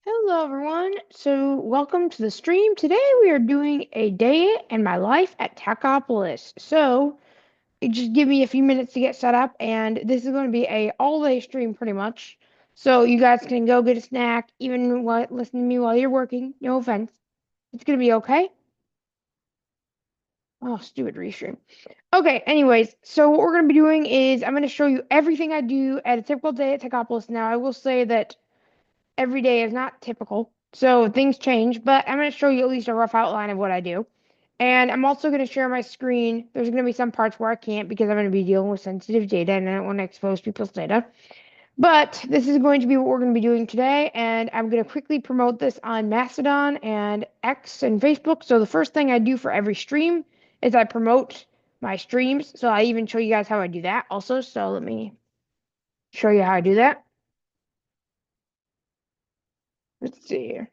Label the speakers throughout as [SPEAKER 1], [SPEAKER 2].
[SPEAKER 1] Hello, everyone. So, welcome to the stream. Today, we are doing a day in my life at Techopolis. So, just give me a few minutes to get set up, and this is going to be a all-day stream, pretty much. So, you guys can go get a snack, even while listen to me while you're working. No offense. It's going to be okay. Oh, stupid restream. Okay. Anyways, so what we're going to be doing is I'm going to show you everything I do at a typical day at Techopolis. Now, I will say that every day is not typical. So things change, but I'm going to show you at least a rough outline of what I do. And I'm also going to share my screen. There's going to be some parts where I can't because I'm going to be dealing with sensitive data and I don't want to expose people's data. But this is going to be what we're going to be doing today. And I'm going to quickly promote this on Mastodon and X and Facebook. So the first thing I do for every stream is I promote my streams. So I even show you guys how I do that also. So let me show you how I do that. Let's see here.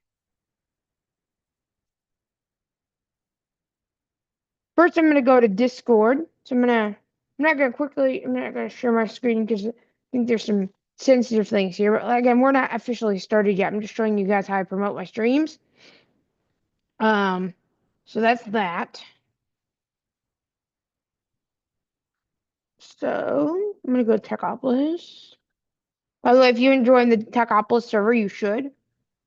[SPEAKER 1] First, I'm gonna go to Discord. So I'm not gonna share my screen because I think there's some sensitive things here. But again, we're not officially started yet. I'm just showing you guys how I promote my streams. Um, so that's that. So I'm gonna go to Techopolis. By the way, if you enjoy the Techopolis server, you should.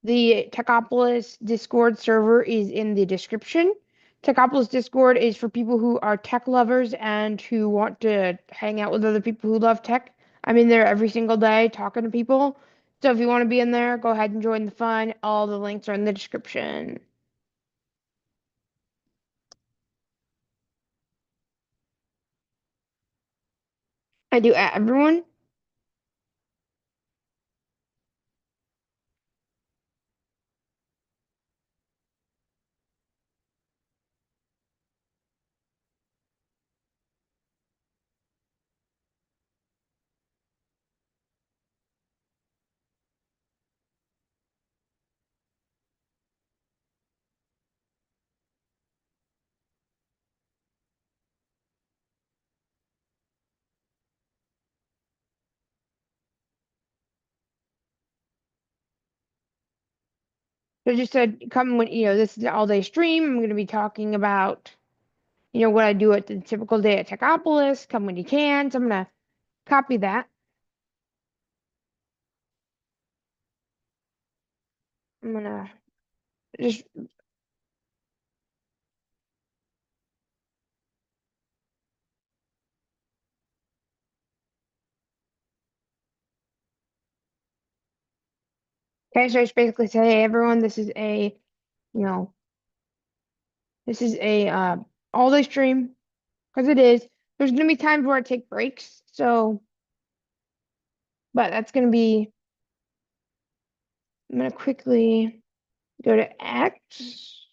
[SPEAKER 1] The Techopolis Discord server is in the description. Techopolis Discord is for people who are tech lovers and who want to hang out with other people who love tech. I'm in there every single day talking to people. So if you want to be in there, go ahead and join the fun. All the links are in the description. I do at everyone. So just said come when this is an all day stream. I'm gonna be talking about what I do at the typical day at Techopolis. Come when you can. So I'm gonna copy that. I'm gonna just Okay, so just basically say, hey everyone, you know, this is a all day stream because it is. There's gonna be times where I take breaks, so but that's gonna be. I'm gonna quickly go to X.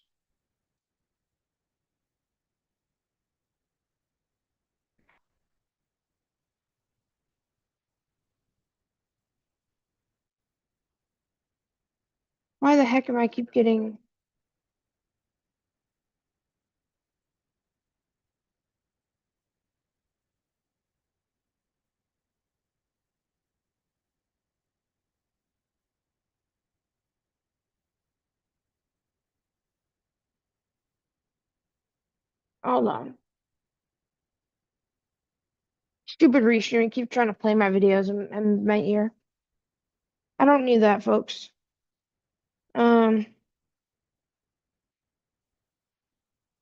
[SPEAKER 1] Why the heck am I keep getting? Hold on, stupid restream. Keep trying to play my videos in my ear. I don't need that, folks. Um,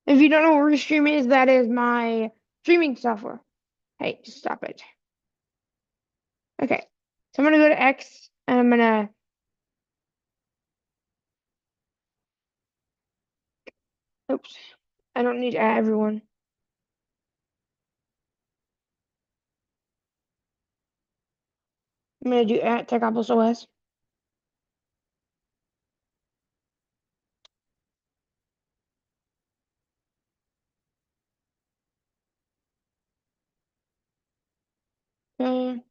[SPEAKER 1] if you don't know what restream is, that is my streaming software. Hey, just stop it. Okay, so I'm gonna go to X and I'm gonna. Oops, I don't need to add everyone. I'm gonna do at Techopolis OS. Okay.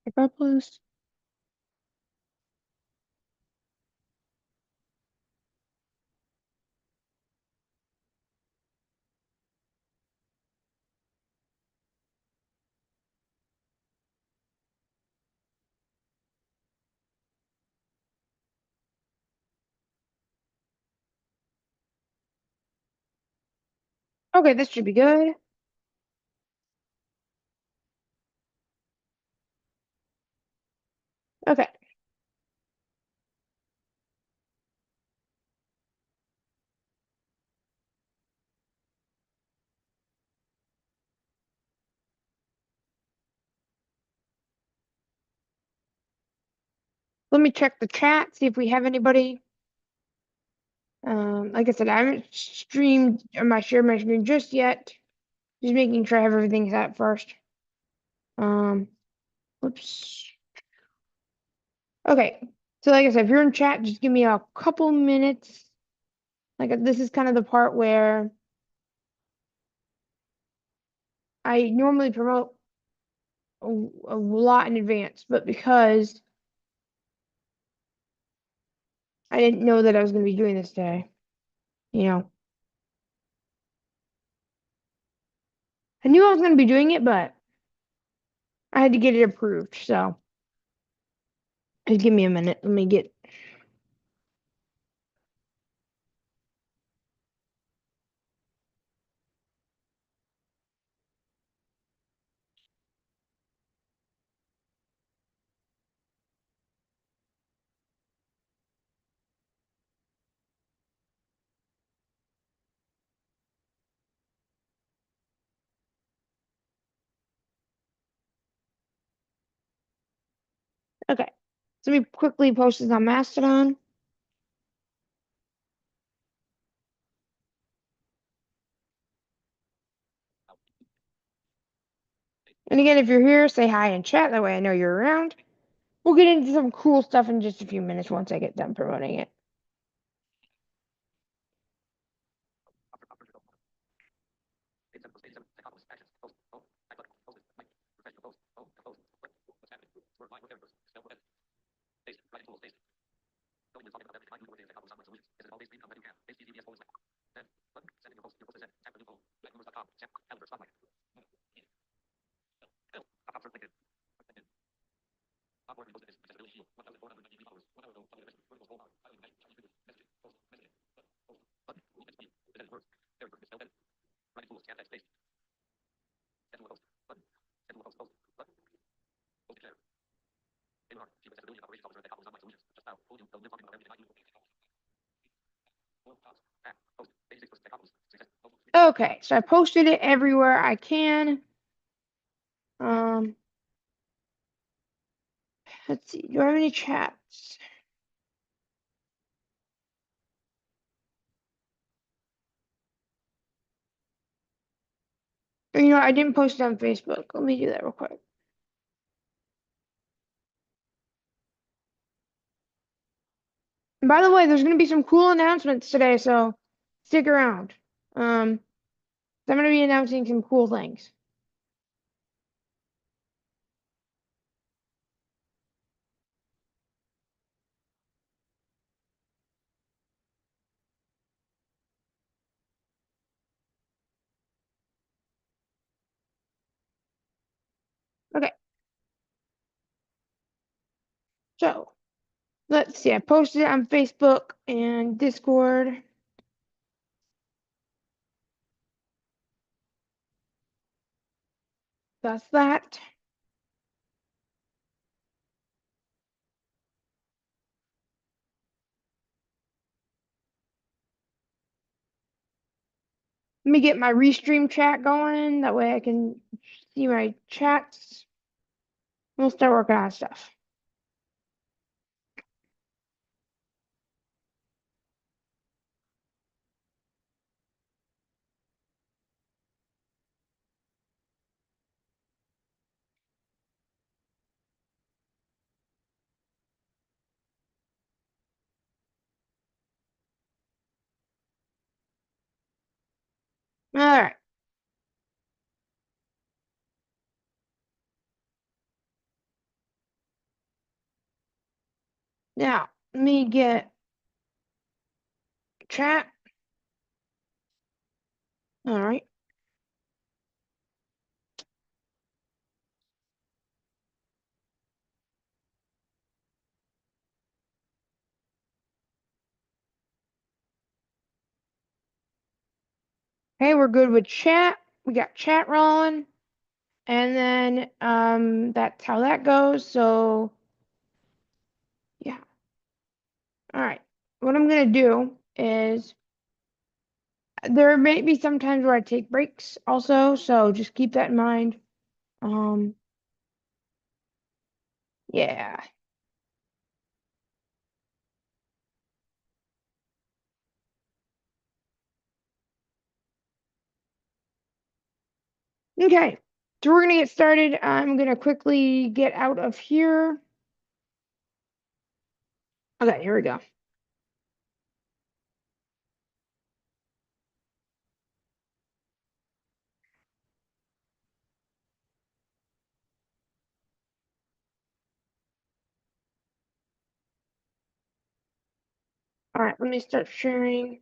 [SPEAKER 1] Techopolis. Okay, this should be good. Okay, let me check the chat, see if we have anybody. Like I said, I haven't streamed or shared my screen just yet. Just making sure I have everything set first. Um, Oops. Okay. So like I said, if you're in chat, just give me a couple minutes. Like this is kind of the part where I normally promote a lot in advance, but because I didn't know that I was going to be doing this today, you know, I knew I was going to be doing it, but I had to get it approved. So just give me a minute. Let me get. Okay. So let me quickly post this on Mastodon. And again, if you're here, say hi in chat. That way I know you're around. We'll get into some cool stuff in just a few minutes once I get done promoting it. Okay, so I posted it everywhere I can. Um, let's see. Do I have any chats? Or, I didn't post it on Facebook. Let me do that real quick. And by the way, there's gonna be some cool announcements today, so stick around. I'm gonna be announcing some cool things. Okay, so let's see. I posted it on Facebook and Discord. That's that. Let me get my restream chat going. That way I can see my chats. We'll start working on stuff. All right. Now, let me get chat. All right. Okay, we're good with chat. We got chat rolling. And then that's how that goes. So yeah. All right. What I'm gonna do is there may be some times where I take breaks also, so just keep that in mind. Um, yeah. Okay. So we're gonna get started. I'm gonna quickly get out of here. Okay, here we go. All right, let me start sharing.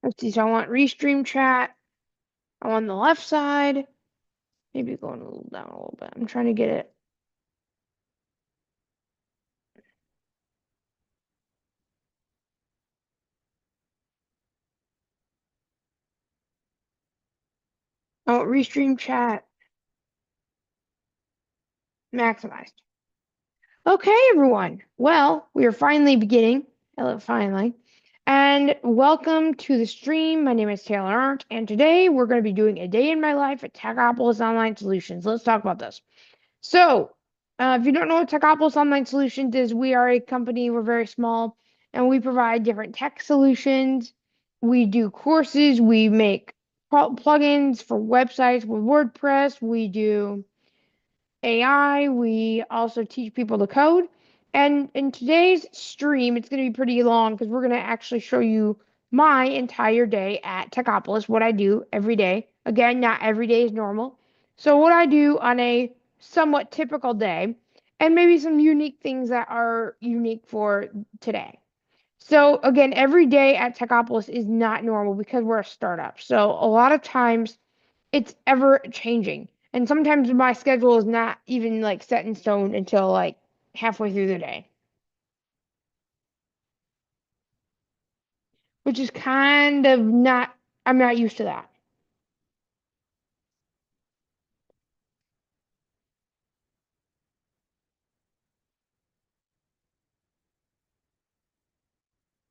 [SPEAKER 1] Let's see. So I want restream chat. I want the left side. Maybe going a little down a little bit. I'm trying to get it. Oh, restream chat maximized. Okay, everyone. Well, we are finally beginning. Finally. And welcome to the stream. My name is Taylor Arndt, and today we're going to be doing a day in my life at Techopolis Online Solutions. Let's talk about this. So, if you don't know what Techopolis Online Solutions is, we are a company, we're very small, and we provide different tech solutions. We do courses, we make plugins for websites with WordPress, we do AI. We also teach people to code. And in today's stream, it's going to be pretty long because we're going to actually show you my entire day at Techopolis, what I do every day. Again, not every day is normal. So, what I do on a somewhat typical day, and maybe some unique things that are unique for today. So, again, every day at Techopolis is not normal because we're a startup. So, a lot of times it's ever changing. And sometimes my schedule is not even like set in stone until like halfway through the day, which is kind of not, I'm not used to that.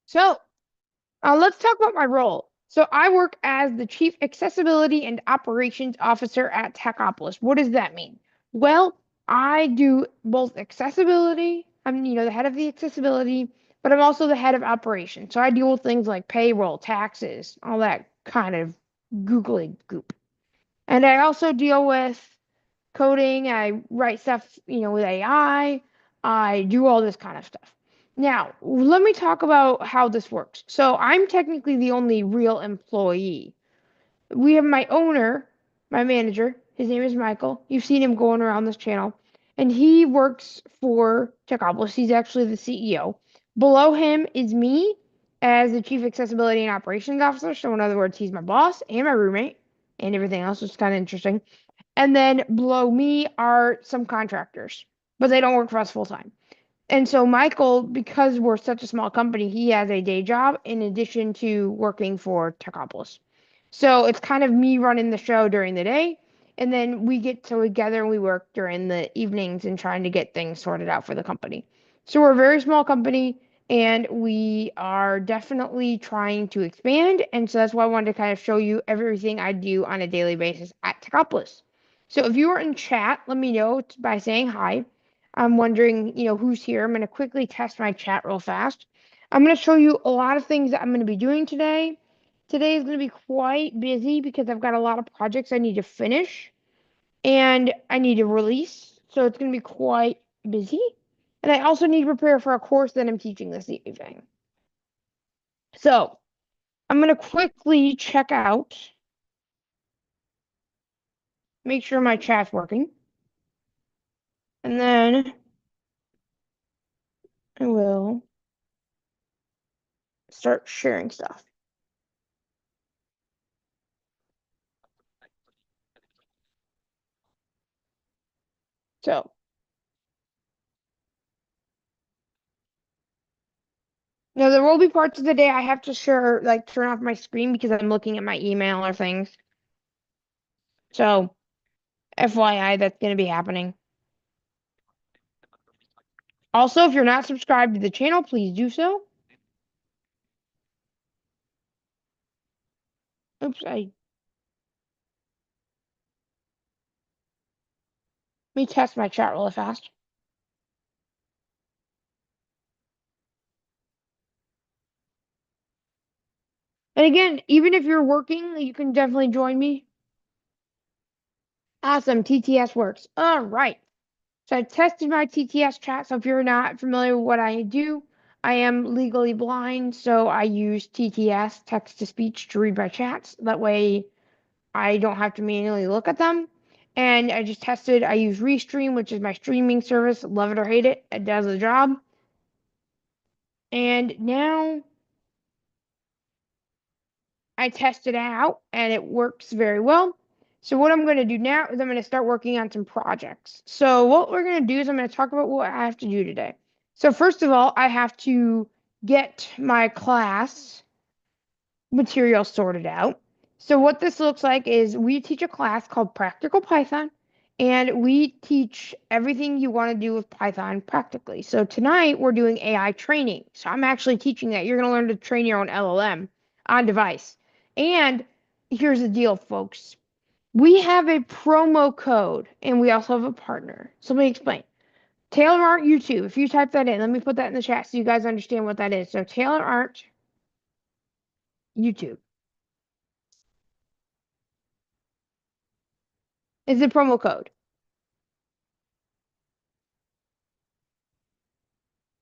[SPEAKER 1] So, let's talk about my role. So, I work as the Chief Accessibility and Operations Officer at Techopolis. What does that mean? Well, I do both accessibility, I'm, the head of the accessibility, but I'm also the head of operations. So, I deal with things like payroll, taxes, all that kind of googly goop. And I also deal with coding. I write stuff, with AI. I do all this kind of stuff. Now, let me talk about how this works. So, I'm technically the only real employee. We have my owner, my manager. His name is Michael. You've seen him going around this channel. And he works for Techopolis. He's actually the CEO. Below him is me as the Chief Accessibility and Operations Officer. So, in other words, he's my boss and my roommate and everything else, which is kind of interesting. And then below me are some contractors, but they don't work for us full time. And so Michael, because we're such a small company, he has a day job in addition to working for Techopolis. So it's kind of me running the show during the day, and then we get together and we work during the evenings and trying to get things sorted out for the company. So we're a very small company, and we are definitely trying to expand. And so that's why I wanted to kind of show you everything I do on a daily basis at Techopolis. So if you are in chat, let me know by saying hi. I'm wondering, who's here. I'm going to quickly test my chat real fast. I'm going to show you a lot of things that I'm going to be doing today. Today is going to be quite busy because I've got a lot of projects I need to finish and I need to release. So it's going to be quite busy. And I also need to prepare for a course that I'm teaching this evening. So I'm going to quickly check out, make sure my chat's working, and then I will start sharing stuff. So now there will be parts of the day I have to sure like turn off my screen because I'm looking at my email or things. So FYI, that's going to be happening. Also, if you're not subscribed to the channel, please do so. Oops, let me test my chat really fast. And again, even if you're working, you can definitely join me. Awesome, TTS works. All right. So I tested my TTS chat. So if you're not familiar with what I do, I am legally blind, so I use TTS, text to speech, to read my chats. That way I don't have to manually look at them. And I just tested, I use Restream, which is my streaming service. Love it or hate it, it does the job. And now I tested it out and it works very well. So what I'm going to do now is I'm going to start working on some projects. So what we're going to do is I'm going to talk about what I have to do today. So first of all, I have to get my class material sorted out. So what this looks like is we teach a class called Practical Python, and we teach everything you want to do with Python practically. So tonight we're doing AI training. So I'm actually teaching that. You're going to learn to train your own LLM on device. And here's the deal, folks. We have a promo code, and we also have a partner. So let me explain. Taylor Art YouTube. If you type that in, let me put that in the chat so you guys understand what that is. So Taylor Art YouTube is the promo code.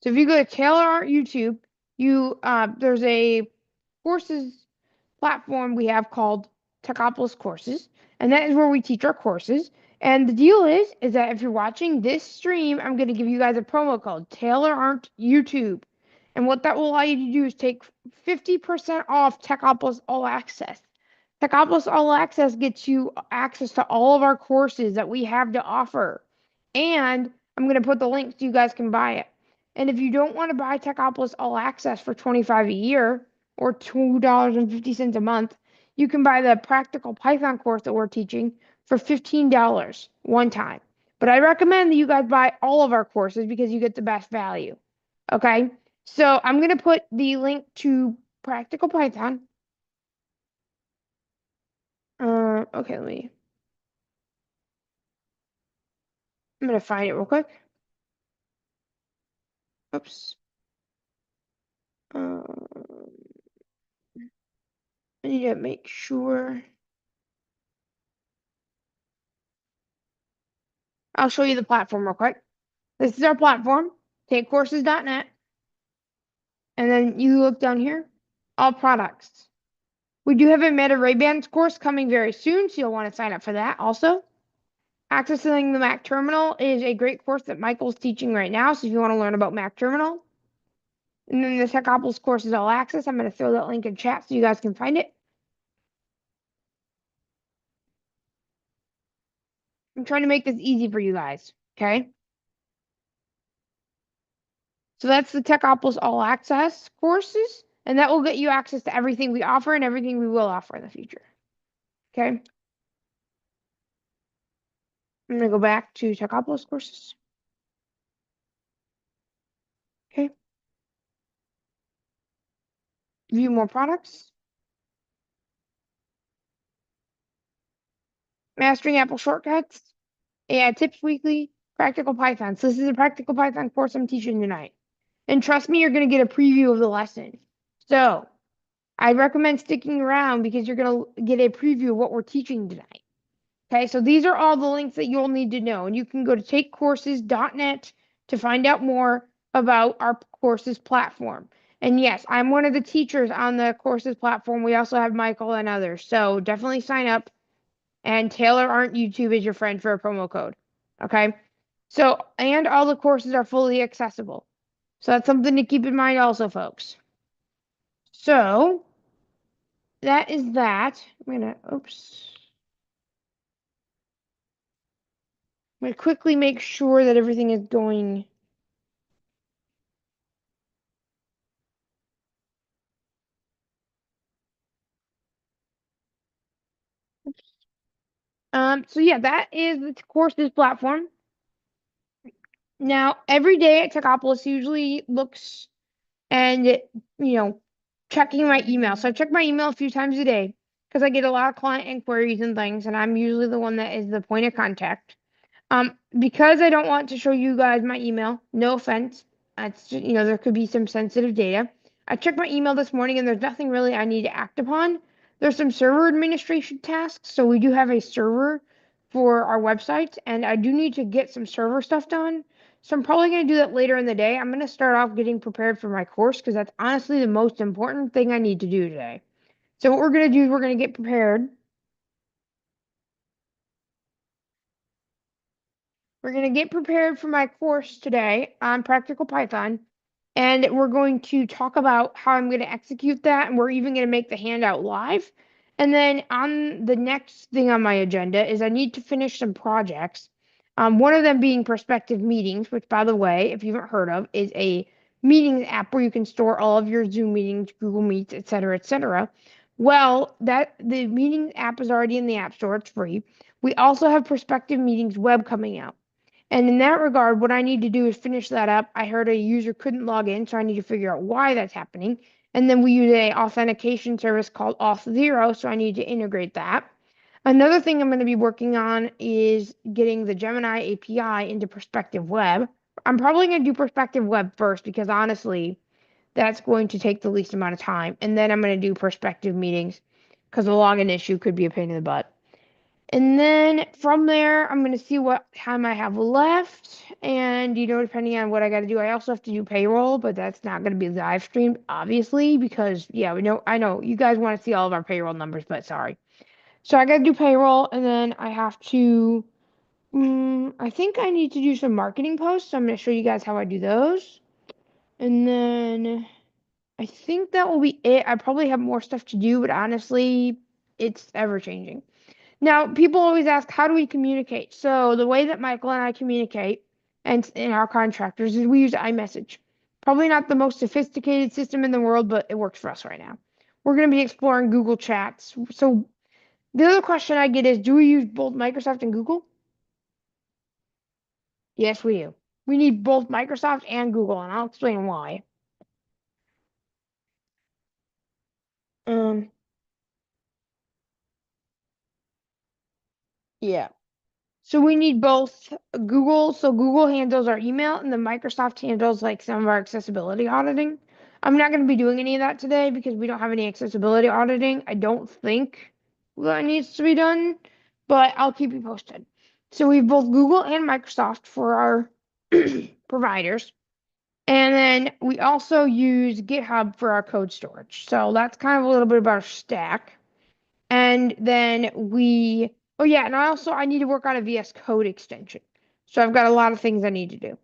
[SPEAKER 1] So if you go to Taylor Art YouTube, there's a courses platform we have called Techopolis Courses, and that is where we teach our courses. And the deal is that if you're watching this stream, I'm going to give you guys a promo code Taylor Art YouTube, and what that will allow you to do is take 50% off Techopolis All Access. Techopolis All Access gets you access to all of our courses that we have to offer, and I'm going to put the link so you guys can buy it. And if you don't want to buy Techopolis All Access for $25 a year or $2.50 a month, you can buy the practical Python course that we're teaching for $15 one time. But I recommend that you guys buy all of our courses because you get the best value. Okay? So I'm going to put the link to practical Python. Okay, I'm going to find it real quick. Oops. I need to make sure. I'll show you the platform real quick. This is our platform, takecourses.net. And then you look down here, all products. We do have a Meta Ray-Bans course coming very soon, so you'll want to sign up for that also. Accessing the Mac Terminal is a great course that Michael's teaching right now, so if you want to learn about Mac Terminal. And then the Techopolis course is all access. I'm going to throw that link in chat so you guys can find it. I'm trying to make this easy for you guys, okay? So that's the Techopolis All Access courses, and that will get you access to everything we offer and everything we will offer in the future. Okay? I'm going to go back to Techopolis courses. Okay? View more products. Mastering Apple Shortcuts. AI Tips Weekly. Practical Python. So this is a Practical Python course I'm teaching tonight. And trust me, you're going to get a preview of the lesson. So I recommend sticking around because you're going to get a preview of what we're teaching tonight. Okay, so these are all the links that you'll need to know. And you can go to takecourses.net to find out more about our courses platform. And yes, I'm one of the teachers on the courses platform. We also have Michael and others. So definitely sign up. And Taylor Aren't YouTube is your friend for a promo code. Okay, so, and all the courses are fully accessible. So that's something to keep in mind also, folks. So that is that. I'm gonna, oops. I'm gonna quickly make sure that everything is going. So yeah, that is the course's platform. Now, every day at Techopolis usually looks and checking my email. So I check my email a few times a day because I get a lot of client inquiries and things, and I'm usually the one that is the point of contact. Because I don't want to show you guys my email, no offense. It's just, there could be some sensitive data. I checked my email this morning and there's nothing really I need to act upon. There's some server administration tasks. So we do have a server for our website and I do need to get some server stuff done. So I'm probably going to do that later in the day. I'm going to start off getting prepared for my course because that's honestly the most important thing I need to do today. So what we're going to do is we're going to get prepared. We're going to get prepared for my course today on Practical Python, and we're going to talk about how I'm going to execute that, and we're even going to make the handout live. And then on the next thing on my agenda is I need to finish some projects. One of them being prospective meetings, which, by the way, if you haven't heard of, is a meetings app where you can store all of your Zoom meetings, Google Meets, et cetera, et cetera. Well, that the meetings app is already in the App Store. It's free. We also have prospective meetings web coming out. And in that regard, what I need to do is finish that up. I heard a user couldn't log in, so I need to figure out why that's happening. And then we use a authentication service called Auth0, so I need to integrate that. Another thing I'm going to be working on is getting the Gemini API into Perspective Web. I'm probably going to do Perspective Web first because honestly, that's going to take the least amount of time. And then I'm going to do Perspective meetings because the login issue could be a pain in the butt. And then from there, I'm going to see what time I have left. And, depending on what I got to do, I also have to do payroll, but that's not going to be live streamed, obviously, because, yeah, I know you guys want to see all of our payroll numbers, but sorry. So I got to do payroll, and then I have to, I think I need to do some marketing posts. So I'm going to show you guys how I do those. And then I think that will be it. I probably have more stuff to do, but honestly, it's ever changing. Now, people always ask, how do we communicate? So the way that Michael and I communicate and in our contractors is we use iMessage. Probably not the most sophisticated system in the world, but it works for us right now. We're going to be exploring Google Chats. So the other question I get is, do we use both Microsoft and Google? Yes, we do. We need both Microsoft and Google, and I'll explain why. Um, yeah. So we need both Google. So Google handles our email and then Microsoft handles like some of our accessibility auditing. I'm not going to be doing any of that today because we don't have any accessibility auditing. I don't think that needs to be done, but I'll keep you posted. So we have both Google and Microsoft for our providers. And then we also use GitHub for our code storage. So that's kind of a little bit about our stack. And then oh yeah, and I need to work on a VS Code extension. So I've got a lot of things I need to do.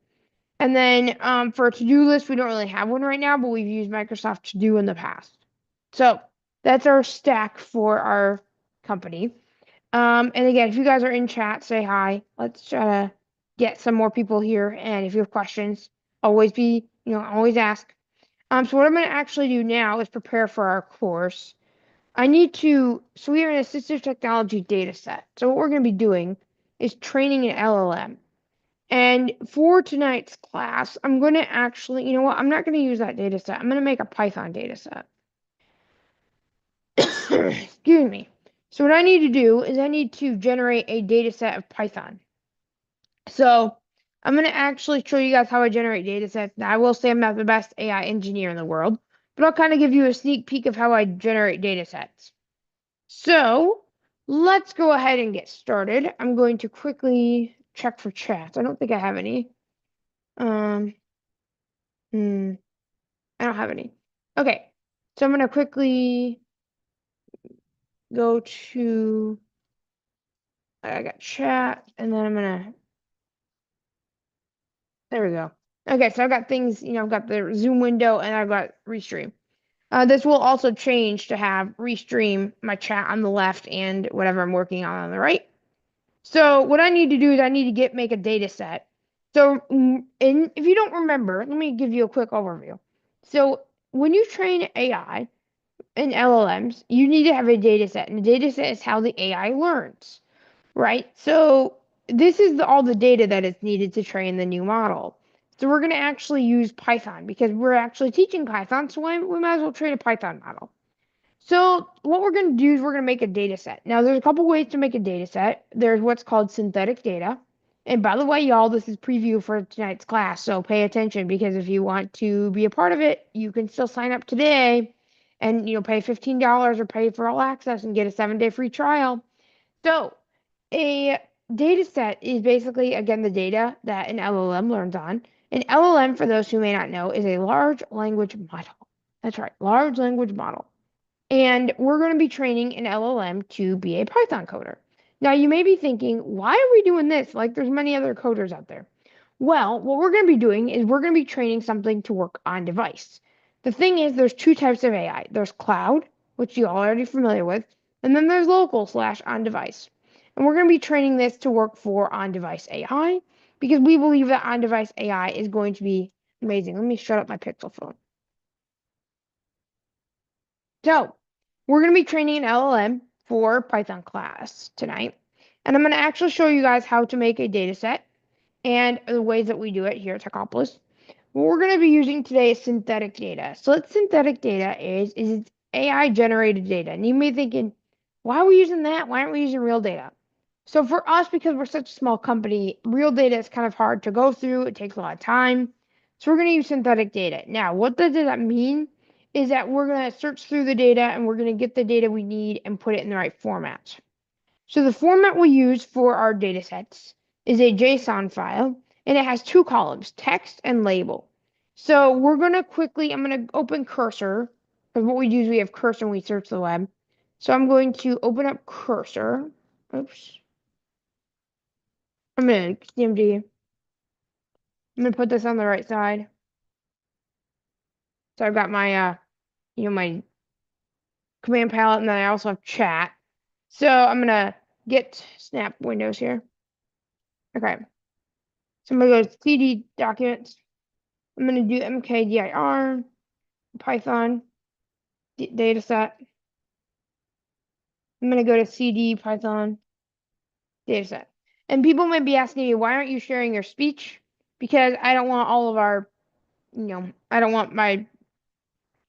[SPEAKER 1] And then for a to-do list, we don't really have one right now, but we've used Microsoft To Do in the past. So that's our stack for our company. And again, if you guys are in chat, say hi. Let's try to get some more people here. And if you have questions, always ask. So what I'm going to actually do now is prepare for our course. So we are an assistive technology data set. So what we're going to be doing is training an LLM. And for tonight's class, I'm going to actually, you know what? I'm not going to use that data set. I'm going to make a Python data set. Excuse me. So what I need to do is I need to generate a data set of Python. So I'm going to actually show you guys how I generate data sets. Now, I will say I'm not the best AI engineer in the world, but I'll kind of give you a sneak peek of how I generate data sets. So let's go ahead and get started. I'm going to quickly check for chats. I don't think I have any. Um, I don't have any. Okay, so I'm gonna quickly go to. I got chat, and then I'm gonna. There we go. Okay, so I've got things. I've got the Zoom window, and I've got Restream. This will also change to have Restream my chat on the left and whatever I'm working on the right. So what I need to do is I need to make a data set. So and if you don't remember, let me give you a quick overview. So when you train AI and LLMs, you need to have a data set, and the data set is how the AI learns, right? So this is all the data that is needed to train the new model. So we're going to actually use Python because we're actually teaching Python, so we might as well train a Python model. So what we're going to do is we're going to make a data set. Now, there's a couple ways to make a data set. There's what's called synthetic data. And by the way, y'all, this is preview for tonight's class, so pay attention because if you want to be a part of it, you can still sign up today and pay $15 or pay for all access and get a 7-day free trial. So, a data set is basically again the data that an LLM learns on. An LLM, for those who may not know, is a large language model. That's right, large language model. And we're going to be training an LLM to be a Python coder. Now, you may be thinking, why are we doing this? Like, there's many other coders out there. Well, what we're going to be doing is we're going to be training something to work on device. The thing is, there's two types of AI. There's cloud, which you're already familiar with, and then there's local slash on device. And we're going to be training this to work for on device AI because we believe that on device AI is going to be amazing. Let me shut up my Pixel phone. So, we're going to be training an LLM for Python class tonight. And I'm going to actually show you guys how to make a data set and the ways that we do it here at Techopolis. What we're going to be using today is synthetic data. So, what synthetic data is it's AI generated data. And you may be thinking, why are we using that? Why aren't we using real data? So, for us, because we're such a small company, real data is kind of hard to go through. It takes a lot of time. So, we're going to use synthetic data. Now, what does that mean? Is that we're going to search through the data and we're going to get the data we need and put it in the right format. So the format we use for our data sets is a JSON file, and it has two columns, text and label. So we're going to I'm going to open Cursor, because what we do is we have Cursor when we search the web. So I'm going to open up Cursor. Oops. I'm going to CMD. I'm going to put this on the right side. So I've got my, my command palette, and then I also have chat. So I'm going to get snap windows here. Okay. So I'm going to go to CD documents. I'm going to do mkdir, Python, data set. I'm going to go to CD Python, data set. And people might be asking me, why aren't you sharing your speech? Because I don't want all of our, I don't want my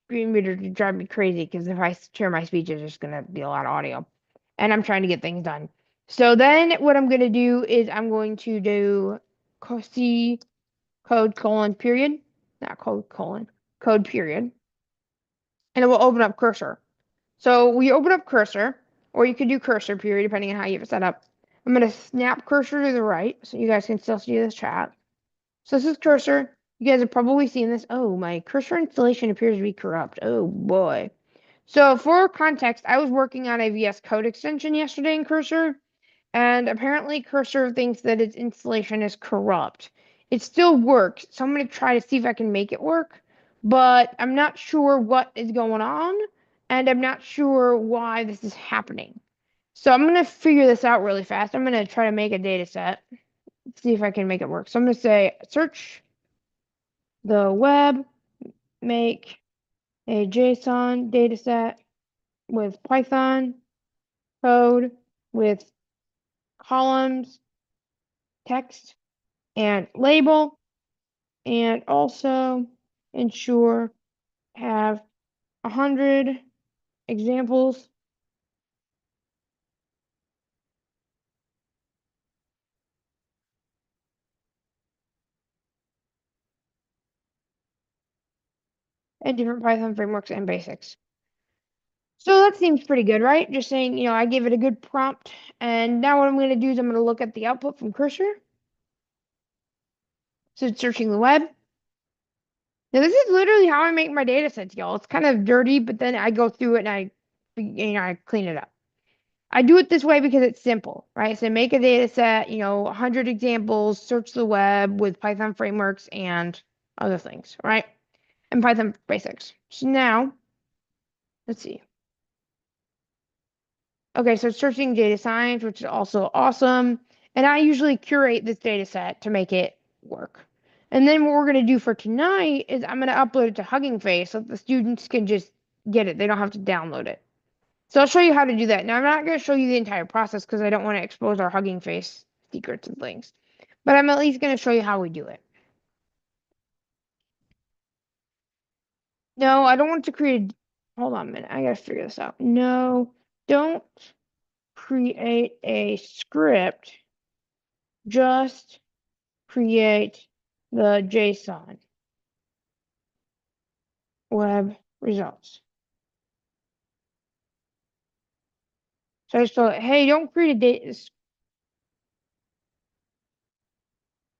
[SPEAKER 1] screen reader to drive me crazy because if I share my speech, it's just going to be a lot of audio. And I'm trying to get things done. So then what I'm going to do is I'm going to do C code colon period, not code colon, code period. And it will open up cursor. So we open up cursor, or you could do cursor period depending on how you have it set up. I'm going to snap cursor to the right so you guys can still see this chat. So this is cursor. You guys have probably seen this. Oh, my cursor installation appears to be corrupt. Oh boy. So for context, I was working on a VS Code extension yesterday in Cursor, and apparently Cursor thinks that its installation is corrupt. It still works, so I'm going to try to see if I can make it work, but I'm not sure what is going on, and I'm not sure why this is happening. So I'm going to figure this out really fast. I'm going to try to make a data set, see if I can make it work. So I'm going to say search the web, make a JSON data set with Python code with columns, text, and label, and also ensure have 100 examples and different Python frameworks and basics. So that seems pretty good, right? Just saying, I gave it a good prompt. And now what I'm going to do is I'm going to look at the output from Cursor. So it's searching the web. Now this is literally how I make my data sets, y'all. It's kind of dirty, but then I go through it and I clean it up. I do it this way because it's simple, right? So make a data set, 100 examples, search the web with Python frameworks and other things, right? And Python basics. So now, let's see. Okay, so it's searching data science, which is also awesome. And I usually curate this data set to make it work. And then what we're going to do for tonight is I'm going to upload it to Hugging Face so that the students can just get it. They don't have to download it. So I'll show you how to do that. Now, I'm not going to show you the entire process because I don't want to expose our Hugging Face secrets and things. But I'm at least going to show you how we do it. No, I don't want to create. Hold on a minute. I got to figure this out. No, don't create a script. Just create the JSON web results. So I just told it, hey, don't create a data.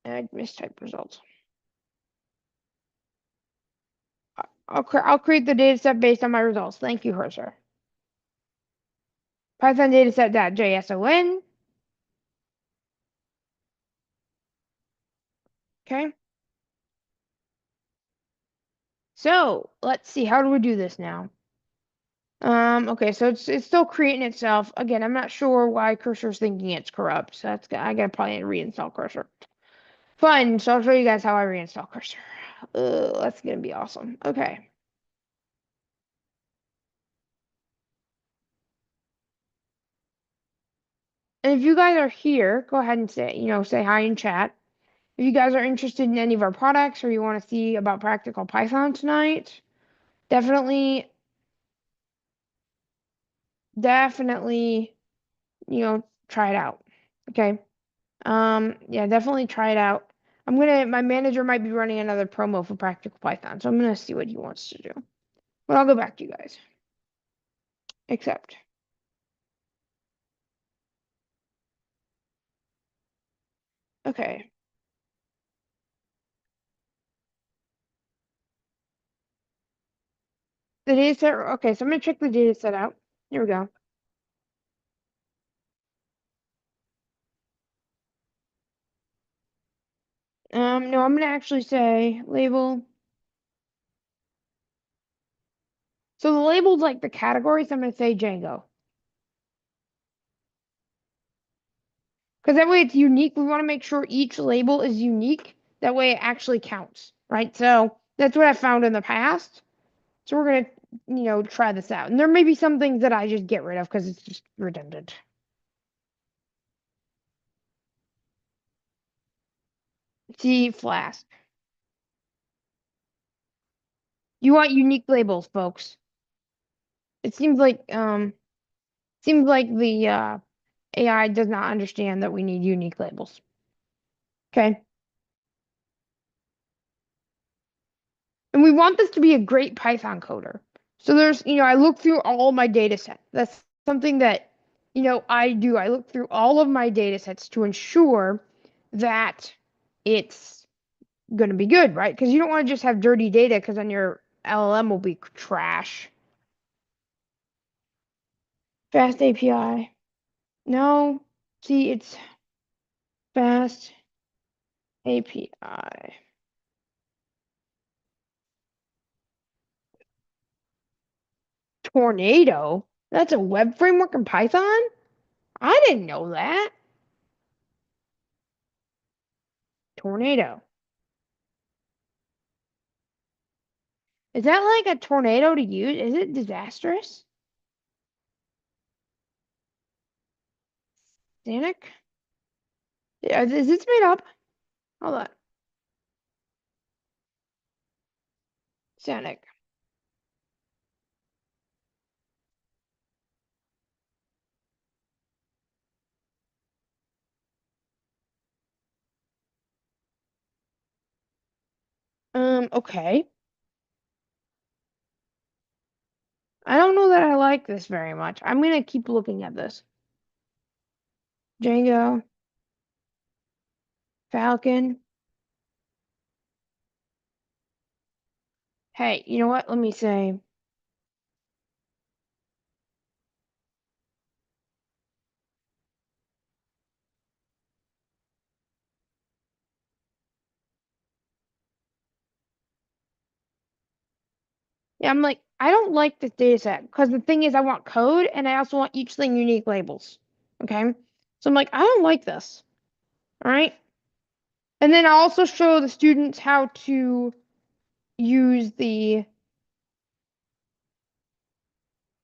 [SPEAKER 1] I mistyped results. I'll create the data set based on my results. Thank you, cursor. Python dataset.json. Okay. So let's see. How do we do this now? Okay, so it's still creating itself. Again, I'm not sure why cursor's thinking it's corrupt. So I gotta probably reinstall cursor. Fine, so I'll show you guys how I reinstall cursor. That's gonna be awesome. Okay. And if you guys are here, go ahead and say hi in chat. If you guys are interested in any of our products or you want to see about practical Python tonight, definitely, definitely, try it out. Okay. Yeah, definitely try it out. My manager might be running another promo for practical Python, so I'm gonna see what he wants to do. But I'll go back to you guys. Accept. Okay. The data set, okay, so I'm gonna check the data set out. Here we go. No, I'm gonna actually say label. So the label's like the categories, I'm gonna say Django. Because that way it's unique. We want to make sure each label is unique. That way it actually counts, right? So that's what I found in the past. So we're gonna, try this out. And there may be some things that I just get rid of because it's just redundant. See, Flask. You want unique labels, folks. It seems like the AI does not understand that we need unique labels. Okay. And we want this to be a great Python coder. So I look through all my data sets. That's something that, I do. I look through all of my data sets to ensure that it's going to be good, right? Because you don't want to just have dirty data because then your LLM will be trash. Fast API. No. See, it's fast API. Tornado? That's a web framework in Python? I didn't know that. Tornado. Is that like a tornado to use? Is it disastrous? Sanic? Yeah, is this made up? Hold on. Sanic. Okay. I don't know that I like this very much. I'm gonna keep looking at this. Django, Falcon. Hey, you know what? Let me say. Yeah, I'm like, I don't like this data set because the thing is I want code and I also want each thing unique labels. Okay. So I'm like, I don't like this. All right. And then I'll also show the students how to use the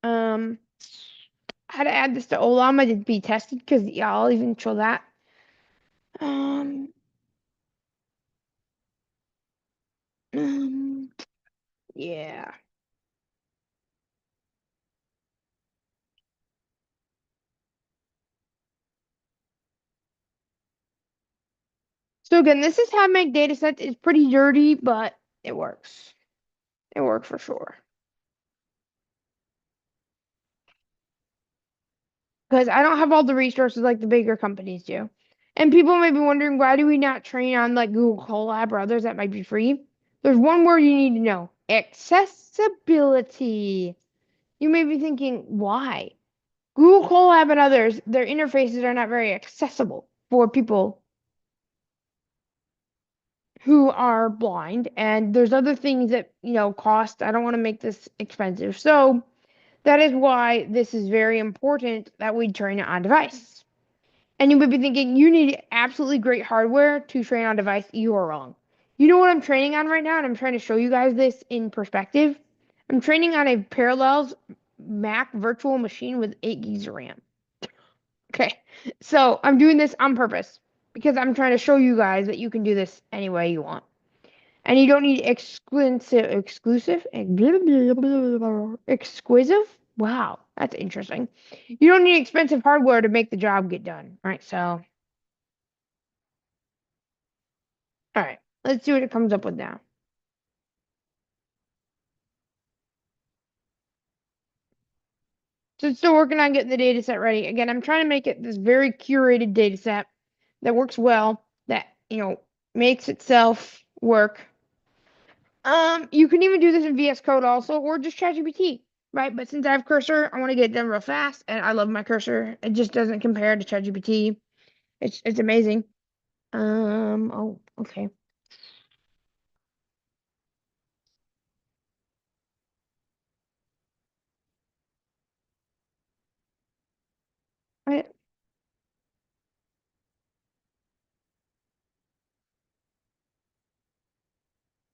[SPEAKER 1] um how to add this to Olama to be tested because yeah, I'll even show that. Um, um yeah. So again, this is how I make data sets. It's pretty dirty, but it works. It works for sure. Because I don't have all the resources like the bigger companies do. And people may be wondering, why do we not train on like Google Colab or others that might be free? There's one word you need to know: accessibility. You may be thinking, why? Google Colab and others, their interfaces are not very accessible for people who are blind. And there's other things that, cost. I don't want to make this expensive. So that is why this is very important that we train it on device. And you would be thinking, you need absolutely great hardware to train on device. You are wrong. You know what I'm training on right now? And I'm trying to show you guys this in perspective. I'm training on a Parallels Mac virtual machine with 8 gigs of RAM. Okay. So I'm doing this on purpose because I'm trying to show you guys that you can do this any way you want. And you don't need exquisitive. Wow, that's interesting. You don't need expensive hardware to make the job get done. All right, so all right, let's see what it comes up with now. So it's still working on getting the data set ready. Again, I'm trying to make it this very curated data set that works well, that, makes itself work. You can even do this in VS Code also, or just ChatGPT, right? But since I have cursor, I want to get it done real fast, and I love my cursor. It just doesn't compare to ChatGPT. It's amazing. Oh, okay. I,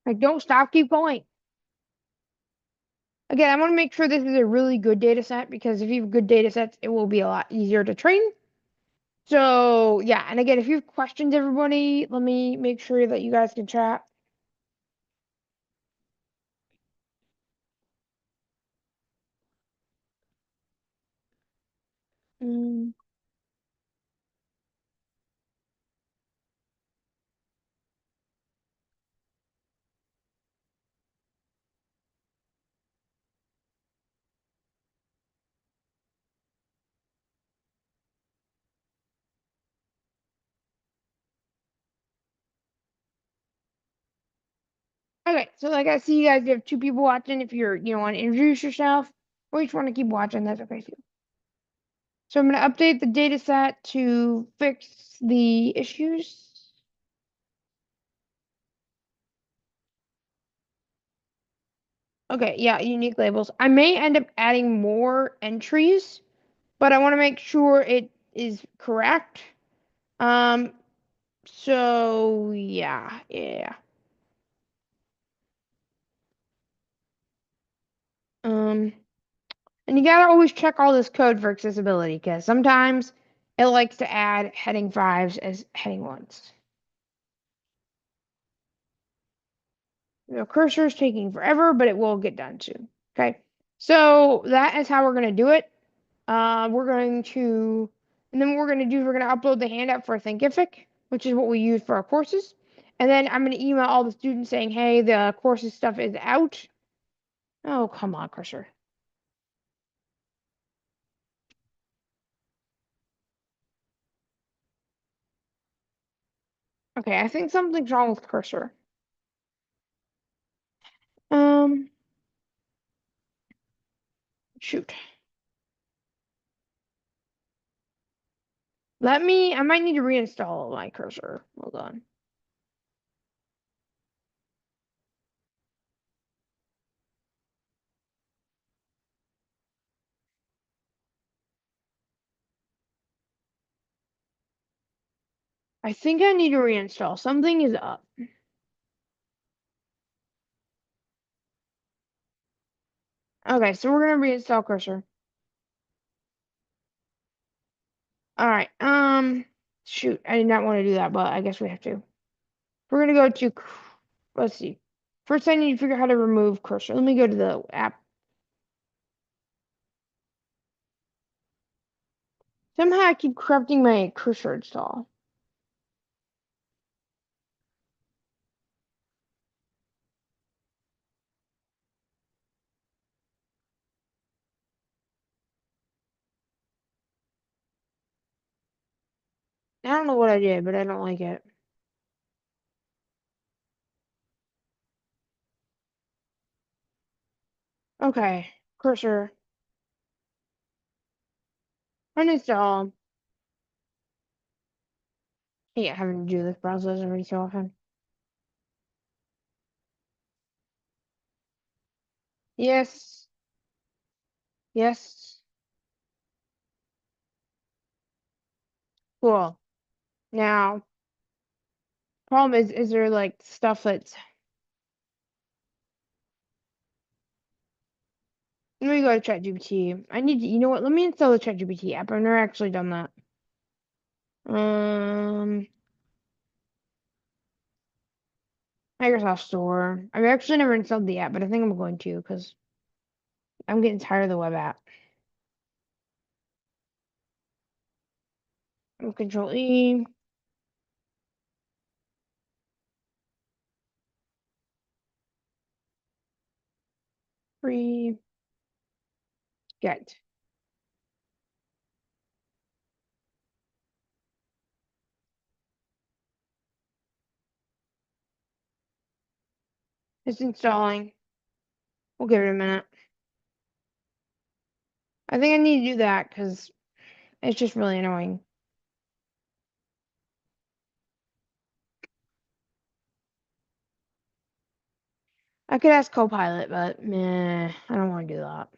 [SPEAKER 1] I don't stop, keep going. Again, I want to make sure this is a really good data set because if you have good data sets, it will be a lot easier to train. So yeah, and again, if you have questions, everybody, let me make sure that you guys can chat. Mm. Okay, so like I see you guys have two people watching. If you're, want to introduce yourself, or you just want to keep watching, that's okay too. So I'm going to update the data set to fix the issues. Okay, yeah, unique labels. I may end up adding more entries, but I want to make sure it is correct. Um, so yeah. Um, and you gotta always check all this code for accessibility because sometimes it likes to add heading fives as heading ones. The cursor is taking forever, but it will get done soon. Okay, so that is how we're gonna do it. We're going to, and then what we're gonna do is we're gonna upload the handout for Thinkific, which is what we use for our courses. And then I'm gonna email all the students saying, hey, the courses stuff is out. Oh, come on, cursor. Okay, I think something's wrong with cursor. Um, shoot. I might need to reinstall my cursor. Hold on. I think I need to reinstall. Something is up. Okay, so we're gonna reinstall cursor. All right. Shoot, I did not want to do that, but I guess we have to. We're gonna go to. Let's see. First, I need to figure out how to remove cursor. Let me go to the app. Somehow I keep corrupting my cursor install. I don't know what I did, but I don't like it. Okay, cursor uninstall. Yeah, having to do this browser every so often. Yes, yes, cool. Now, problem is there like stuff that's. Let me go to ChatGPT. I need to, you know what? Let me install the ChatGPT app. I've never actually done that. Um, Microsoft Store. I've actually never installed the app, but I think I'm going to because I'm getting tired of the web app. Control E, free, get. It's installing. We'll give it a minute. I think I need to do that because it's just really annoying. I could ask Copilot, but meh, I don't want to do that.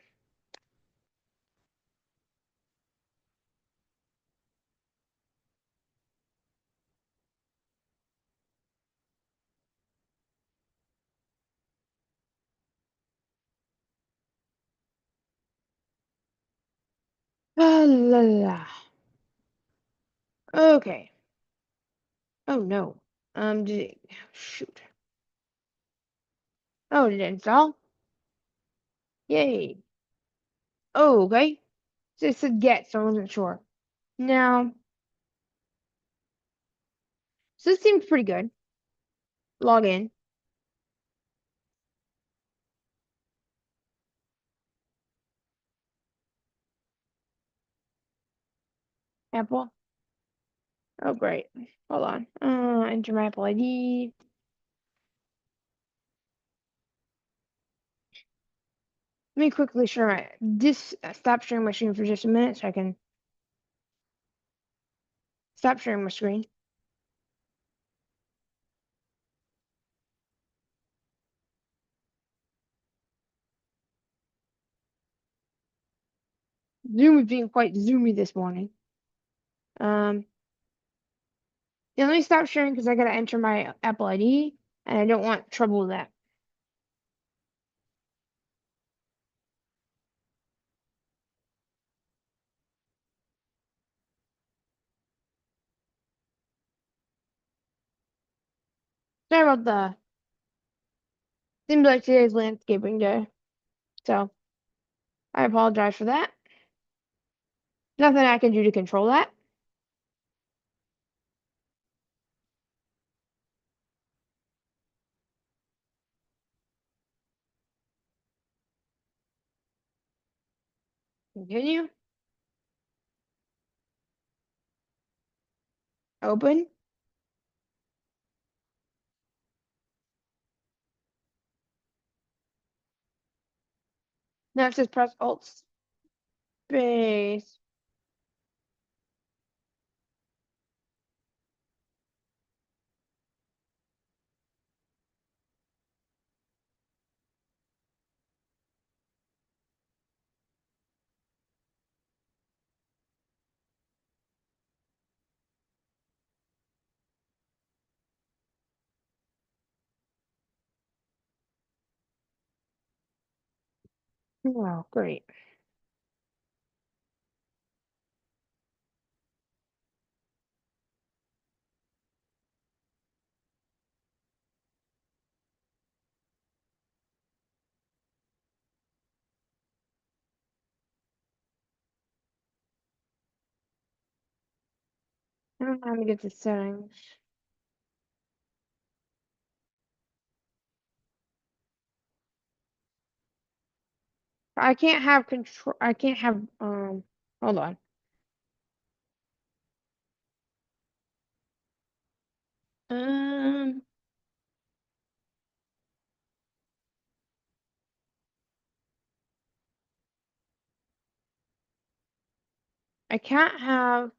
[SPEAKER 1] La la. Okay. Oh no. Did it, shoot. Oh, did it install? Yay. Oh, okay. So it said get, so I wasn't sure. Now, so this seems pretty good. Log in. Apple. Oh, great. Hold on. Enter my Apple ID. Let me quickly share my stop sharing my screen for just a minute so I can stop sharing my screen. Zoom is being quite zoomy this morning. Um, yeah, let me stop sharing because I gotta enter my Apple ID and I don't want trouble with that. Sorry about the. Seems like today's landscaping day, so I apologize for that. Nothing I can do to control that. Continue. Open. Now it says press Alt space. Oh, great. I don't know how to get the settings. I can't have control. I can't have, hold on. Um, I can't have,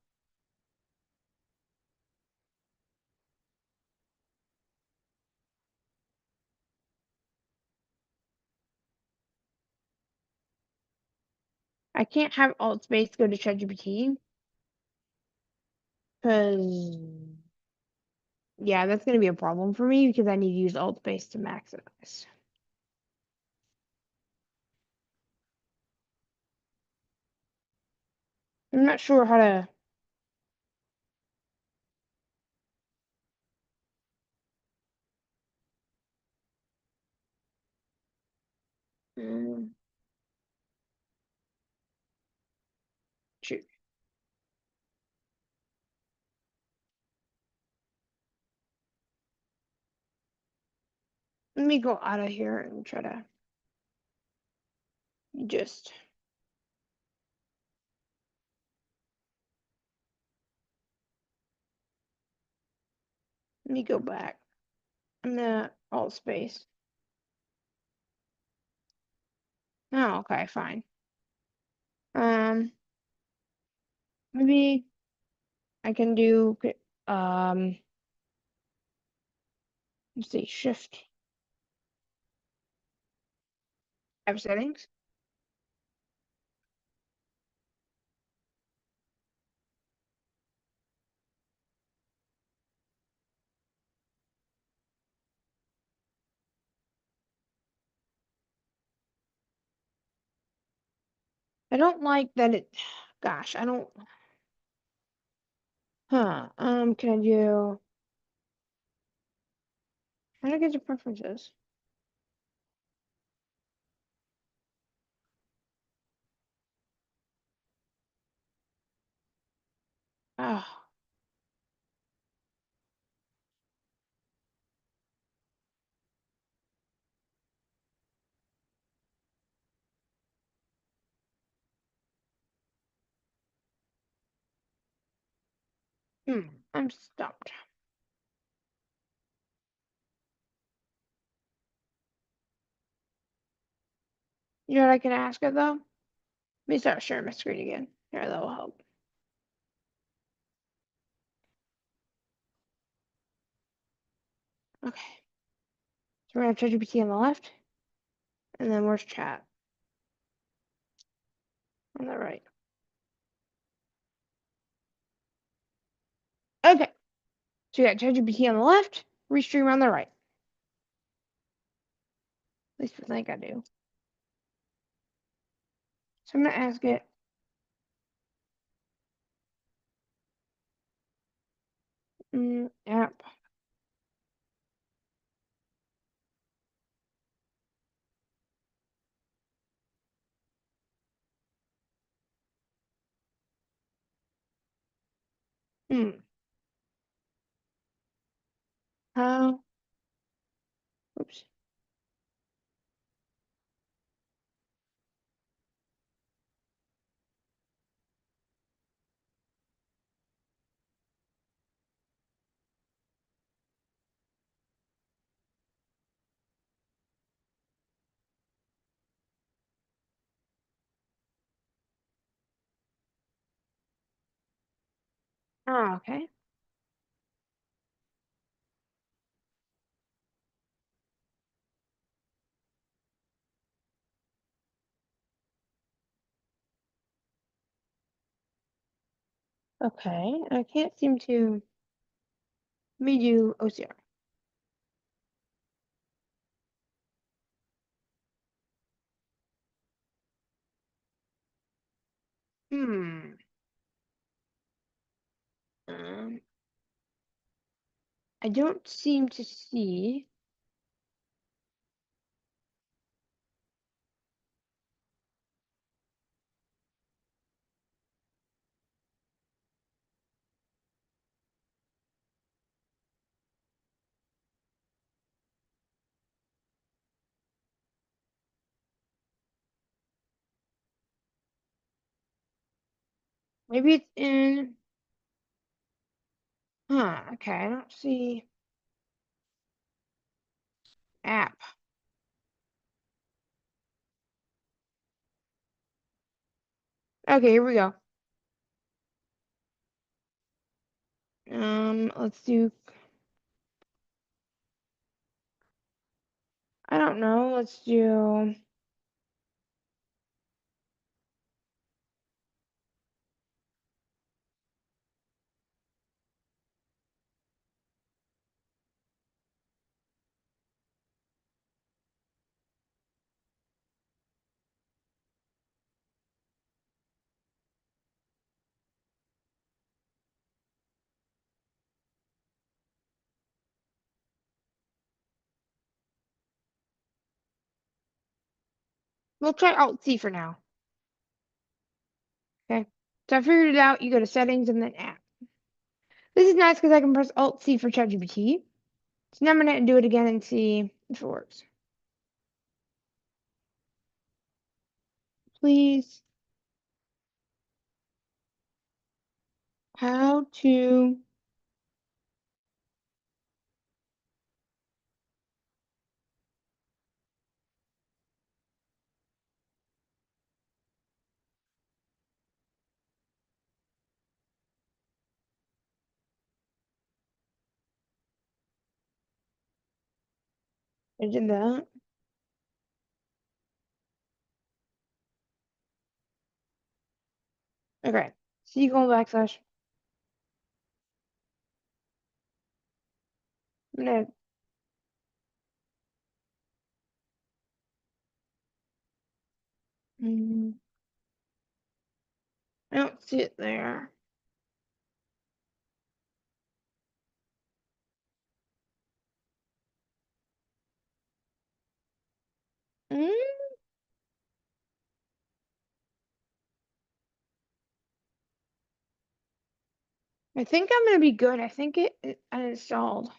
[SPEAKER 1] I can't have alt space go to ChatGPT because, yeah, that's going to be a problem for me because I need to use alt space to maximize. I'm not sure how to, um, shoot. Let me go out of here and try to just, let me go back. I'm gonna alt space. Oh, okay, fine. Um, maybe I can do, um, let's see, shift app settings. I don't like that it, gosh, I don't, can I do, how do I get to preferences? Oh, I'm stumped. You know what I can ask it though? Let me start sharing my screen again. Here, that will help. Okay. So we're gonna have ChatGPT on the left, and then where's chat? On the right. Okay. So you got ChatGPT on the left, Restream on the right. At least I think I do. So I'm gonna ask it. App. Hmm. How? Oops. Oh, okay. Okay. I can't seem to. Let me do OCR. I don't seem to see. Maybe it's in. Huh, okay, I don't see app. Okay, here we go. Let's do, I don't know, let's do, we'll try Alt C for now. Okay, so I figured it out. You go to settings and then app. This is nice because I can press Alt C for ChatGPT. So now I'm gonna do it again and see if it works. Please, how to I did that. Okay. SQL backslash. I'm gonna mm, I don't see it there. Mm, I think I'm gonna be good. I think it uninstalled.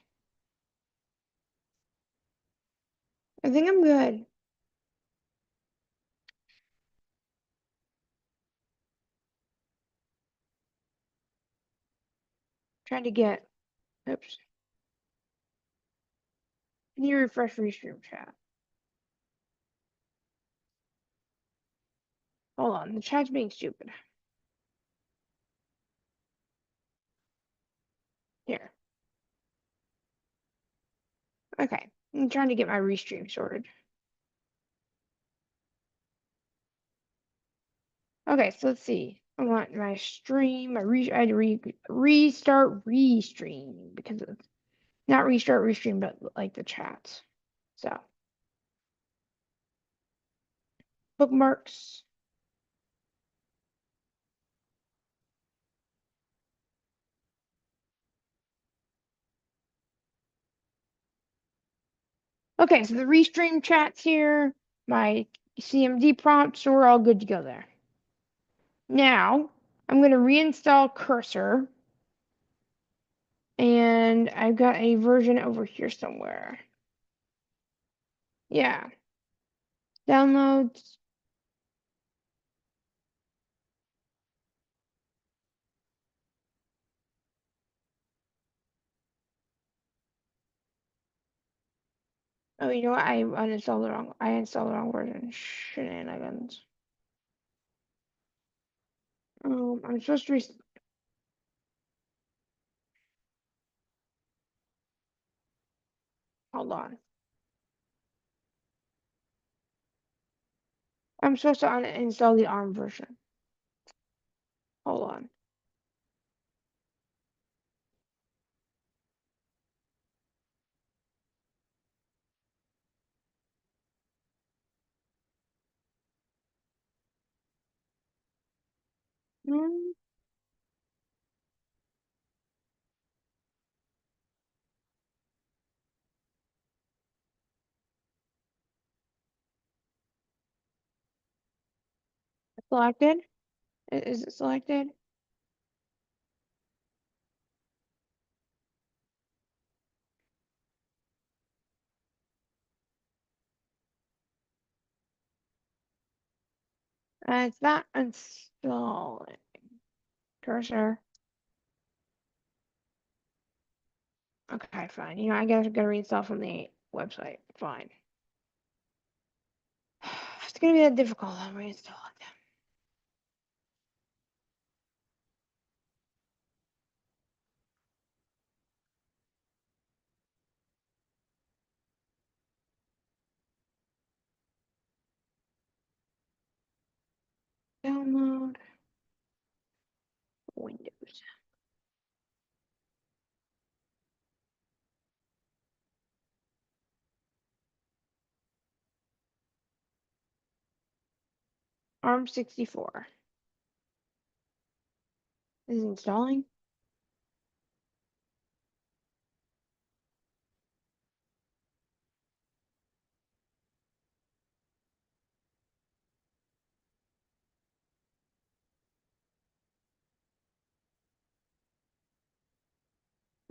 [SPEAKER 1] I think I'm good. Trying to get. Oops. Can you refresh restream chat? Hold on, the chat's being stupid. Here. Okay. I'm trying to get my restream sorted. Okay, so let's see. I want my stream, I had to restart restream because of not restart restream, but like the chats. So bookmarks. Okay, so the restream chat's here, my CMD prompts, so we're all good to go there. Now I'm gonna reinstall Cursor, and I've got a version over here somewhere. Yeah, downloads. Oh, you know what? I installed the wrong version. Shenanigans. I'm supposed to hold on. I'm supposed to uninstall the ARM version. Hold on. Hmm. Selected? Is it selected? It's not installing. Cursor. Okay, fine. You know, I guess I'm gonna reinstall from the website. Fine. If it's gonna be that difficult, I'll reinstall it. Download Windows. ARM64 is installing.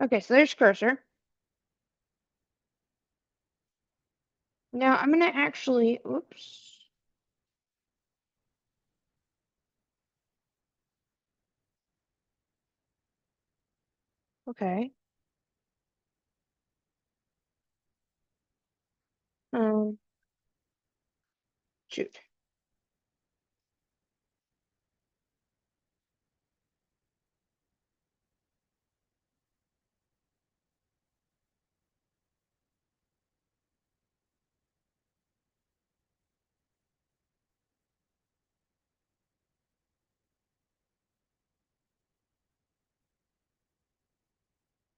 [SPEAKER 1] Okay, so there's cursor. Now I'm gonna actually, oops. Okay. Um, Shoot.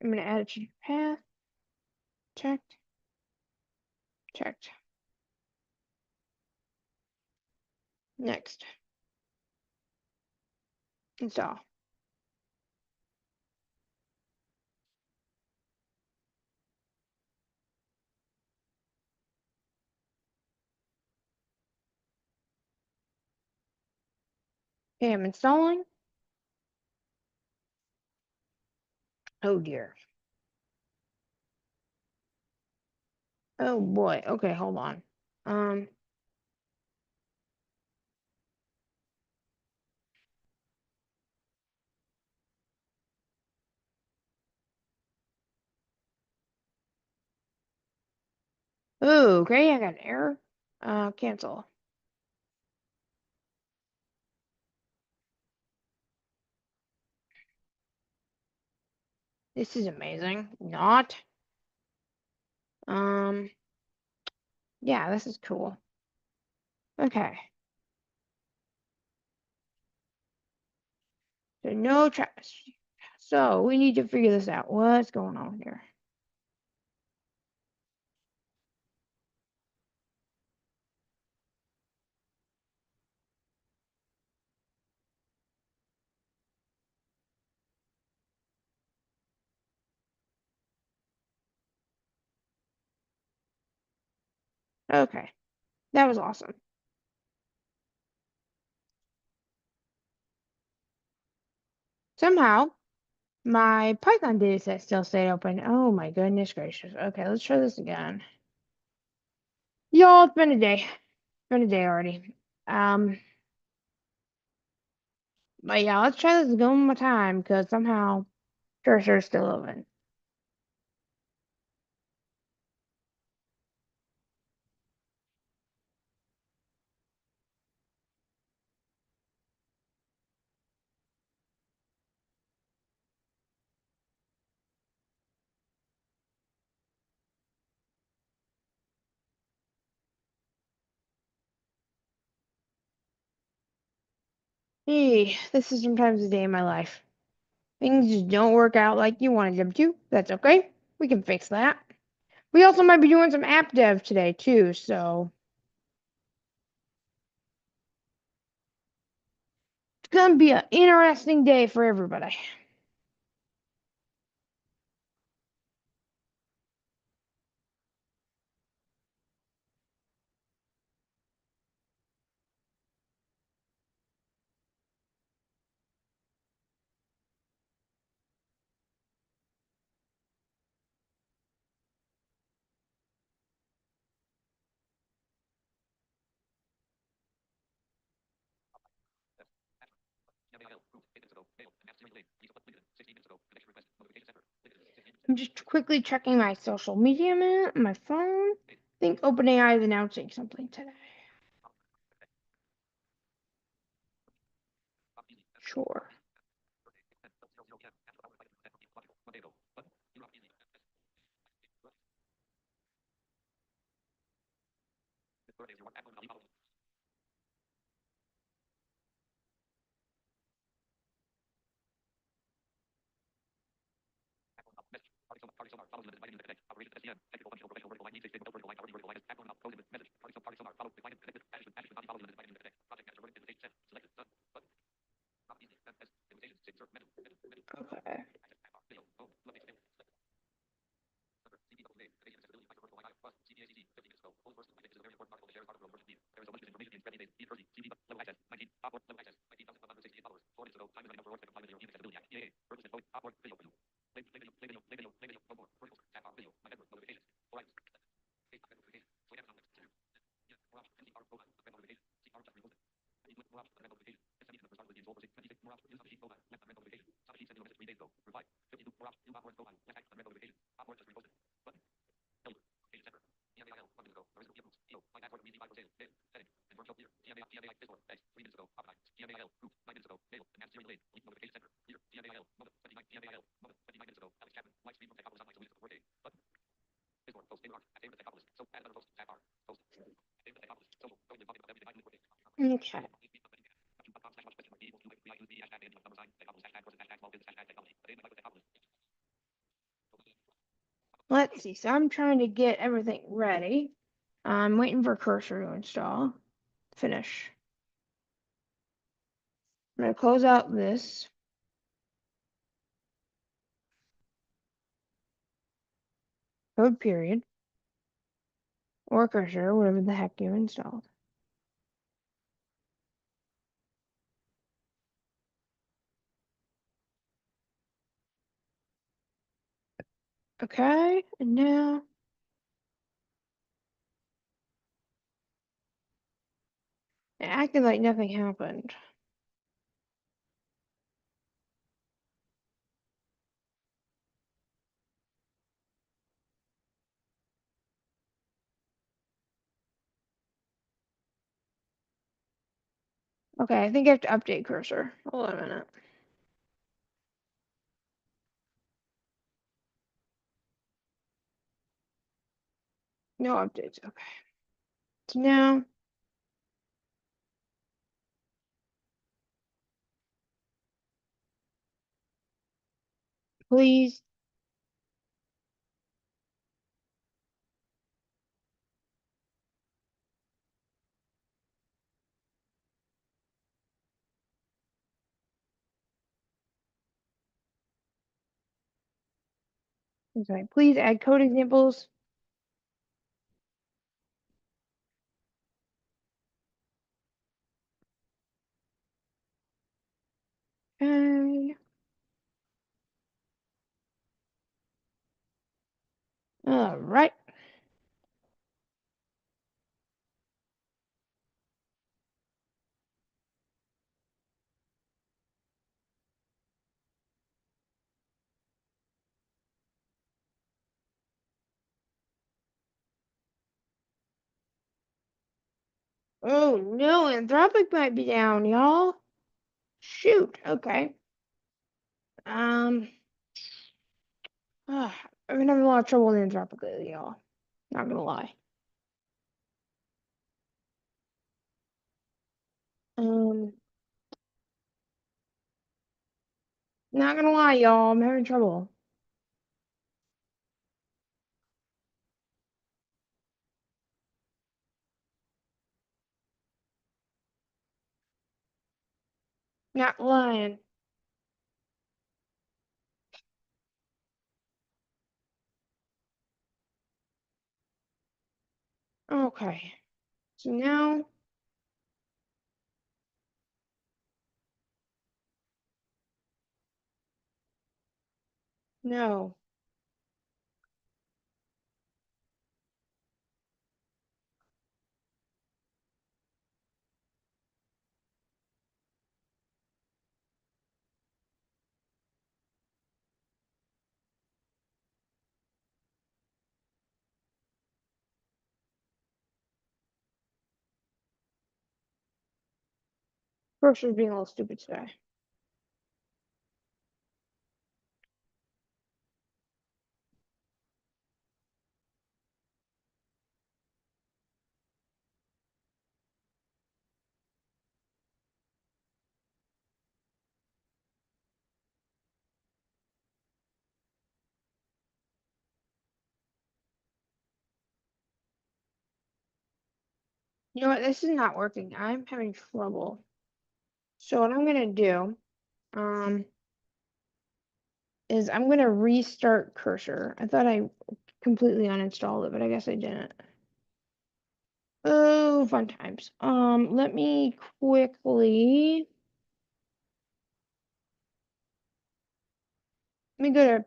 [SPEAKER 1] I'm gonna add a change path. Checked. Checked. Next. Install. Okay, I'm installing. Oh dear. Oh boy. Okay, hold on. Um, oh, okay, I got an error. Cancel. This is amazing. Not. Um, yeah, this is cool. Okay. So no trash. So we need to figure this out. What's going on here? Okay. That was awesome. Somehow my Python dataset still stayed open. Oh my goodness gracious. Okay, let's try this again. Y'all, it's been a day. It's been a day already. Um, but yeah, let's try this again one more time because somehow cursor's still open. Hey, this is sometimes a day in my life. Things just don't work out like you wanted them to. That's okay. We can fix that. We also might be doing some app dev today too, so it's gonna be an interesting day for everybody. I'm just quickly checking my social media minute, my phone. I think OpenAI is announcing something today. Sure. Okay. Okay. Let's see. So I'm trying to get everything ready. I'm waiting for cursor to install. Finish. I'm going to close out this. Code period. Or cursor, whatever the heck you installed. Okay. And now it acted like nothing happened. Okay, I think I have to update cursor. Hold on a minute. No updates. Okay. So now, please. Okay, please add code examples. Okay. All right. Oh no, Anthropic might be down, y'all. Shoot. Okay. Um. I've been having a lot of trouble with Anthropic lately, y'all. Not gonna lie. Um. Not gonna lie, y'all. I'm having trouble. Not lying. Okay. So now, no, Cursor's being a little stupid today. You know what? This is not working. I'm having trouble. So what I'm gonna do, um, is I'm gonna restart Cursor. I thought I completely uninstalled it, but I guess I didn't. Oh, fun times. Let me quickly. Let me go to.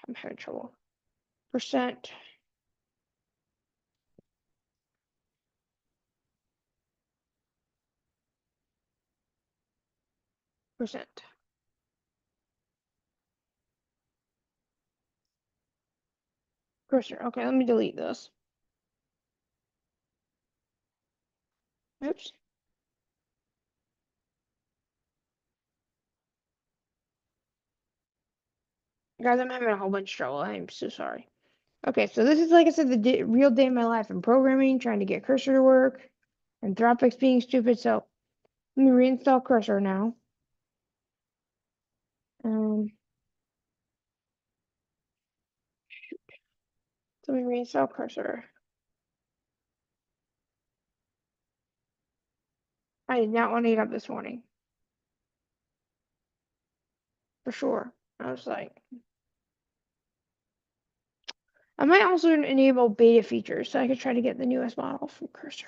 [SPEAKER 1] I'm having trouble. Percent. Percent. Cursor. Okay, let me delete this. Oops. Guys, I'm having a whole bunch of trouble. I'm so sorry. Okay, so this is like I said, the real day of my life in programming, trying to get Cursor to work, and Anthropic's being stupid. So let me reinstall Cursor now. Um, Let me reinstall Cursor. I did not want to get up this morning, for sure. I was like, I might also enable beta features so I could try to get the newest model from Cursor.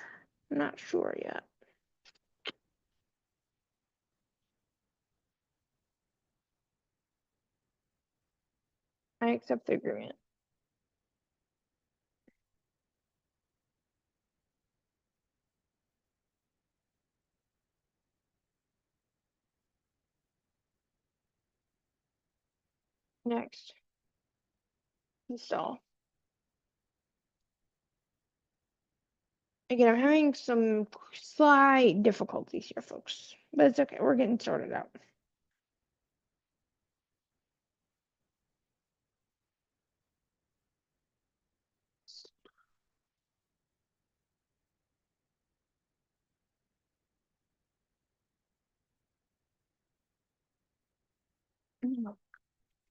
[SPEAKER 1] I'm not sure yet. I accept the agreement. Next, install. Again, I'm having some slight difficulties here, folks, but it's okay. We're getting sorted out.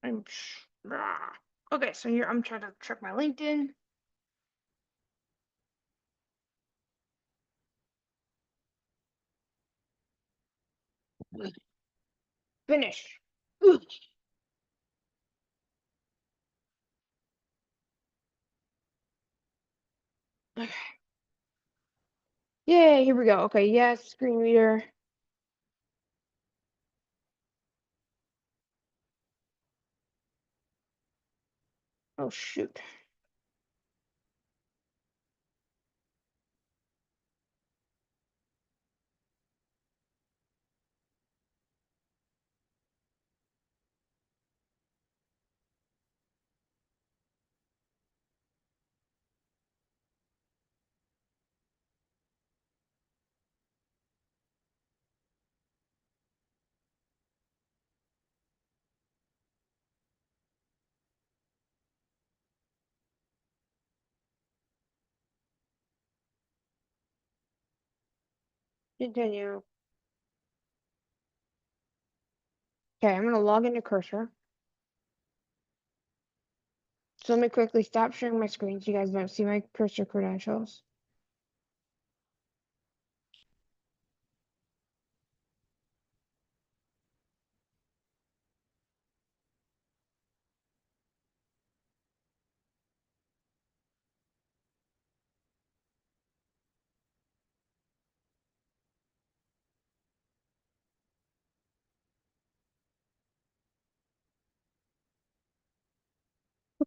[SPEAKER 1] I'm okay. So here I'm trying to check my LinkedIn. Finish. Ooh. Okay. Yay, here we go. Okay, yes, screen reader. Oh shoot. Continue. Okay, I'm gonna log into Cursor. So let me quickly stop sharing my screen so you guys don't see my Cursor credentials.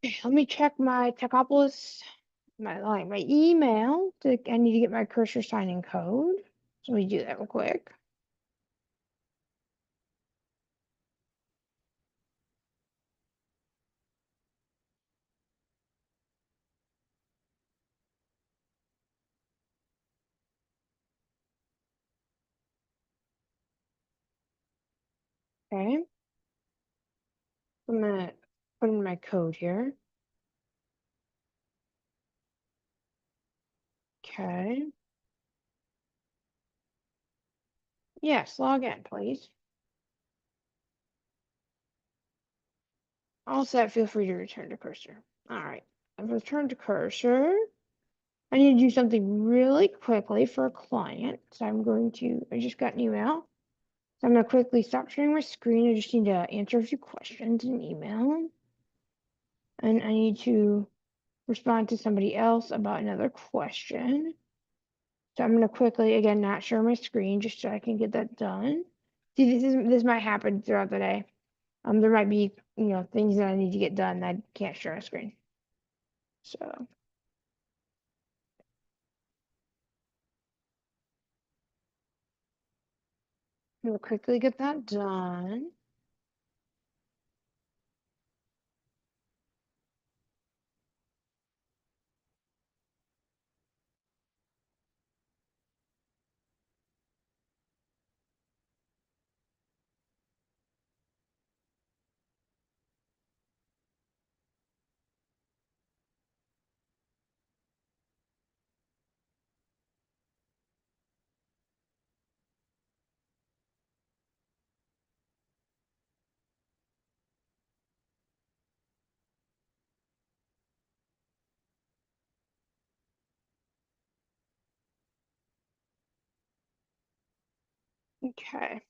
[SPEAKER 1] Okay, let me check my Techopolis, my email. I need to get my Cursor signing code. So let me do that real quick. Okay. I'm gonna put in my code here. Okay. Yes, log in, please. All set. Feel free to return to cursor. All right. I've returned to cursor. I need to do something really quickly for a client. So I just got an email. So I'm going to quickly stop sharing my screen. I just need to answer a few questions in email. And I need to respond to somebody else about another question. So I'm going to quickly, again, not share my screen just so I can get that done. See, this might happen throughout the day. There might be, things that I need to get done that I can't share a screen. So I'm going to quickly get that done. Okay.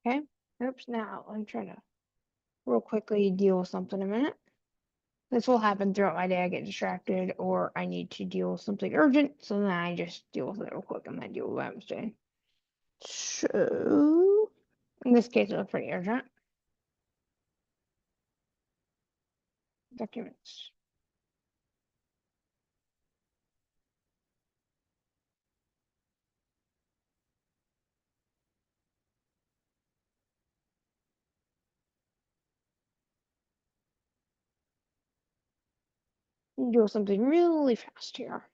[SPEAKER 1] Okay. Oops. Now I'm trying to real quickly deal with something a minute. This will happen throughout my day. I get distracted or I need to deal with something urgent. So then I just deal with it real quick and then deal with what I'm saying. So in this case, it was pretty urgent. Documents. Do something really fast here.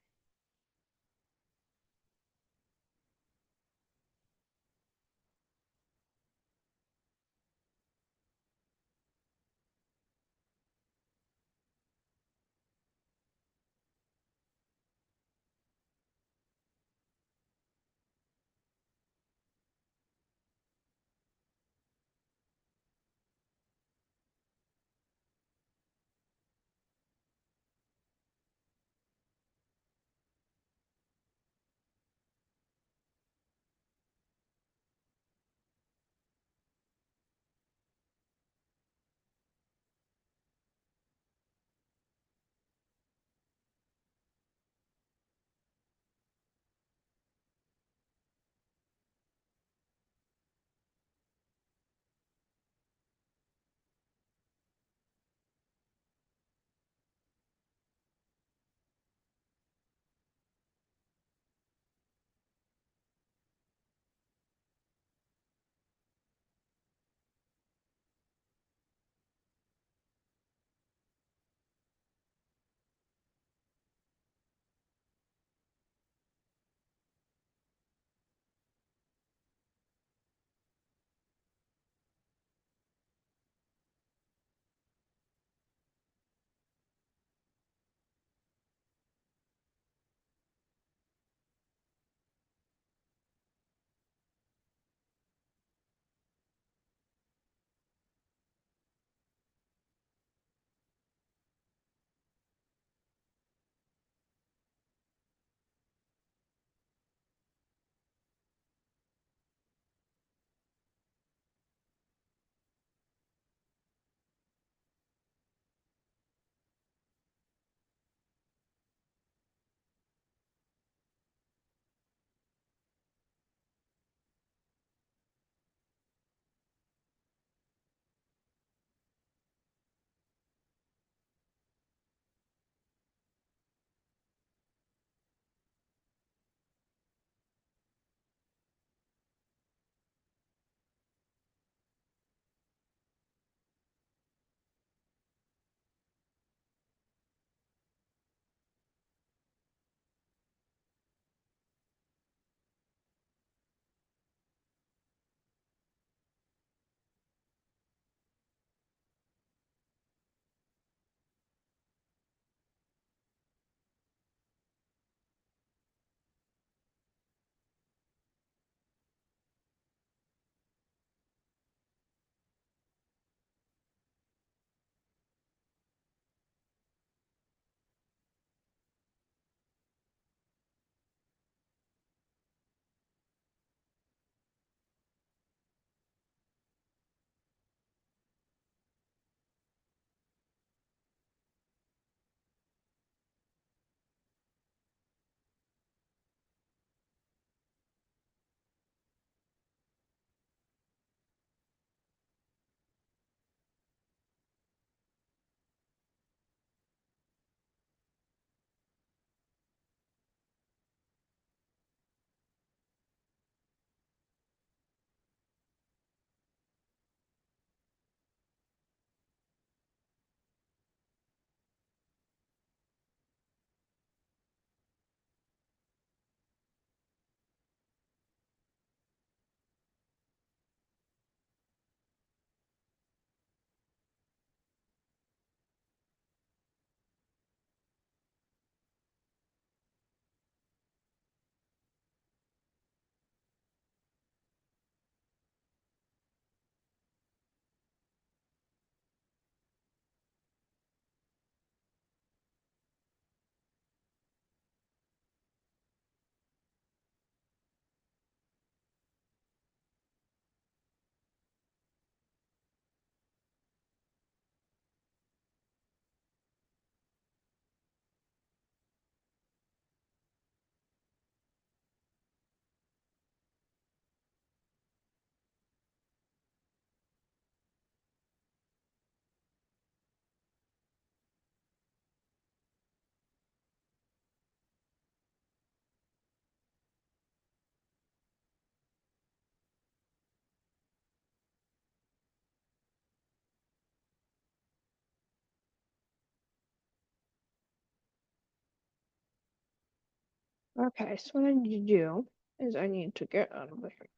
[SPEAKER 1] Okay, so what I need to do is I need to get out of here.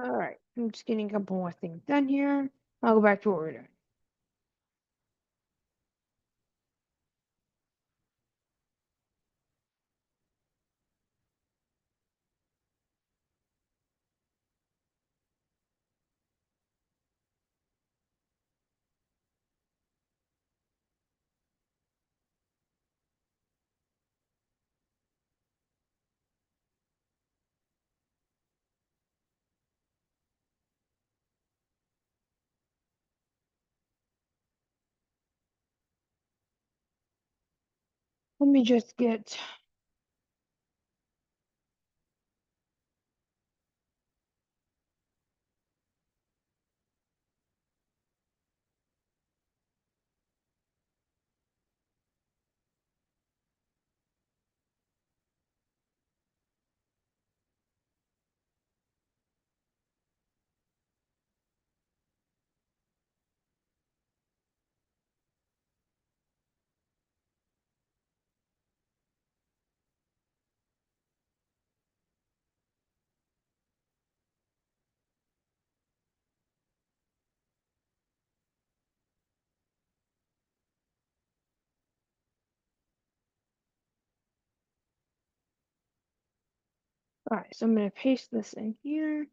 [SPEAKER 1] All right, I'm just getting a couple more things done here. I'll go back to what we're doing. Let me just get. All right, so I'm going to paste this in here.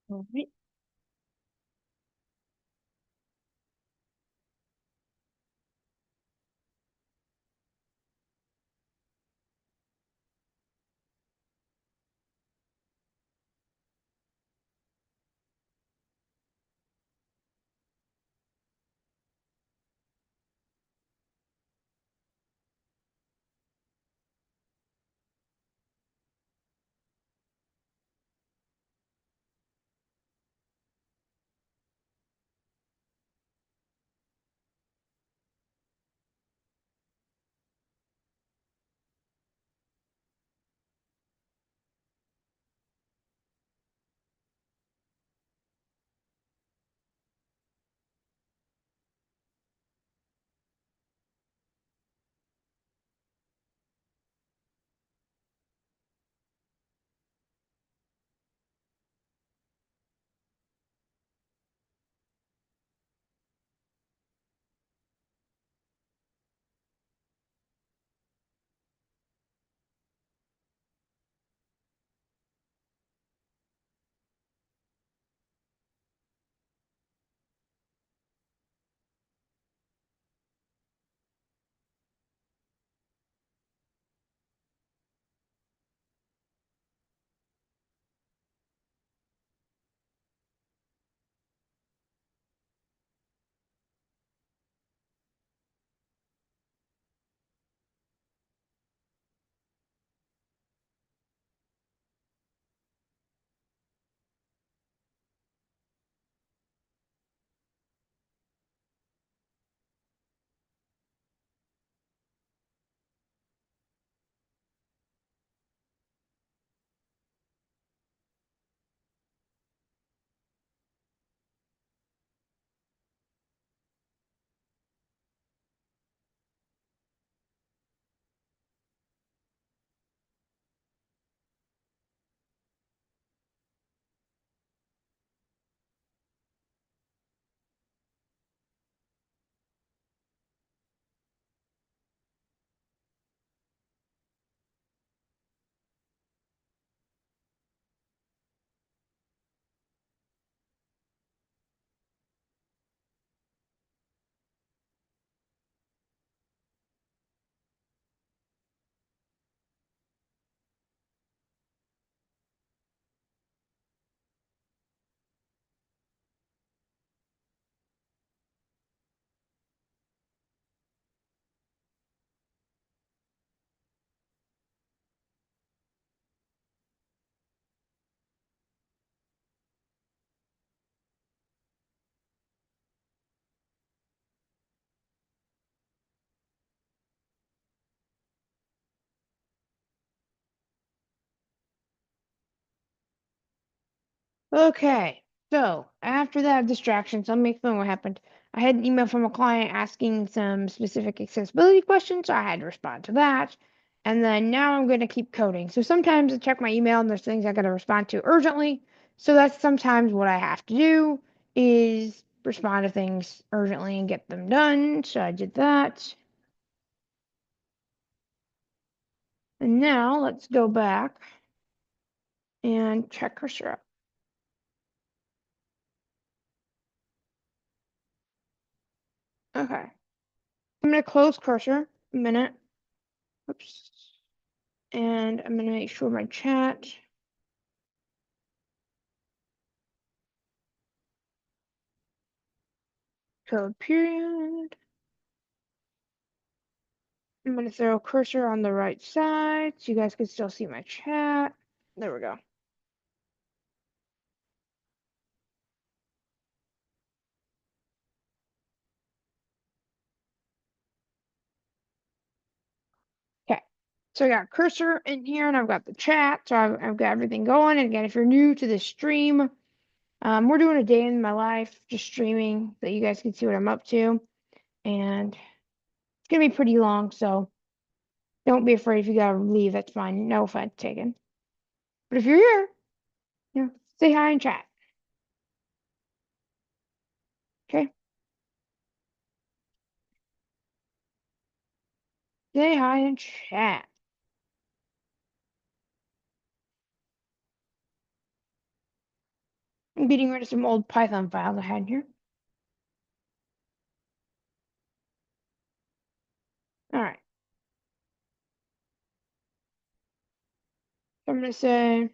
[SPEAKER 1] All right. Okay, so after that distraction, so let me explain what happened. I had an email from a client asking some specific accessibility questions, so I had to respond to that. And then now I'm going to keep coding. So sometimes I check my email and there's things I got to respond to urgently. So that's sometimes what I have to do is respond to things urgently and get them done. So I did that. And now let's go back and check cursor up. Okay. I'm going to close cursor a minute. Oops. And I'm going to make sure my chat code period. I'm going to throw a cursor on the right side so you guys can still see my chat. There we go. Okay. So I got cursor in here and I've got the chat. So I've got everything going. And again, if you're new to this stream, we're doing a day in my life, just streaming so that you guys can see what I'm up to. And it's going to be pretty long. So don't be afraid if you got to leave. That's fine. No offense taken. But if you're here, you know, say hi in chat. Okay. Say hi in chat. I'm getting rid of some old Python files I had here. All right. So I'm going to say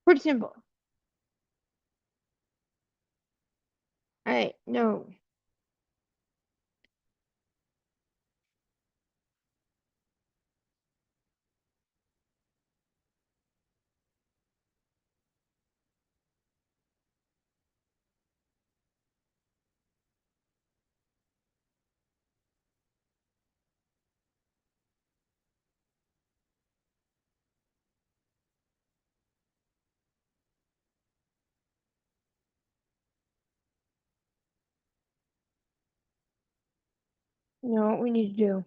[SPEAKER 1] pretty simple. All right. No. No, what we need to do.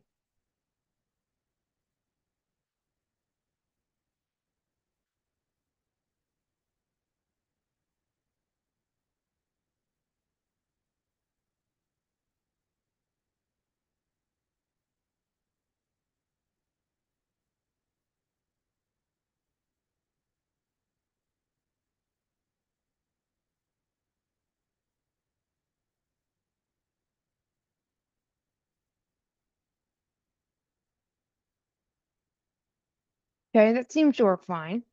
[SPEAKER 1] Okay, that seems to work fine.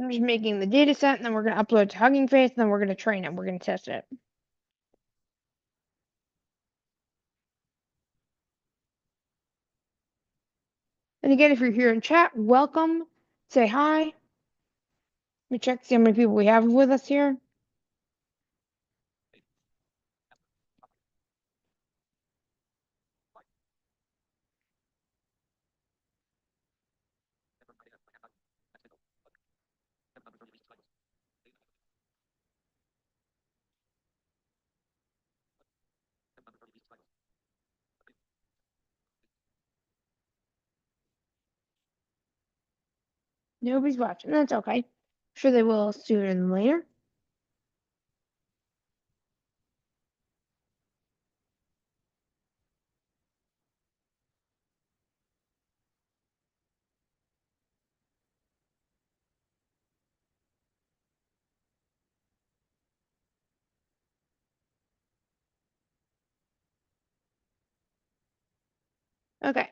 [SPEAKER 1] I'm just making the data set and then we're going to upload to Hugging Face and then we're going to train it. We're going to test it. And again, if you're here in chat, welcome. Say hi. Let me check to see how many people we have with us here. Nobody's watching. That's okay. Sure they will sooner than later. Okay.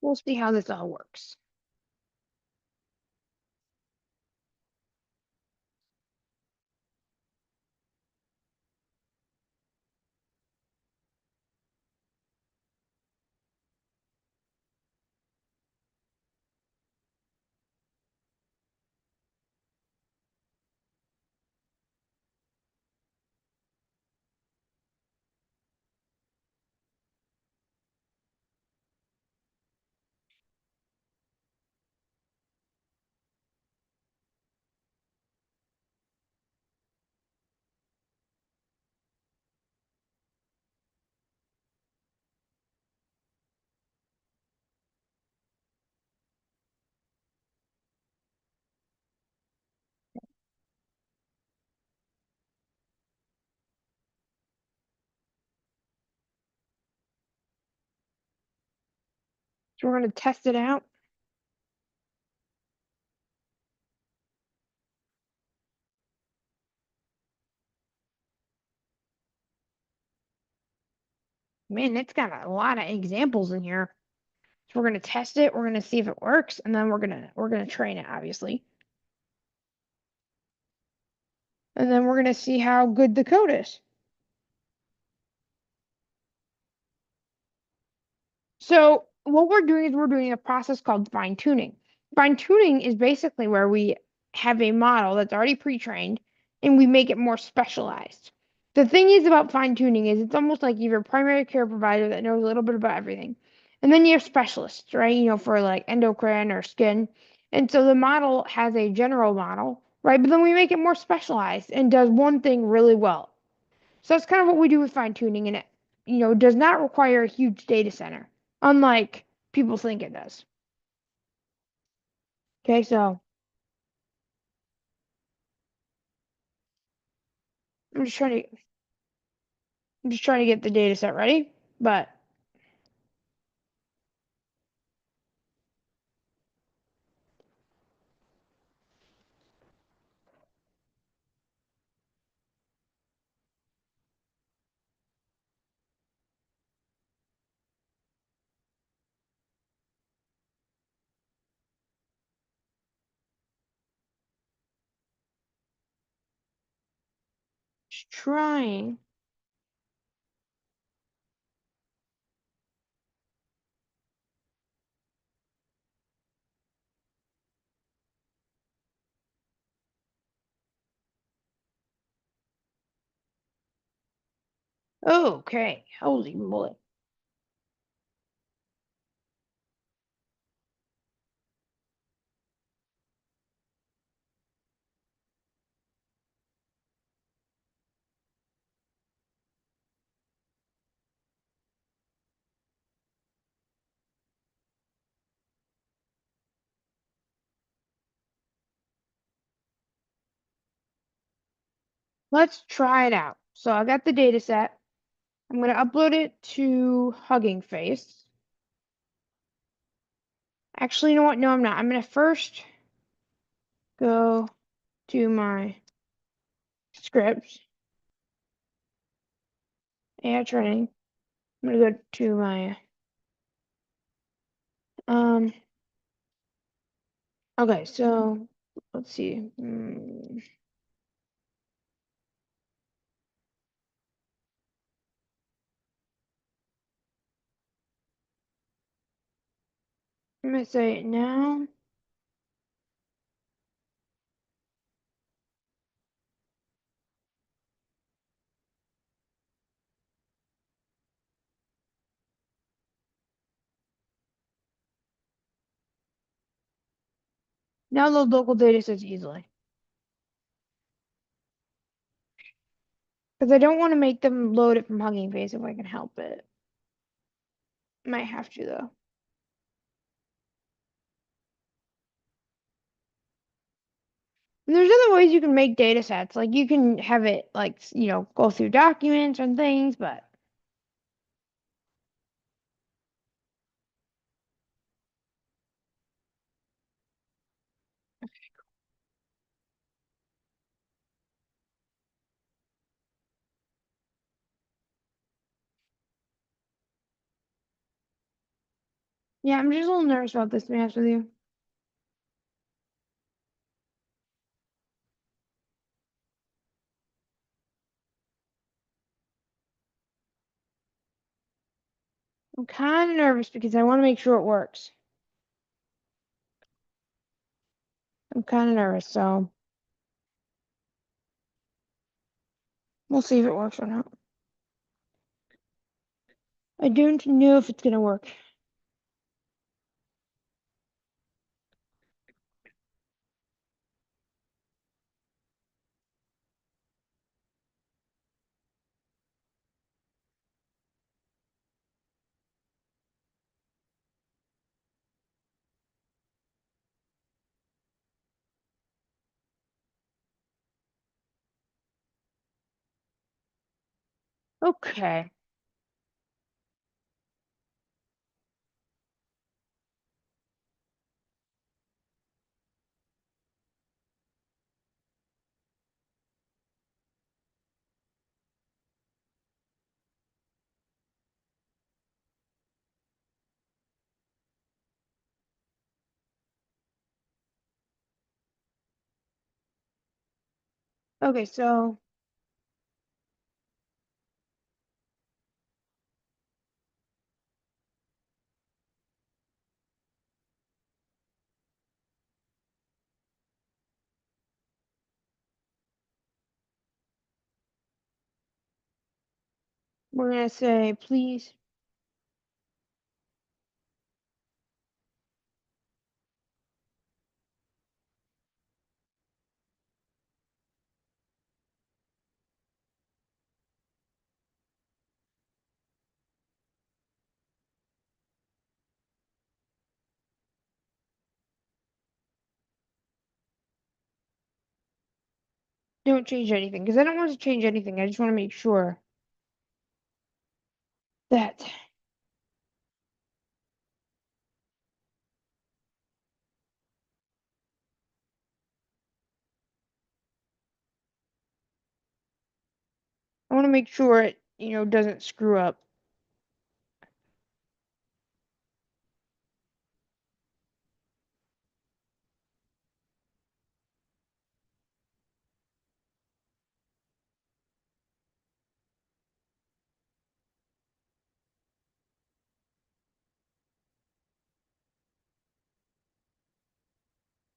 [SPEAKER 1] We'll see how this all works. So we're going to test it out. Man, it's got a lot of examples in here. So we're going to test it. We're going to see if it works, and then we're going to train it, obviously. And then we're going to see how good the code is. So what we're doing is we're doing a process called fine tuning. Fine tuning is basically where we have a model that's already pre-trained and we make it more specialized. The thing is about fine tuning is it's almost like you have a primary care provider that knows a little bit about everything. And then you have specialists, right? For like endocrine or skin. And so the model has a general model, right? But then we make it more specialized and does one thing really well. So that's kind of what we do with fine tuning, and it does not require a huge data center, unlike people think it does. Okay, so I'm just trying to I'm just trying to get the data set ready, but just trying. Okay, holy moly. Let's try it out. So I got the data set. I'm going to upload it to Hugging Face. Actually, you know what? No, I'm not. I'm going to first go to my scripts, AI training. I'm gonna go to my um. Okay, so let's see. I'm gonna say now. Now load local data sets easily. Because I don't want to make them load it from Hugging Face if I can help it. Might have to though. And there's other ways you can make data sets. Like you can have it like, go through documents and things, but yeah, I'm just a little nervous about this, to be honest with you. I'm kind of nervous because I want to make sure it works. I'm kind of nervous, so we'll see if it works or not. I don't know if it's gonna work. Okay. Okay, so we're gonna say, please. Don't change anything because I don't want to change anything. I just want to make sure that I want to make sure it, doesn't screw up.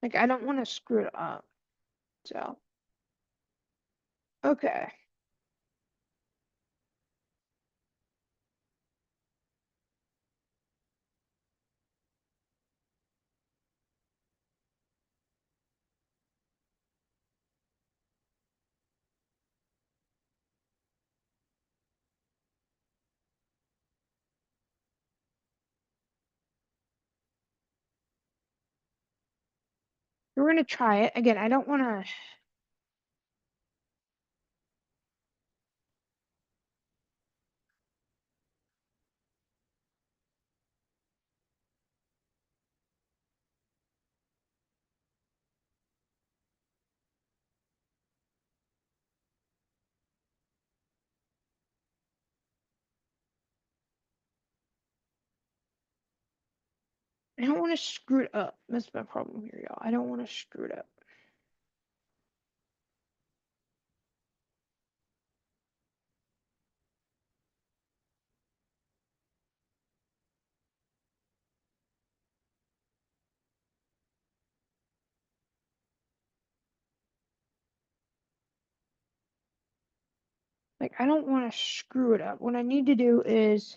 [SPEAKER 1] Like I don't want to screw it up. So, okay. We're gonna try it again. I don't want to. I don't want to screw it up. That's my problem here, y'all. I don't want to screw it up. Like, I don't want to screw it up. What I need to do is,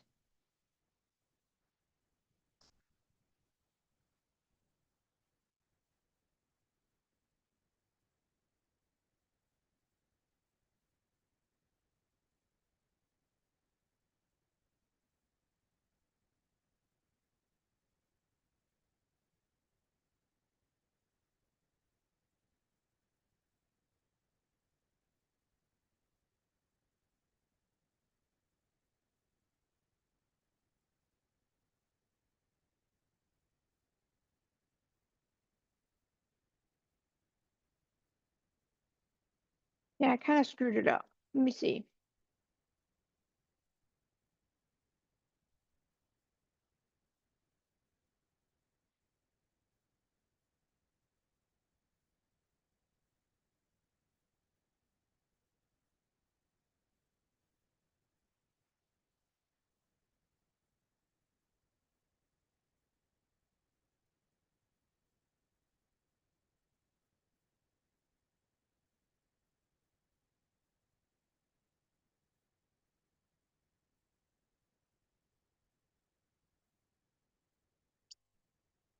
[SPEAKER 1] yeah, I kind of screwed it up. Let me see.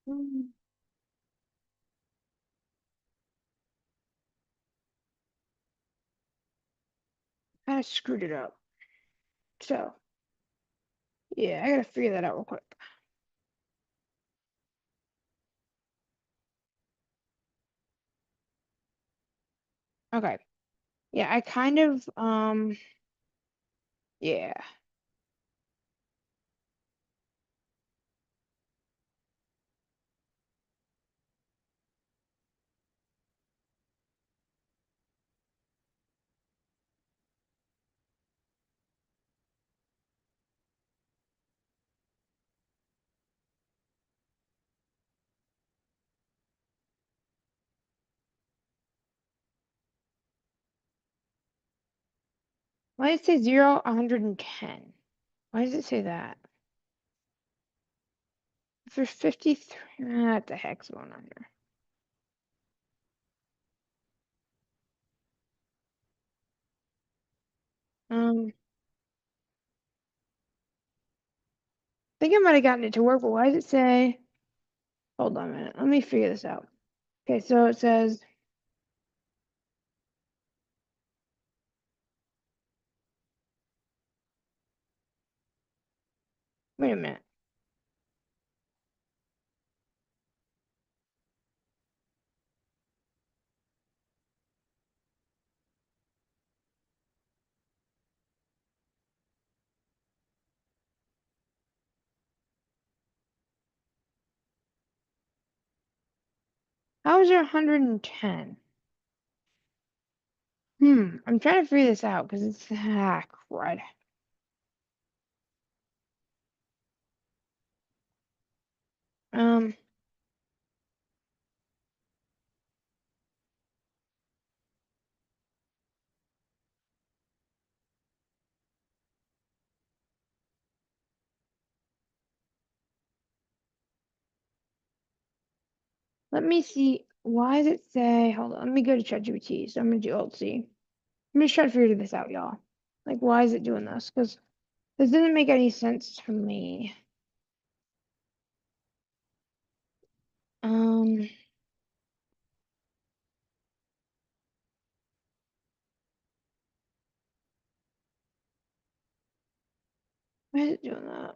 [SPEAKER 1] Kind of screwed it up. So, yeah, I gotta figure that out real quick. Okay. Yeah, I kind of, yeah. Why does it say 0, 110? Why does it say that? For 53, what the heck's going on here? I think I might have gotten it to work, but why does it say, hold on a minute, let me figure this out. Okay, so it says, wait a minute. How is there 110? I'm trying to figure this out because it's, crud. Um, Let me see. Why does it say, hold on, let me go to ChatGPT. So I'm gonna do Alt C. I'm just trying to figure this out, y'all. Like, why is it doing this? Because this doesn't make any sense to me. Um, why is it doing that?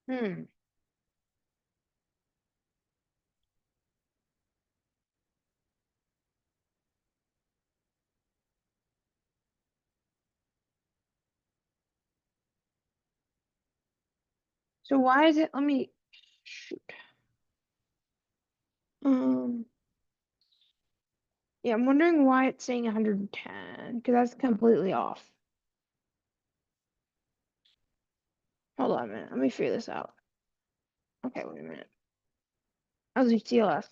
[SPEAKER 1] Hmm. So why is it, let me, shoot. Um, yeah, I'm wondering why it's saying 110, because that's completely off. Hold on a minute, let me figure this out. Okay, wait a minute. I'll do TLS.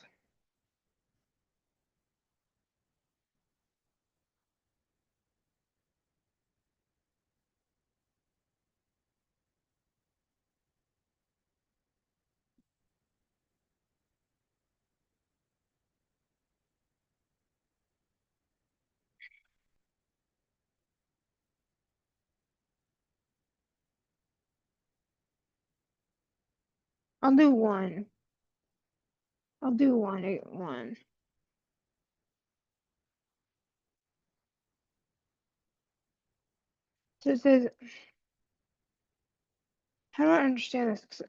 [SPEAKER 1] I'll do one. I'll do 181. So it says, how do I understand this? 'Cause-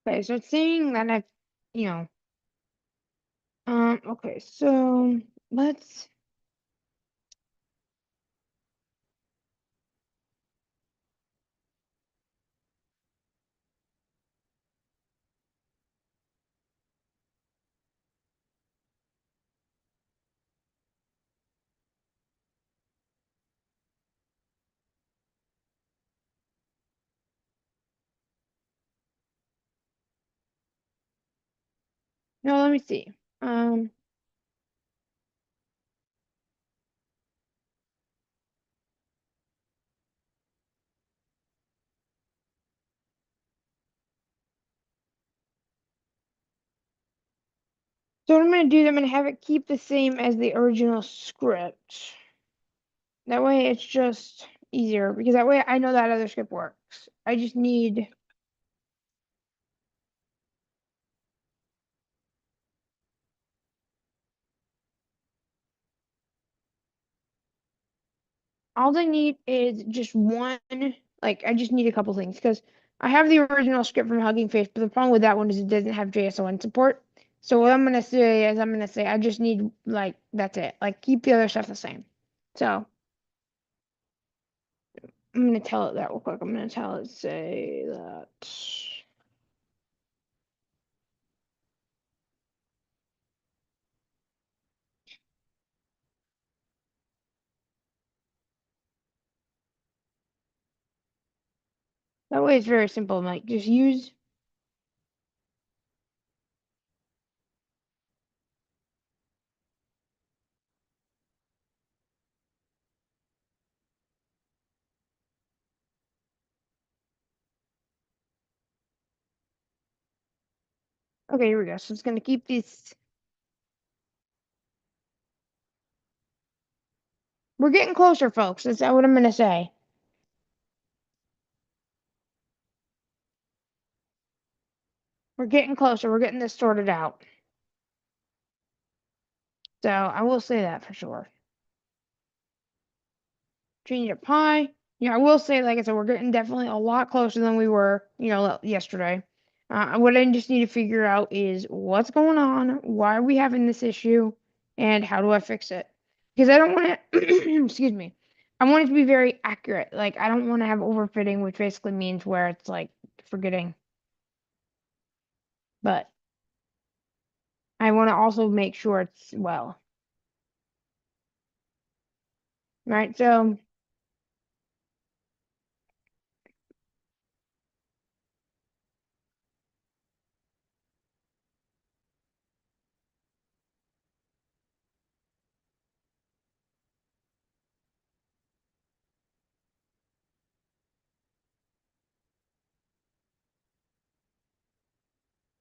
[SPEAKER 1] Okay, so it's saying that you know, okay, so let's, no, let me see. Um, so what I'm gonna do is I'm gonna have it keep the same as the original script. That way it's just easier because that way I know that other script works. I just need, all I need is just one, like I just need a couple things because I have the original script from Hugging Face, but the problem with that one is it doesn't have JSON support. So what I'm gonna say is I'm gonna say I just need like that's it. Like keep the other stuff the same. So I'm gonna tell it that real quick. I'm gonna tell it say that. That way it's very simple. Like just use. Okay, here we go. So it's gonna keep these. We're getting closer, folks. That's what I'm gonna say. We're getting closer. We're getting this sorted out. So I will say that for sure. Change it pi. Yeah, I will say, like I said, we're getting definitely a lot closer than we were, yesterday. What I just need to figure out is what's going on, why are we having this issue, and how do I fix it? Because I don't want to, excuse me, I want it to be very accurate. Like, I don't want to have overfitting, which basically means where it's like forgetting. But I want to also make sure it's well. Right, so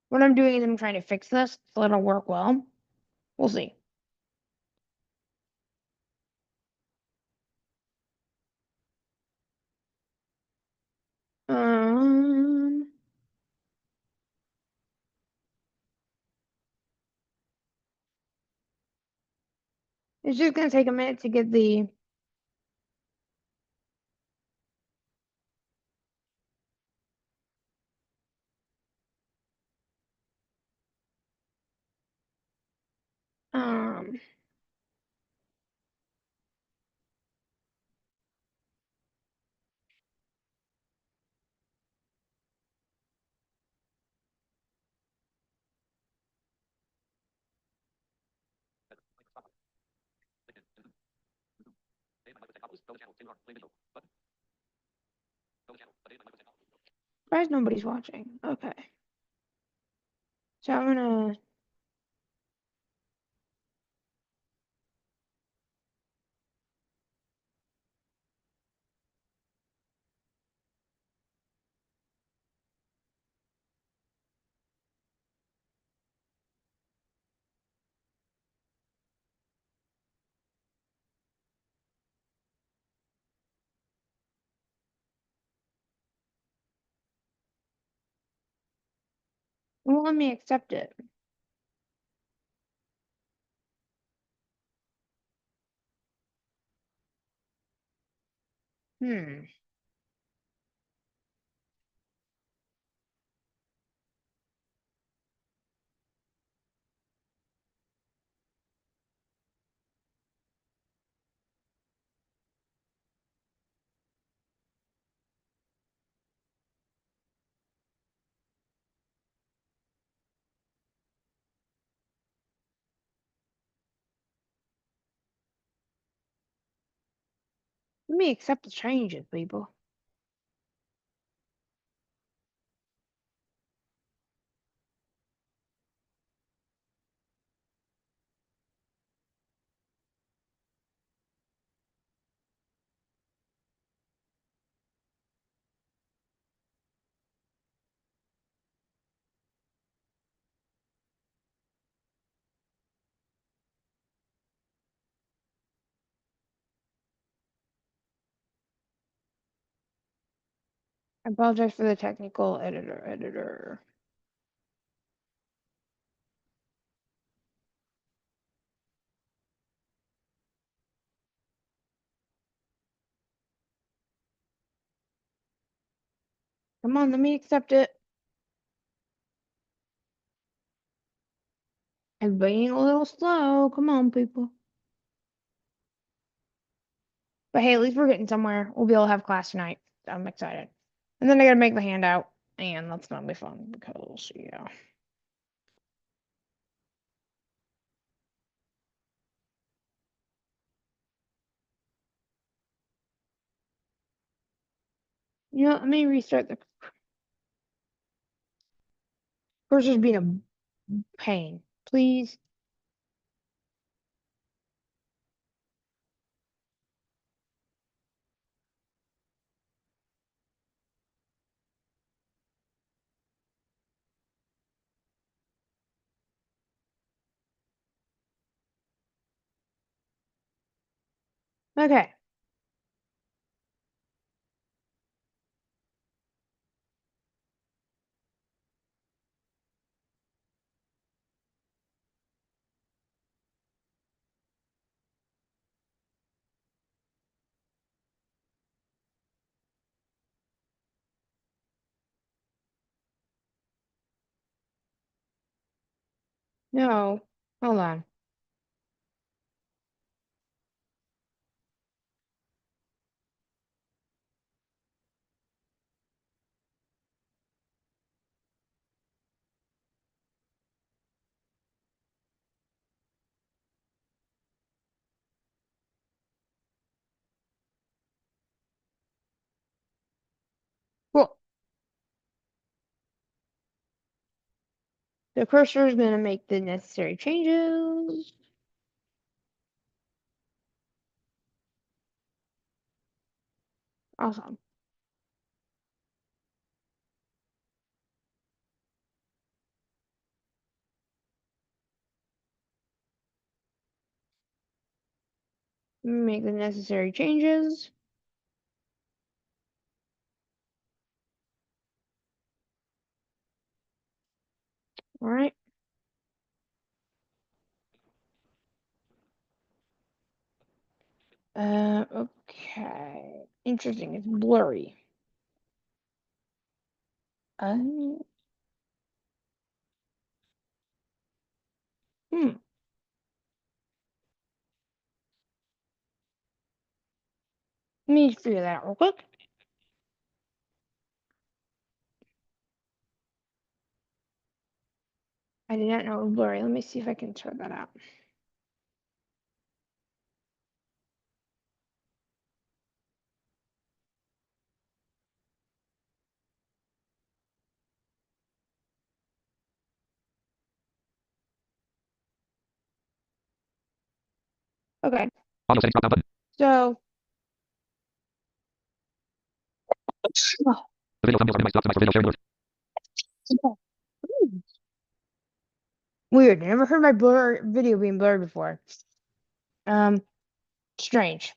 [SPEAKER 1] what I'm doing is I'm trying to fix this so it'll work well. We'll see. Um, it's just gonna take a minute to get the um surprised nobody's watching. Okay. So I'm gonna it won't let me accept it. Hmm. Let me accept the changes, people. I apologize for the technical editor. Come on, let me accept it. I'm being a little slow. Come on, people. But hey, at least we're getting somewhere. We'll be able to have class tonight. I'm excited. And then I gotta make the handout, and that's gonna be fun because yeah. You know, let me restart the cursor's being a pain. Please. Okay. No. Hold on. The cursor is going to make the necessary changes. Awesome. Make the necessary changes. All right. Okay. Interesting. It's blurry. Uh, hmm. Let me figure that out real quick. I did not know it was blurry. Let me see if I can sort that out. Okay. So, oh, weird. I never heard my blur video being blurred before. Um, strange.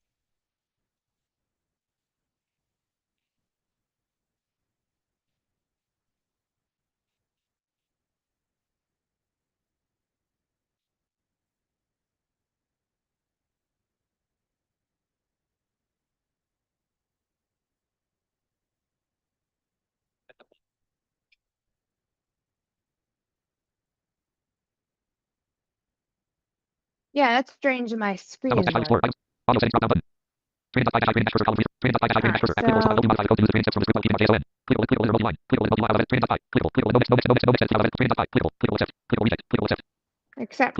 [SPEAKER 1] Yeah, that's strange that my screen is blurry. All right, so accept.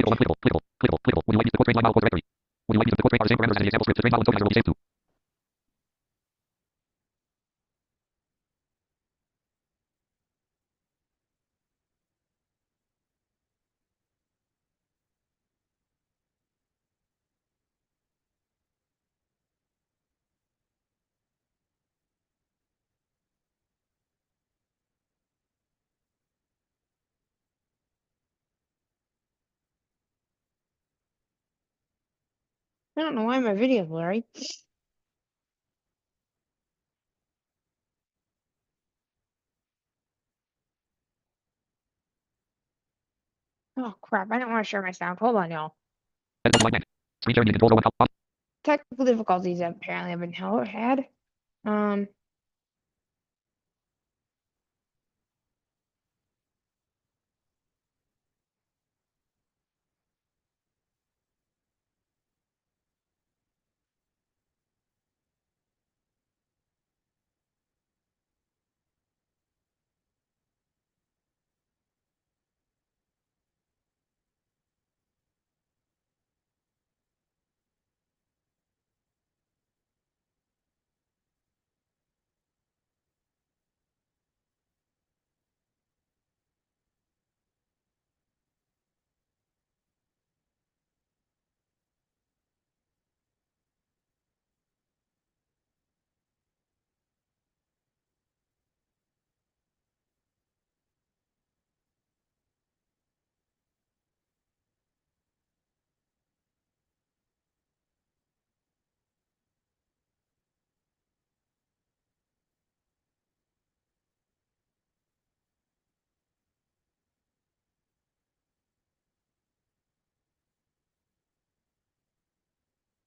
[SPEAKER 1] I don't know why my video is blurry. Oh crap! I don't want to share my sound. Hold on, y'all. Technical difficulties apparently have been had. Um.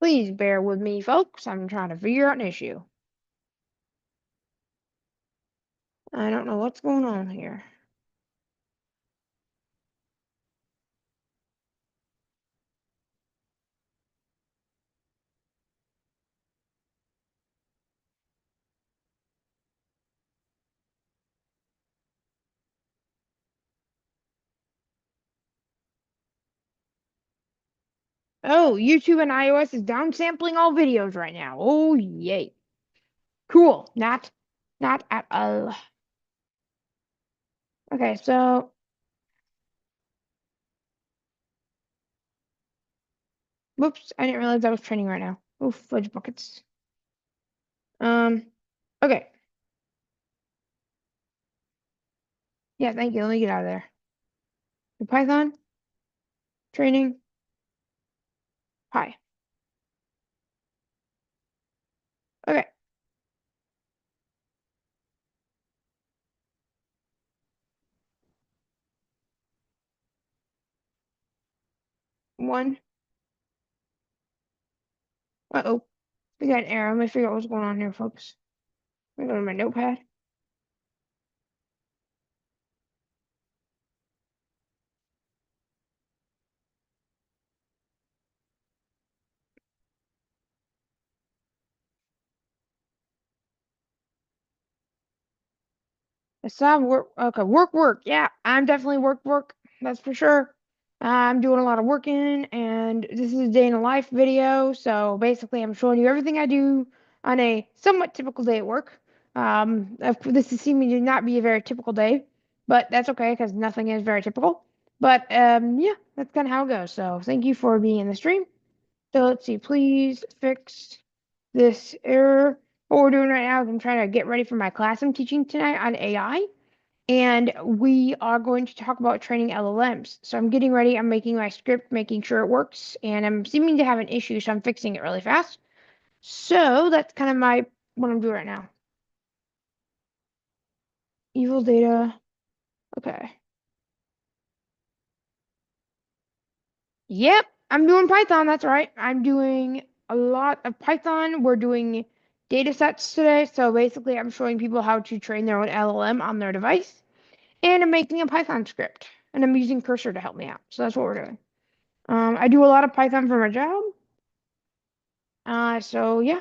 [SPEAKER 1] Please bear with me, folks. I'm trying to figure out an issue. I don't know what's going on here. Oh, YouTube and iOS is downsampling all videos right now. Oh, yay. Cool. Not at all. Okay, so Whoops, I didn't realize I was training right now. Oh, fudge buckets. Um, okay. Yeah, thank you. Let me get out of there. The Python training. Hi. Okay. One. Uh-oh. We got an error. Let me figure out what's going on here, folks. Let me go to my notepad. Assign work. Okay, work. Yeah, I'm definitely work. That's for sure. I'm doing a lot of working, and this is a day in a life video. So basically, I'm showing you everything I do on a somewhat typical day at work. This is seeming to not be a very typical day, but that's okay because nothing is very typical. But yeah, that's kind of how it goes. So thank you for being in the stream. So let's see, please fix this error. What we're doing right now is I'm trying to get ready for my class I'm teaching tonight on AI. And we are going to talk about training LLMs. So I'm getting ready. I'm making my script, making sure it works, and I'm seeming to have an issue, so I'm fixing it really fast. So that's kind of what I'm doing right now. Evil data. Okay. Yep, I'm doing Python. That's right. I'm doing a lot of Python. We're doing data sets today. So basically, I'm showing people how to train their own LLM on their device. And I'm making a Python script. And I'm using Cursor to help me out. So that's what we're doing. I do a lot of Python for my job. So yeah.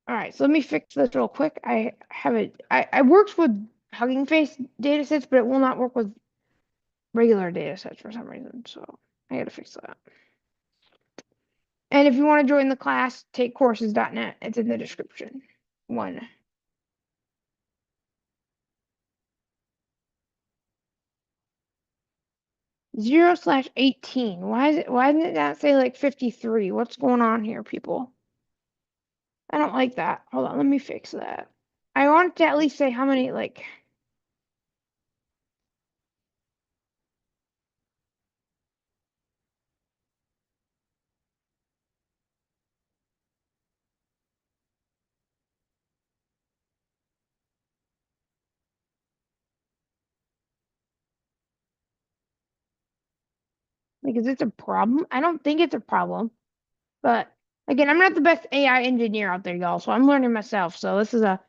[SPEAKER 1] All right, so let me fix this real quick. I have it. I worked with Hugging Face datasets, but it will not work with regular datasets for some reason. So I gotta fix that. And if you want to join the class, takecourses.net. It's in the description. One. 0/18. Why didn't that say like 53? What's going on here, people? I don't like that. Hold on, let me fix that. I want to at least say how many is this a problem? I don't think it's a problem. But again, I'm not the best AI engineer out there, y'all, so I'm learning myself. So this is a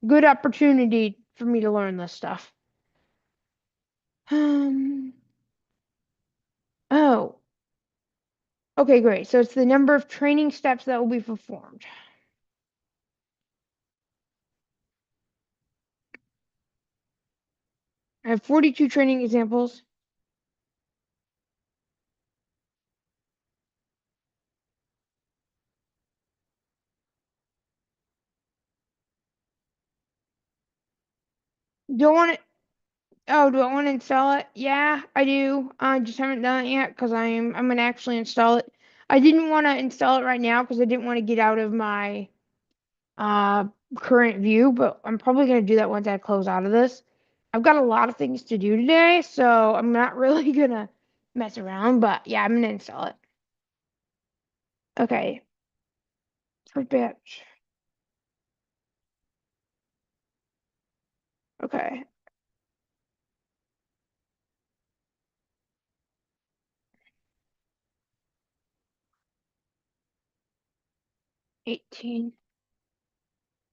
[SPEAKER 1] good opportunity for me to learn this stuff. Um, oh, okay, great. So it's the number of training steps that will be performed. I have 42 training examples. Don't want to, oh, do I want to install it? Yeah, I do. I just haven't done it yet because I'm gonna actually install it. I didn't want to install it right now because I didn't want to get out of my uh current view, but I'm probably gonna do that once I close out of this. I've got a lot of things to do today, so I'm not really gonna mess around, but yeah, I'm gonna install it. Okay, first batch. Okay, 18.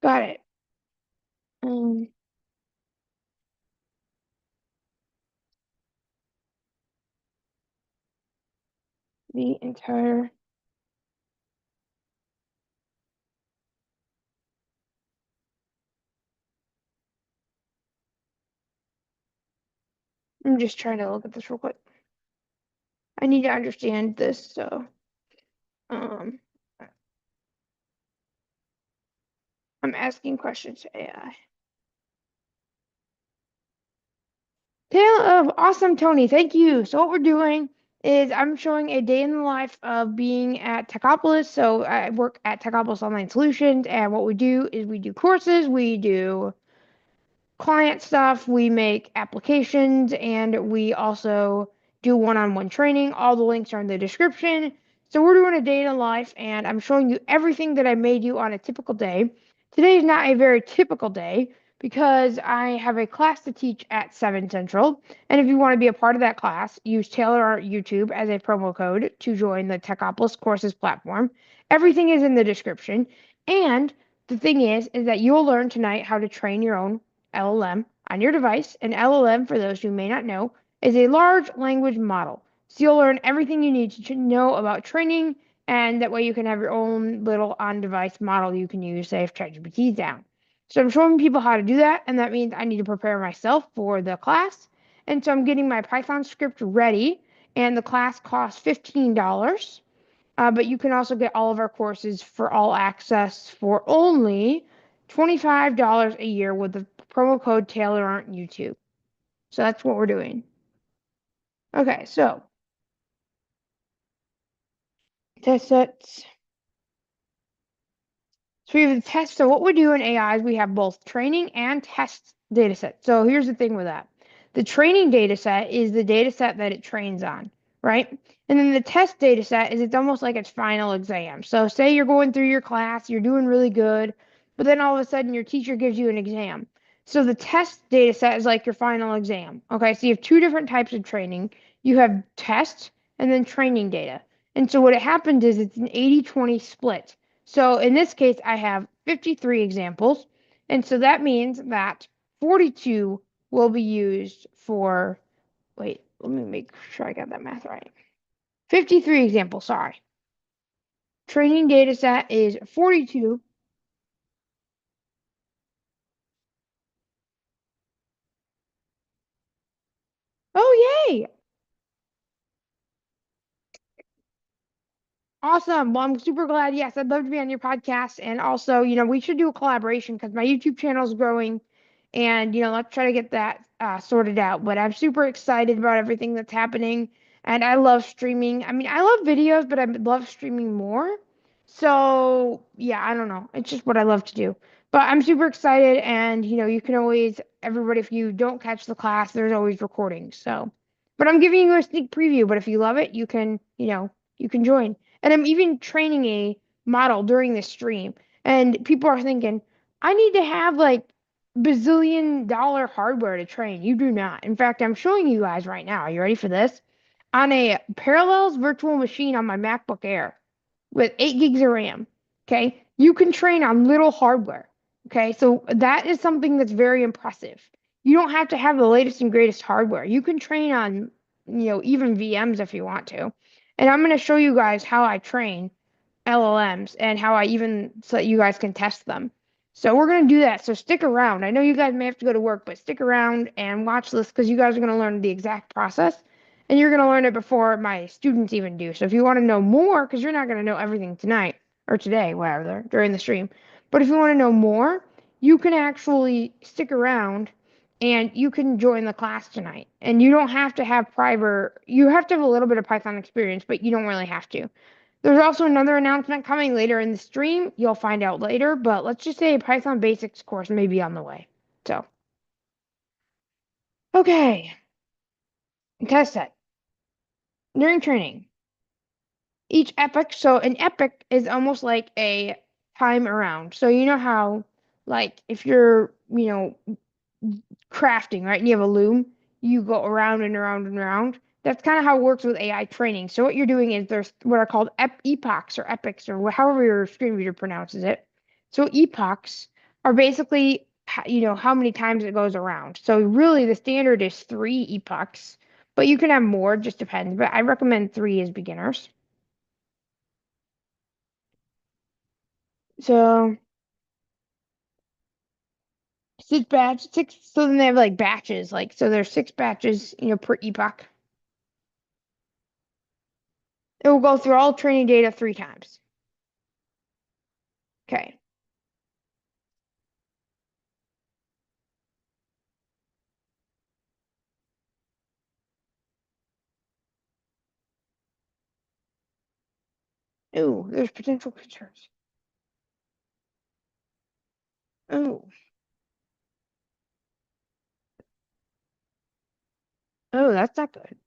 [SPEAKER 1] Got it. Um, the entire. I'm just trying to look at this real quick. I need to understand this, so um, I'm asking questions to AI. Tale of Awesome Tony, thank you. So what we're doing is I'm showing a day in the life of being at Techopolis. So I work at Techopolis Online Solutions, and what we do is we do courses, we do client stuff, we make applications, and we also do one-on-one training. All the links are in the description. So we're doing a day in the life, and I'm showing you everything that I made you on a typical day. Today is not a very typical day because I have a class to teach at 7 Central. And if you want to be a part of that class, use Taylor Art YouTube as a promo code to join the Techopolis Courses platform. Everything is in the description. And the thing is that you'll learn tonight how to train your own LLM on your device. An LLM, for those who may not know, is a large language model. So you'll learn everything you need to know about training, and that way you can have your own little on-device model you can use, say if ChatGPT is down. So I'm showing people how to do that, and that means I need to prepare myself for the class. And so I'm getting my Python script ready, and the class costs $15. But you can also get all of our courses for all access for only $25 a year with the promo code Taylor on YouTube. So that's what we're doing. Okay, so test sets. So we have the test. So what we do in AI is we have both training and test data set. So here's the thing with that. The training data set is the data set that it trains on, right? And then the test data set is it's almost like its final exam. So say you're going through your class, you're doing really good, but then all of a sudden your teacher gives you an exam. So the test data set is like your final exam. Okay, so you have two different types of training. You have test and then training data. And so what it happens is it's an 80-20 split. So in this case, I have 53 examples. And so that means that 42 will be used for, wait, let me make sure I got that math right. 53 examples, sorry. Training data set is 42. Oh, yay! Awesome. Well, I'm super glad. Yes, I'd love to be on your podcast. And also, we should do a collaboration because my YouTube channel is growing. And, let's try to get that sorted out. But I'm super excited about everything that's happening. And I love streaming. I mean, I love videos, but I love streaming more. So, yeah, I don't know. It's just what I love to do. But I'm super excited. And, you can always, everybody, if you don't catch the class, there's always recordings. So, but I'm giving you a sneak preview. But if you love it, you can join. And I'm even training a model during this stream. And people are thinking, I need to have like bazillion dollar hardware to train. You do not. In fact, I'm showing you guys right now. Are you ready for this? On a Parallels virtual machine on my MacBook Air with 8 gigs of RAM. Okay. You can train on little hardware. Okay. So that is something that's very impressive. You don't have to have the latest and greatest hardware. You can train on, even VMs if you want to. And I'm going to show you guys how I train LLMs and how I even so that you guys can test them. So we're going to do that. So stick around. I know you guys may have to go to work, but stick around and watch this because you guys are going to learn the exact process and you're going to learn it before my students even do. So if you want to know more, because you're not going to know everything tonight or today, whatever, during the stream, but if you want to know more, you can actually stick around and you can join the class tonight. And you don't have to have you have to have a little bit of Python experience, but you don't really have to. There's also another announcement coming later in the stream. You'll find out later, but let's just say a Python basics course may be on the way. So, okay, test set. During training, each epoch, so an epoch is almost like a time around. So you know how, like, if you're, crafting, right? And you have a loom, you go around and around and around. That's kind of how it works with AI training. So what you're doing is there's what are called epochs or epics or however your screen reader pronounces it. So epochs are basically how many times it goes around. So really the standard is 3 epochs, but you can have more, just depends. But I recommend 3 as beginners. So six. So then they have like batches, like so there's 6 batches, per epoch. It will go through all training data 3 times. Okay. Ooh, there's potential concerns. Ooh. Oh, that's not good.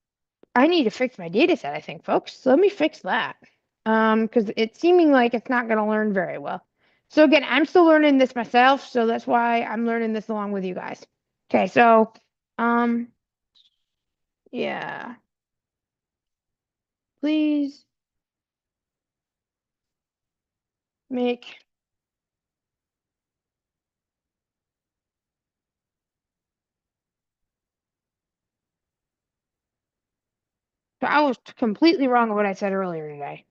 [SPEAKER 1] I need to fix my data set, I think, folks. So let me fix that. Because it's seeming like it's not going to learn very well. So again, I'm still learning this myself, so that's why I'm learning this along with you guys. Okay, so, um, yeah, please make. So I was completely wrong on what I said earlier today.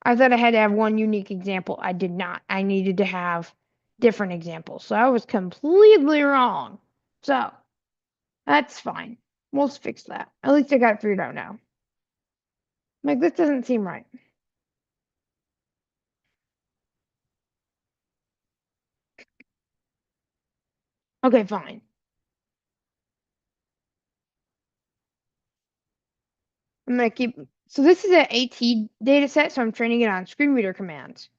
[SPEAKER 1] I thought I had to have one unique example. I did not. I needed to have different examples. So I was completely wrong. So that's fine. We'll fix that. At least I got it figured out now. Like, this doesn't seem right. Okay, fine. I'm gonna keep. So this is an AT data set, so I'm training it on screen reader commands.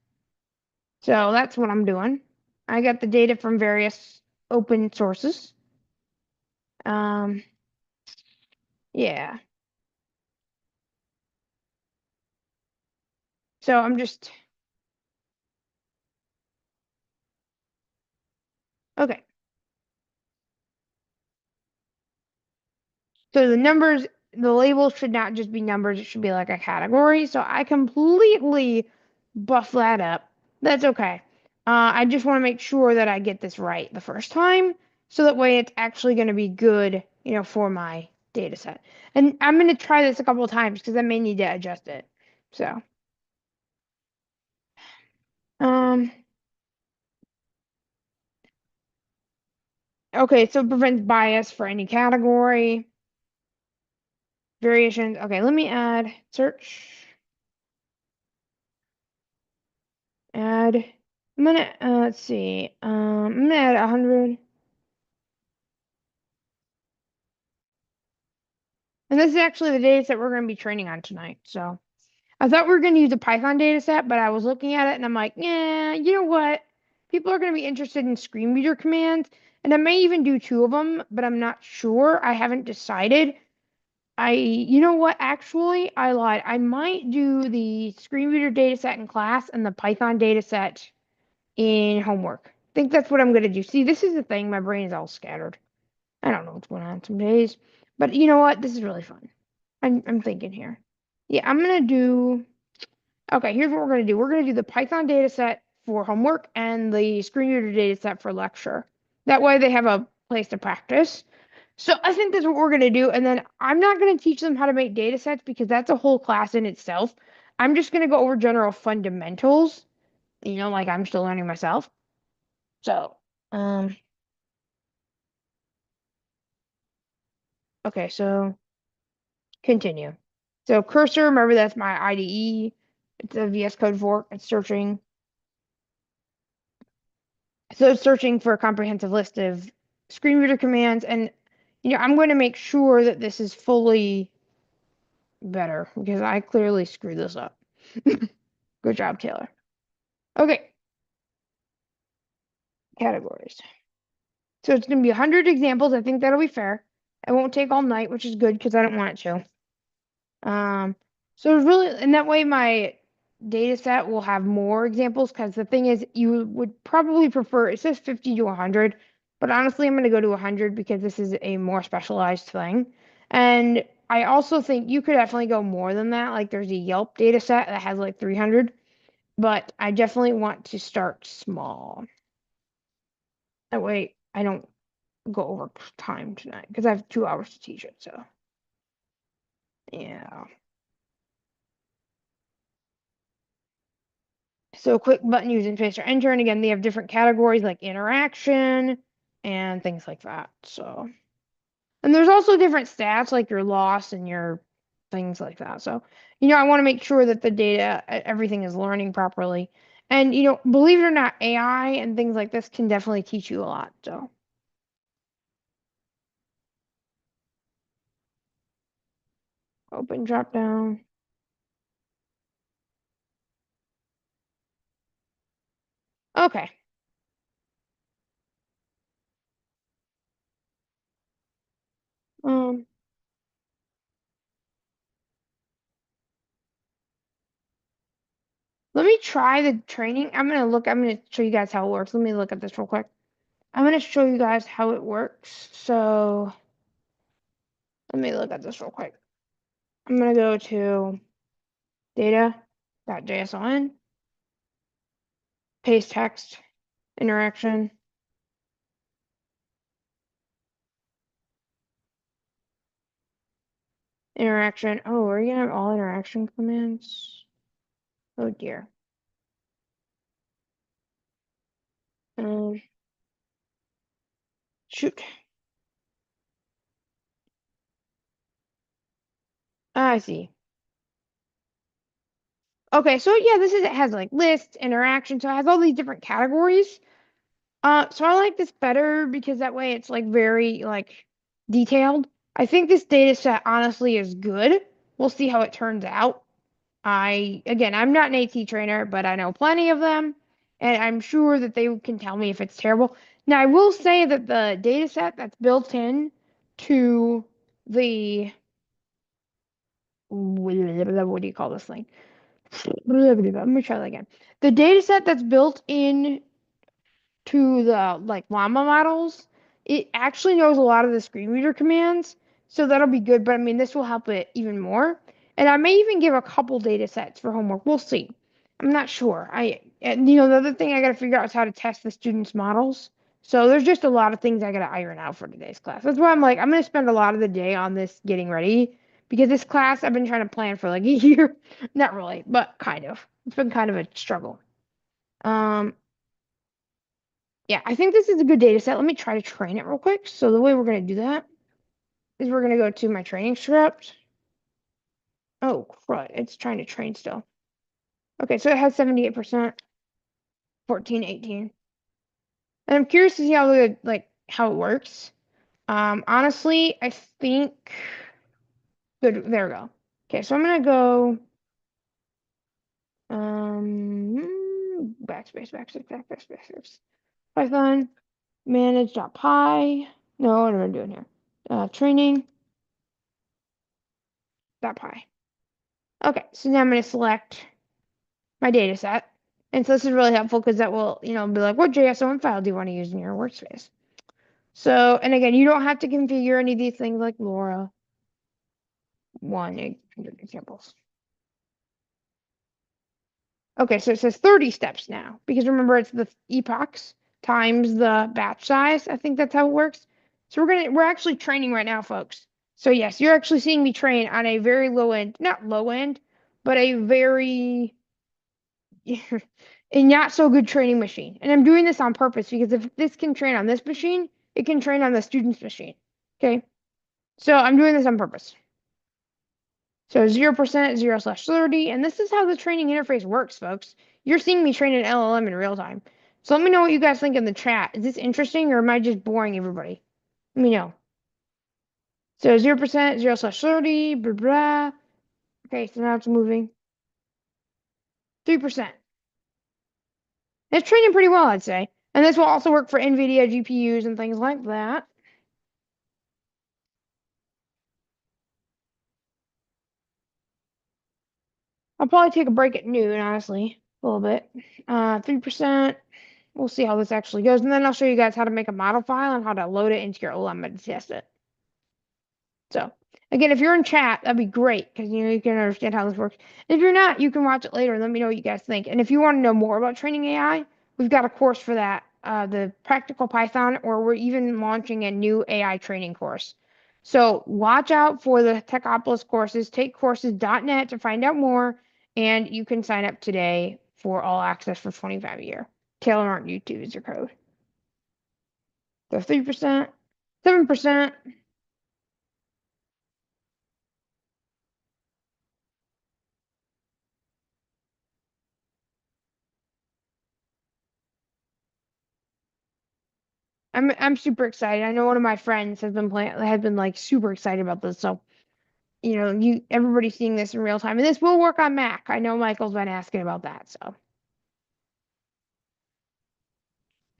[SPEAKER 1] So that's what I'm doing. I got the data from various open sources. Um, yeah. So I'm just okay. So the numbers, the labels should not just be numbers, it should be like a category. So I completely buff that up. That's okay. I just want to make sure that I get this right the first time. So that way it's actually going to be good, for my data set. And I'm going to try this a couple of times because I may need to adjust it. So, um, okay, so it prevents bias for any category, variations. Okay, let me add search. Add. Let's see. I'm gonna add 100. And this is actually the data set we're gonna be training on tonight. So I thought we were gonna use a Python data set, but I was looking at it and I'm like, yeah, you know what? People are gonna be interested in screen reader commands, and I may even do two of them, but I'm not sure. I haven't decided. You know what? Actually, I lied. I might do the screen reader data set in class and the Python data set in homework. I think that's what I'm gonna do. See, this is the thing. My brain is all scattered. I don't know what's going on some days, but you know what? This is really fun. I'm thinking here. Yeah, I'm gonna do. Okay, here's what we're gonna do. We're gonna do the Python data set for homework and the screen reader data set for lecture. That way they have a place to practice. So I think that's what we're gonna do. And then I'm not gonna teach them how to make data sets because that's a whole class in itself. I'm just gonna go over general fundamentals, like I'm still learning myself. So, um, okay, so continue. So cursor, remember that's my IDE. It's a VS Code fork. It's searching. So it's searching for a comprehensive list of screen reader commands. And, I'm going to make sure that this is fully better because I clearly screwed this up. Good job, Taylor. Okay, categories. So it's going to be 100 examples. I think that'll be fair. It won't take all night, which is good because I don't want it to. So it's really, and that way my data set will have more examples because the thing is, you would probably prefer, it says 50 to 100, but honestly, I'm going to go to 100 because this is a more specialized thing. And I also think you could definitely go more than that. Like there's a Yelp data set that has like 300, but I definitely want to start small. That way I don't go over time tonight because I have 2 hours to teach it. So, yeah. So quick button using paste or enter, and again, they have different categories like interaction and things like that. So, and there's also different stats like your loss and your things like that. So, I want to make sure that the data, everything is learning properly. And, believe it or not, AI and things like this can definitely teach you a lot. So, open drop down. Okay. Um, Let me try the training. I'm gonna show you guys how it works. Let me look at this real quick. I'm gonna show you guys how it works. So let me look at this real quick. I'm gonna go to data.json, paste text, interaction, interaction. Oh, are you gonna have all interaction commands? Oh dear. Um, Shoot. I see. Okay, so yeah, it has like lists, interaction, so it has all these different categories. So I like this better because that way it's like very like detailed. I think this data set honestly is good. We'll see how it turns out. I'm not an AT trainer, but I know plenty of them, and I'm sure that they can tell me if it's terrible. Now, I will say that the data set that's built in to the what do you call this thing? Let me try that again. The data set that's built in to the like llama models, it actually knows a lot of the screen reader commands, so that'll be good. But I mean, this will help it even more. And I may even give a couple data sets for homework. We'll see. I'm not sure. And, the other thing I got to figure out is how to test the students' models. So there's just a lot of things I got to iron out for today's class. That's why I'm going to spend a lot of the day on this getting ready because this class I've been trying to plan for like a year. Not really, but kind of. It's been kind of a struggle. Um, yeah, I think this is a good data set. Let me try to train it real quick. So the way we're going to do that is we're going to go to my training script. Oh, crud. It's trying to train still. Okay, so it has 78%, 14, 18. And I'm curious to see how it works. Honestly, I think good. There we go. Okay, so I'm going to go backspace. Python manage.py. No, what am I doing here? Training.py. Okay, so now I'm going to select my data set. And so this is really helpful because that will, be like, what JSON file do you want to use in your workspace? So, and again, you don't have to configure any of these things like LoRa 100 examples. Okay, so it says 30 steps now because remember it's the epochs times the batch size. I think that's how it works. So we're actually training right now, folks. So yes, you're actually seeing me train on a very low end, not low end, but a very a not so good training machine. And I'm doing this on purpose because if this can train on this machine, it can train on the student's machine. Okay. So I'm doing this on purpose. So 0%, 0/30. And this is how the training interface works, folks. You're seeing me train an LLM in real time. So let me know what you guys think in the chat. Is this interesting or am I just boring everybody? Let me know. So 0%, 0/30, blah, blah. Okay, so now it's moving. 3%. It's training pretty well, I'd say. And this will also work for NVIDIA GPUs and things like that. I'll probably take a break at noon, honestly, a little bit. 3%. We'll see how this actually goes. And then I'll show you guys how to make a model file and how to load it into your OLED to test it. So again, if you're in chat, that'd be great because you can understand how this works. And if you're not, you can watch it later and let me know what you guys think. And if you want to know more about training AI, we've got a course for that, the Practical Python, or we're even launching a new AI training course. So watch out for the Techopolis courses. Take courses.net to find out more, and you can sign up today for all access for 25 a year. Taylor Martin YouTube is your code. So 3%, 7%. I'm super excited. I know one of my friends has been like super excited about this. So, everybody's seeing this in real time. And this will work on Mac. I know Michael's been asking about that. So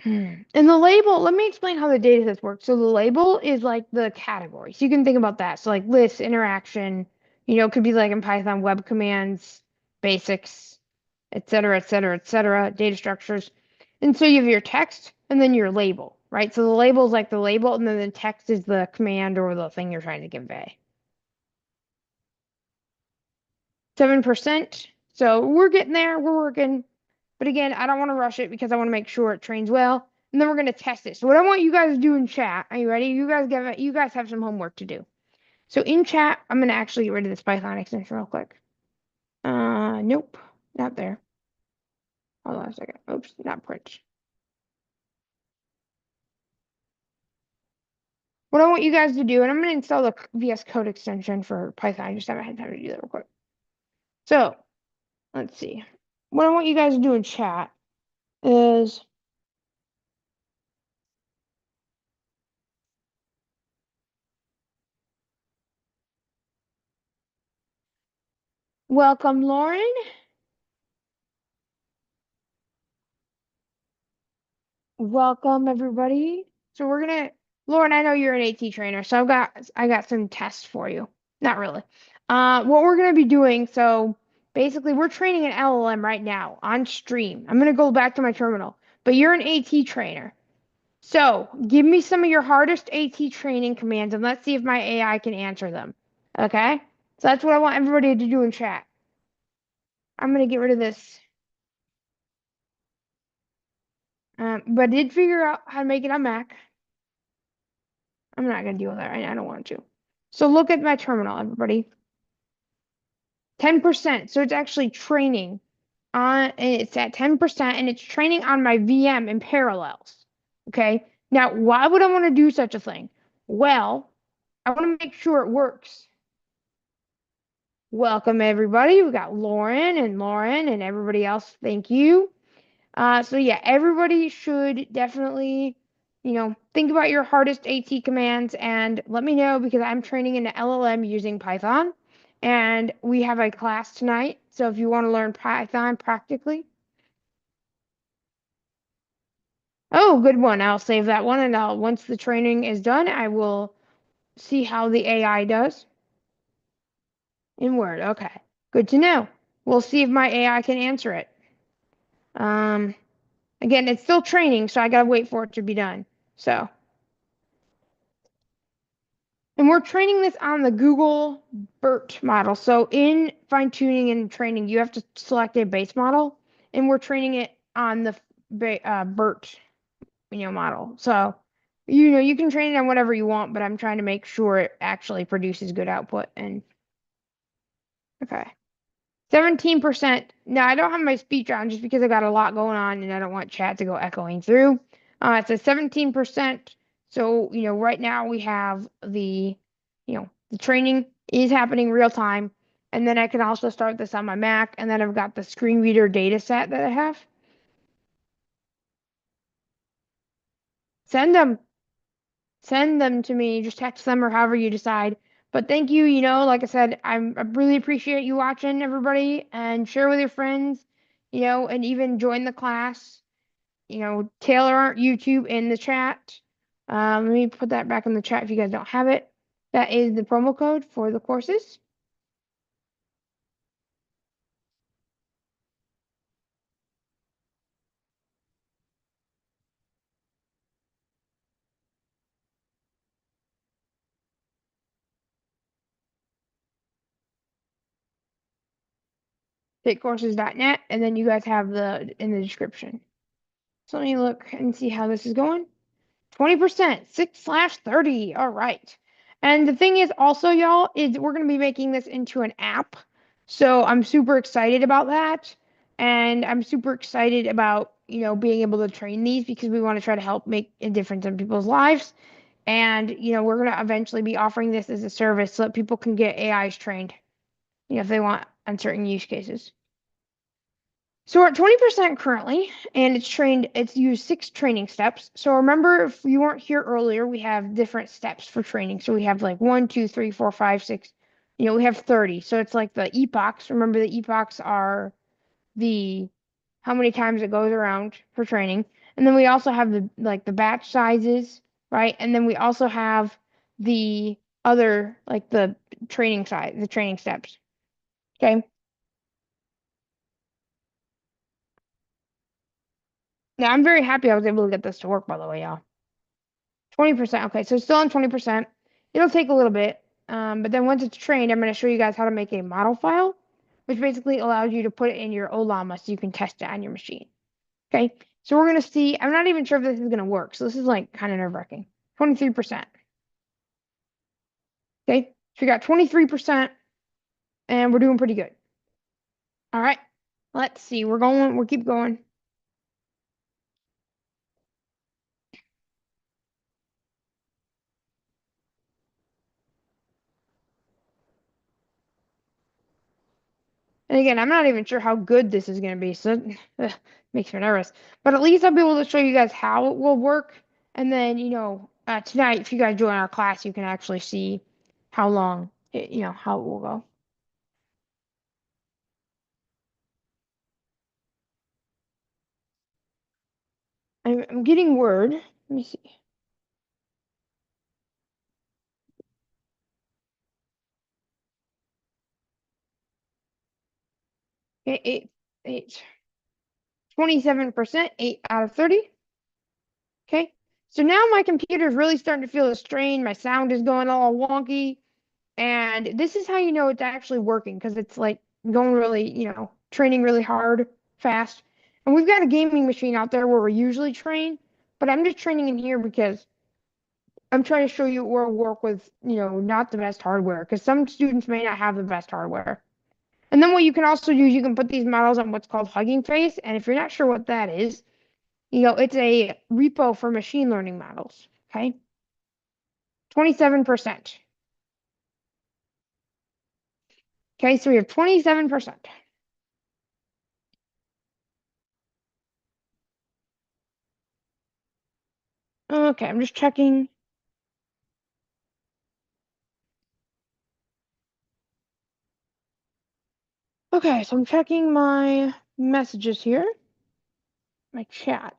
[SPEAKER 1] And the label, let me explain how the data sets work. So the label is like the category. So you can think about that. So like list, interaction, could be like in Python web commands, basics, et cetera, et cetera, et cetera, data structures. And so you have your text and then your label, right? So the label is like the label, and then the text is the command or the thing you're trying to convey. 7%. So we're getting there, we're working. But again, I don't want to rush it because I want to make sure it trains well. And then we're going to test it. So what I want you guys to do in chat, are you ready? You guys have some homework to do. So in chat, I'm going to actually get rid of this Python extension real quick. Nope, not there. Hold on a second. Oops, not print. What I want you guys to do, and I'm going to install the VS Code extension for Python. I just haven't had time to do that real quick. So let's see. What I want you guys to do in chat is welcome, Lauren. Welcome, everybody. So we're gonna, Lauren, I know you're an AT trainer, so I got some tests for you. Not really. What we're gonna be doing, so basically we're training an LLM right now on stream. I'm gonna go back to my terminal, but you're an AT trainer. So give me some of your hardest AT training commands and let's see if my AI can answer them. Okay? So that's what I want everybody to do in chat. I'm gonna get rid of this. But I did figure out how to make it on Mac. I'm not going to deal with that right now. I don't want to. So look at my terminal, everybody. 10%. So it's actually training on, it's at 10% and it's training on my VM in parallels. Okay. Now, why would I want to do such a thing? Well, I want to make sure it works. Welcome, everybody. We got Lauren and everybody else. Thank you. So yeah, everybody should definitely, think about your hardest AT commands and let me know because I'm training an LLM using Python and we have a class tonight. So if you want to learn Python practically, oh, good one. I'll save that one and once the training is done, I will see how the AI does in Word. Okay, good to know. We'll see if my AI can answer it. Um, Again, it's still training, so I gotta wait for it to be done. So. And we're training this on the Google BERT model. So in fine tuning and training, you have to select a base model, and we're training it on the BERT, model. So, you can train it on whatever you want, but I'm trying to make sure it actually produces good output. And okay, 17%. Now I don't have my speech on just because I got a lot going on, and I don't want chat to go echoing through. It says 17%. So, right now we have the training is happening real time. And then I can also start this on my Mac. And then I've got the screen reader data set that I have. Send them. Send them to me. Just text them or however you decide. But thank you. Like I said, I really appreciate you watching, everybody, and share with your friends, and even join the class. Taylor Art YouTube in the chat. Let me put that back in the chat if you guys don't have it. That is the promo code for the courses. Takecourses.net, and then you guys have the in the description. So let me look and see how this is going. 20%, 6/30. All right. And the thing is also, y'all, is we're going to be making this into an app. So I'm super excited about that. And I'm super excited about, being able to train these because we want to try to help make a difference in people's lives. And, we're going to eventually be offering this as a service so that people can get AIs trained, if they want on certain use cases. So we're at 20% currently, and it's used 6 training steps. So remember, if you weren't here earlier, we have different steps for training. So we have like 1, 2, 3, 4, 5, 6. We have 30. So it's like the epochs. Remember, the epochs are the how many times it goes around for training. And then we also have the batch sizes, right? And then we also have the other like the training side, the training steps. Okay. Now I'm very happy I was able to get this to work, by the way, y'all. 20%. Okay, so still on 20%. It'll take a little bit. But then once it's trained, I'm going to show you guys how to make a model file, which basically allows you to put it in your Olama so you can test it on your machine. Okay, so we're going to see. I'm not even sure if this is going to work. So this is like kind of nerve-wracking. 23%. Okay, so we got 23%, and we're doing pretty good. All right, let's see. We'll keep going. And again, I'm not even sure how good this is going to be, so it makes me nervous. But at least I'll be able to show you guys how it will work. And then, tonight, if you guys join our class, you can actually see how long how it will go. I'm getting word. Let me see. Okay, 27%, 8 out of 30. Okay. So now my computer is really starting to feel the strain. My sound is going all wonky. And this is how you know it's actually working because it's like going really, training really hard, fast. And we've got a gaming machine out there where we usually train, but I'm just training in here because I'm trying to show you where we work with, not the best hardware because some students may not have the best hardware. And then what you can also do is you can put these models on what's called Hugging Face. And if you're not sure what that is, it's a repo for machine learning models. Okay. 27%. Okay. So we have 27%. Okay. I'm just checking. Okay. So I'm checking my messages here, my chat.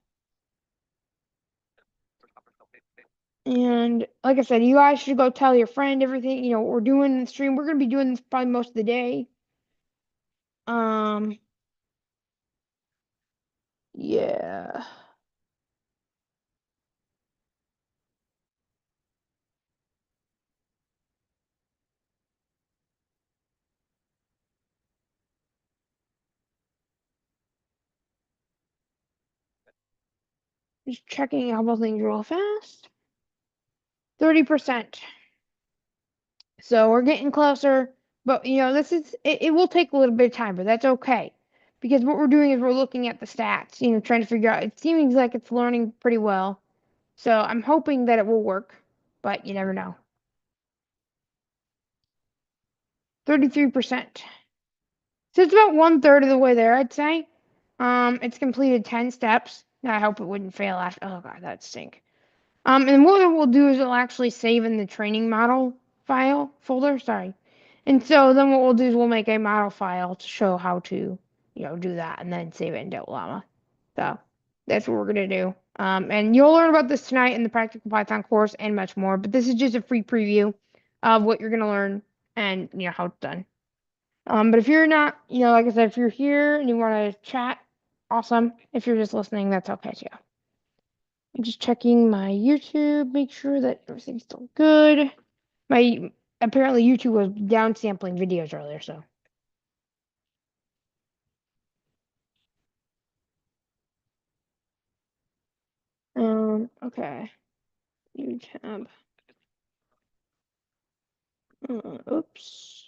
[SPEAKER 1] And like I said, you guys should go tell your friend everything, what we're doing in the stream. We're going to be doing this probably most of the day. Um, yeah. Just checking a couple things real fast. 30%. So we're getting closer, but it will take a little bit of time, but that's okay. Because what we're doing is we're looking at the stats, trying to figure out it seems like it's learning pretty well. So I'm hoping that it will work, but you never know. 33%. So it's about 1/3 of the way there, I'd say. It's completed 10 steps. I hope it wouldn't fail after. Oh god, that'd stink. And what it will do is it'll actually save in the training model file folder. Sorry. And so then what we'll do is we'll make a model file to show how to, do that and then save it in Llama. So that's what we're gonna do. And you'll learn about this tonight in the Practical Python course and much more. But this is just a free preview of what you're gonna learn and how it's done. But if you're not, like I said, if you're here and you want to chat, awesome. If you're just listening, that's okay too. I'm just checking my YouTube, make sure that everything's still good. My apparently YouTube was downsampling videos earlier, so. Okay. New tab. Oops.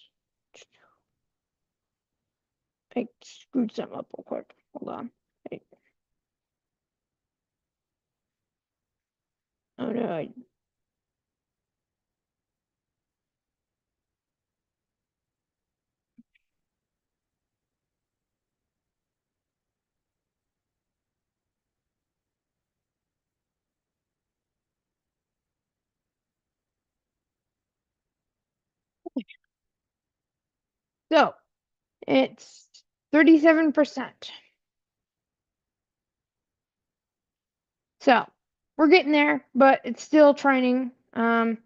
[SPEAKER 1] I screwed something up real quick. Hold on. Wait. Oh no. So it's 37%. So we're getting there, but it's still training. I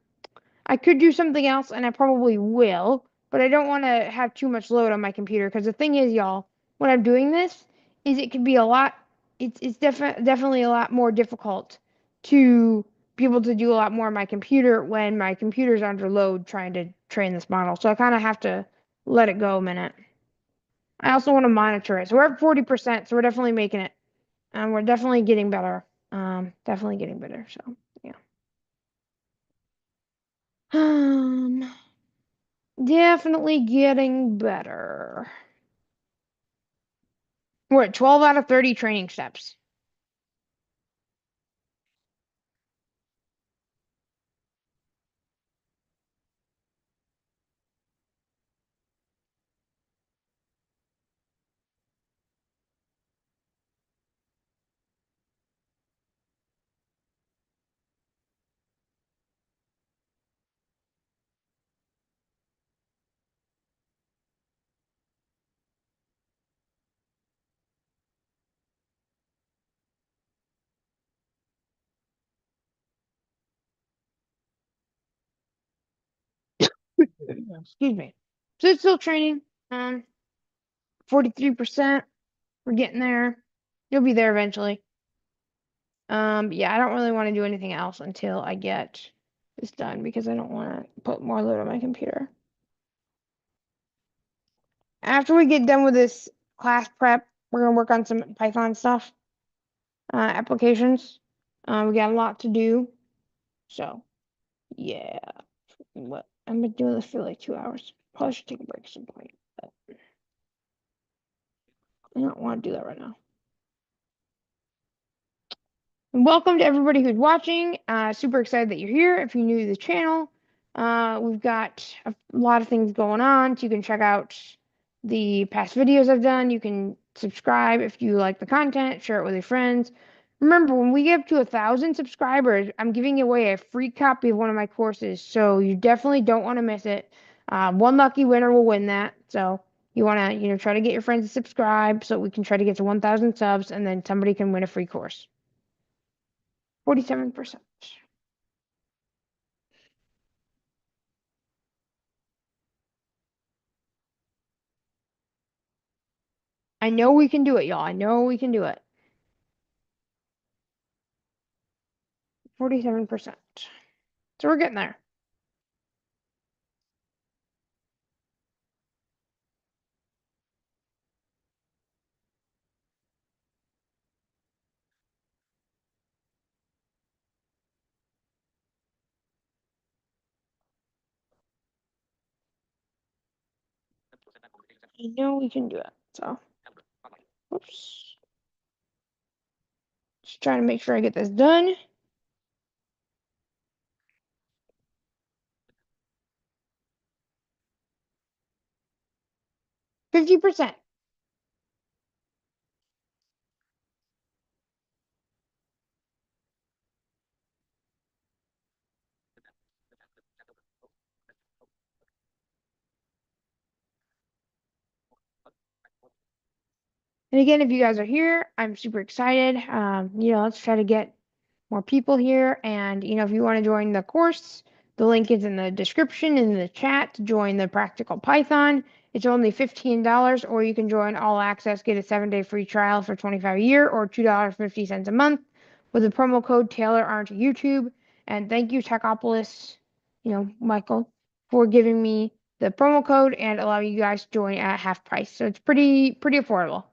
[SPEAKER 1] could do something else, and I probably will, but I don't want to have too much load on my computer because the thing is, y'all, when I'm doing this, is it could be a lot. It's definitely a lot more difficult to be able to do a lot more on my computer when my computer's under load trying to train this model. So I kind of have to let it go a minute. I also want to monitor it. So we're at 40%, so we're definitely making it. We're definitely getting better. Definitely getting better. So yeah. Um, Definitely getting better. We're at 12 out of 30 training steps. Excuse me. So it's still training. 43%. We're getting there. You'll be there eventually. Yeah, I don't really want to do anything else until I get this done because I don't want to put more load on my computer. After we get done with this class prep, we're gonna work on some Python stuff, applications. We got a lot to do. So yeah, what I've been doing this for like 2 hours. Probably should take a break at some point, but I don't want to do that right now. And welcome to everybody who's watching. Super excited that you're here. If you're new to the channel, we've got a lot of things going on. So you can check out the past videos I've done. You can subscribe if you like the content, share it with your friends. Remember, when we get up to 1,000 subscribers, I'm giving away a free copy of one of my courses. So you definitely don't want to miss it. One lucky winner will win that. So you want to, try to get your friends to subscribe so we can try to get to 1,000 subs, and then somebody can win a free course. 47%. I know we can do it, y'all. I know we can do it. 47%. So we're getting there. I know we can do it. So, oops. Just trying to make sure I get this done. 50%. And again, if you guys are here, I'm super excited. Let's try to get more people here. And, if you want to join the course, the link is in the description in the chat to join the Practical Python. It's only $15, or you can join All Access, get a 7-day free trial for $25 a year, or $2.50 a month with the promo code Taylor onto YouTube. And thank you, Techopolis, Michael, for giving me the promo code and allowing you guys to join at half price. So it's pretty affordable.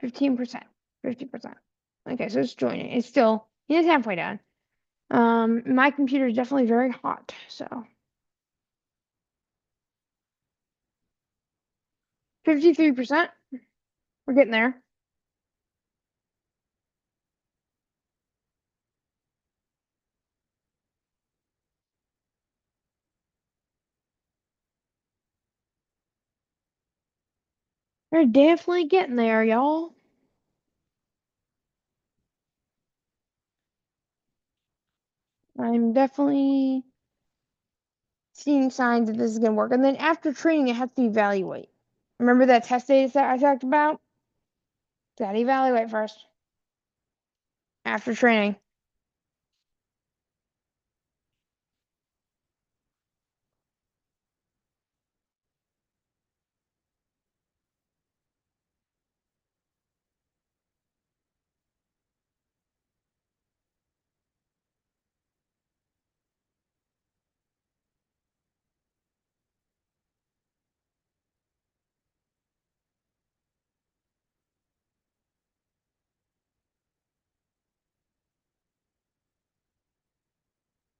[SPEAKER 1] 15%, 50%. Okay, so it's joining. It's halfway done. My computer is definitely very hot, so 53%. We're getting there. We're definitely getting there, y'all. I'm definitely seeing signs that this is gonna work. And then after training, it has to evaluate. Remember that test data set I talked about? Gotta evaluate first. after training.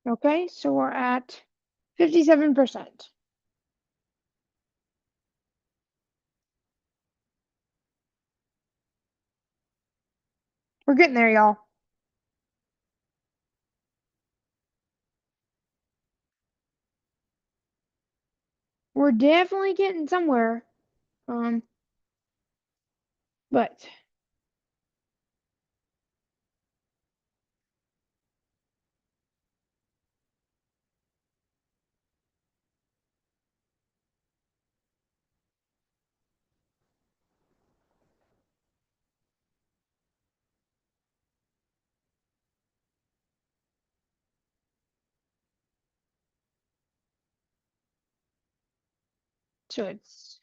[SPEAKER 1] Okay, so we're at 57%. We're getting there, y'all. We're definitely getting somewhere. Um, but so it's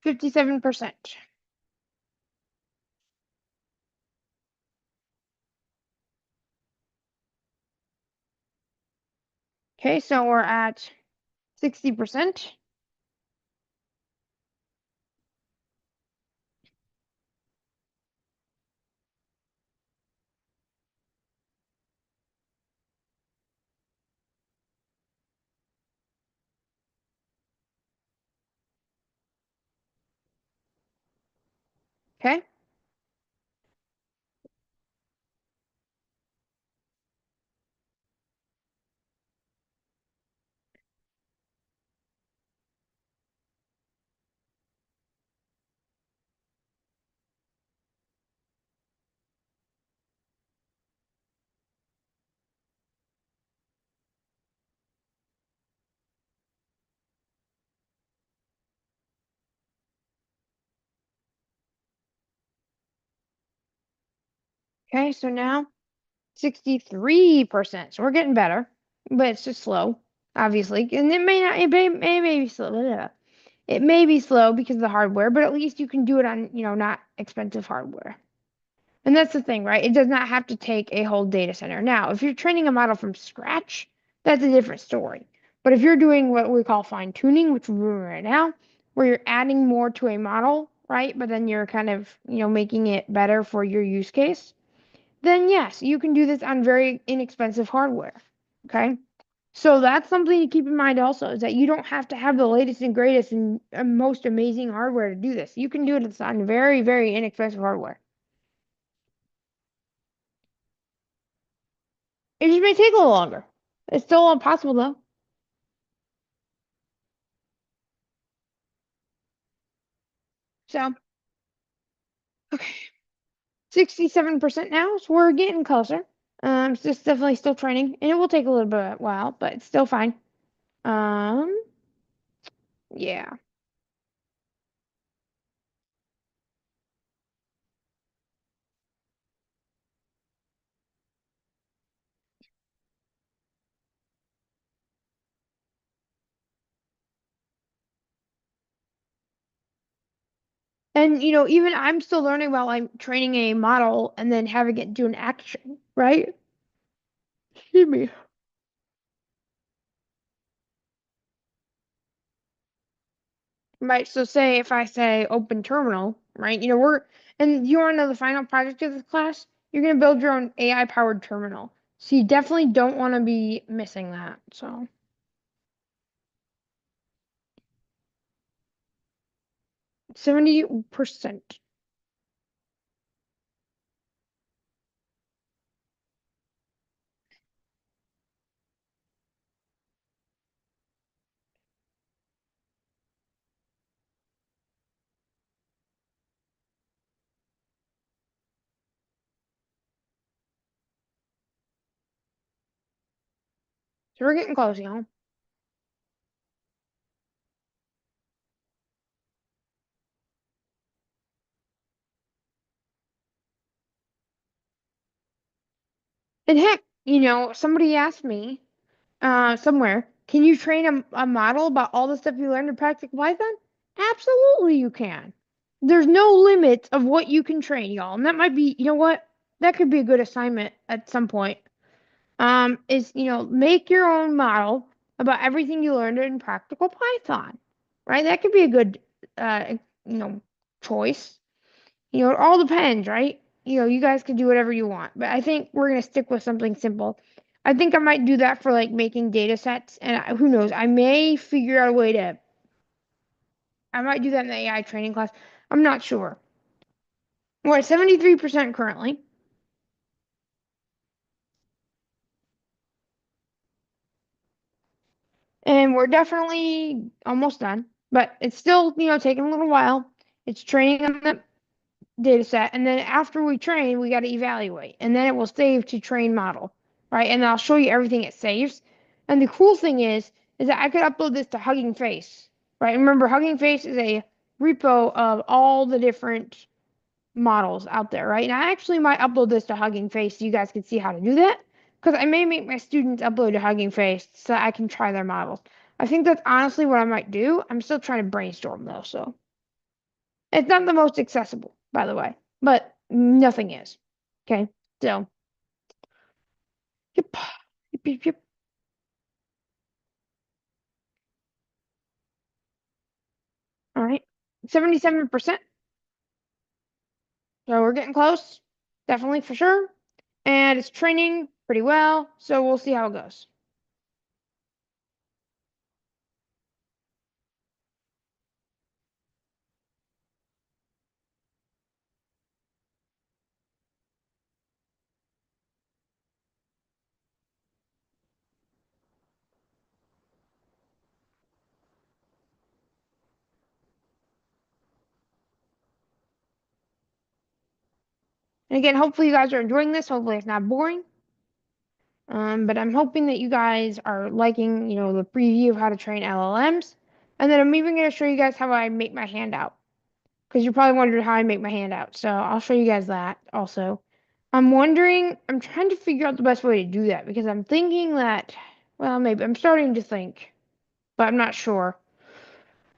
[SPEAKER 1] 57%. Okay, so we're at 60%. Okay. Okay, so now 63%. So we're getting better, but it's just slow, obviously. And it may not, it may be slow. It may be slow because of the hardware, but at least you can do it on, not expensive hardware. And that's the thing, right? It does not have to take a whole data center. Now, if you're training a model from scratch, that's a different story. But if you're doing what we call fine tuning, which we're doing right now, where you're adding more to a model, right? But then you're kind of, making it better for your use case, then yes, you can do this on very inexpensive hardware. Okay. So that's something to keep in mind also is that you don't have to have the latest and greatest and most amazing hardware to do this. You can do it on very, very inexpensive hardware. It just may take a little longer. It's still impossible though. So, okay, 67% now, so we're getting closer. It's just definitely still training, and it will take a little bit of a while, but it's still fine. Um, yeah. And even I'm still learning while I'm training a model and then having it do an action, right? Excuse me. Right. So say if I say open terminal, right? And you want to know the final project of this class? You're gonna build your own AI powered terminal. So you definitely don't want to be missing that. So 70%. So we're getting close, y'all. And heck, somebody asked me somewhere, can you train a model about all the stuff you learned in practical Python? Absolutely, you can. There's no limit of what you can train, y'all. And that might be, you know what? That could be a good assignment at some point. Is, make your own model about everything you learned in practical Python, right? That could be a good, you know, choice. It all depends, right? You guys can do whatever you want, but I think we're gonna stick with something simple. I think I might do that for like making data sets, and who knows, I may figure out a way to. I might do that in the AI training class. I'm not sure. We're at 73% currently, and we're definitely almost done. But it's still, taking a little while. It's training on the data set, and then after we train, we got to evaluate, and then it will save to train model, right? And I'll show you everything it saves. And the cool thing is that I could upload this to Hugging Face, right? Remember, Hugging Face is a repo of all the different models out there, right? And I actually might upload this to Hugging Face so you guys can see how to do that, because I may make my students upload to Hugging Face so I can try their models. I think that's honestly what I might do. I'm still trying to brainstorm though, so. It's not the most accessible, by the way, but nothing is. Okay, so yep, yep. All right, 77%. So we're getting close, definitely for sure. And it's training pretty well, so we'll see how it goes. And again, hopefully you guys are enjoying this. Hopefully it's not boring. But I'm hoping that you guys are liking, the preview of how to train LLMs. And then I'm even going to show you guys how I make my handout. Because you're probably wondering how I make my handout. So I'll show you guys that also. I'm trying to figure out the best way to do that because I'm thinking that, well, maybe I'm starting to think, but I'm not sure.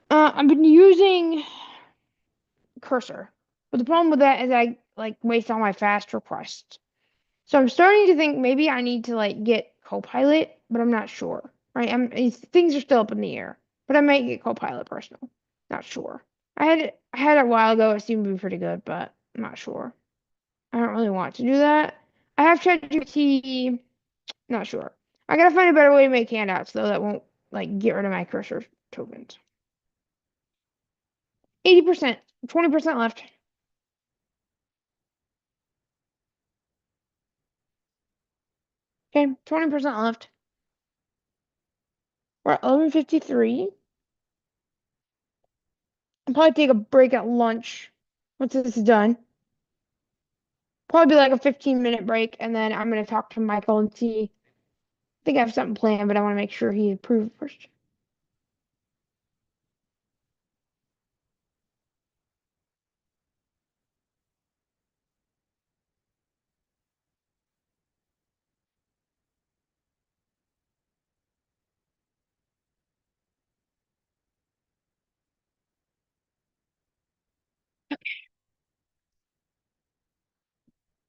[SPEAKER 1] I've been using Cursor, but the problem with that is I like waste all my fast requests. So I'm starting to think maybe I need to like get Copilot, but I'm not sure. Right? Things are still up in the air, but I might get Copilot personal. Not sure. I had it a while ago. It seemed to be pretty good, but I'm not sure. I don't really want to do that. I have ChatGPT. Not sure. I gotta find a better way to make handouts though that won't like get rid of my cursor tokens. 80%, 20% left. Okay, 20% left. We're at 11:53. I'll probably take a break at lunch once this is done. Probably be like a 15-minute break, and then I'm gonna talk to Michael and see. I think I have something planned, but I want to make sure he approves first.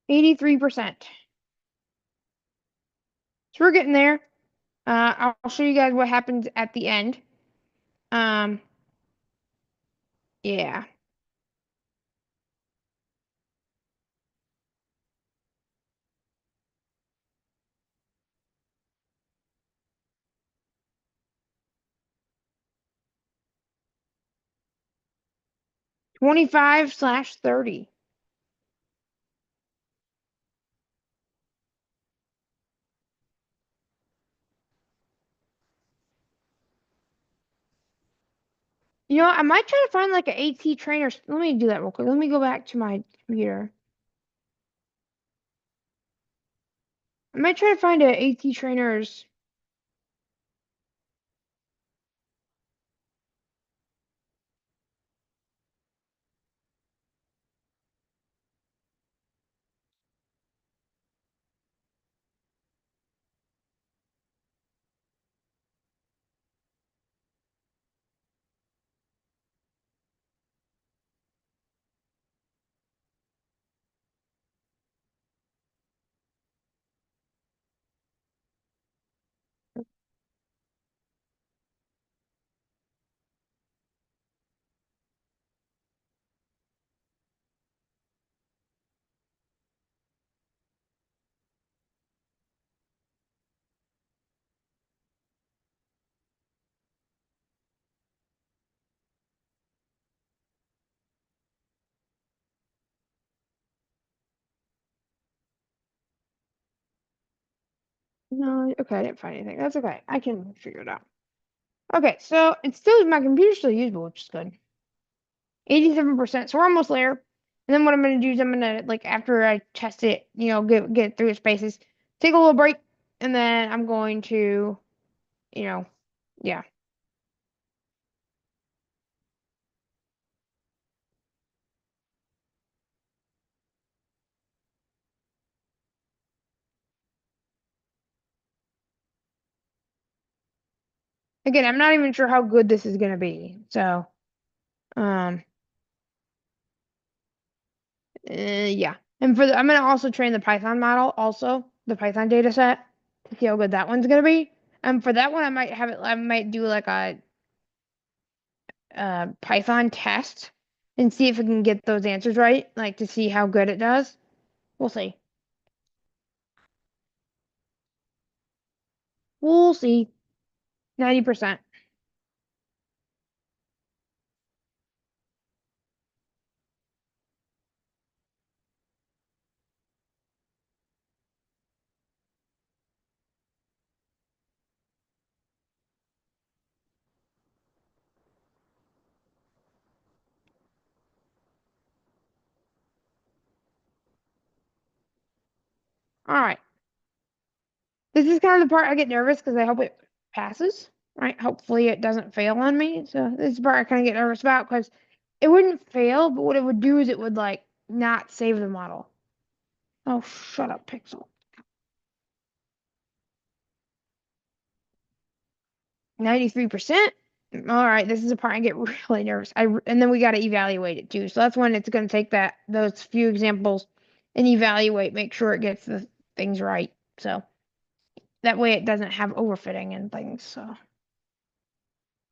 [SPEAKER 1] 83%. So we're getting there. I'll show you guys what happens at the end. Um, yeah. 25/30. I might try to find like an AT trainer. Let me do that real quick. Let me go back to my computer. I might try to find a AT trainer's. No, okay, I didn't find anything. That's okay. I can figure it out. Okay, so it's still my computer's still usable, which is good. 87%. So we're almost there. And then what I'm gonna do is I'm gonna like after I test it, get through its paces, take a little break, and then I'm going to, you know, yeah. Again, I'm not even sure how good this is gonna be. So, um, yeah. And I'm gonna also train the Python model, also the Python data set to see how good that one's gonna be. And for that one, I might do like a Python test and see if it can get those answers right, like to see how good it does. We'll see. We'll see. 90%. All right. This is kind of the part I get nervous because I hope it passes, right? Hopefully it doesn't fail on me. So this is the part I kind of get nervous about because it wouldn't fail, but what it would do is it would like not save the model. Oh, shut up, Pixel. 93%. All right, this is the part I get really nervous. And then we got to evaluate it too. So that's when it's going to take those few examples and evaluate, make sure it gets the things right. So that way it doesn't have overfitting and things. So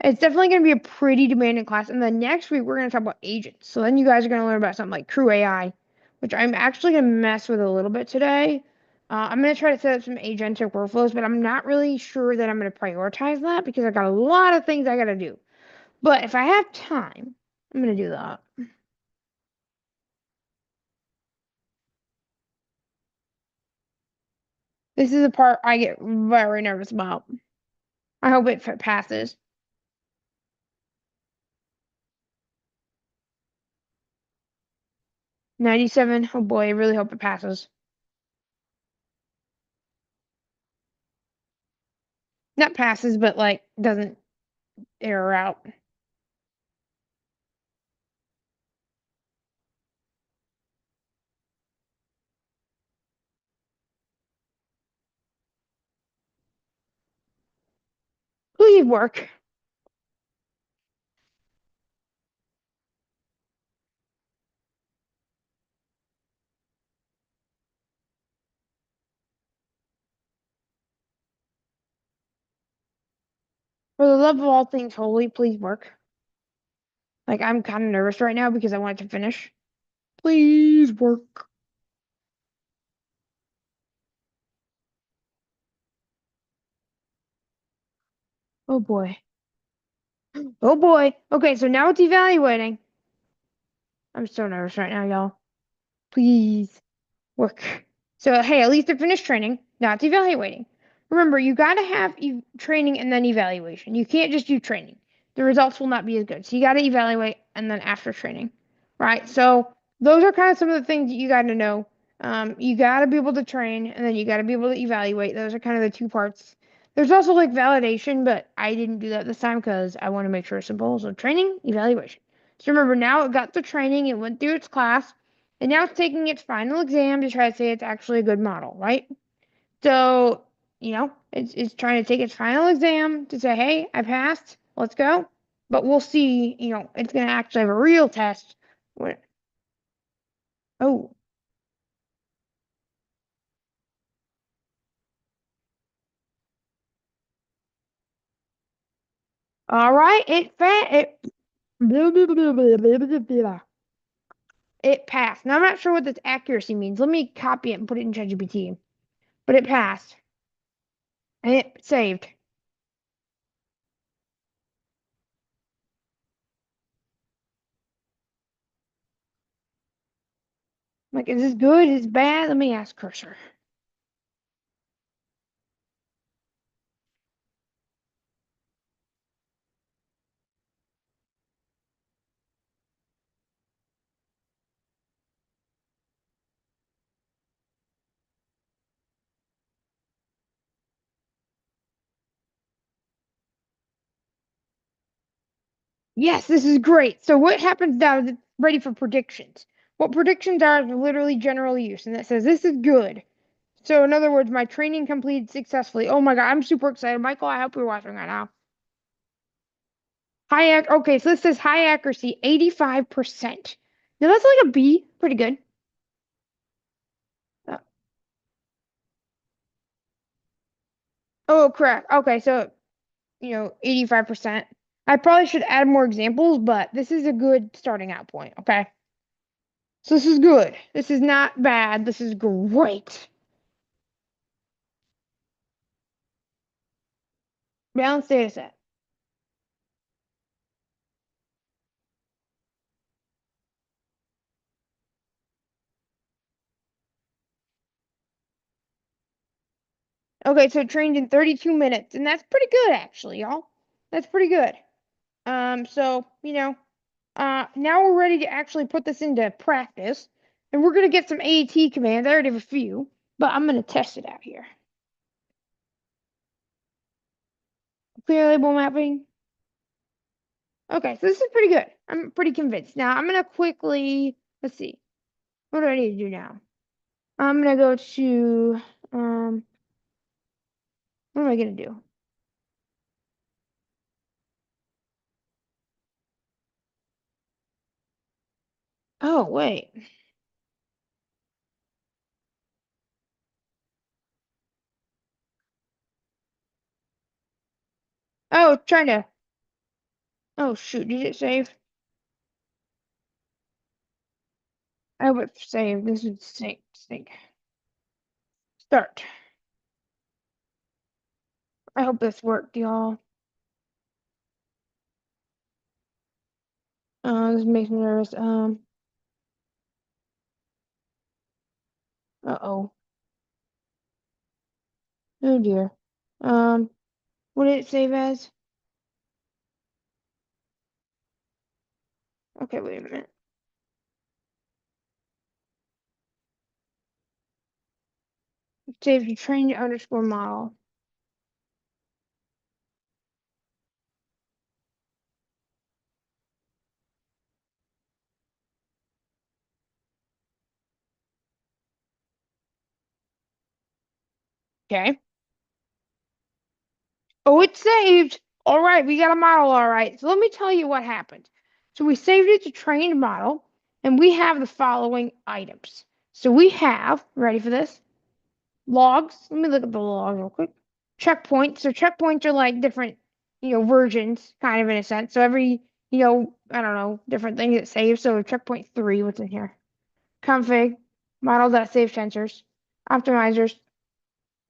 [SPEAKER 1] it's definitely going to be a pretty demanding class. And then next week we're going to talk about agents. So then you guys are going to learn about something like Crew AI, which I'm actually going to mess with a little bit today. I'm going to try to set up some agentic workflows, but I'm not really sure that I'm going to prioritize that because I got a lot of things I got to do. But if I have time, I'm going to do that. This is the part I get very nervous about. I hope it passes. 97. Oh boy, I really hope it passes. Not passes, but like doesn't error out. Please work. For the love of all things holy, please work. Like I'm kind of nervous right now because I want it to finish. Please work. Oh boy. Oh boy. Okay, so now it's evaluating. I'm so nervous right now, y'all. Please work. So, hey, at least they're finished training, not evaluating. Remember, you got to have training and then evaluation. You can't just do training. The results will not be as good. So, you got to evaluate and then after training, right? So, those are kind of some of the things that you got to know. You got to be able to train and then you got to be able to evaluate. Those are kind of the two parts. There's also like validation, but I didn't do that this time because I want to make sure it's simple. So, training, evaluation. So, remember, now it got the training, it went through its class. And now it's taking its final exam to try to say it's actually a good model, right? So, it's trying to take its final exam to say, hey, I passed, let's go. But we'll see, it's going to actually have a real test. When, oh, all right, blah, blah, blah, blah, blah, blah, blah, blah. It passed. Now I'm not sure what this accuracy means. Let me copy it and put it in ChatGPT. But it passed. And it saved. Like, is this good? Is it bad? Let me ask Cursor. Yes, this is great. So what happens now is it's ready for predictions. What predictions are is literally general use, and it says this is good. So in other words, my training completed successfully. Oh my God, I'm super excited. Michael, I hope you're watching right now. Okay, so this says high accuracy, 85%. Now that's like a B, pretty good. Uh, oh, correct. Okay, so 85%. I probably should add more examples, but this is a good starting out point, okay? So this is good. This is not bad. This is great. Balanced data set. Okay, so it trained in 32 minutes, and that's pretty good actually, y'all. That's pretty good. So, now we're ready to actually put this into practice, and we're gonna get some AT commands. I already have a few, but I'm gonna test it out here. Clear label mapping. Okay, so this is pretty good. I'm pretty convinced. Now I'm gonna quickly, let's see. What do I need to do now? I'm gonna go to, what am I gonna do? Oh, wait. Oh, trying to, oh shoot, did it save? I hope it saved. This is sync. Start. I hope this worked, y'all. This makes me nervous. Uh-oh. Oh dear. Um, what did it save as? Okay, wait a minute. Save to train underscore model. Okay. Oh, it's saved. All right, we got a model. All right. So let me tell you what happened. So we saved it to trained model, and we have the following items. So we have, ready for this? Logs. Let me look at the logs real quick. Checkpoints. So checkpoints are like different, versions, kind of in a sense. So every, I don't know, different thing that saves. So checkpoint 3, what's in here? Config, model.save tensors, optimizers,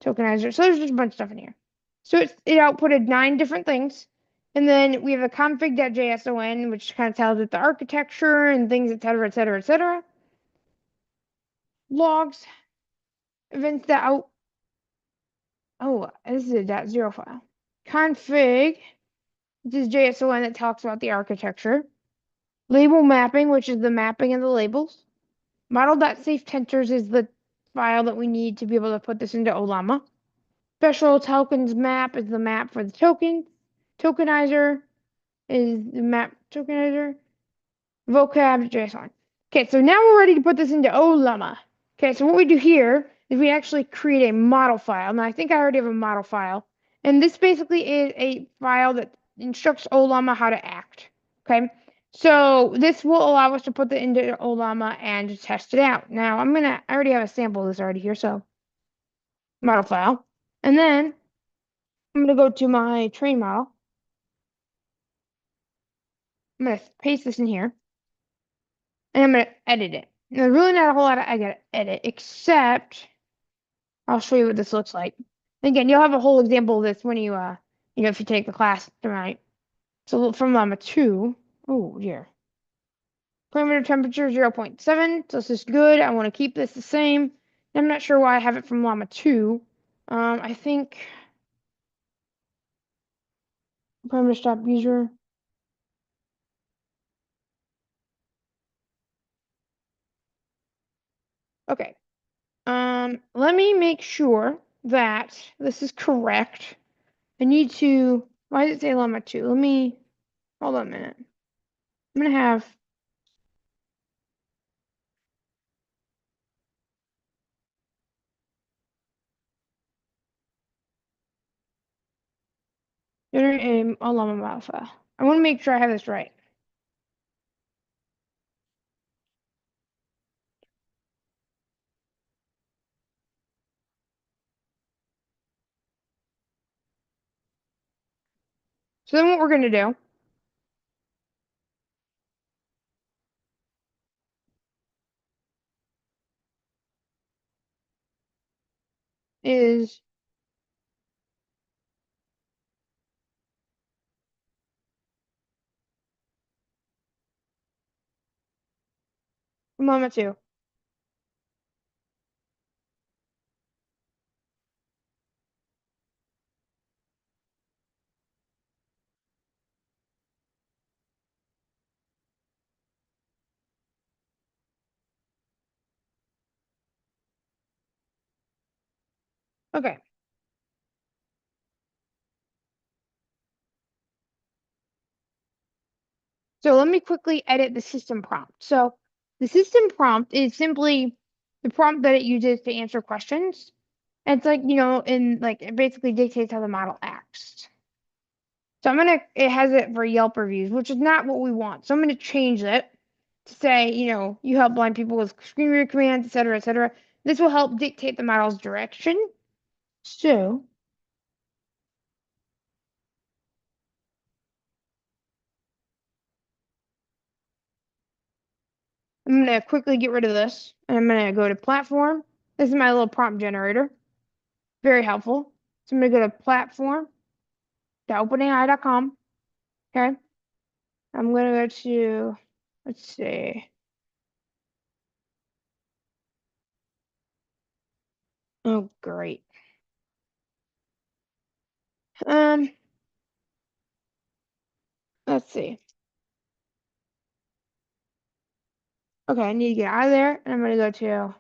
[SPEAKER 1] tokenizer. So there's just a bunch of stuff in here. So it outputted 9 different things. And then we have a config.json, which kind of tells it the architecture and things, et cetera, et cetera, et cetera. Logs, events that out. Oh, this is a .0 file. Config, which is JSON that talks about the architecture. Label mapping, which is the mapping of the labels. Model.safe tensors is the file that we need to be able to put this into Olama. Special tokens map is the map for the tokens. Tokenizer is the map tokenizer. Vocab JSON. Okay, so now we're ready to put this into Olama. Okay, so what we do here is we actually create a model file. Now I think I already have a model file. And this basically is a file that instructs Olama how to act. Okay, so this will allow us to put it into Olama and test it out. Now I already have a sample of this already here, so model file. And then I'm gonna go to my train model. I'm gonna paste this in here, and I'm gonna edit it. There's really not a whole lot I gotta edit, except I'll show you what this looks like. Again, you'll have a whole example of this when if you take the class tonight. So from Llama 2, oh dear. Parameter temperature 0.7, so this is good. I want to keep this the same. I'm not sure why I have it from Llama 2. I think parameter stop user. Okay. Let me make sure that this is correct. I need to, why does it say Llama 2? Let me, hold on a minute. I'm gonna have generate a llama alpha. I want to make sure I have this right. So then what we're gonna do is llama 2. Okay. So let me quickly edit the system prompt. So the system prompt is simply the prompt that it uses to answer questions. And it's like, in like it basically dictates how the model acts. So it has it for Yelp reviews, which is not what we want. So I'm gonna change it to say, you help blind people with screen reader commands, et cetera, et cetera. This will help dictate the model's direction. So I'm gonna quickly get rid of this and I'm gonna go to platform. This is my little prompt generator. Very helpful. So I'm gonna go to platform.openai.com. Okay. I'm gonna go to, let's see. Oh, great. Um, let's see. Okay, I need to get out of there and I'm gonna go to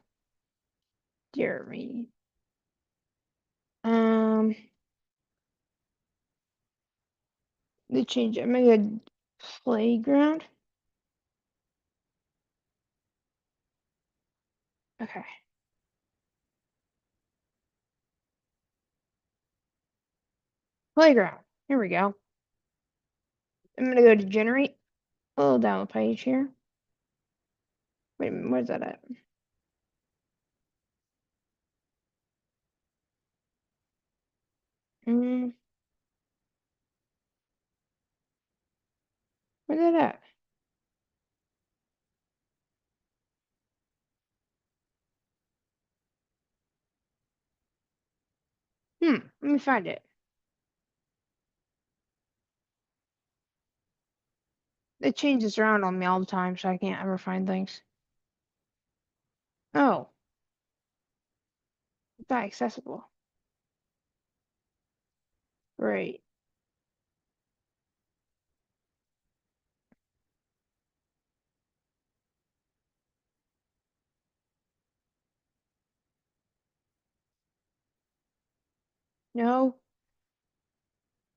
[SPEAKER 1] Jeremy. Um, they change it. I'm gonna go playground. Okay. Playground. Here we go. I'm gonna go to generate. A little down the page here. Wait a minute, where's that at? Mm, where's that at? Let me find it. It changes around on me all the time, so I can't ever find things. Oh, it's not accessible. Great. No.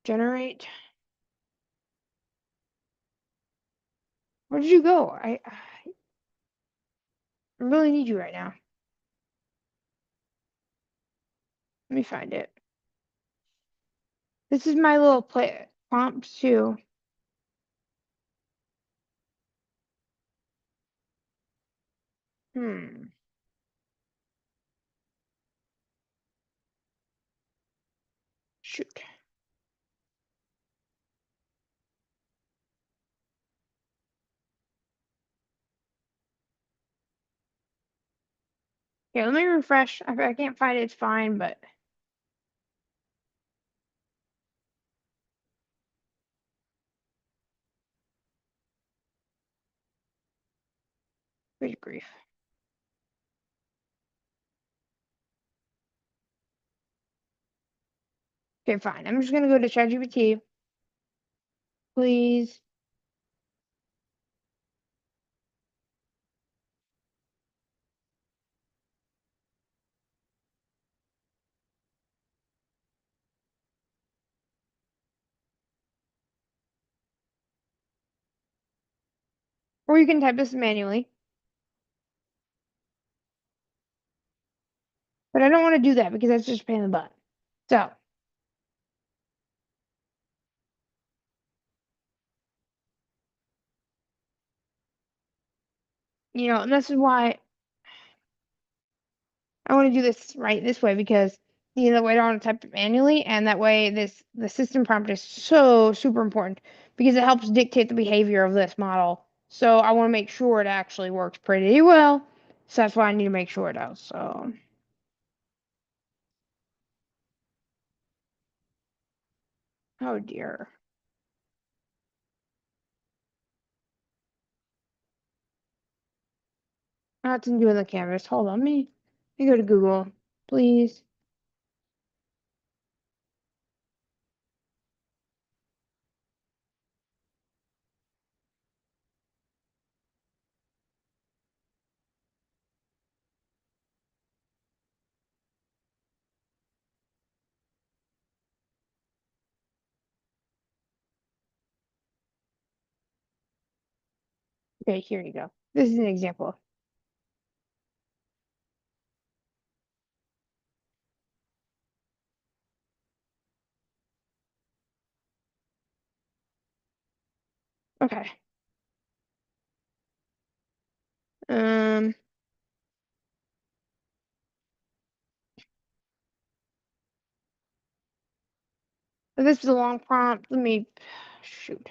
[SPEAKER 1] Generate. Where did you go? I really need you right now. Let me find it. This is my little play prompt too. Hmm. Shoot. Here, let me refresh. I can't find it. It's fine, but good grief. Okay, fine. I'm just gonna go to ChatGPT. Please. Or you can type this manually, but I don't want to do that because that's just a pain in the butt. So, and this is why I want to do this right this way because that way I don't want to type it manually, and that way the system prompt is so super important because it helps dictate the behavior of this model. So I want to make sure it actually works pretty well. So that's why I need to make sure it does. So, oh dear. Nothing to do with the canvas. Hold on, let me go to Google, please. Okay, here you go. This is an example. Okay. Um, this is a long prompt. Let me shoot.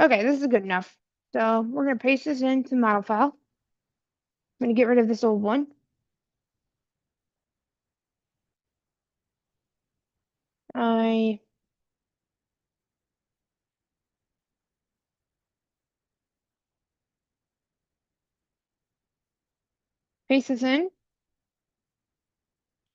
[SPEAKER 1] Okay, this is good enough. So we're gonna paste this into the model file. I'm gonna get rid of this old one. I paste this in.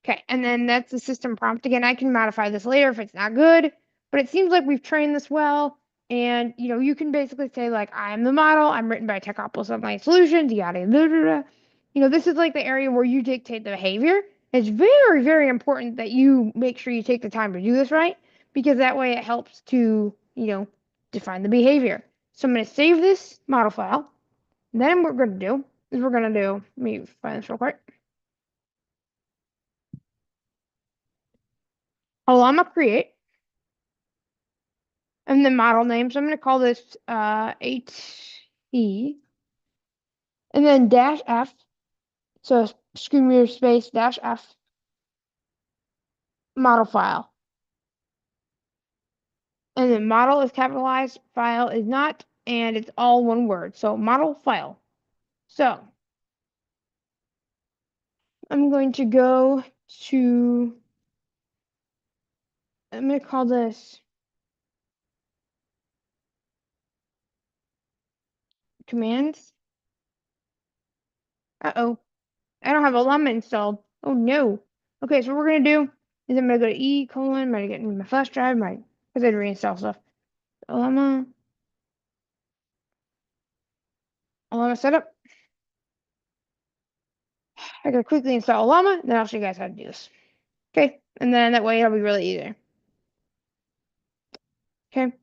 [SPEAKER 1] Okay, and then that's the system prompt again. I can modify this later if it's not good, but it seems like we've trained this well. And you can basically say like, I am the model. I'm written by Techopolis Online Solutions. Yada yada yada. This is like the area where you dictate the behavior. It's very very important that you make sure you take the time to do this right because that way it helps to define the behavior. So I'm going to save this model file. Then what we're going to do is we're going to do. Let me find this real quick. Llama create. And the model name. So I'm going to call this HE. And then dash F. So screen reader space dash F model file. And then model is capitalized, file is not, and it's all one word. So model file. So I'm going to go to, I'm going to call this commands. Uh-oh. I don't have a llama installed. Oh no. Okay, so what we're gonna do is I'm gonna go to E colon, I'm gonna get into my flash drive, because I had to reinstall stuff. Llama setup. I gotta quickly install Llama, then I'll show you guys how to do this. Okay, and then that way it'll be really easy. Okay,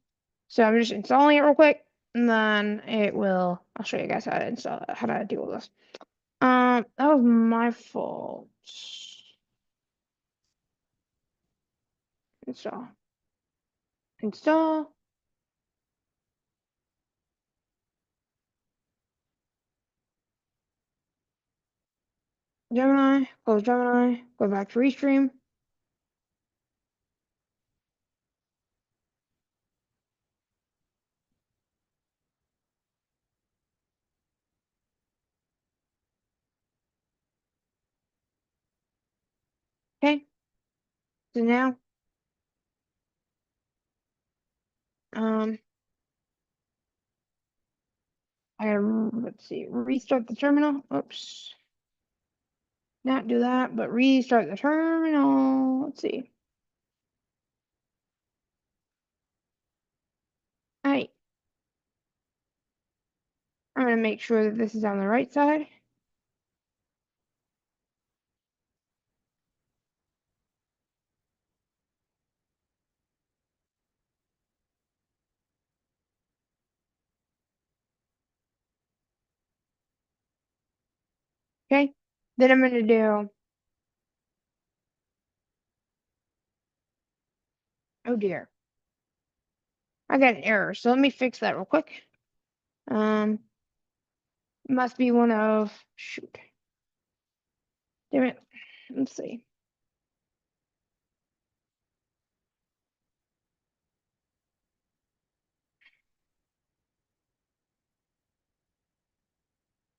[SPEAKER 1] so I'm just installing it real quick, and then I'll show you guys how to install it, how to deal with this. That was my fault. Install. Install. Gemini, close Gemini, go back to Restream. Okay, so now, um, I gotta, let's see, restart the terminal. Oops. Not do that, but restart the terminal. Let's see. I, I'm gonna make sure that this is on the right side. Okay. Then I'm gonna do, oh dear. I got an error. So let me fix that real quick. Um, must be one of, shoot. Damn it. Let's see.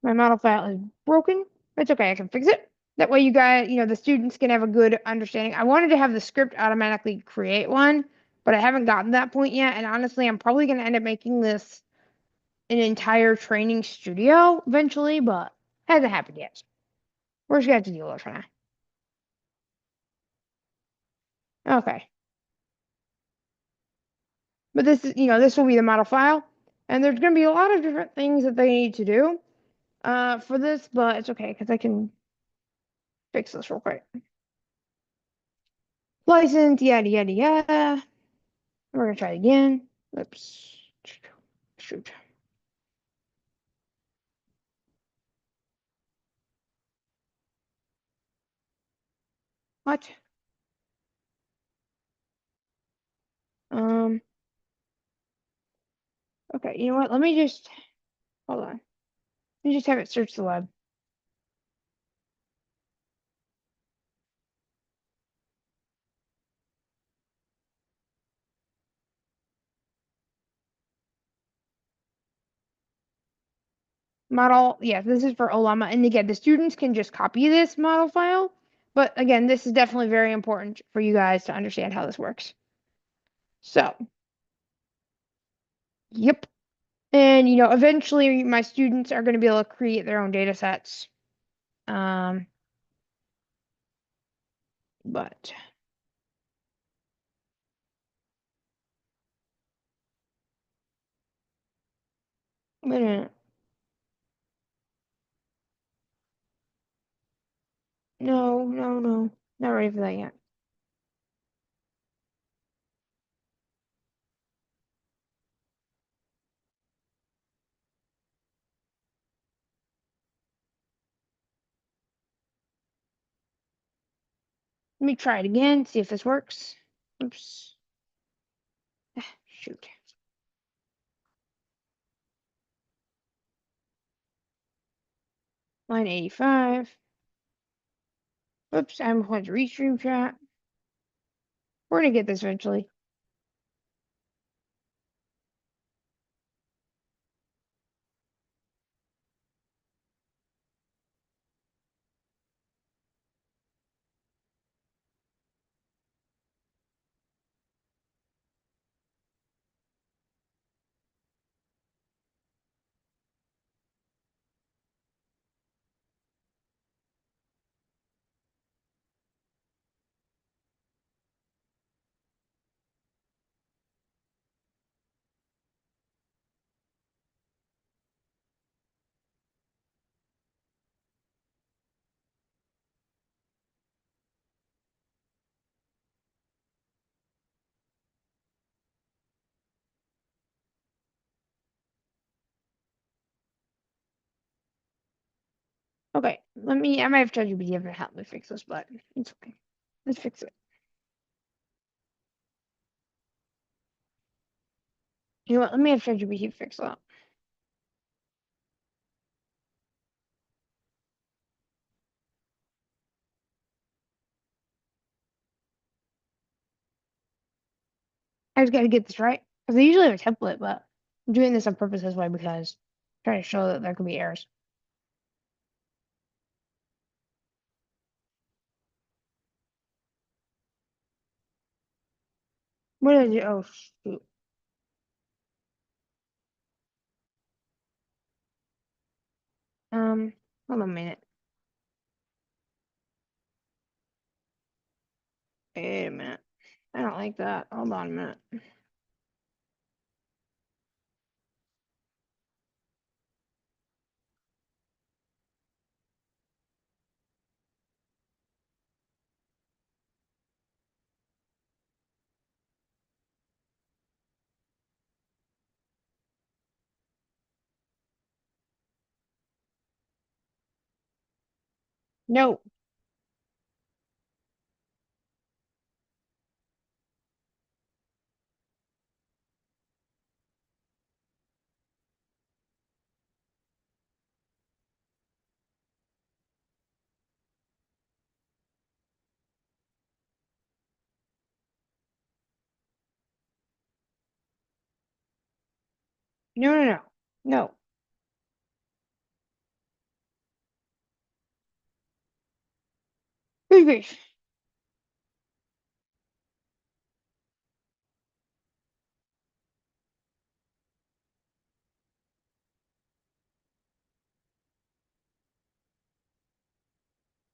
[SPEAKER 1] My model file is broken. It's okay, I can fix it. That way you guys, the students can have a good understanding. I wanted to have the script automatically create one, but I haven't gotten to that point yet. And honestly, I'm probably going to end up making this an entire training studio eventually, but hasn't happened yet. We're just going to have to deal with it for now. Okay. But this is, this will be the model file. And there's going to be a lot of different things that they need to do for this, but it's okay because I can fix this real quick. License, yada, yada, yada. We're gonna try it again. Oops. Shoot. What? Um, okay, you know what? Let me just hold on. Let me just have it search the web. Model, yeah, this is for Olama. And again, the students can just copy this model file. But again, this is definitely very important for you guys to understand how this works. So, yep. And eventually my students are going to be able to create their own data sets. Um, but wait a minute. No, no, no. Not ready for that yet. Let me try it again, see if this works. Oops. Shoot. Line 85. Oops, I'm going to restream chat. We're gonna get this eventually. Okay, I might have told you, but you haven't helped me fix this, but it's okay. Let's fix it. You know what? Let me have ChatGPT fix that. I just gotta get this right. Because I usually have a template, but I'm doing this on purpose this way because I'm trying to show that there could be errors. What did I do? Oh, shoot. Hold on a minute. Wait a minute. I don't like that. Hold on a minute. No. No, no, no. No. Good grief.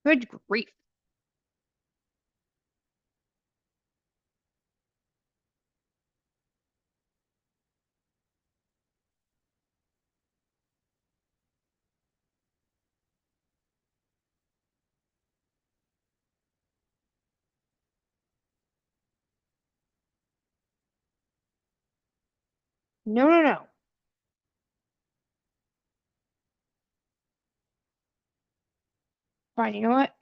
[SPEAKER 1] Good grief. No, no, no. Fine, you know what?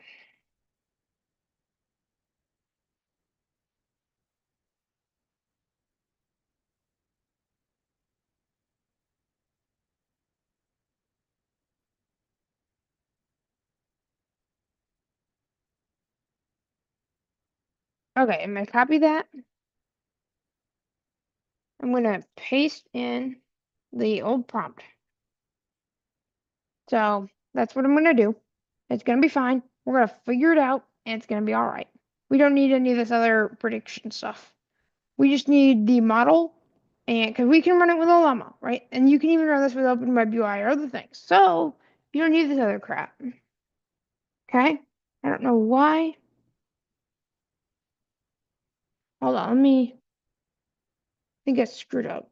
[SPEAKER 1] Okay, I'm gonna copy that. I'm gonna paste in the old prompt. So that's what I'm gonna do. It's gonna be fine. We're gonna figure it out and it's gonna be all right. We don't need any of this other prediction stuff. We just need the model and because we can run it with a llama, right? And you can even run this with OpenWebUI or other things. So you don't need this other crap. Okay? I don't know why. Hold on, let me I think I screwed up.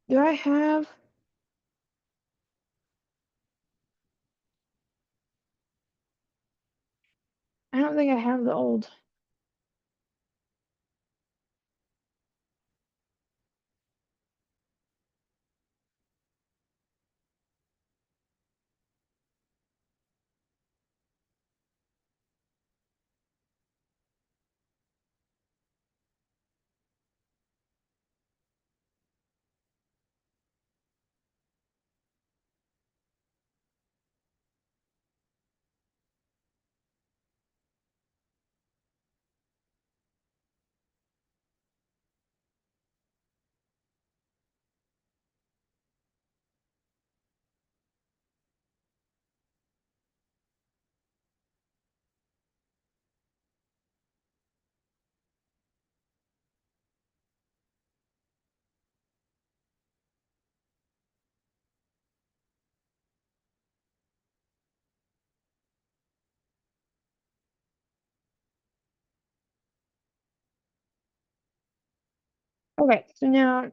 [SPEAKER 1] Do I have I don't think I have the old. Okay, so now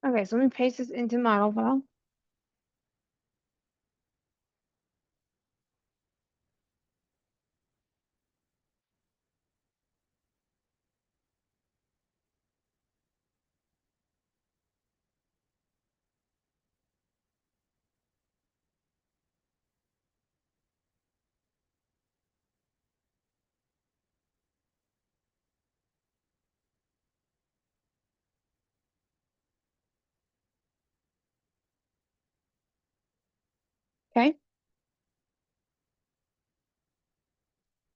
[SPEAKER 1] okay, so let me paste this into model file. Okay.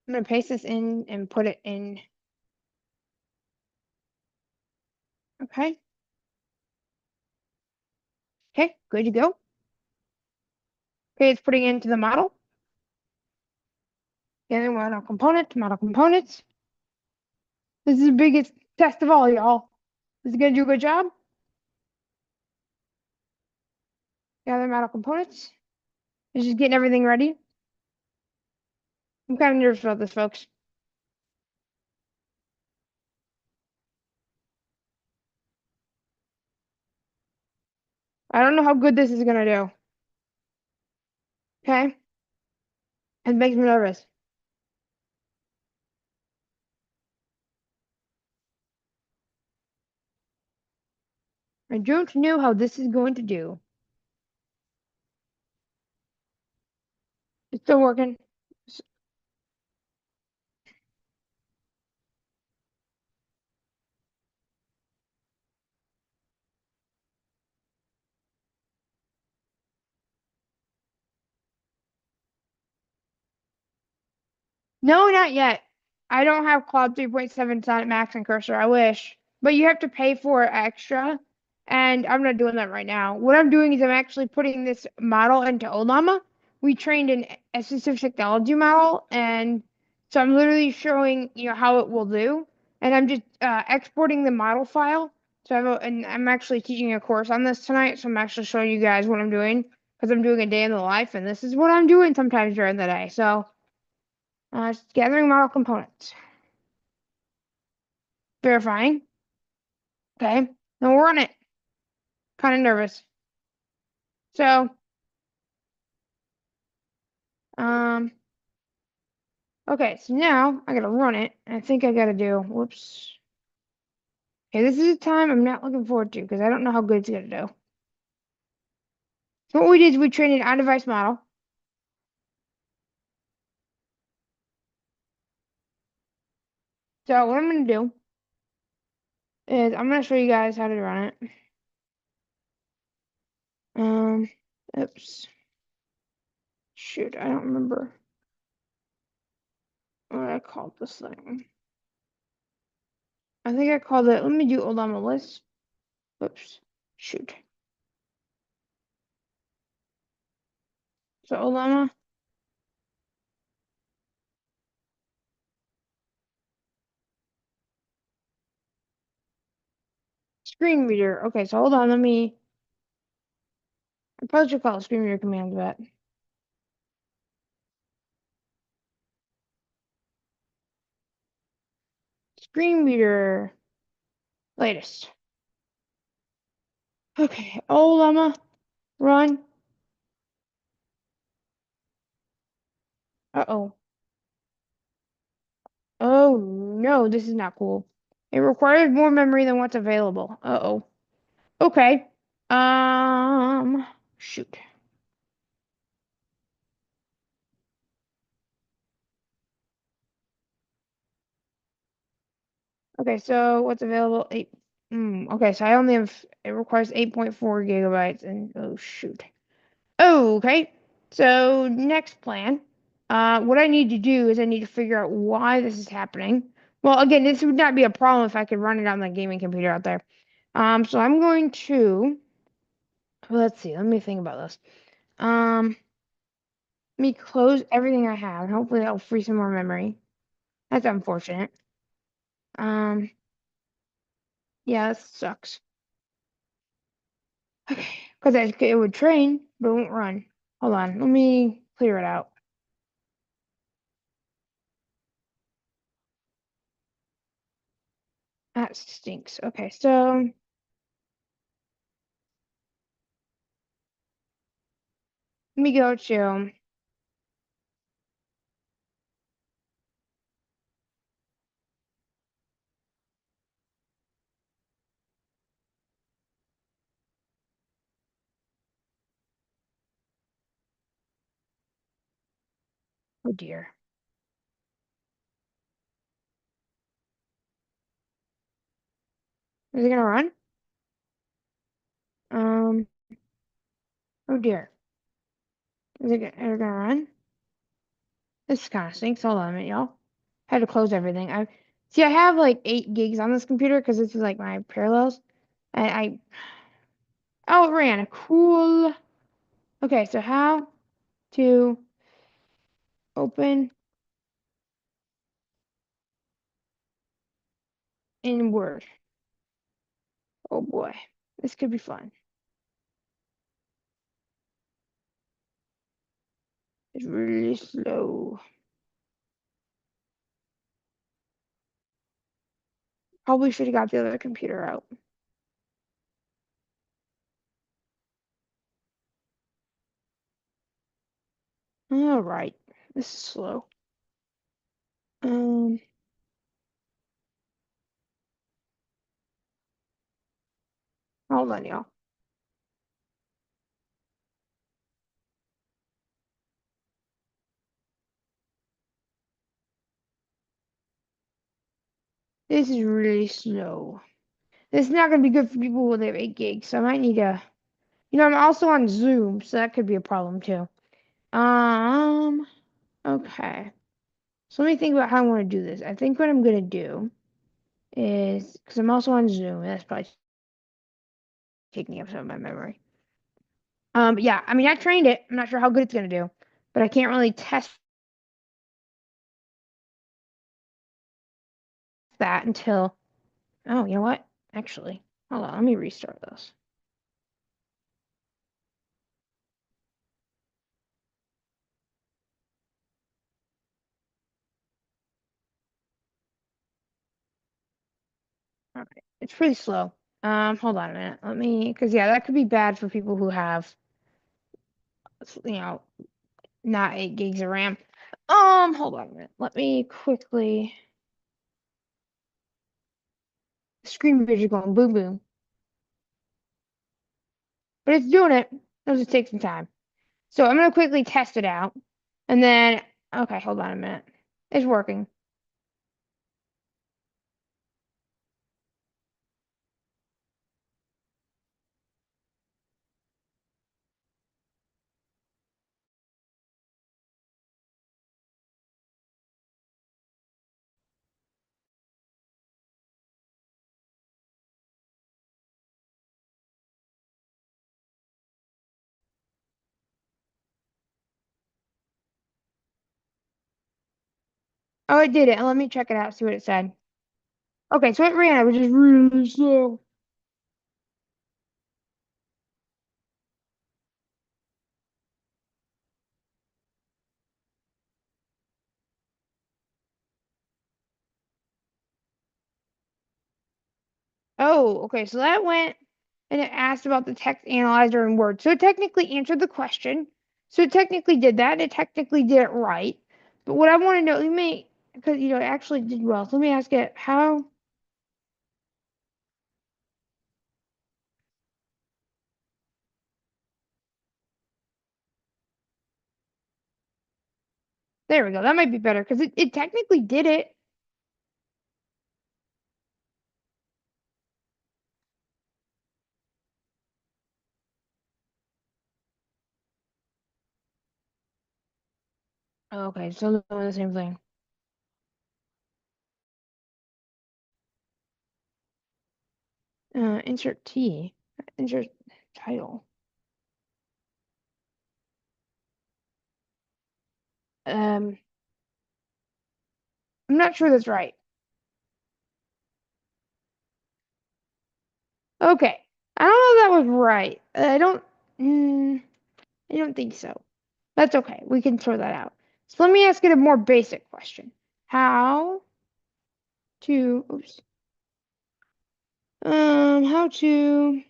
[SPEAKER 1] I'm gonna paste this in and put it in. Okay. Okay, good to go. Okay, it's putting it into the model. Getting model components. This is the biggest test of all, y'all. Is it gonna do a good job? Gather model components. It's just getting everything ready. I'm kind of nervous about this, folks. I don't know how good this is gonna do. Okay? It makes me nervous. I don't know how this is going to do. It's still working. No, not yet. I don't have Cloud 3.7 Sonic Max and Cursor. I wish. But you have to pay for it extra. And I'm not doing that right now. What I'm doing is I'm actually putting this model into Olama. We trained an assistive technology model. And so I'm literally showing, how it will do. And I'm just exporting the model file. So and I'm actually teaching a course on this tonight. So I'm actually showing you guys what I'm doing. Because I'm doing a day in the life. And this is what I'm doing sometimes during the day. So. Just gathering model components. Verifying. Okay. Now we'll run it. Kind of nervous. So, um, okay, so now I gotta run it. I think I gotta do, whoops. Okay, this is a time I'm not looking forward to because I don't know how good it's gonna do. So what we did is we trained an on-device model. So what I'm gonna do is I'm gonna show you guys how to run it. Um, oops. Shoot, I don't remember what I called this thing. I think I called it, let me do Olama list. Oops. Shoot. So Olama. Screen reader. Okay, so hold on. I probably should call it screen reader command, but screen reader latest. Okay. Oh, llama, run. Uh-oh. Oh, no, this is not cool. It requires more memory than what's available. Uh-oh. Okay. Shoot. Okay, so what's available? Okay, so I only have, it requires 8.4 gigabytes, and oh, shoot. Oh, okay. So next plan. What I need to do is I need to figure out why this is happening. Well, again, this would not be a problem if I could run it on the gaming computer out there. So I'm going to, let's see, let me think about this. Let me close everything I have, and hopefully that'll free some more memory. That's unfortunate. Um, yeah, that sucks. Okay, because it would train, but it won't run. Hold on, let me clear it out. That stinks. Okay, so let me go to, oh dear. Is it gonna run? Um, oh dear. Is it gonna run? This kind of stinks. Hold on a minute, y'all. Had to close everything. I see. I have like 8 gigs on this computer because this is like my parallels. And oh, it ran. Cool. Okay, so how to open in Word? Oh boy, this could be fun. It's really slow. Probably should have got the other computer out. All right, this is slow. Um, hold on, y'all. This is really slow. This is not gonna be good for people with 8 gigs, so I might need to. I'm also on Zoom, so that could be a problem too. Um, okay. So let me think about how I want to do this. I think what I'm gonna do is because I'm also on Zoom, and that's probably taking up some of my memory. Yeah, I mean I trained it. I'm not sure how good it's gonna do, but I can't really test that until. Oh, you know what? Actually, hold on. Let me restart this. All right, it's pretty slow. Hold on a minute. Let me, because yeah, that could be bad for people who have, you know, not 8 gigs of RAM. Hold on a minute. Let me quickly. Screen reader going boom boom, but it's doing it. It'll just take some time. So I'm gonna quickly test it out, and then okay, hold on a minute. It's working. Oh, it did it. Let me check it out. See what it said. Okay, so it ran. It was just really slow. Oh, okay. So that went and it asked about the text analyzer in Word. So it technically answered the question. So it technically did that. It technically did it right. But what I want to know, let me, because it actually did well. So let me ask it how. There we go. That might be better because it technically did it. Okay, so they're doing the same thing. Insert T. Insert title. Um, I'm not sure that's right. Okay, I don't know if that was right. Mm, I don't think so. That's okay. We can throw that out. So let me ask it a more basic question. How to, oops, how to,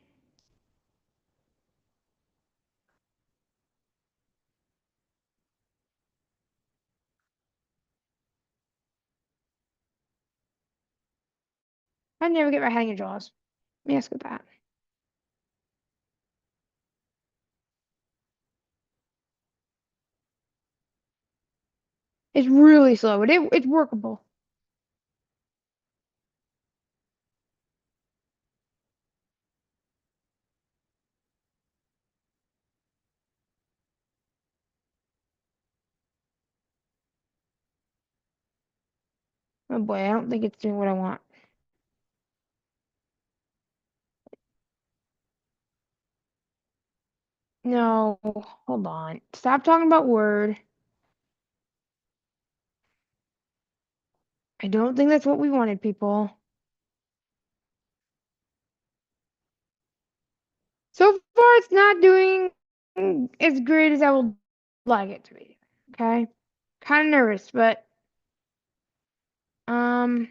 [SPEAKER 1] I never get my hanging jaws. Let me ask it that. It's really slow, but it's workable. Oh boy, I don't think it's doing what I want. No, hold on. Stop talking about Word. I don't think that's what we wanted, people. So far, it's not doing as great as I would like it to be. Okay, kind of nervous, but um,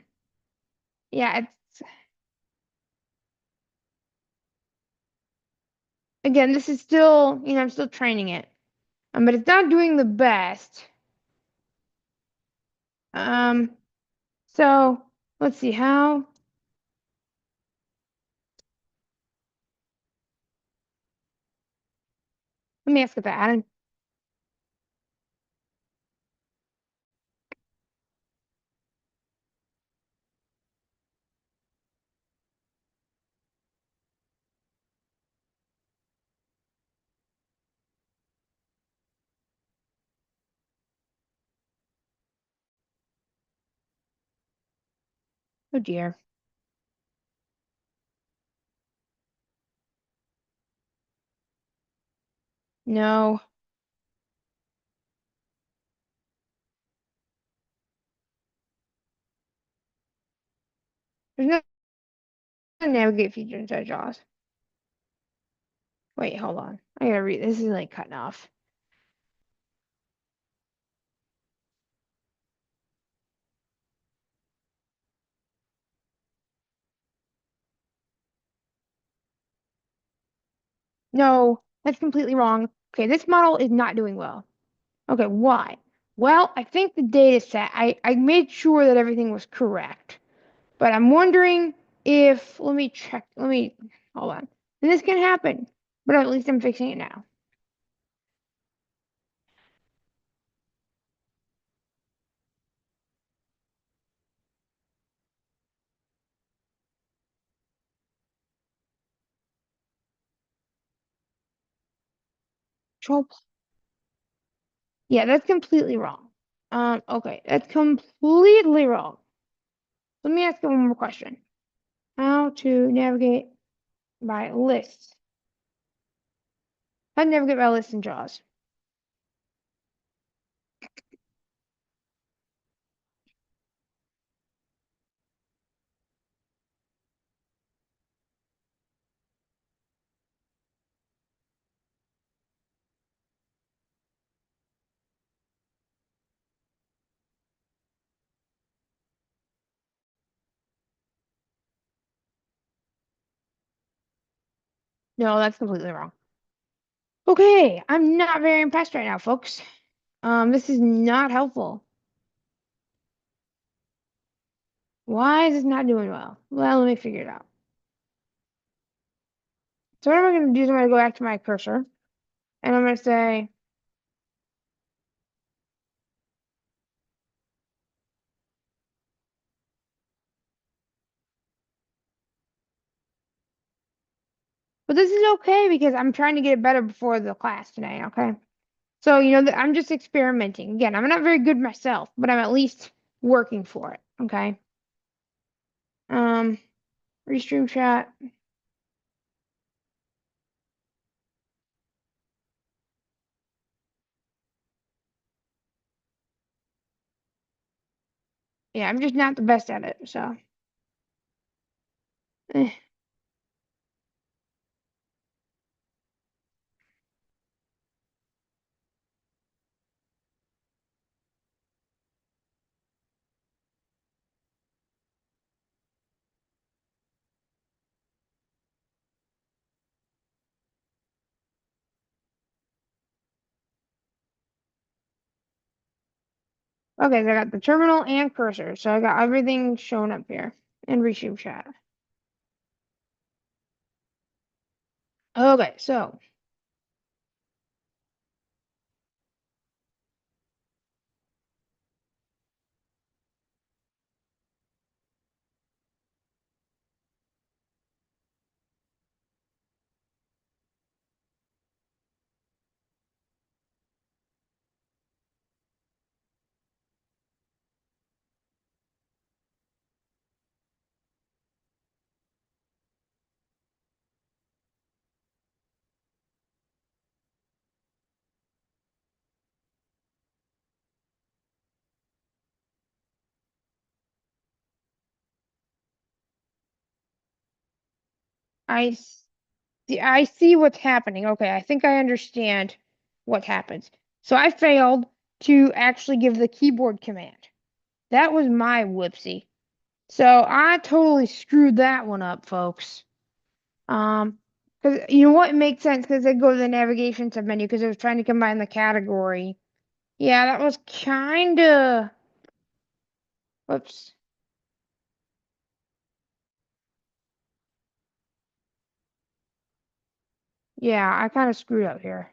[SPEAKER 1] yeah. It's again, this is still, I'm still training it. But it's not doing the best. Um, so let's see how. Let me ask it that. Oh dear. No, there's no navigate feature inside JAWS. Wait, hold on. I gotta read. This is like cutting off. No, that's completely wrong. Okay, this model is not doing well. Okay, why? Well, I think the data set, I made sure that everything was correct. But I'm wondering if, let me check, hold on. And this can happen, but at least I'm fixing it now. Control. Yeah, that's completely wrong. Okay, that's completely wrong. Let me ask you one more question. How to navigate by lists? How to navigate by lists in JAWS? No, that's completely wrong. Okay, I'm not very impressed right now, folks. This is not helpful. Why is this not doing well? Well, let me figure it out. So what am I going to do is I'm going to go back to my cursor, and I'm going to say, but this is okay because I'm trying to get it better before the class today, okay? So, I'm just experimenting. Again, I'm not very good myself, but I'm at least working for it, okay? Um, Restream chat. Yeah, I'm just not the best at it, so. Eh. Okay, so I got the terminal and cursor, so I got everything showing up here in Restream chat. Okay, so I see what's happening. Okay, I think I understand what happens. So I failed to actually give the keyboard command. That was my whoopsie. So I totally screwed that one up, folks. Because you know what? It makes sense because they go to the navigation submenu because it was trying to combine the category. Yeah, that was kinda. Whoops. Yeah, I kind of screwed up here.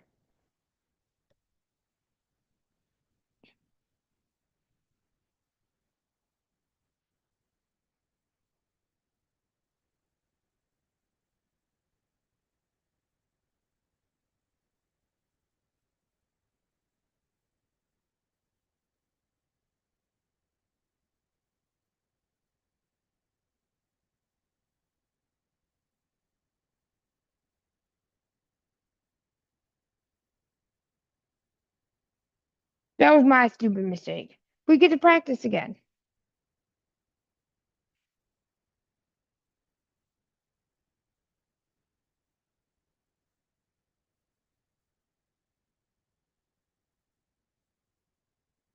[SPEAKER 1] That was my stupid mistake. We get to practice again.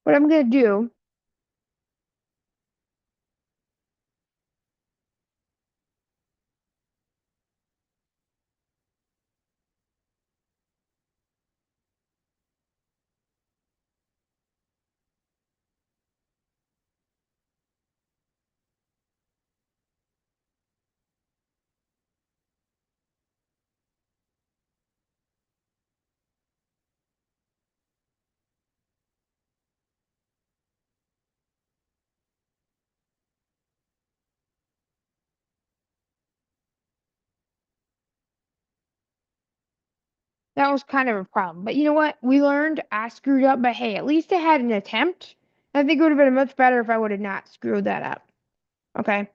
[SPEAKER 1] What I'm gonna do, that was kind of a problem. But you know what? We learned I screwed up, but hey, at least I had an attempt. I think it would have been much better if I would have not screwed that up. Okay.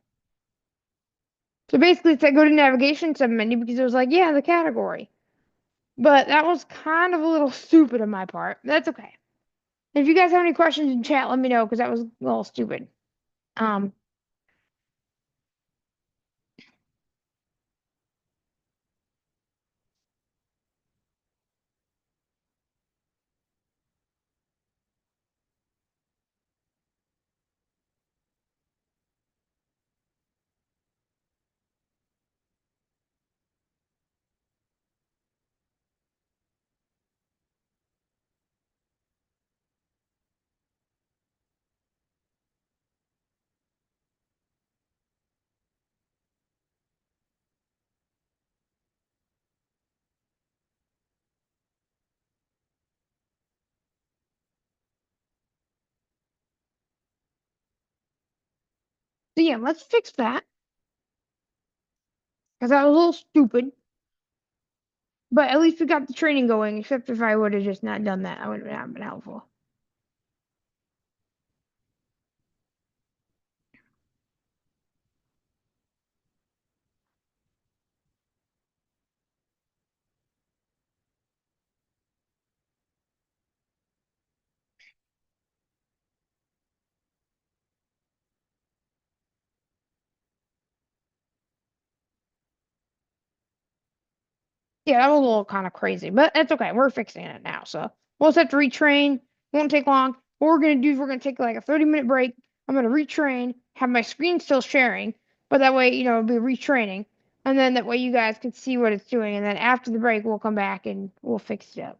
[SPEAKER 1] So basically, it said go to navigation submenu because it was like, yeah, the category. But that was kind of a little stupid on my part. That's okay. If you guys have any questions in chat, let me know because that was a little stupid. Um, so yeah, let's fix that because that was a little stupid. But at least we got the training going. Except if I would have just not done that, I would have not been helpful. Yeah, that was a little kind of crazy, but that's okay. We're fixing it now, so we'll just have to retrain. Won't take long. What we're gonna do is we're gonna take like a 30-minute break. I'm gonna retrain, have my screen still sharing, but that way, it'll be retraining, and then that way you guys can see what it's doing, and then after the break, we'll come back and we'll fix it up.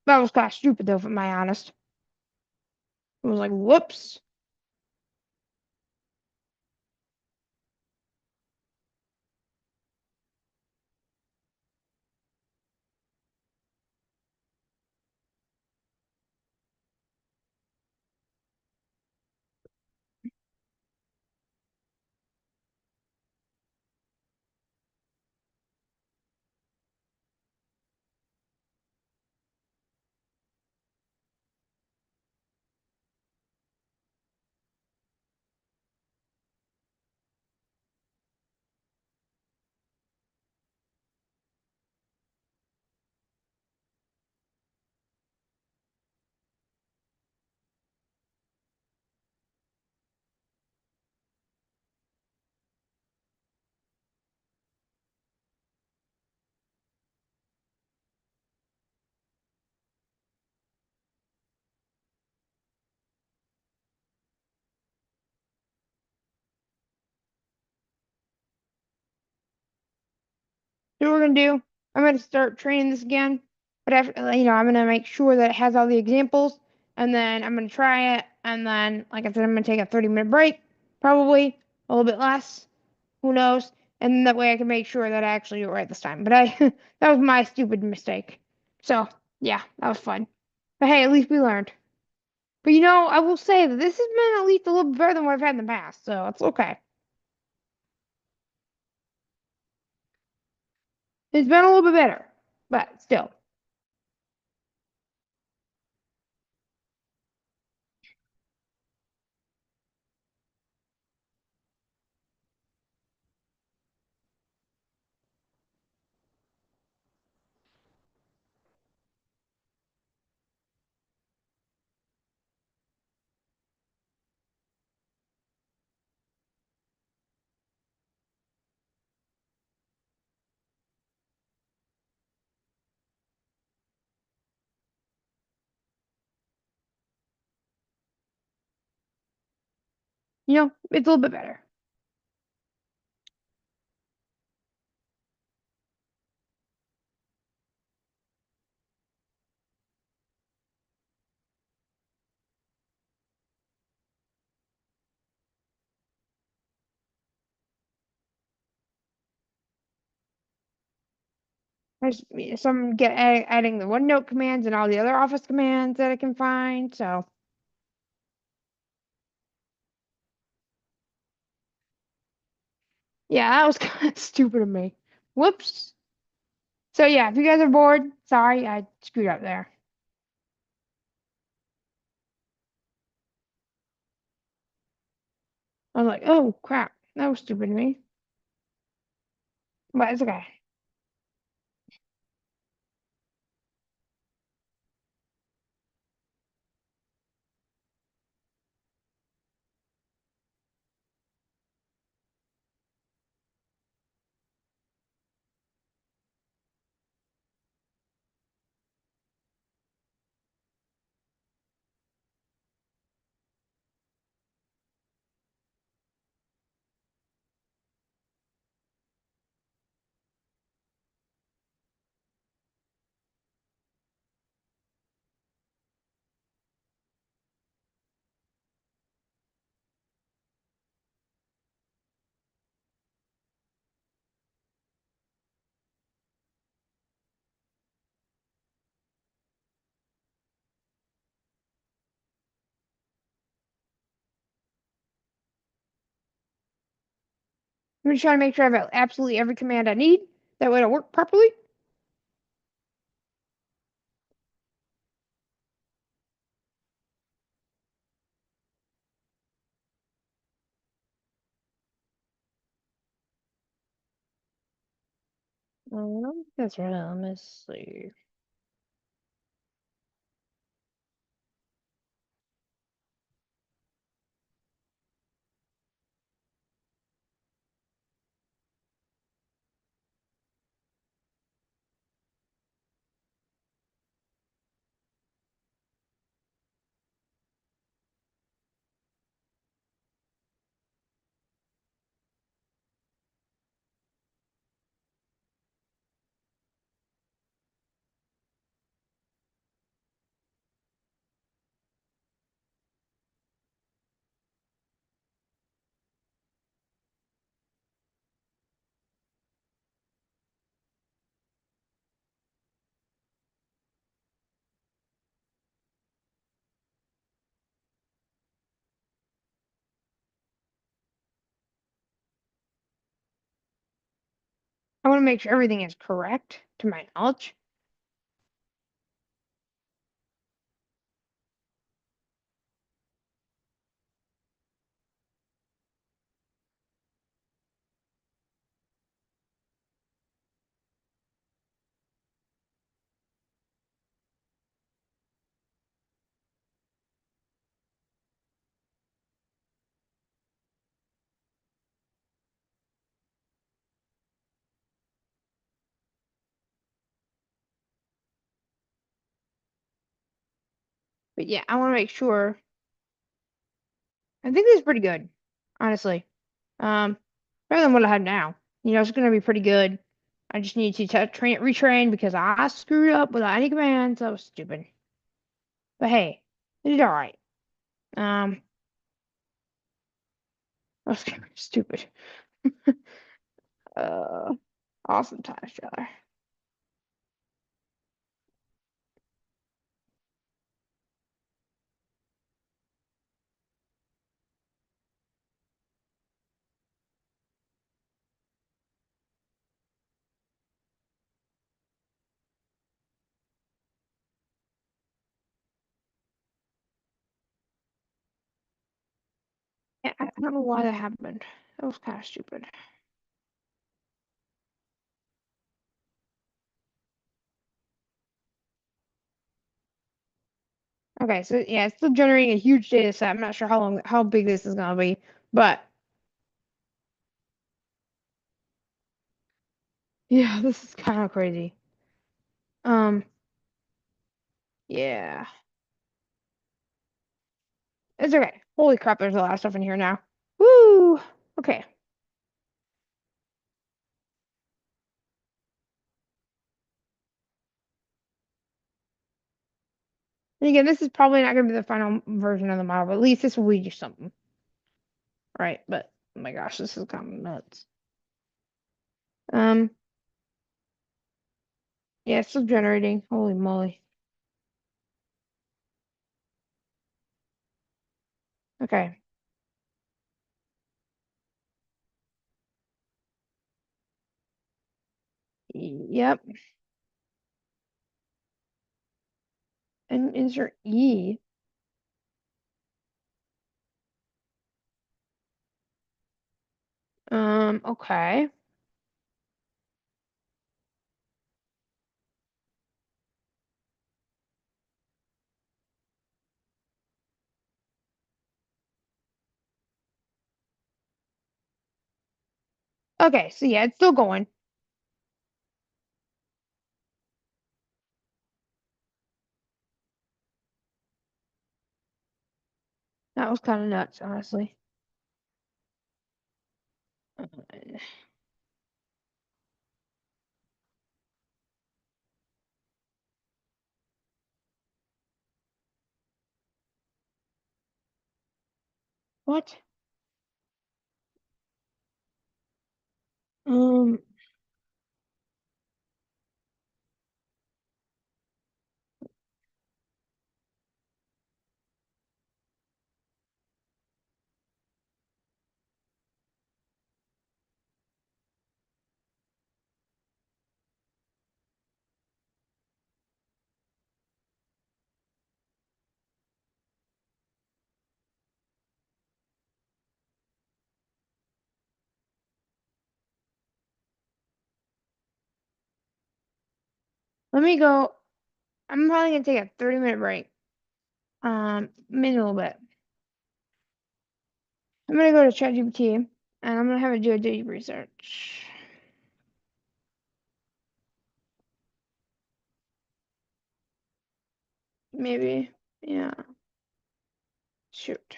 [SPEAKER 1] That was kind of stupid though, if I'm honest. It was like, whoops. So what we're gonna do, I'm gonna start training this again, but after, I'm gonna make sure that it has all the examples, and then I'm gonna try it, and then, like I said, I'm gonna take a 30-minute break, probably a little bit less, who knows, and that way I can make sure that I actually do it right this time. But that was my stupid mistake. So yeah, that was fun. But hey, at least we learned. But I will say that this has been at least a little bit better than what I've had in the past, so it's okay. It's been a little bit better, but still. It's a little bit better. There's some adding the OneNote commands and all the other Office commands that I can find. So yeah, that was kind of stupid of me. Whoops. So yeah, if you guys are bored, sorry, I screwed up there. I was like, oh crap, that was stupid of me. But it's okay. I'm just trying to make sure I have absolutely every command I need. That way it'll work properly. That's right. Let me see. I want to make sure everything is correct to my knowledge. But yeah, I want to make sure. I think this is pretty good, honestly. Um, Better than what I have now. It's gonna be pretty good. I just need to retrain because I screwed up without any commands. That was stupid. But hey, it did all right. Um, that was kind of stupid. Uh, awesome time trailer. Yeah, I don't know why that happened. That was kind of stupid. Okay, so yeah, it's still generating a huge data set. I'm not sure how big this is gonna be, but yeah, this is kind of crazy. Um, yeah, it's okay. Holy crap, there's a lot of stuff in here now. Woo! Okay. And again, this is probably not gonna be the final version of the model, but at least this will be just something, right? But oh my gosh, this is kind of nuts. Um, yeah, it's still generating. Holy moly. Okay. Yep. And insert E. Okay. Okay, so yeah, it's still going. That was kind of nuts, honestly. Uh, What? Um, let me go. I'm probably gonna take a 30-minute break. Maybe a little bit. I'm gonna go to ChatGPT and I'm gonna have it do a deep research. Maybe. Yeah. Shoot.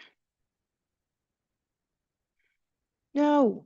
[SPEAKER 1] No.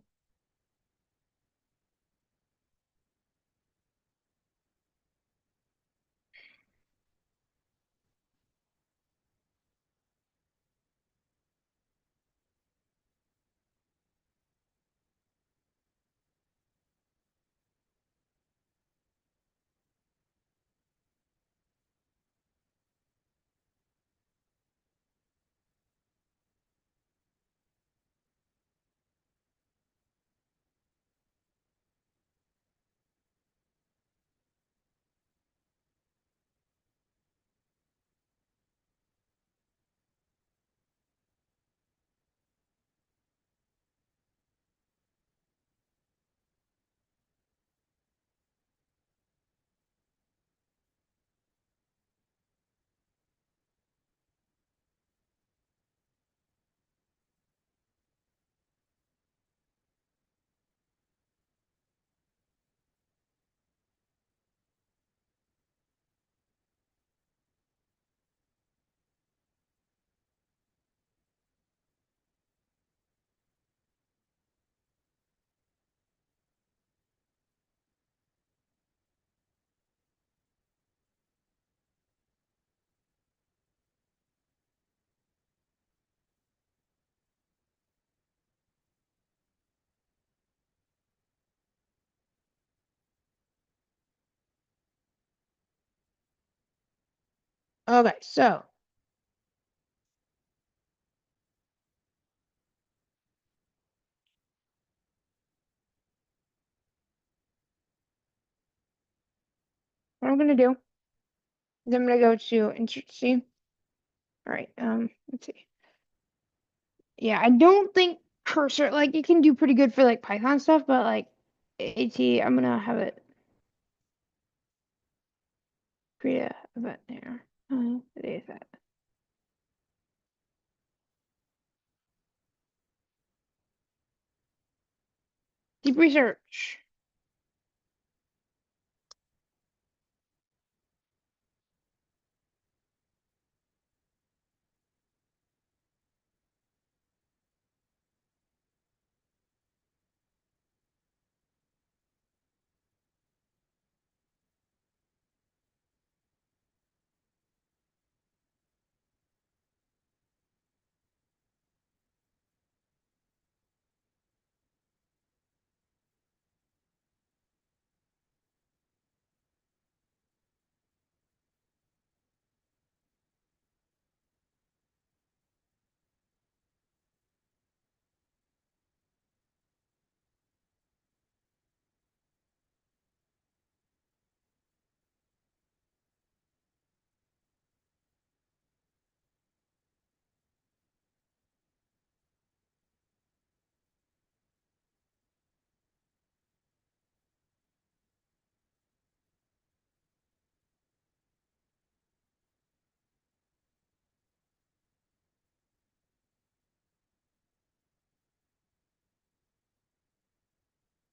[SPEAKER 1] Okay, so what I'm gonna do is I'm gonna go to insert C. All right, let's see. Yeah, I don't think cursor like it can do pretty good for like Python stuff, but like AT, I'm gonna have it create a event here. What is that? Deep research.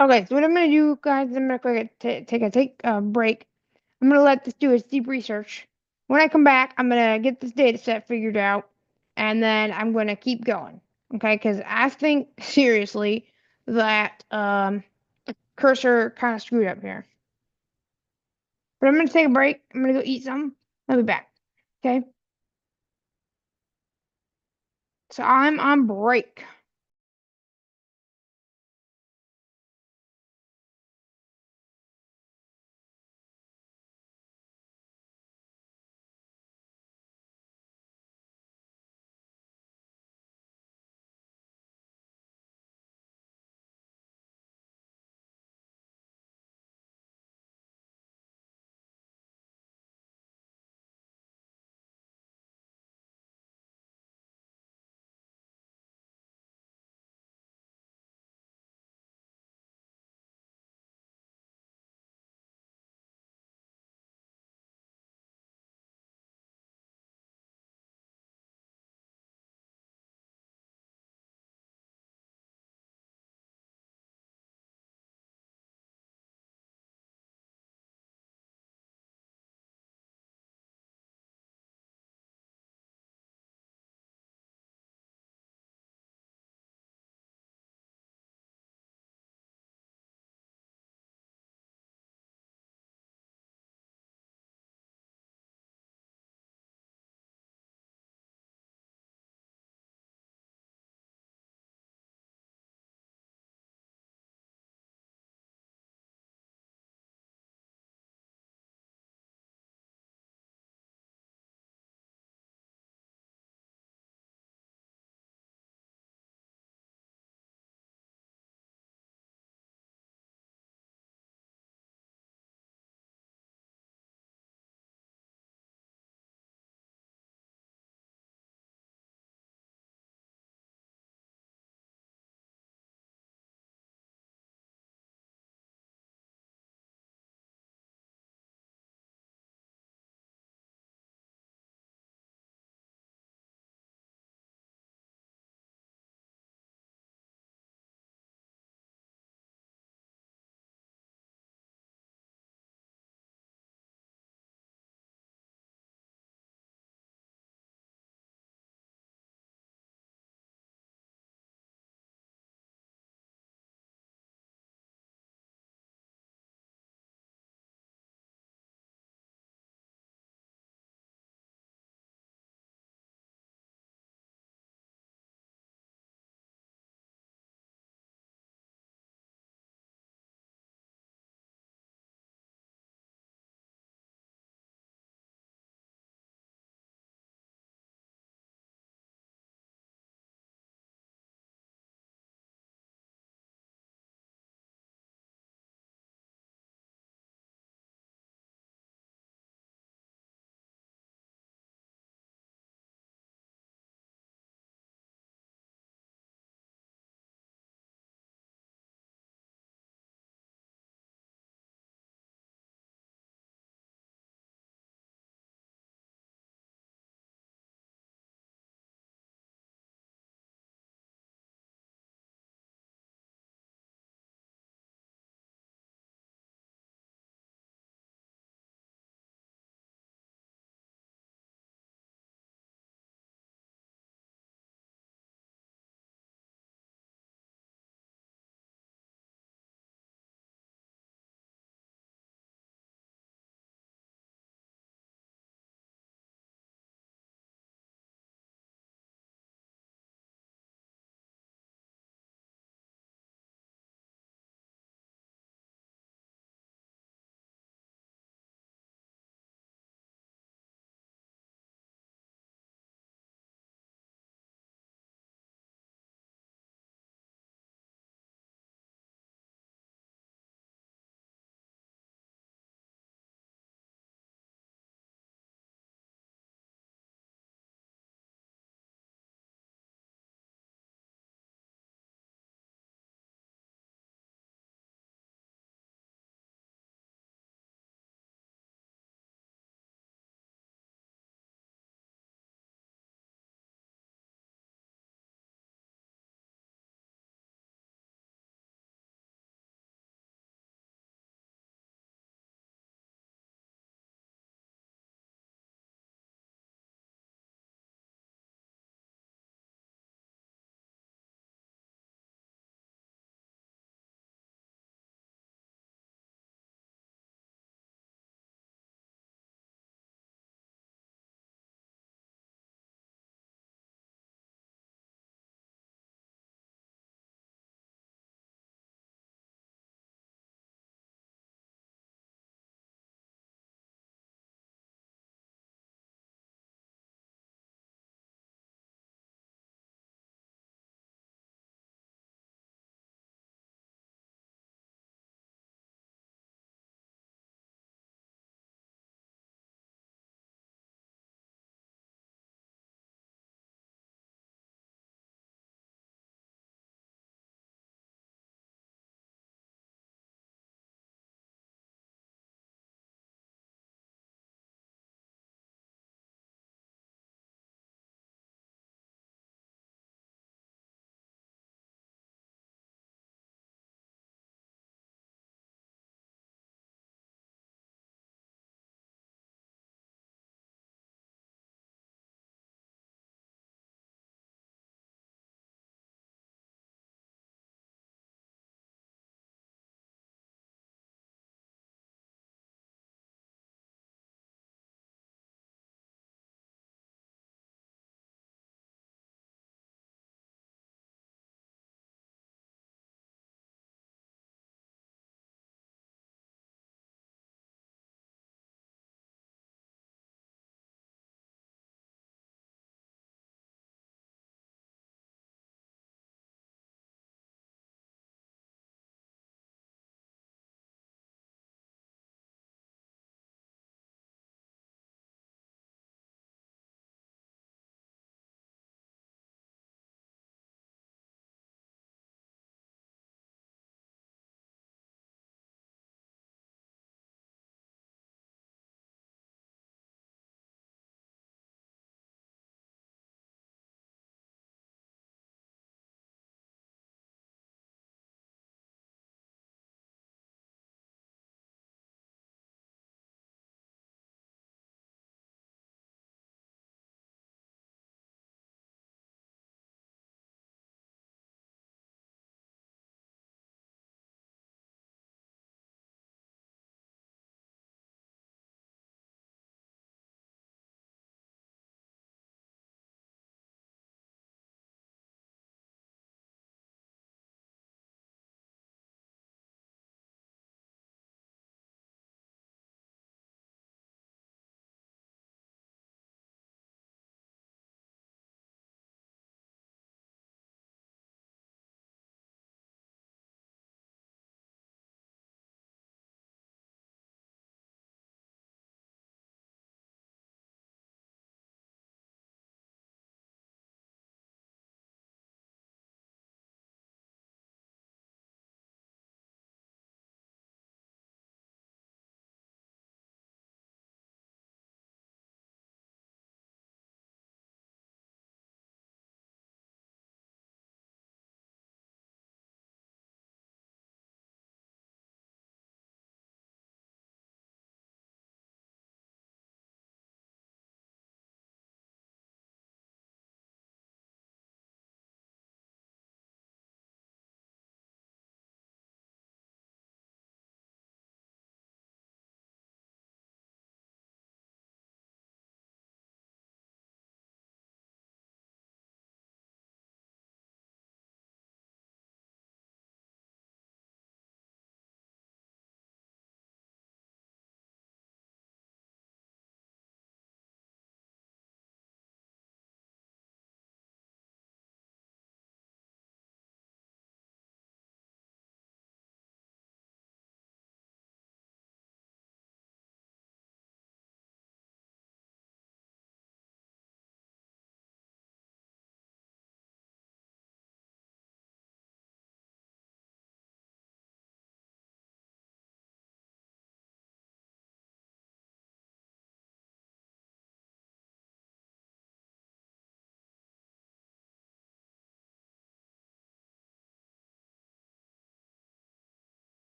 [SPEAKER 1] Okay, so what I'm gonna do, guys, is I'm gonna quick take a break. I'm gonna let this do its deep research. When I come back, I'm gonna get this data set figured out, and then I'm gonna keep going. Okay, because I think seriously that cursor kind of screwed up here. But I'm gonna take a break. I'm gonna go eat something. I'll be back. Okay, so I'm on break.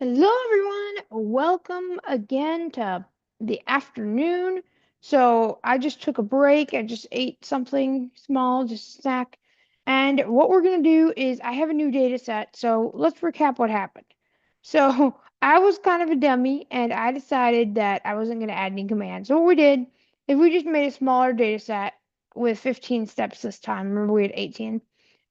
[SPEAKER 1] Hello, everyone. Welcome again to the afternoon. So, I just took a break. I just ate something small, just a snack. And what we're going to do is I have a new data set. So, let's recap what happened. So, I was kind of a dummy and I decided that I wasn't going to add any commands. So, what we did is we just made a smaller data set with 15 steps this time. Remember, we had 18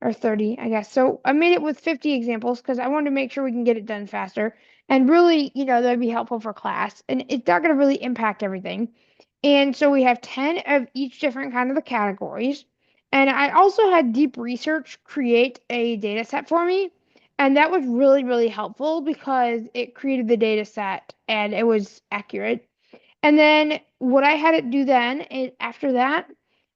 [SPEAKER 1] or 30, I guess. So, I made it with 50 examples because I wanted to make sure we can get it done faster. And really, that'd be helpful for class. And it's not going to really impact everything. And so we have 10 of each different kind of the categories. And I also had Deep Research create a data set for me. And that was really, really helpful because it created the data set and it was accurate. And then what I had it do then is after that,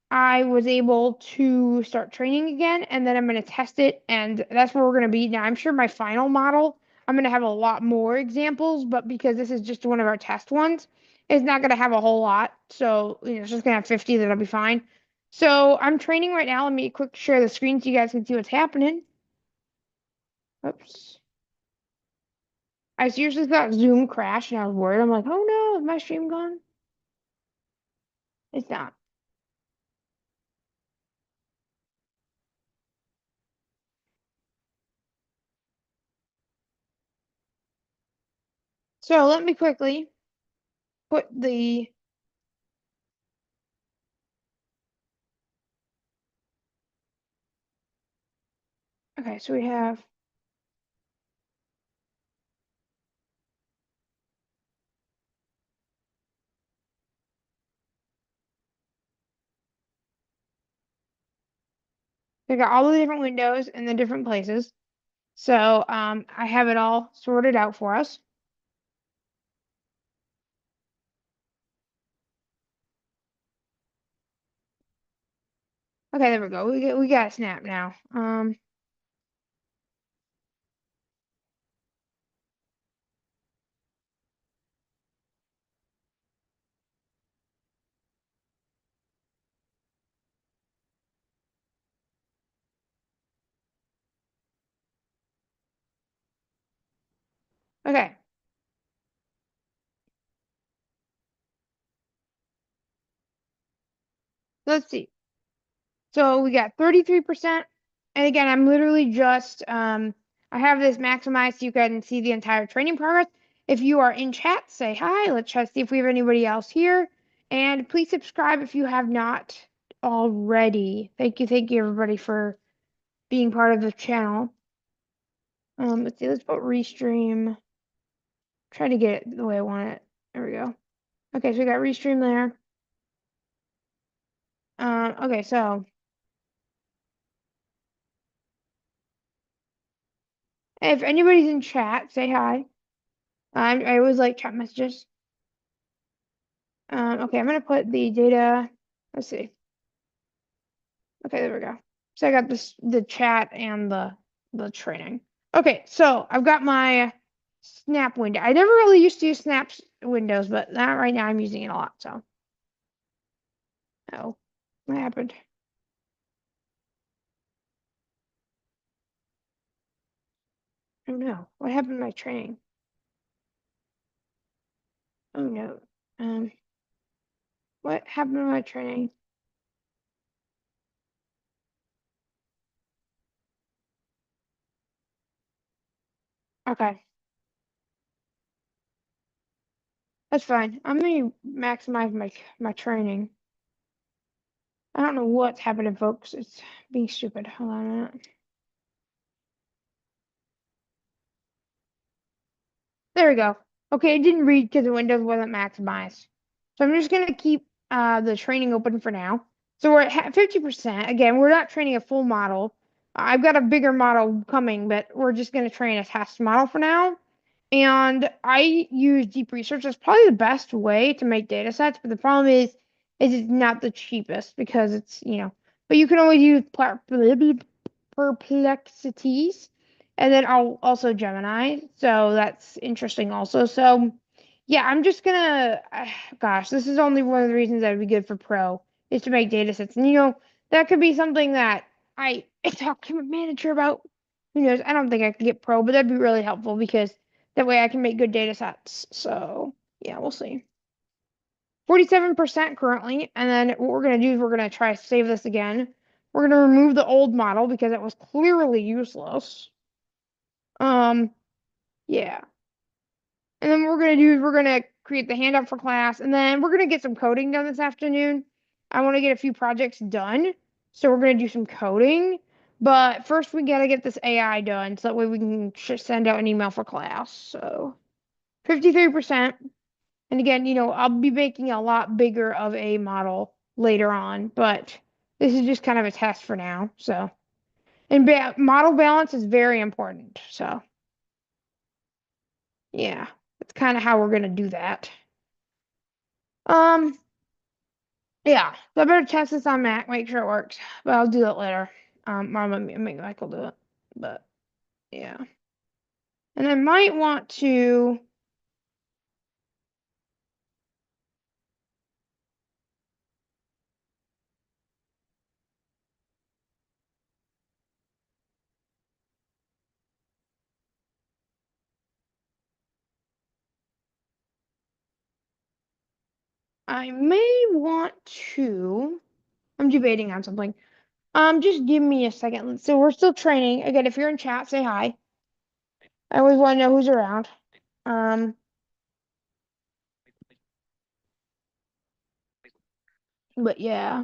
[SPEAKER 1] I was able to start training again, and then I'm going to test it, and that's where we're going to be. Now, I'm sure my final model, I'm going to have a lot more examples, but because this is just one of our test ones, it's not going to have a whole lot. So, it's just going to have 50, that'll be fine. So, I'm training right now. Let me quick share the screen so you guys can see what's happening. Oops. I seriously thought Zoom crashed, and I was worried. I'm like, oh no, is my stream gone? It's not. So, let me quickly put the okay, so we got all the different windows in the different places. So I have it all sorted out for us. Okay, there we go. We got a snap now. Okay, let's see. So we got 33%. And again, I'm literally just I have this maximized so you can see the entire training progress. If you are in chat, say hi. Let's try to see if we have anybody else here. And please subscribe if you have not already. Thank you everybody for being part of the channel. Let's see, let's put restream. Try to get it the way I want it. There we go. Okay, so we got restream there. Okay, so if anybody's in chat, say hi. I always like chat messages. Okay, I'm gonna put the data. Let's see. Okay, there we go. So I got the chat and the training. Okay, so I've got my snap window. I never really used to use snaps windows, but not right now. I'm using it a lot. So, oh, what happened? Oh no, what happened to my training? Oh no. Um, what happened to my training? Okay, that's fine. I'm gonna maximize my training. I don't know what's happening, folks. It's being stupid. Hold on a minute. There we go. Okay, it didn't read because the Windows wasn't maximized. So I'm just gonna keep the training open for now. So we're at 50%. Again, we're not training a full model. I've got a bigger model coming, but we're just gonna train a test model for now. And I use deep research. That's probably the best way to make data sets, but the problem is it's not the cheapest because it's. But you can always use perplexities, and then I'll also Gemini. So that's interesting also. So yeah, I'm just gonna gosh, this is only one of the reasons that would be good for pro is to make data sets. And that could be something that I talk to my manager about. Who knows? I don't think I could get pro, but that'd be really helpful because That way I can make good data sets. So yeah, we'll see. 47% currently. And then what we're going to do is we're going to try to save this again. We're going to remove the old model because it was clearly useless. Yeah. And then what we're going to do is we're going to create the handout for class. And then we're going to get some coding done this afternoon. I want to get a few projects done. So we're going to do some coding. But first we got to get this AI done. So that way we can send out an email for class. So 53%. And again, I'll be making a lot bigger of a model later on, but this is just kind of a test for now. So, and model balance is very important. So, yeah, that's kind of how we're gonna do that. Um, yeah, so I better test this on Mac, make sure it works. But I'll do that later. Or make Michael do it. But yeah, and I might want to. I may want to. I'm debating on something. Just give me a second. So we're still training. Again, if you're in chat, say hi. I always want to know who's around. Um, but yeah.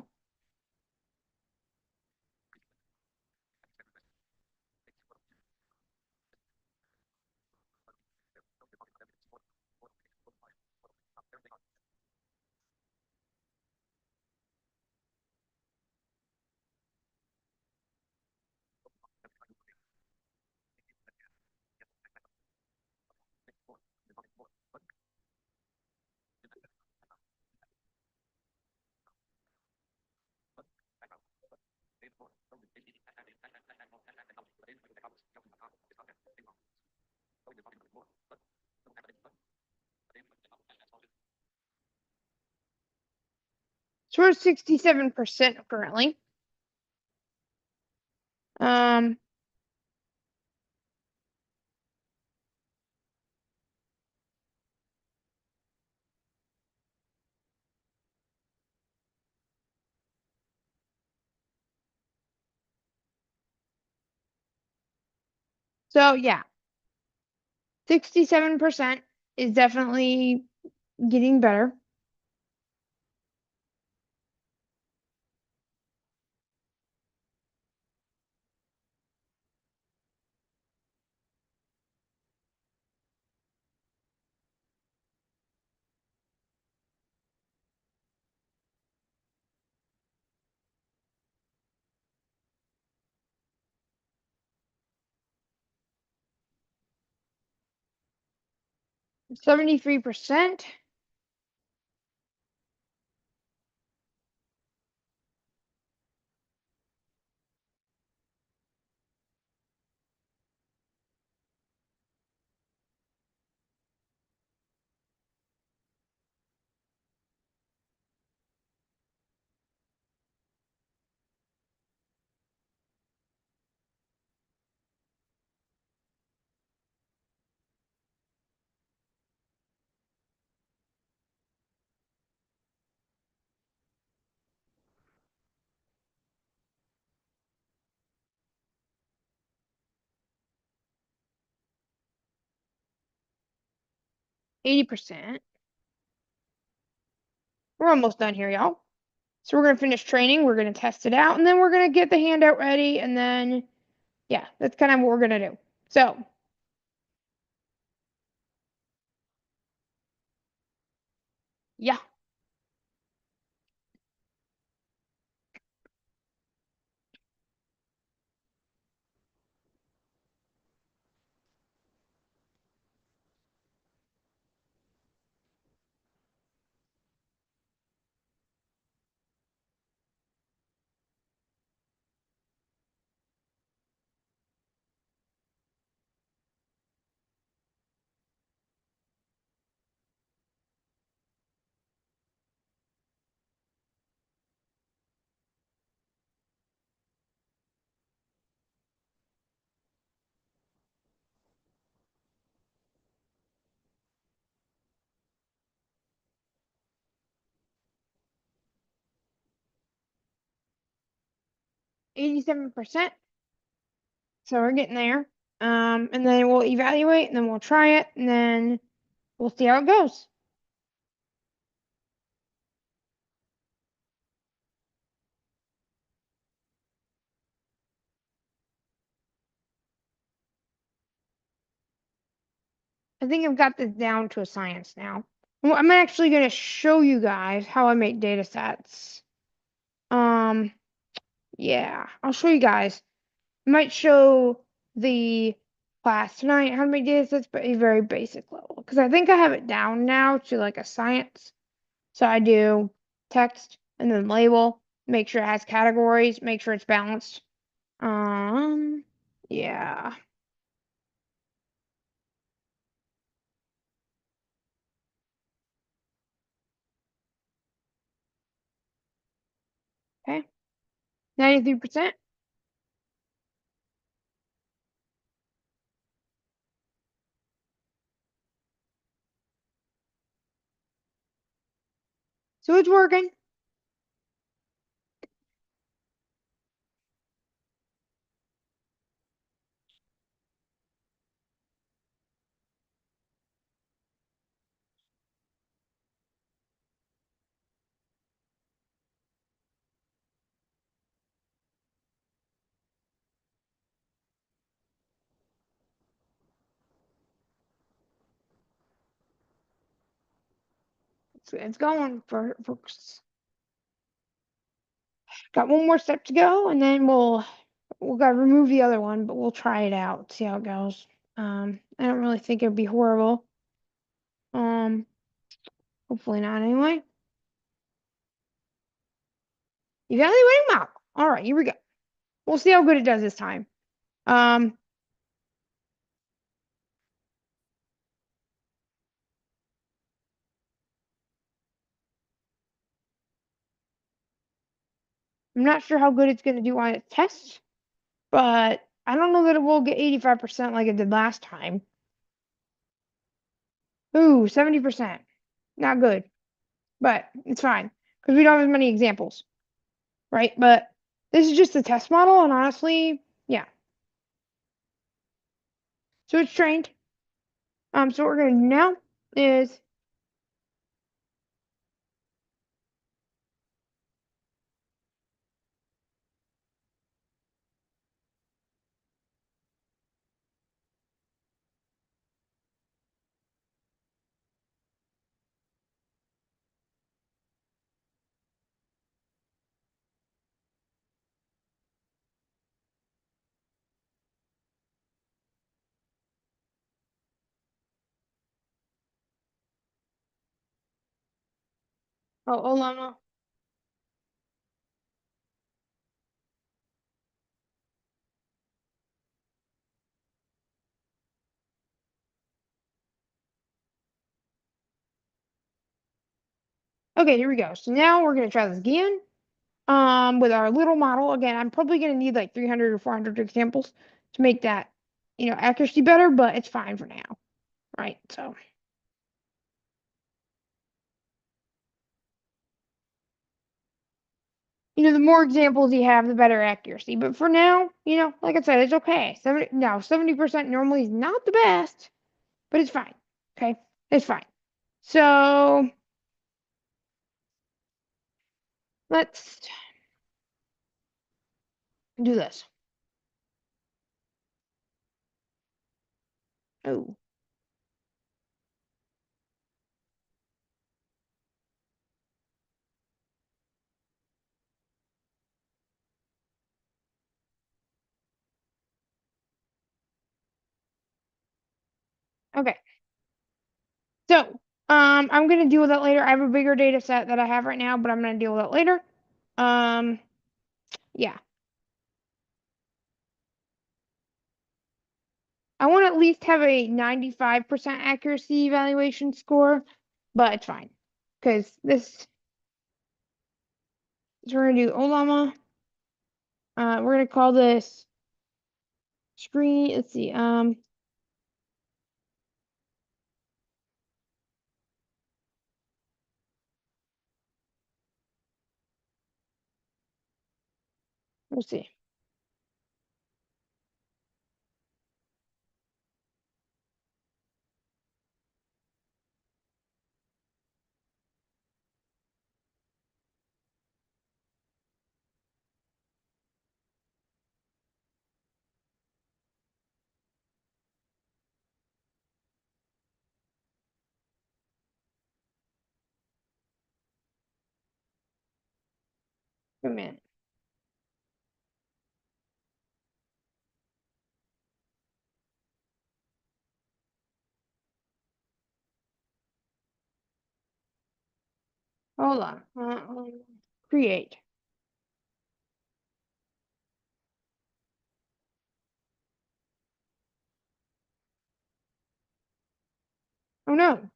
[SPEAKER 1] So we're at 67% currently. Um, so yeah, 67% is definitely getting better. 73%. Eighty percent. We're almost done here, y'all. So we're gonna finish training. We're gonna test it out, and then we're gonna get the handout ready, and then yeah, that's kind of what we're gonna do. So yeah. 87%. So we're getting there. And then we'll evaluate and then we'll try it and then we'll see how it goes. I think I've got this down to a science now. Well, I'm actually going to show you guys how I make data sets. Um, yeah, I'll show you guys. I might show the class tonight how to make data sets, but a very basic level. Because I think I have it down now to like a science. So I do text and then label, make sure it has categories, make sure it's balanced. Yeah. Okay. 93%. So it's working. It's going for folks. Got one more step to go, and then we'll gotta remove the other one, but we'll try it out, see how it goes. I don't really think it'd be horrible. Um, hopefully not anyway. Evaluating model. All right, here we go. We'll see how good it does this time. Um, I'm not sure how good it's gonna do on its test, but I don't know that it will get 85% like it did last time. Ooh, 70%. Not good, but it's fine because we don't have as many examples, right? But this is just a test model, and honestly, yeah. So it's trained. So what we're gonna do now is hold on. Okay, here we go. So now we're gonna try this again. With our little model again, I'm probably gonna need like 300 or 400 examples to make that, accuracy better, but it's fine for now, right? So, the more examples you have, the better accuracy. But for now, like I said, it's okay. 70% normally is not the best, but it's fine. Okay, it's fine. So let's do this. Oh, okay. So, I'm gonna deal with that later. I have a bigger data set that I have right now, but I'm gonna deal with it later. Um, yeah. I want to at least have a 95% accuracy evaluation score, but it's fine. Because we're gonna do Olama. We're gonna call this screen. Let's see. Let's see. Wait a minute. Hold on. Create. Oh no.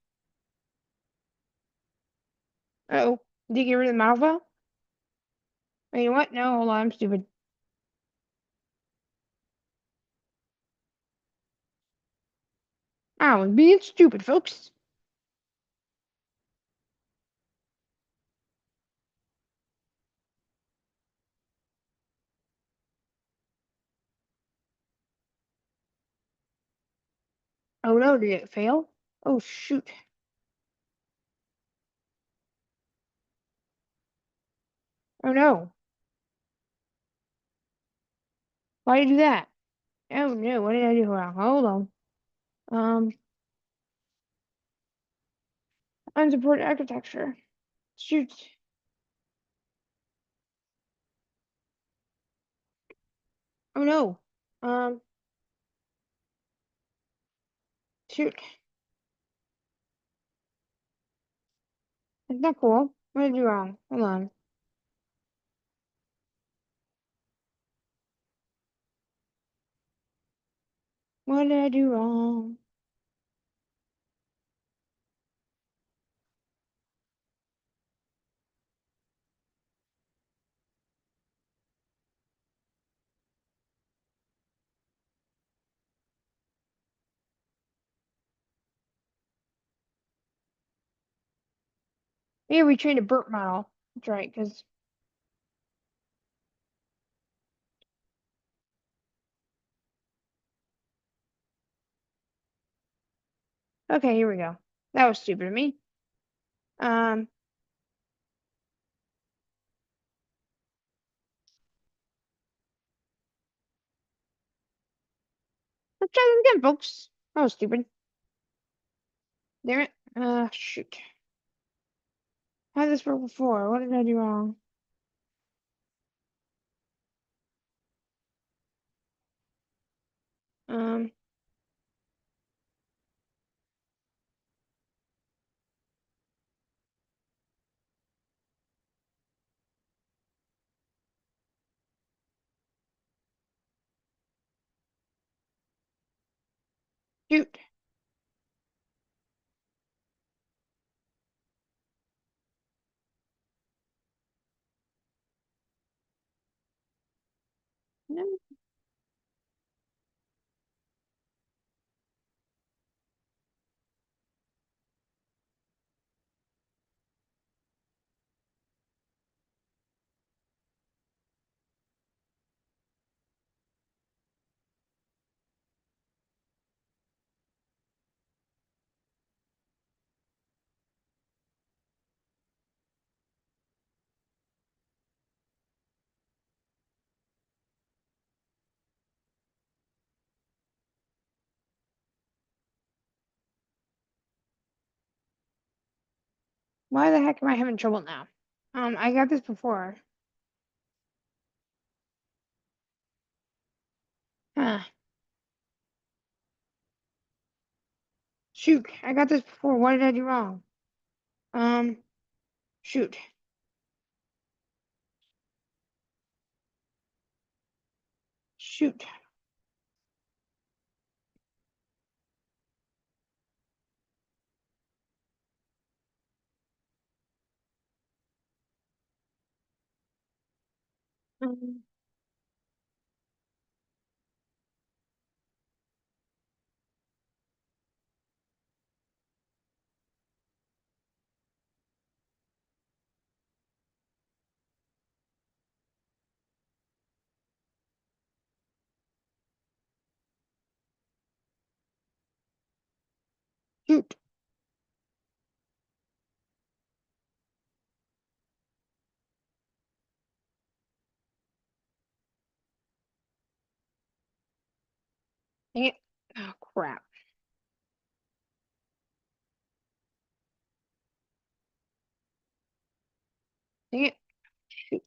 [SPEAKER 1] Uh-oh. Did you get rid of the model file? Oh, you know what? No, hold on. I'm stupid. I was being stupid, folks. Oh no, did it fail? Oh shoot. Oh no. Why did you do that? Oh no, what did I do wrong? Hold on. Um, unsupported architecture. Shoot. Oh no. Um, shoot. That's not cool. What did I do wrong? Hold on. What did I do wrong? Yeah, we trained a burp model. That's right, because okay, here we go. That was stupid of me. Um, let's try this again, folks. That was stupid. Damn it. Shoot. How did this work before? What did I do wrong? Um, shoot. No, why the heck am I having trouble now? I got this before. Huh. Shoot, I got this before. What did I do wrong? Um, shoot. Shoot. Um, shoot. Dang it. Oh, crap. Dang it. Shoot.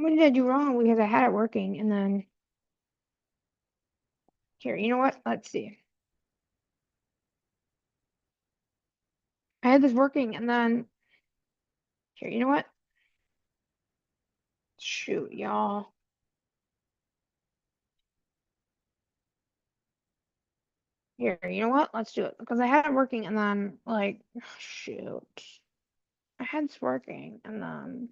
[SPEAKER 1] What did I do wrong? Because I had it working and then here, you know what? Let's see. I had this working and then here, you know what? Shoot, y'all. Here, you know what? Let's do it. Because I had it working and then like shoot. I had this working and then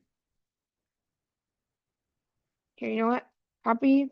[SPEAKER 1] here, you know what? Copy.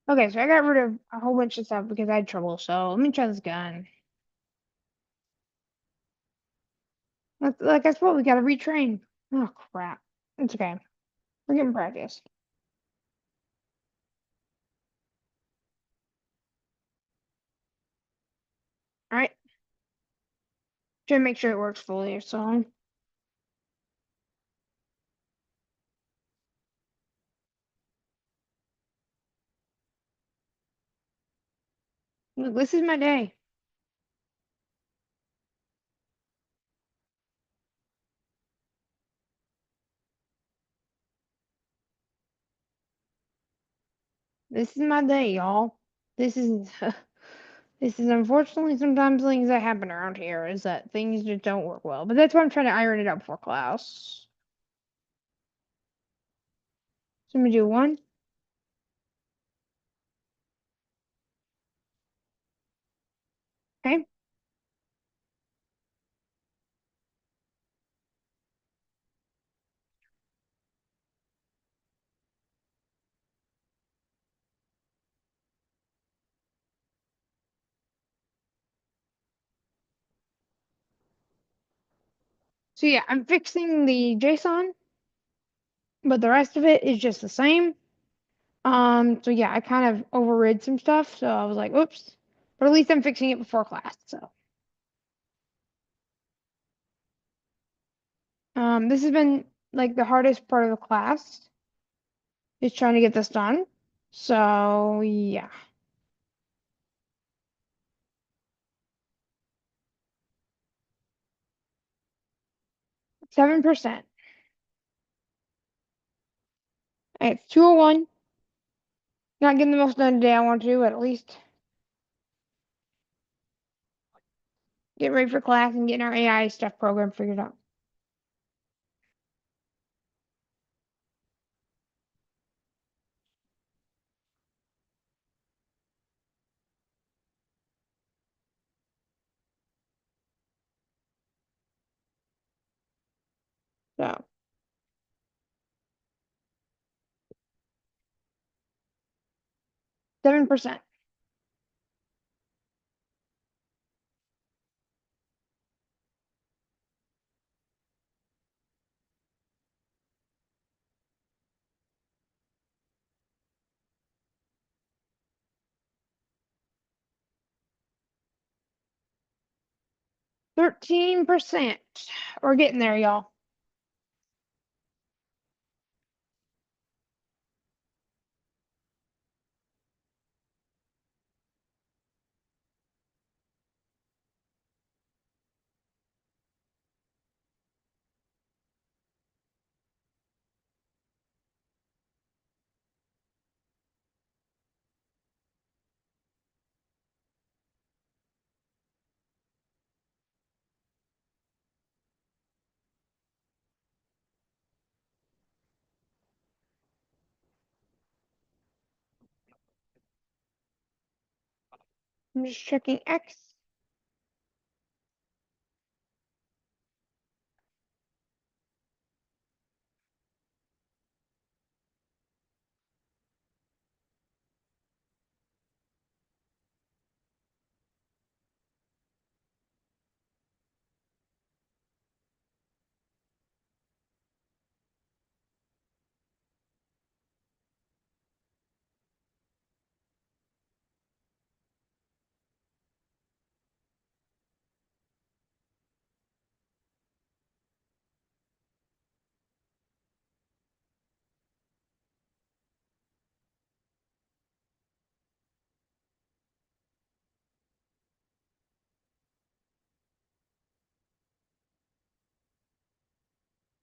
[SPEAKER 1] Okay, so I got rid of a whole bunch of stuff because I had trouble. So let me try this gun. Like I suppose we gotta retrain. Oh crap. It's okay. We're getting practice. All right. Try to make sure it works fully. So look, this is my day. This is my day, y'all. This is this is unfortunately sometimes things that happen around here is that things just don't work well. But that's why I'm trying to iron it out before class. So I'm gonna do one. Okay. So yeah, I'm fixing the JSON, but the rest of it is just the same. So yeah, I kind of overrid some stuff, so I was like, oops. But at least I'm fixing it before class. So this has been like the hardest part of the class is trying to get this done. So yeah, 7%. It's 201. Not getting the most done today I want to, but at least get ready for class and getting our AI stuff program figured out. So 7%. 13%. We're getting there, y'all. I'm just checking X.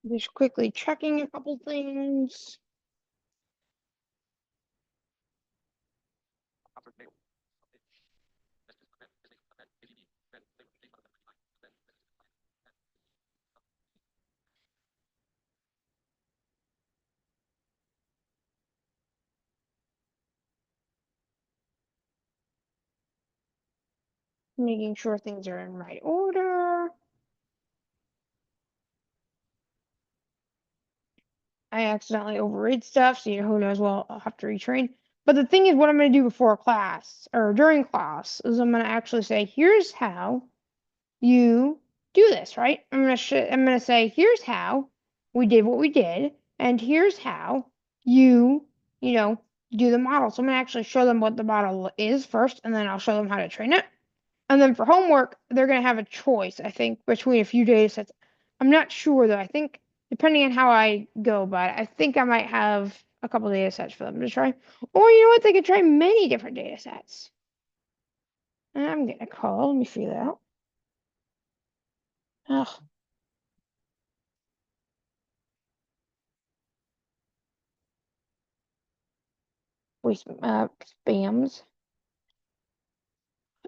[SPEAKER 1] Just quickly checking a couple things. Making sure things are in right order. I accidentally overread stuff, so who knows? Well, I'll have to retrain. But the thing is, what I'm going to do before class or during class is I'm going to actually say, "Here's how you do this." Right? I'm going to say, "Here's how we did what we did, and here's how you you know do the model." So I'm going to actually show them what the model is first, and then I'll show them how to train it. And then for homework, they're going to have a choice, I think, between a few data sets. I'm not sure though. I think depending on how I go about it, I think I might have a couple data sets for them to try. Or you know what? They could try many different data sets. And I'm getting a call. Let me figure that out. Ugh, waste spams.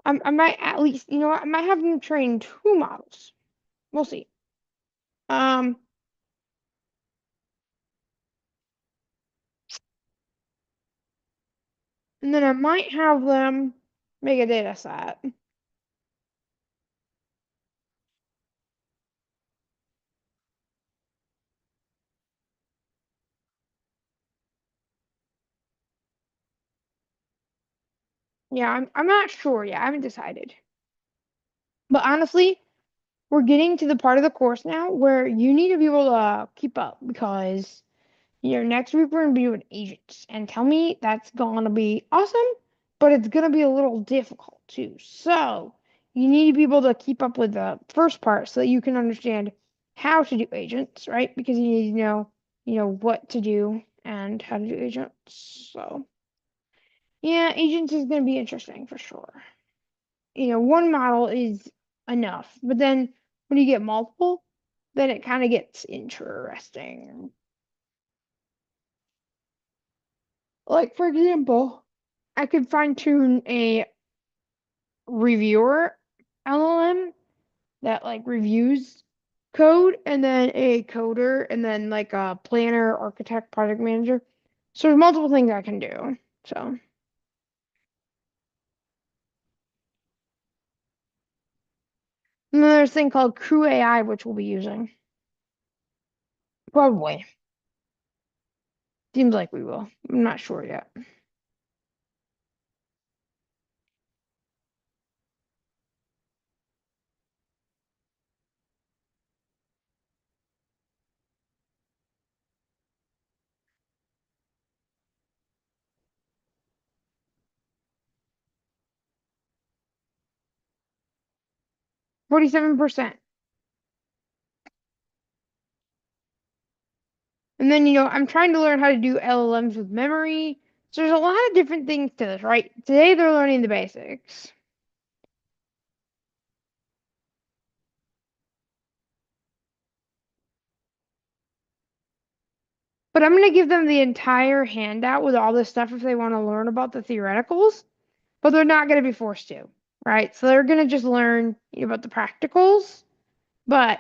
[SPEAKER 1] I might at least, you know what? I might have them train two models. We'll see. Um, and then I might have them make a data set. Yeah, I'm not sure yet. I haven't decided. But honestly, we're getting to the part of the course now where you need to be able to keep up because next week we're gonna be doing agents and tell me that's gonna be awesome, but it's gonna be a little difficult too. So you need to be able to keep up with the first part so that you can understand how to do agents, right? Because you need to know what to do and how to do agents. So yeah, agents is gonna be interesting for sure. One model is enough, but then when you get multiple, then it kind of gets interesting. Like, for example, I could fine tune a reviewer LLM that like reviews code, and then a coder, and then like a planner, architect, project manager. So there's multiple things I can do. So, and then there's a thing called Crew AI, which we'll be using. Probably. Seems like we will. I'm not sure yet. 47%. And then, I'm trying to learn how to do LLMs with memory. So there's a lot of different things to this, right? Today they're learning the basics. But I'm going to give them the entire handout with all this stuff if they want to learn about the theoreticals, but they're not going to be forced to, right? So they're going to just learn about the practicals. But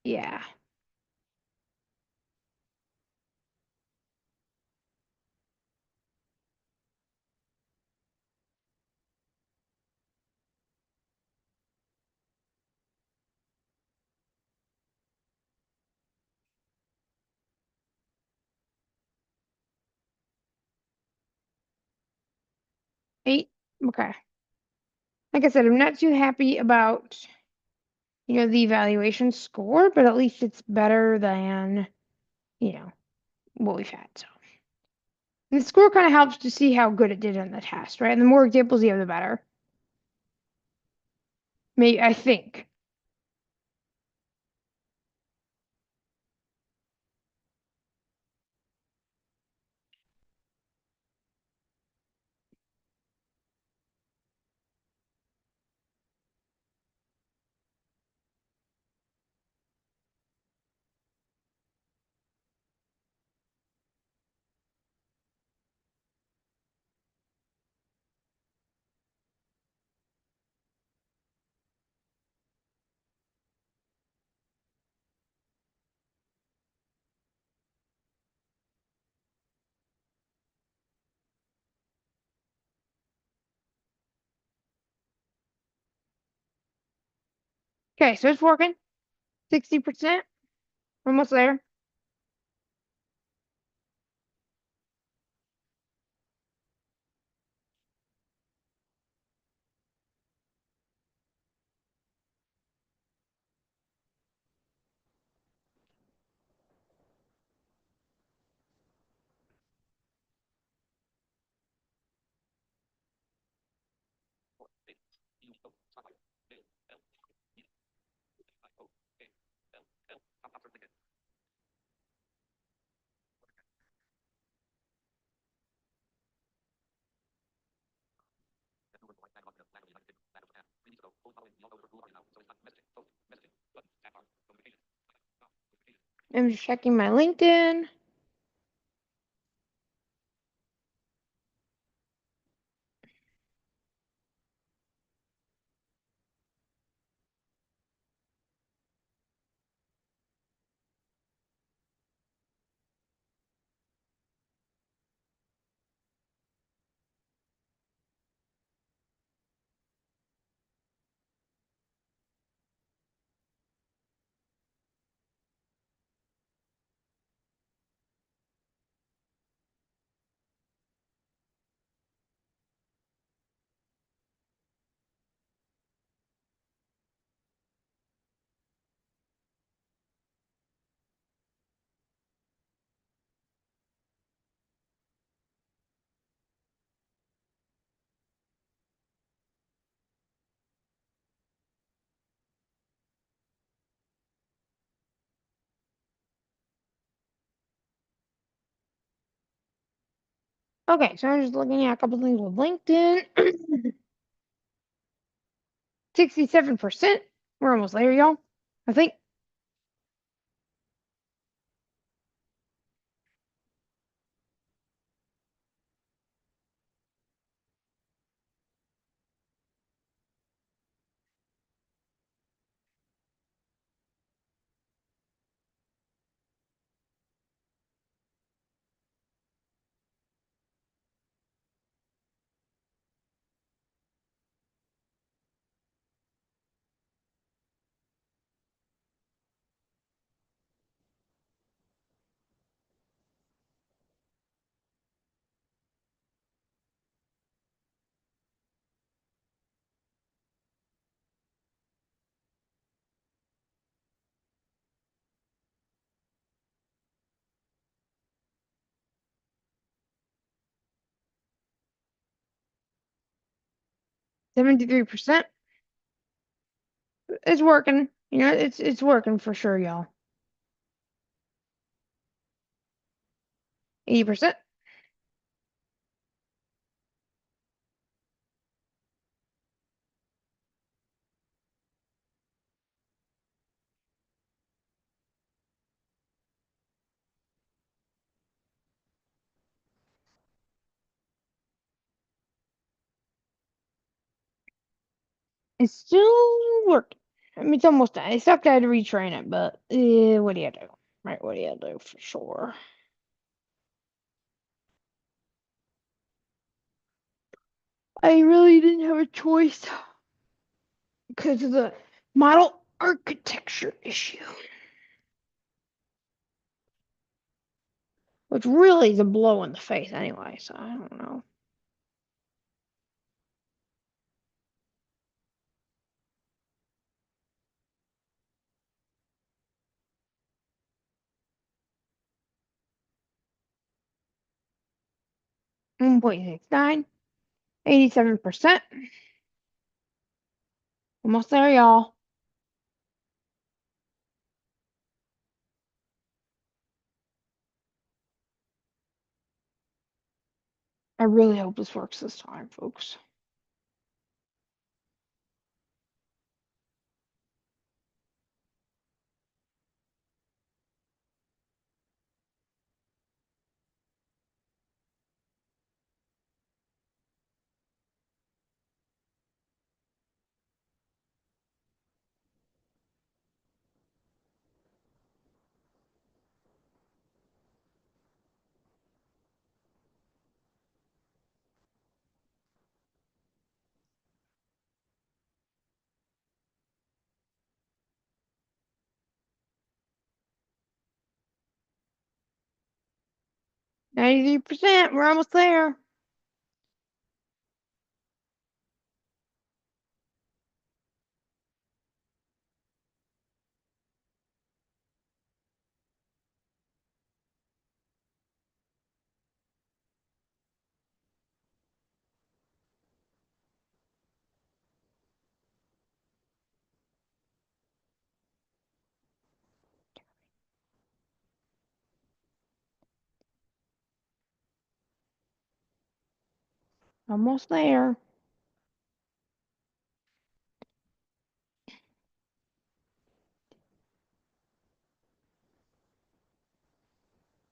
[SPEAKER 1] yeah. 8. Okay. Like I said, I'm not too happy about, the evaluation score, but at least it's better than, you know, what we've had. So and the score kind of helps to see how good it did on the test, right? And the more examples you have, the better. Maybe I think. Okay, so it's working. 60%. Almost there. I'm just checking my LinkedIn. Okay, so I'm just looking at a couple things with LinkedIn. 67%. We're almost there, y'all. I think. 73%. It's working. It's working for sure, y'all. 80%. It's still working. I mean, it's almost done. It sucked I had to retrain it, but what do you do? Right, what do you do for sure? I really didn't have a choice because of the model architecture issue, which really is a blow in the face anyway, so I don't know. 1.69, 87%. Almost there, y'all. I really hope this works this time, folks. %. We're almost there. Almost there.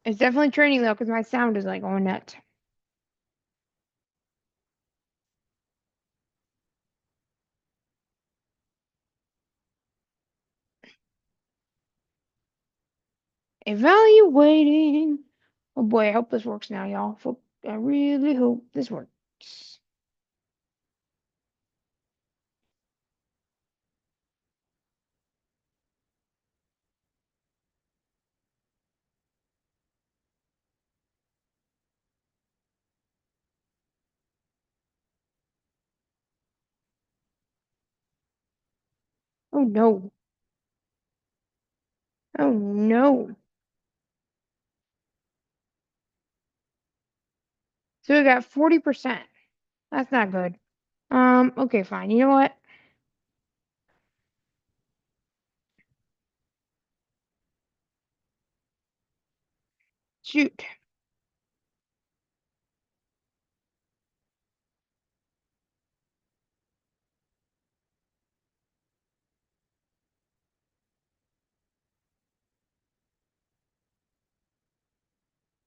[SPEAKER 1] It's definitely training though, because my sound is like going nuts. Evaluating. Oh boy, I hope this works now, y'all. I really hope this works. Oh no. Oh no. So we got 40%. That's not good. Okay, fine. You know what? Shoot.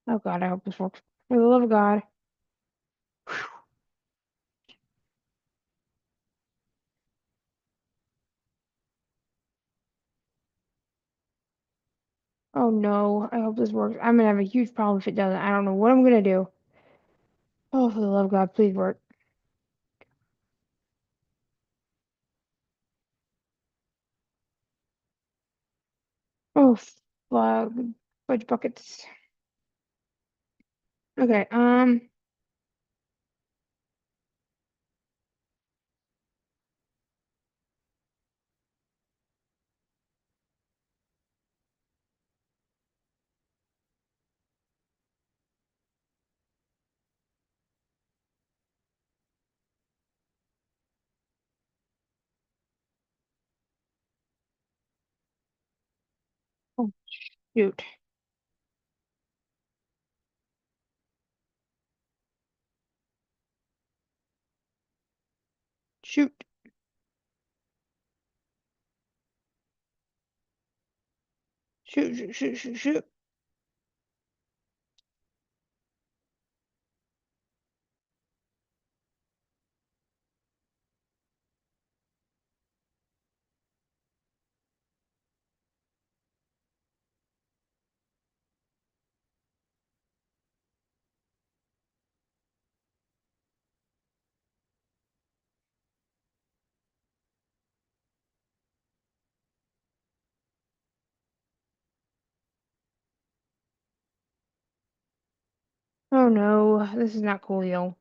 [SPEAKER 1] Oh God, I hope this works. For the love of God. Oh no, I hope this works. I'm gonna have a huge problem if it doesn't. I don't know what I'm gonna do. Oh, for the love of God, please work. Oh, fuck. Fudge buckets. Okay, oh, shoot. Shoot. Shoot, shoot, shoot, shoot, shoot. Oh no, this is not cool, yo.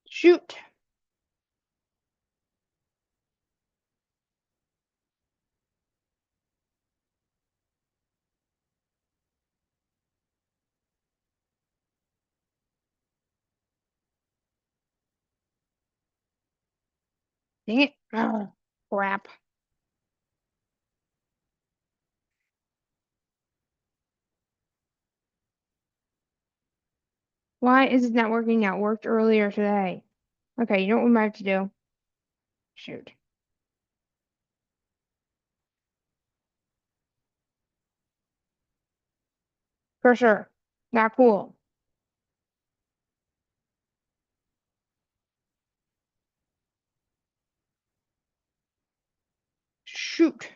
[SPEAKER 1] Shoot. Dang it. Oh, crap. Why is it not working now? It worked earlier today. Okay, you know what we might have to do? Shoot. For sure. Not cool. Shoot.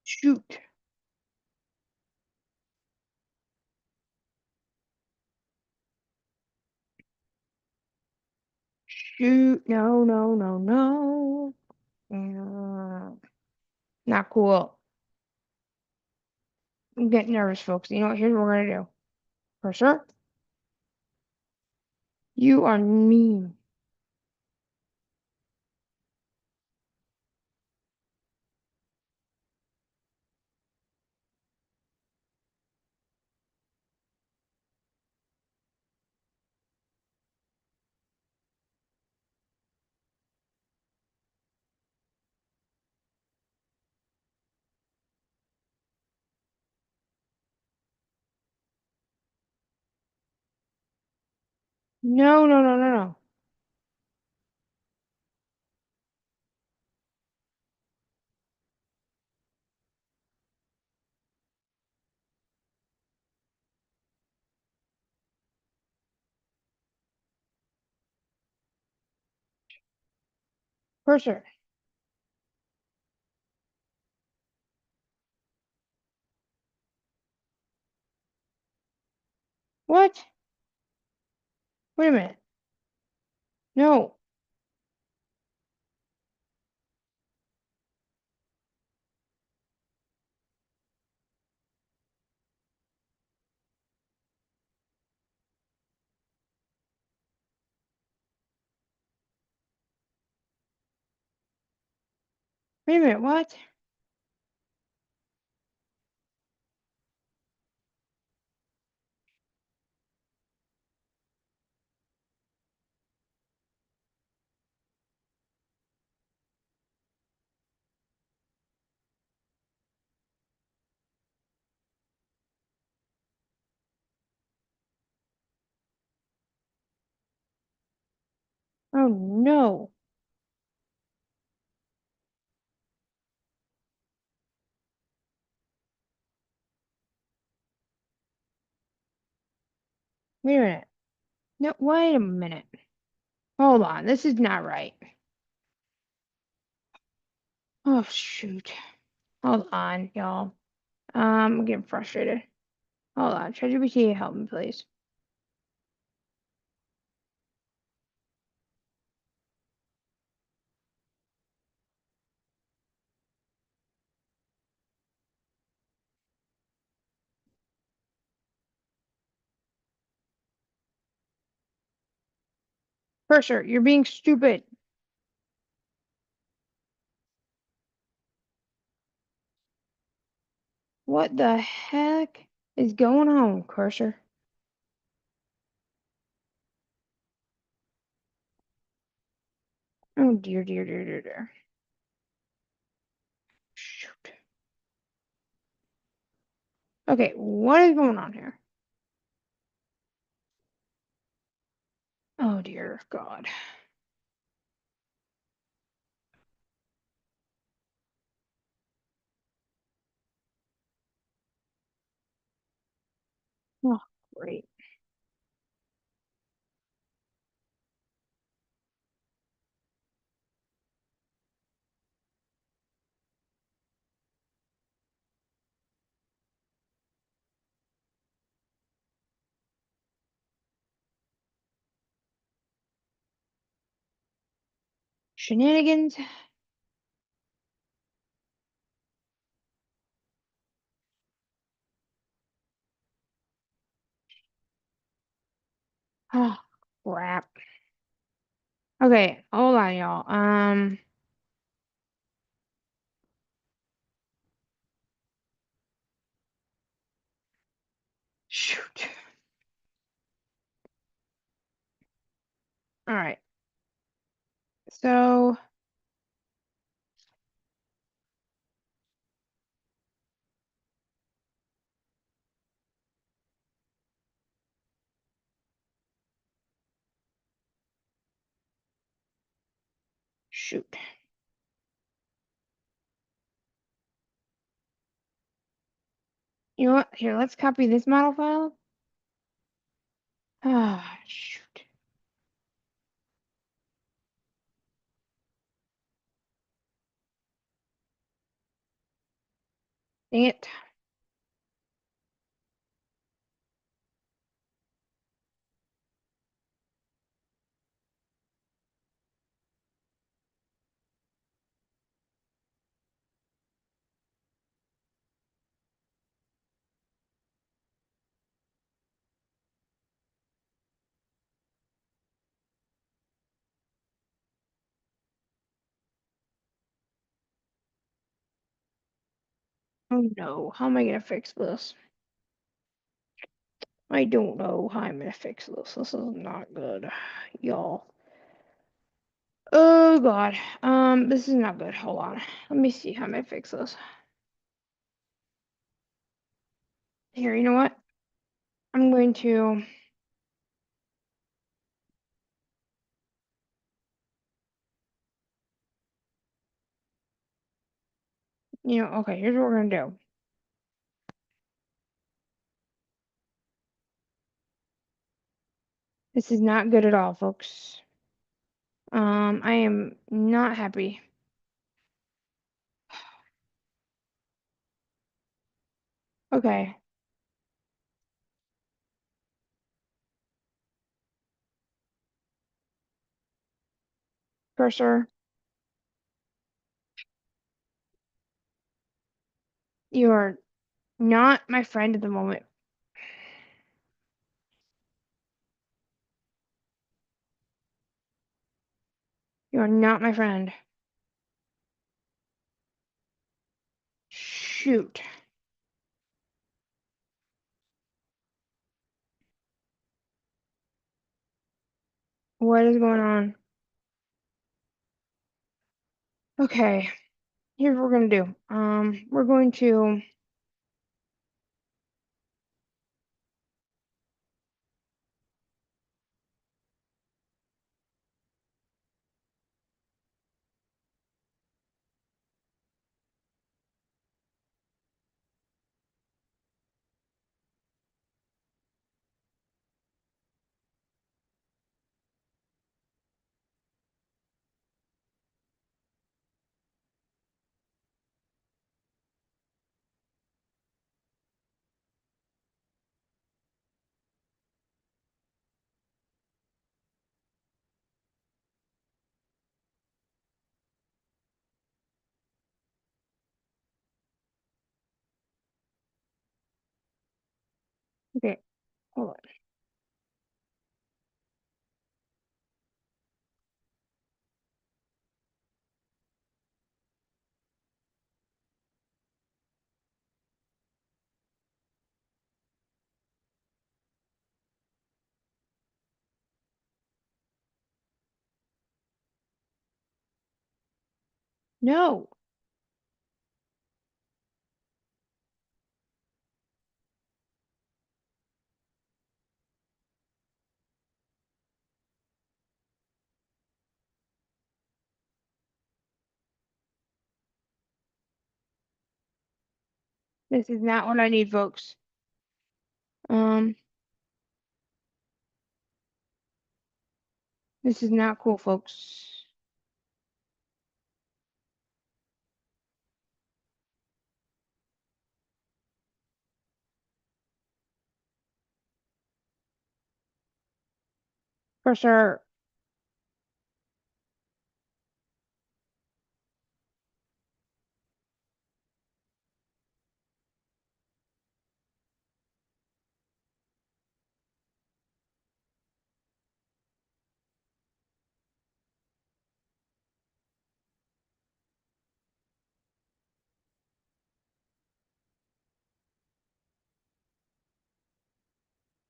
[SPEAKER 1] Shoot. Shoot. No, no, no, no. Not cool. I'm getting nervous, folks. You know what? Here's what we're gonna do. For sure. You are mean. No, no, no, no, no. For sure. What? Wait a minute. No. Wait a minute. What? Oh no. Wait a minute. No, wait a minute. Hold on. This is not right. Oh shoot. Hold on, y'all. I'm getting frustrated. Hold on. ChatGPT, help me, please. For sure. You're being stupid. What the heck is going on, Cursor? Oh dear, dear, dear, dear, dear. Shoot. Okay, what is going on here? Oh dear God. Oh, great. Shenanigans. Oh, crap. Okay, hold on, y'all. Shoot. All right. So, shoot. You know what? Here, let's copy this model file. Ah, shoot. Dang it. Oh no, how am I gonna fix this? I don't know how I'm gonna fix this. This is not good, y'all. Oh God. This is not good. Hold on. Let me see how I'm gonna fix this. Here, you know what? I'm going to, okay, here's what we're gonna do. This is not good at all, folks. I am not happy. Okay, cursor, you are not my friend at the moment. You are not my friend. Shoot. What is going on? Okay, here's what we're gonna do. We're going to, okay, hold on. No, this is not what I need, folks. Um, this is not cool, folks. Cursor.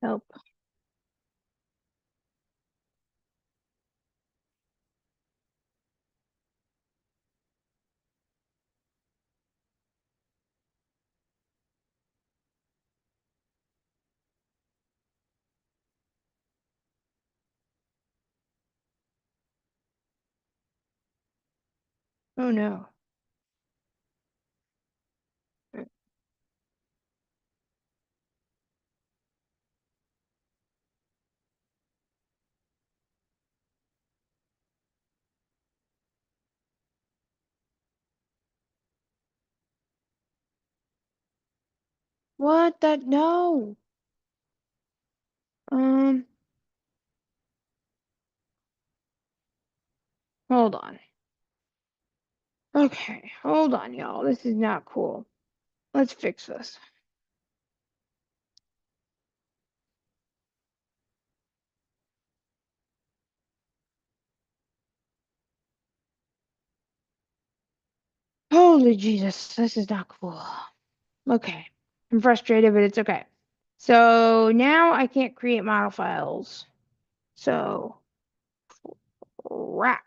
[SPEAKER 1] Help. Oh no. What the no. Um, hold on. Okay, hold on, y'all. This is not cool. Let's fix this. Holy Jesus, this is not cool. Okay. I'm frustrated, but it's okay. So now I can't create model files. So crap.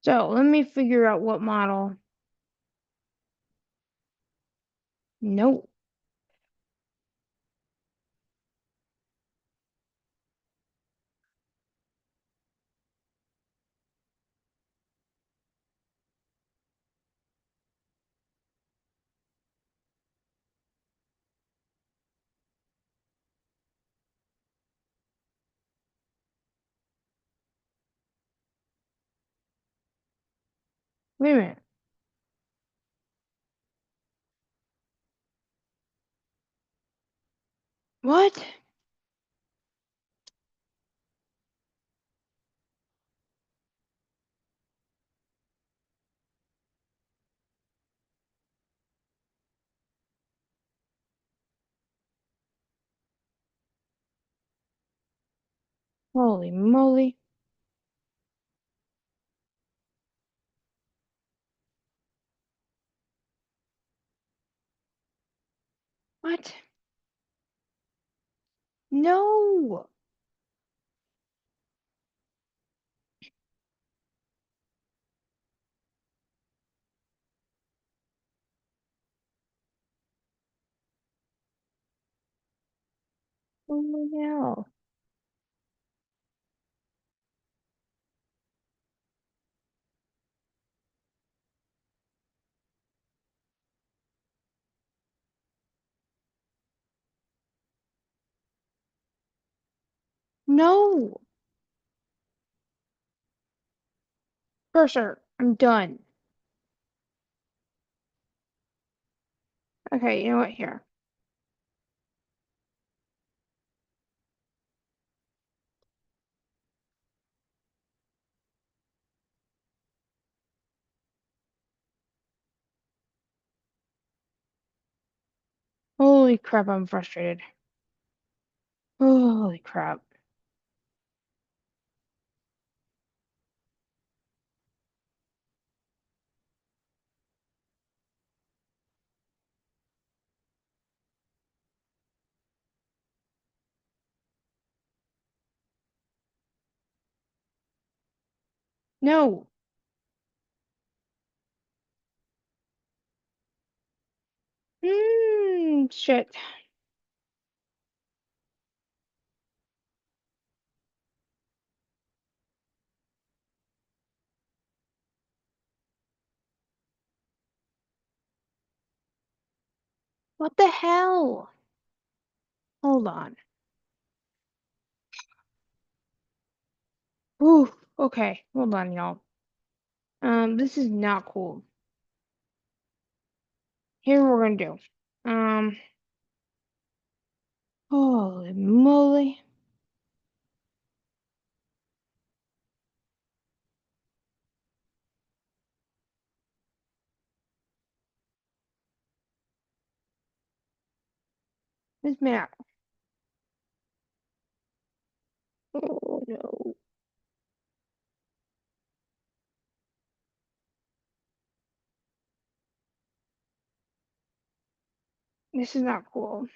[SPEAKER 1] So let me figure out what model. No. Wait a minute. What? Holy moly. What? No. Oh my hell. No. Cursor. I'm done. Okay, you know what? Here. Holy crap, I'm frustrated. Holy crap. No. Shit. What the hell? Hold on. Ooh, okay. Hold on, y'all. This is not cool. Here's what we're gonna do. Um, holy moly. This map. Oh no. This is not cool.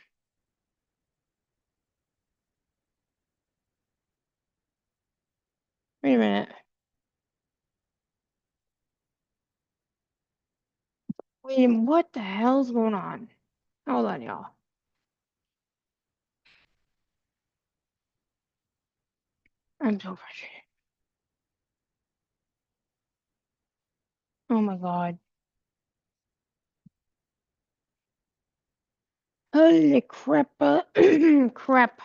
[SPEAKER 1] Wait a minute. Wait, what the hell's going on? Hold on, y'all. I'm so frustrated. Oh my god. Holy crap. Crap.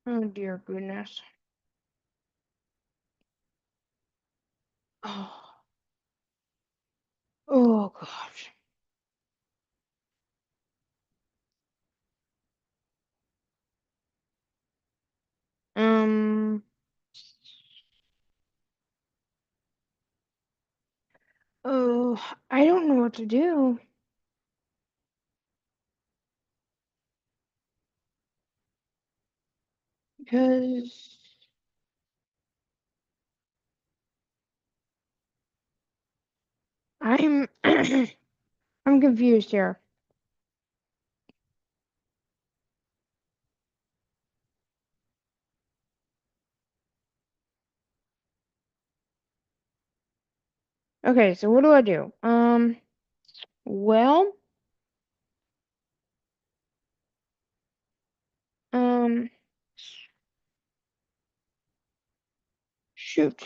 [SPEAKER 1] Oh dear goodness. Oh, oh gosh. Um, oh, I don't know what to do because I'm I'm confused here. Okay, so what do I do? Well, um, shoot,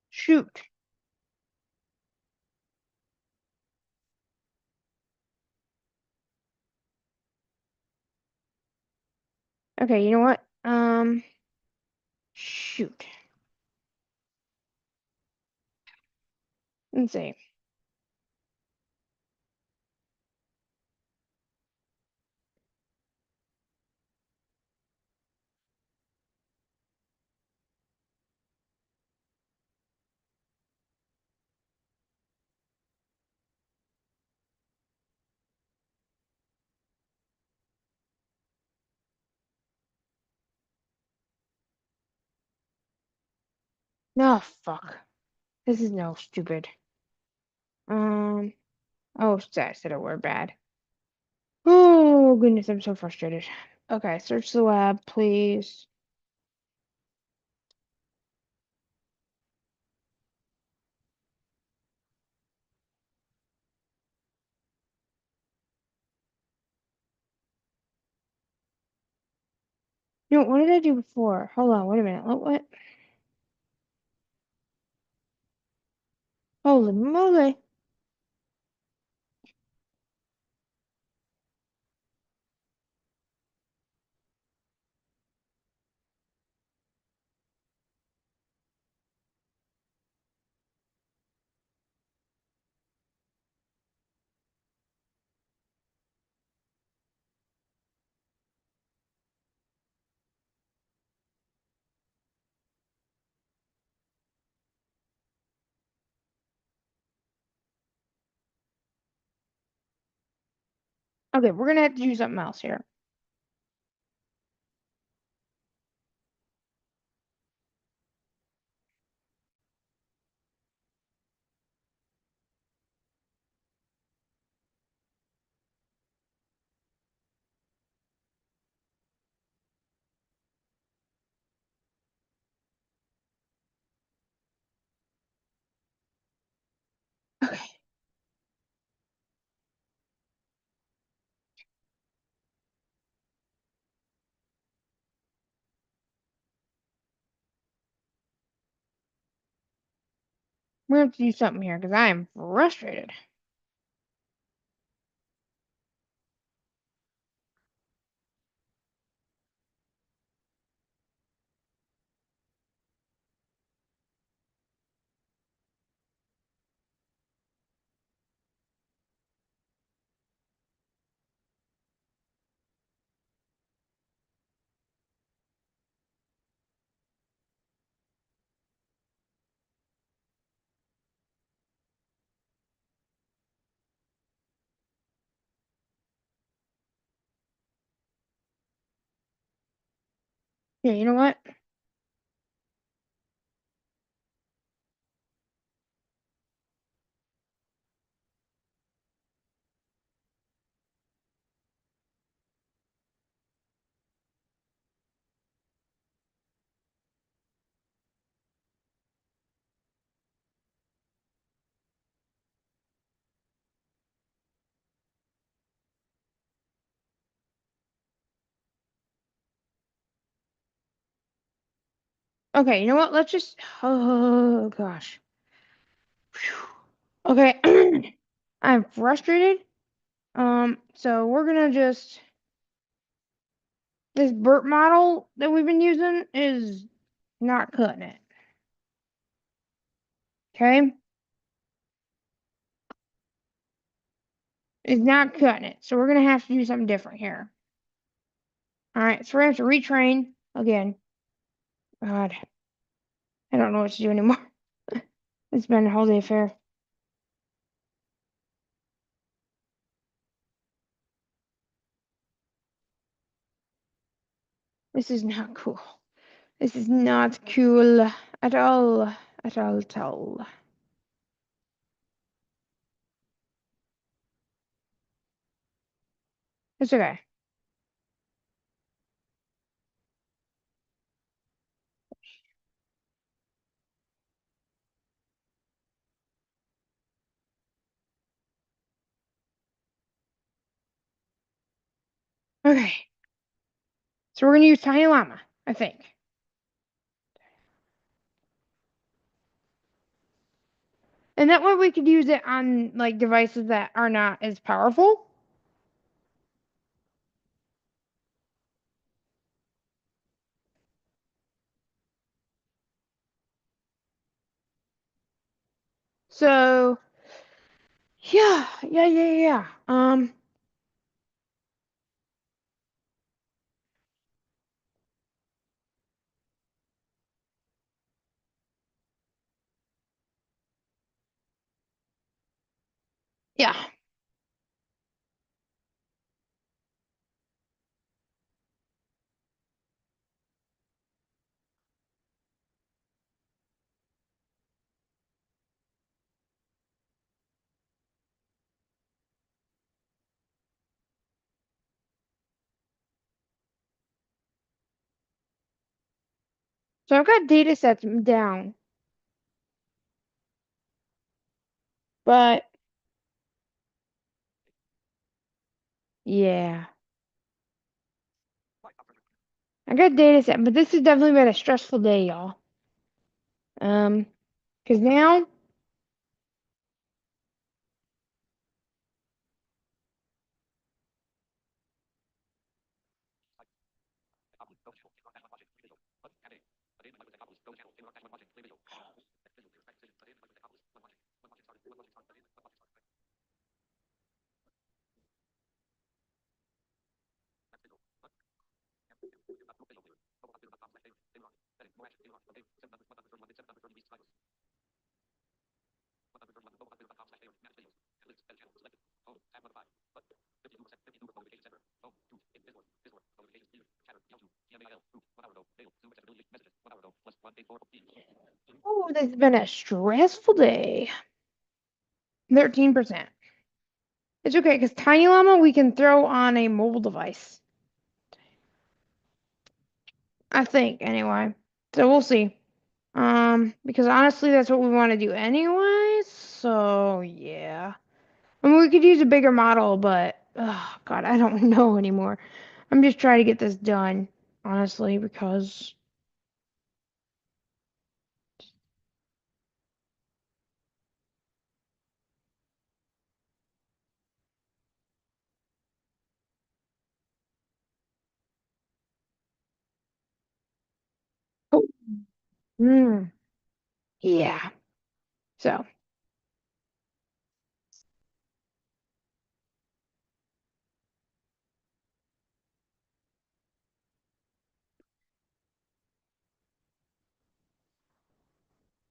[SPEAKER 1] shoot. Okay, you know what? Shoot. Let's see. No, fuck. This is no stupid. Um, oh, I said a word bad. Oh goodness, I'm so frustrated. Okay, search the lab, please. No, what did I do before? Hold on, wait a minute. What? Holy moly. Okay, we're gonna have to do something else here. Okay, we're gonna have to do something here because I am frustrated. Yeah, you know what? Okay, you know what? Let's just. Oh gosh. Okay, I'm frustrated. So we're gonna just this burp model that we've been using is not cutting it. Okay, it's not cutting it. So we're gonna have to do something different here. All right, so we're gonna have to retrain again. God, I don't know what to do anymore. It's been a whole day affair. This is not cool. This is not cool at all. At all. At all. It's okay. Okay, so we're gonna use Tiny Llama, I think. And that way we could use it on like devices that are not as powerful. So yeah. Yeah. So I've got data sets down, but yeah. I got data set, but this has definitely been a stressful day, y'all. Um, because now, oh, this has been a stressful day. 13%. It's okay, because Tiny Llama we can throw on a mobile device. I think, anyway. So we'll see. Because honestly, that's what we want to do anyway. So yeah. I mean, we could use a bigger model, but oh God, I don't know anymore. I'm just trying to get this done, honestly, because oh, mm, yeah. So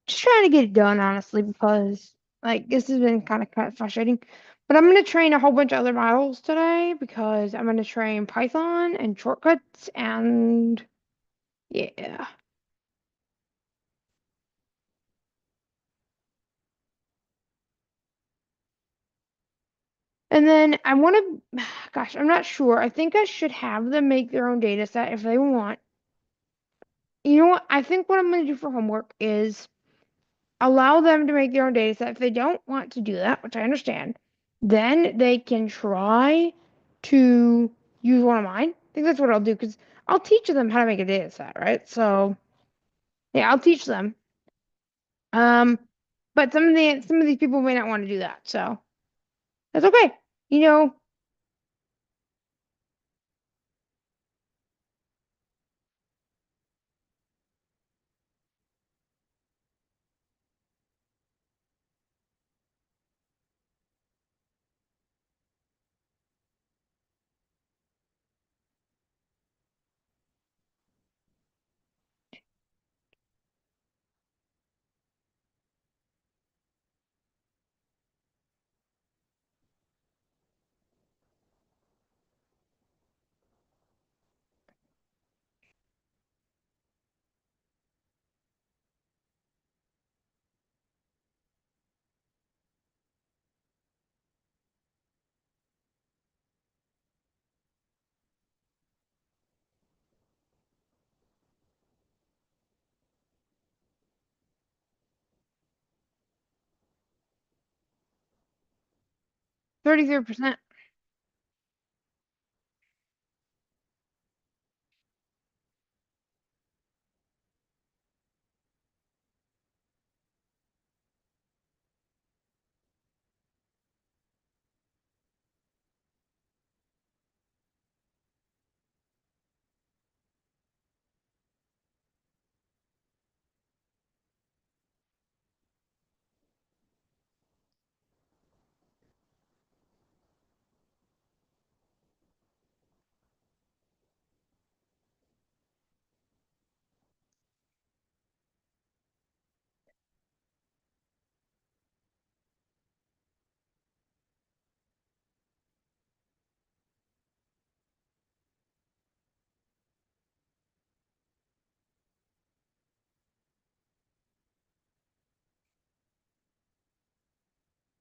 [SPEAKER 1] just trying to get it done, honestly, because like this has been kind of frustrating. But I'm gonna train a whole bunch of other models today because I'm gonna train Python and shortcuts and Yeah. And then I want to, gosh, I'm not sure. I think I should have them make their own data set if they want. You know what? I think what I'm going to do for homework is allow them to make their own data set. If they don't want to do that, which I understand, then they can try to use one of mine. I think that's what I'll do because I'll teach them how to make a data set, right? So yeah, I'll teach them. Um, but some of these people may not want to do that, so that's okay. You know, 33%.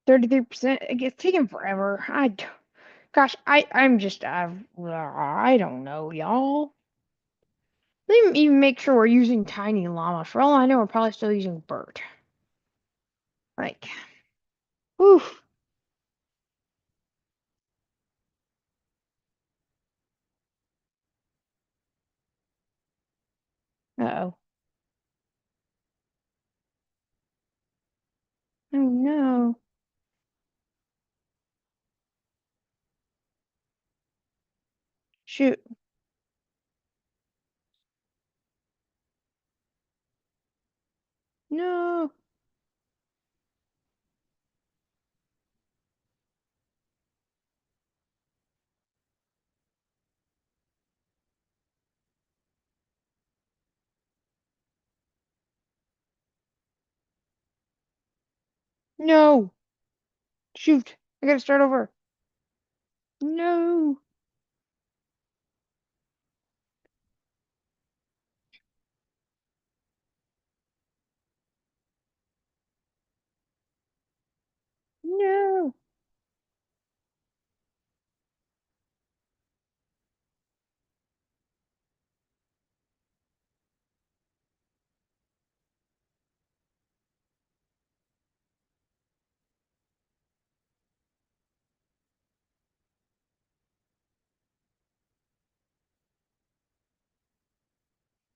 [SPEAKER 1] %. It gets taken forever. Gosh, I'm just, I don't know, y'all. Let me even make sure we're using Tiny Llama. For all I know, we're probably still using Bert. Like, whew. Uh-oh. Oh no. Shoot. No. No. Shoot. I gotta start over. No. No.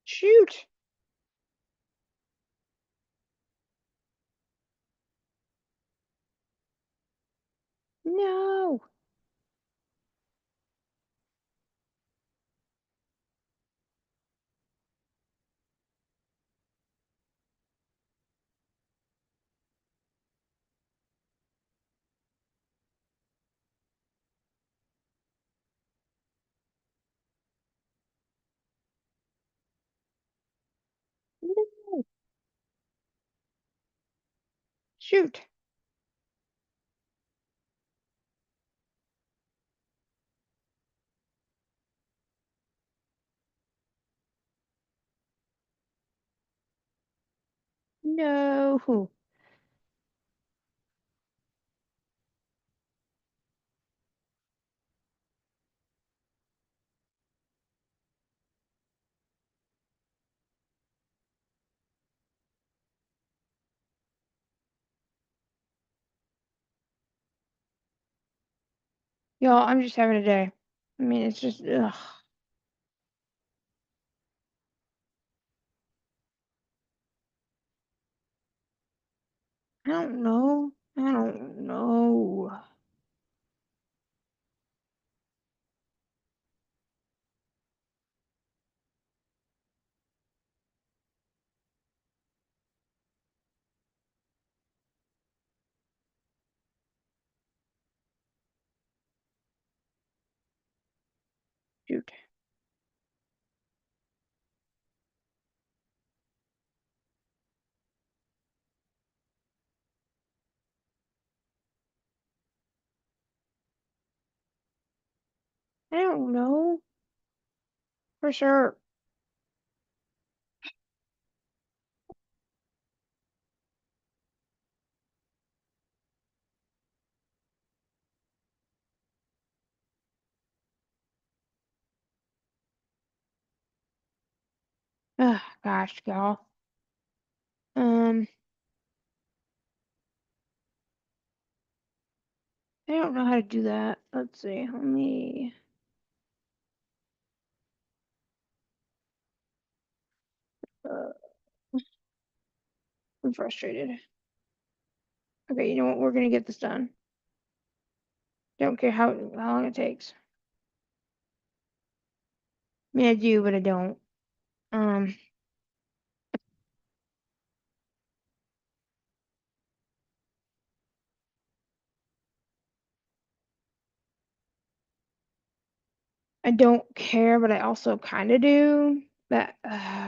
[SPEAKER 1] Shoot. No. No. Shoot. No. Y'all, I'm just having a day. I mean, it's just, ugh. I don't know. I don't know. Shoot. I don't know for sure. Ugh, gosh, y'all. Um, I don't know how to do that. Let's see. Let me. Uh, I'm frustrated. Okay, you know what? We're gonna get this done. Don't care how long it takes. I mean, I do, but I don't. Um, I don't care, but I also kind of do. That,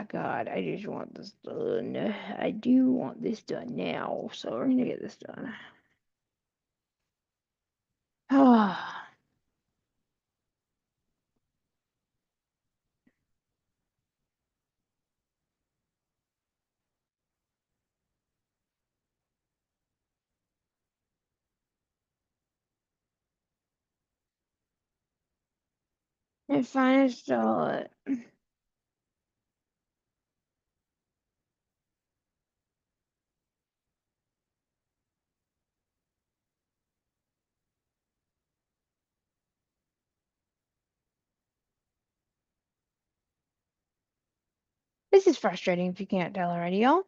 [SPEAKER 1] God, I just want this done. I do want this done now, so we're gonna get this done. Ah, and finished all it. This is frustrating if you can't tell already, y'all.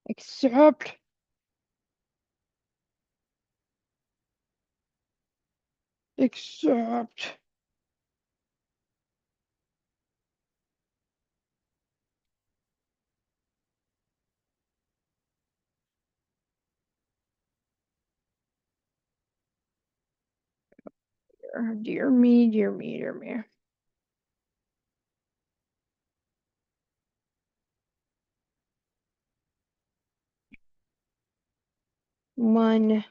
[SPEAKER 1] Except, except. Dear me, dear me, dear me. One.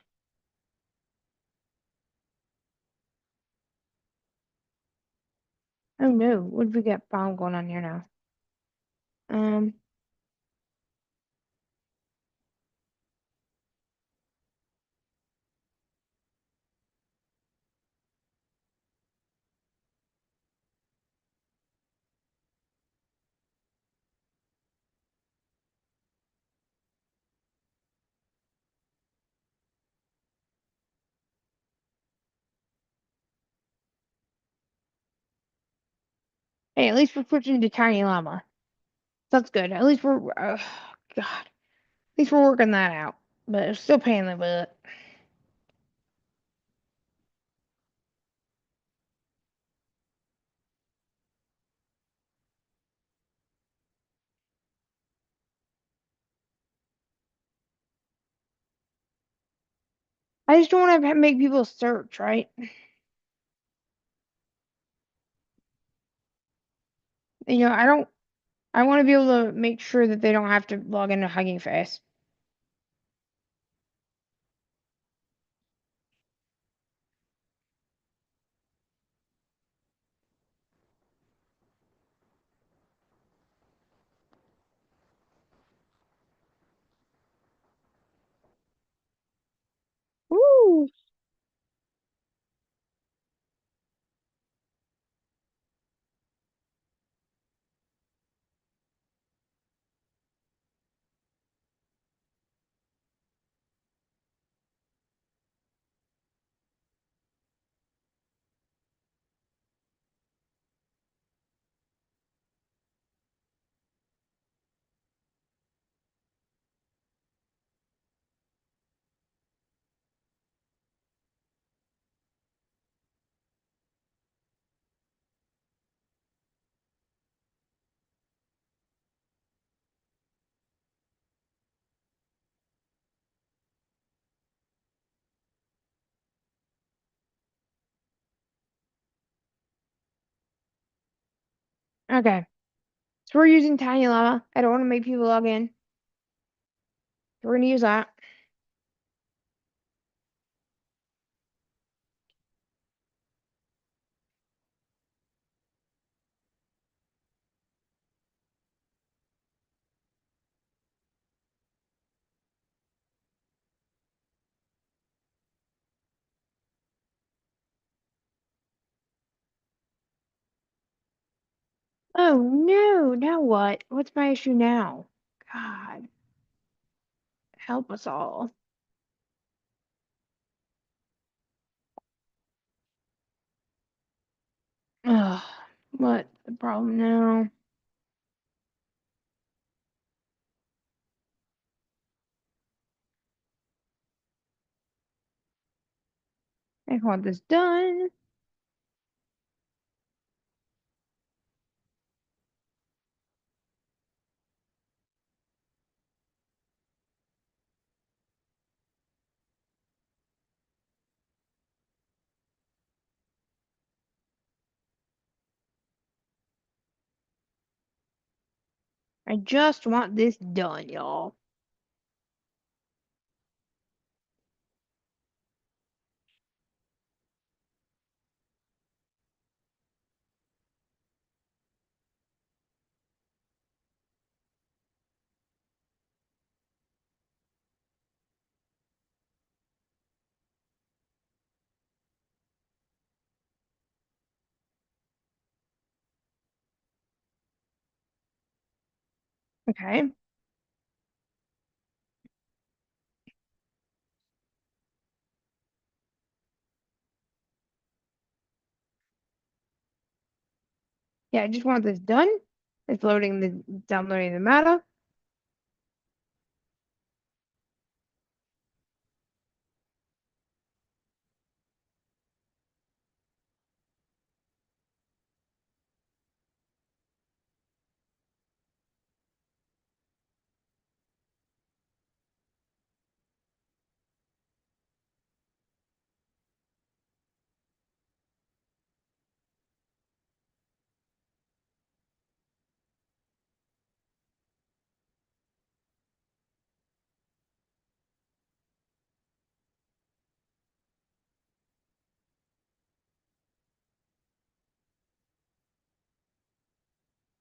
[SPEAKER 1] Oh no, what have we got bomb going on here now? Um, hey, at least we're switching to tiny llama. That's good. At least we're, God, at least we're working that out. But it's still pain in the butt. I just don't want to make people search, right? You know, I don't. I want to be able to make sure that they don't have to log into Hugging Face. Woo! Okay. So we're using Tiny Llama. I don't want to make people log in. So we're gonna use that. Oh no, now what? What's my issue now? God, help us all. Ugh, what's the problem now? I want this done. I just want this done, y'all. Okay. Yeah, I just want this done. It's downloading the meta.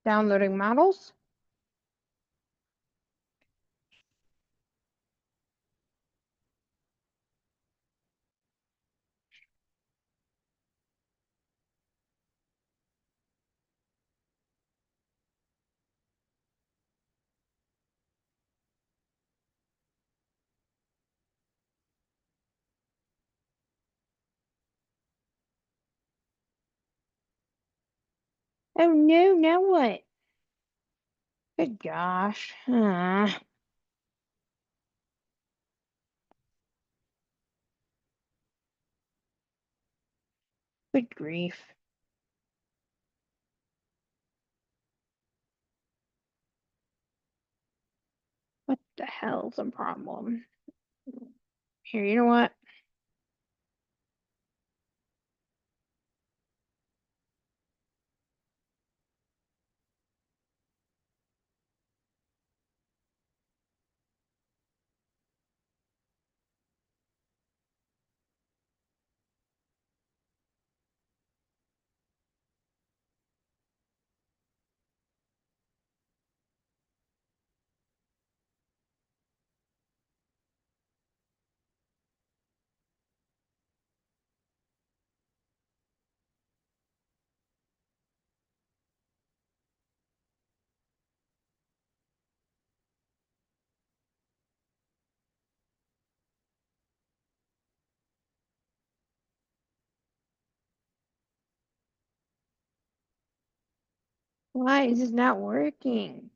[SPEAKER 1] Downloading models. Oh no, now what? Good gosh. Good grief. What the hell's the problem? Here, you know what? Why is this not working?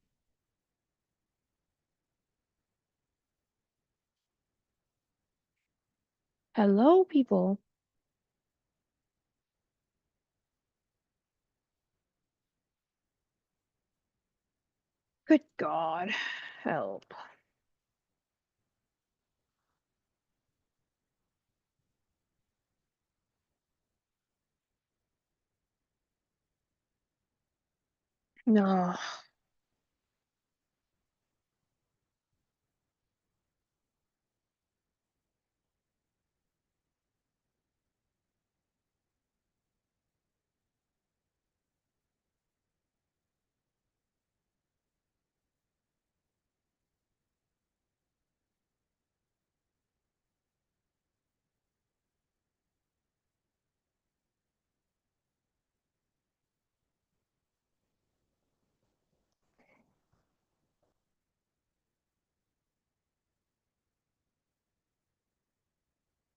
[SPEAKER 1] Hello, people. Good God. Help. No.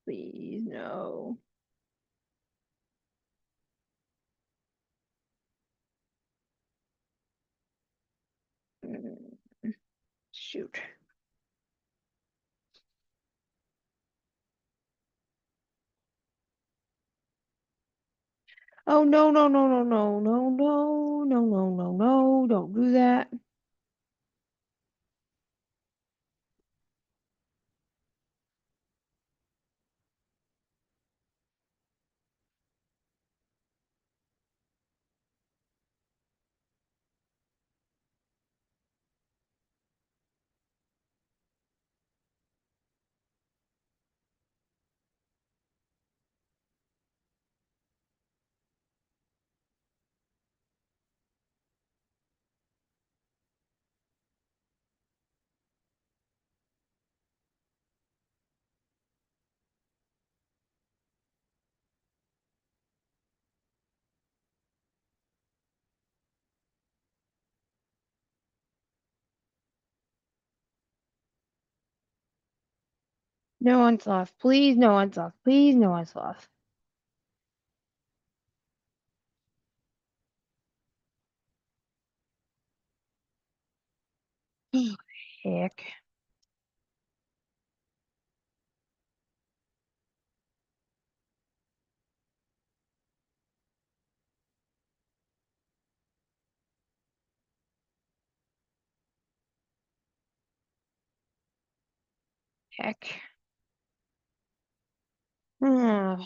[SPEAKER 1] Please, no. Mm, Shoot. Oh, no, no, no, no, no, no, no, no, no, no, no. Don't do that. No unsloth. Please, no unsloth. Please, no unsloth. Heck. Heck. Hmm.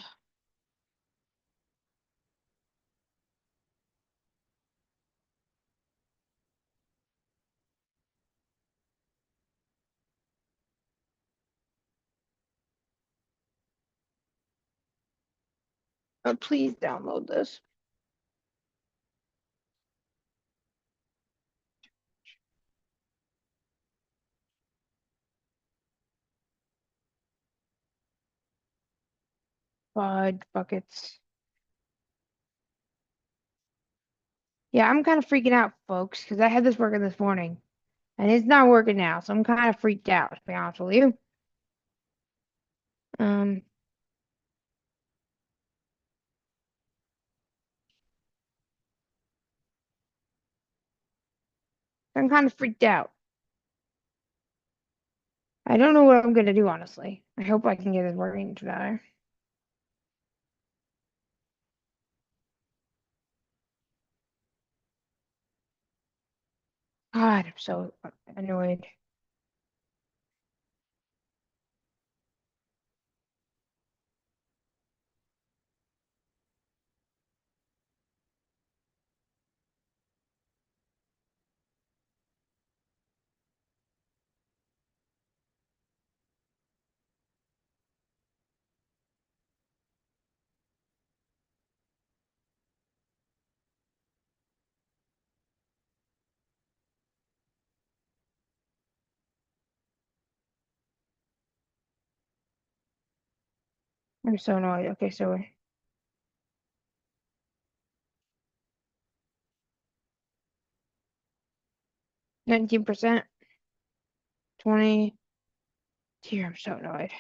[SPEAKER 1] Please download this. Fudge buckets. Yeah, I'm kind of freaking out, folks, because I had this working this morning, and it's not working now, so I'm kind of freaked out, to be honest with you. Um, I'm kind of freaked out. I don't know what I'm gonna do, honestly. I hope I can get this working together. God, I'm so annoyed. I'm so annoyed. Okay, so 19%, 20. Dear, I'm so annoyed.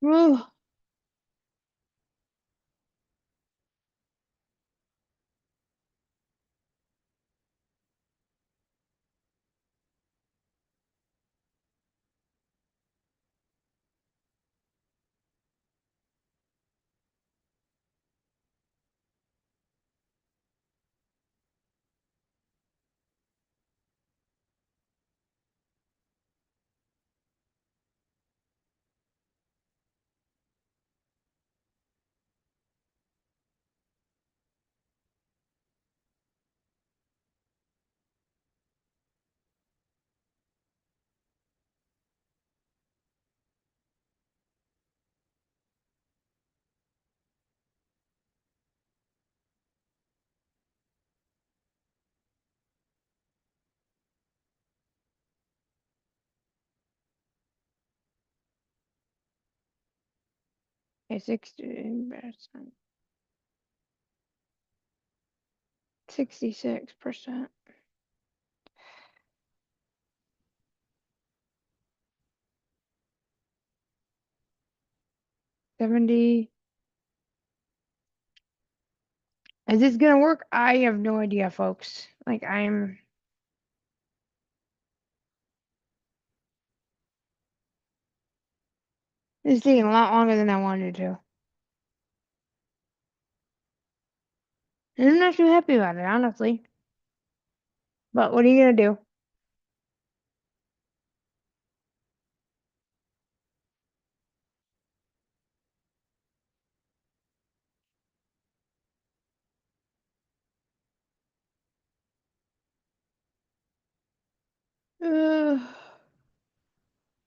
[SPEAKER 1] Ugh. Okay, 16%. 66%. 70. Is this gonna work? I have no idea, folks. Like it's taking a lot longer than I wanted to. And I'm not too happy about it, honestly. But what are you gonna do?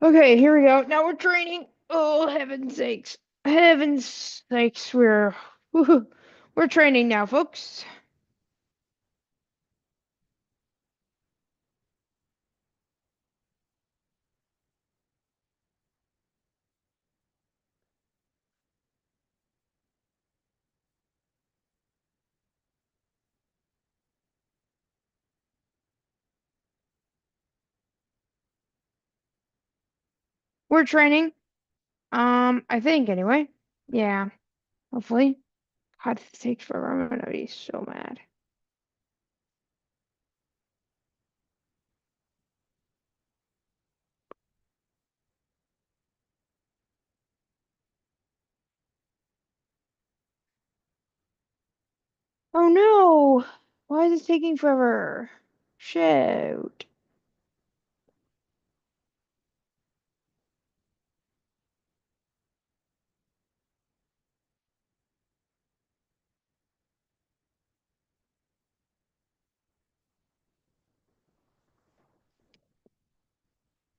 [SPEAKER 1] Okay, here we go. Now we're training. Oh, heaven's sakes. Heaven's sakes, we're training now, folks. We're training. I think anyway. Yeah, hopefully. God, if this takes forever, I'm gonna be so mad. Oh no! Why is this taking forever? Shoot.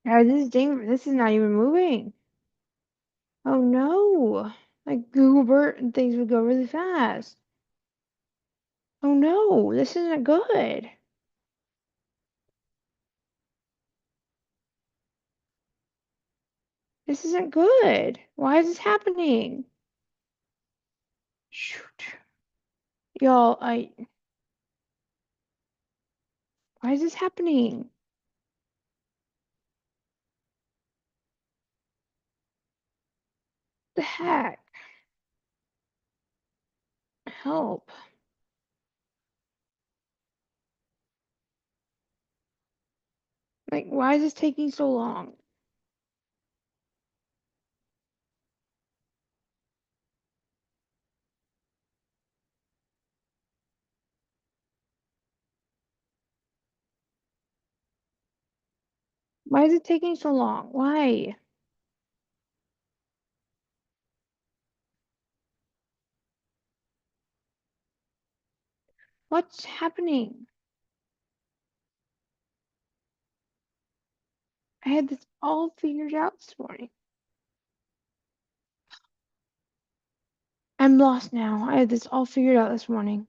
[SPEAKER 1] God, this is not even moving. Oh no! Like Google Bert and things would go really fast. Oh no, this isn't good. This isn't good. Why is this happening? Shoot. Y'all, why is this happening? The heck? Help. Like, why is this taking so long? Why is it taking so long? Why? What's happening? I had this all figured out this morning. I'm lost now. I had this all figured out this morning.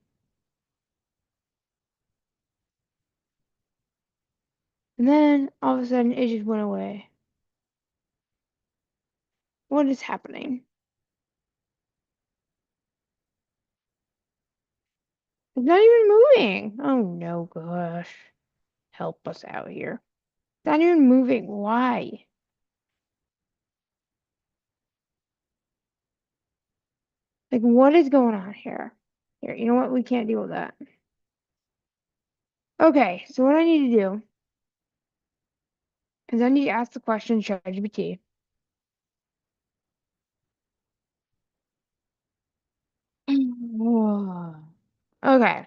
[SPEAKER 1] And then all of a sudden it just went away. What is happening? It's not even moving. Oh no, gosh. Help us out here. It's not even moving. Why? Like, what is going on here? Here, you know what? We can't deal with that. Okay, so what I need to do is I need to ask the question to ChatGPT. Okay.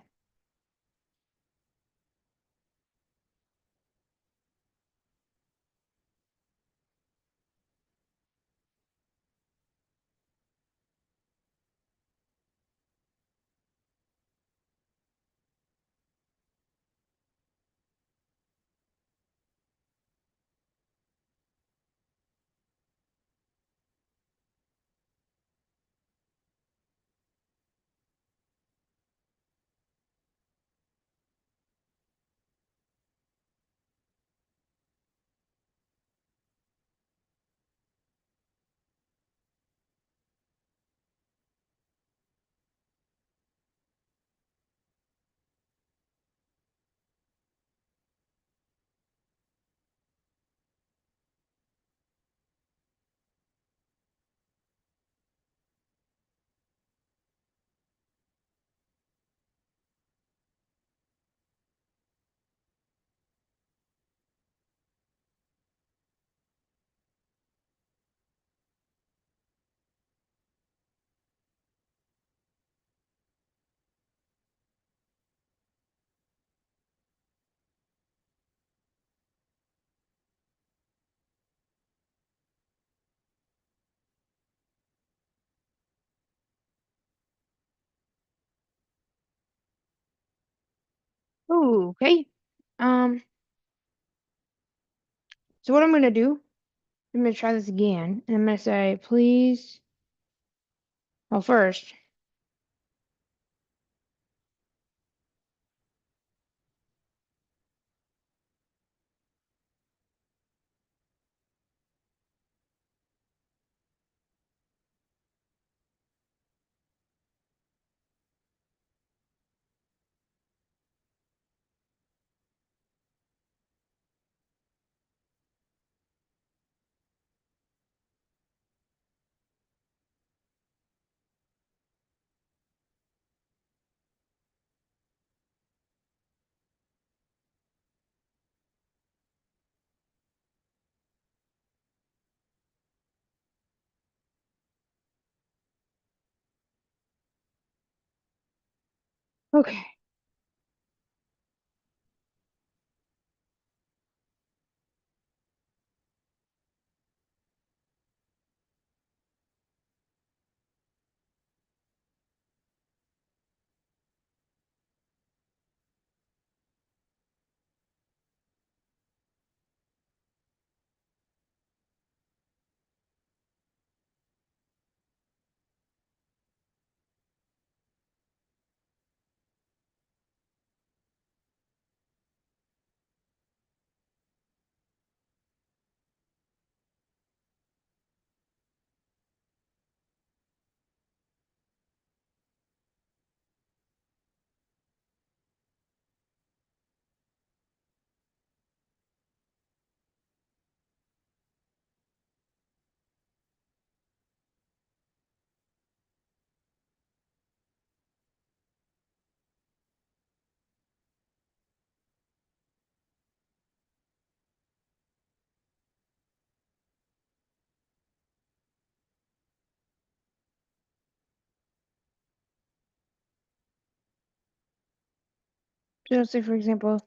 [SPEAKER 1] Ooh, okay. Um, so what I'm gonna do, I'm gonna try this again, and I'm gonna say, please. Well, first, okay. So let's say, for example,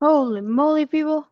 [SPEAKER 1] Holy moly, people.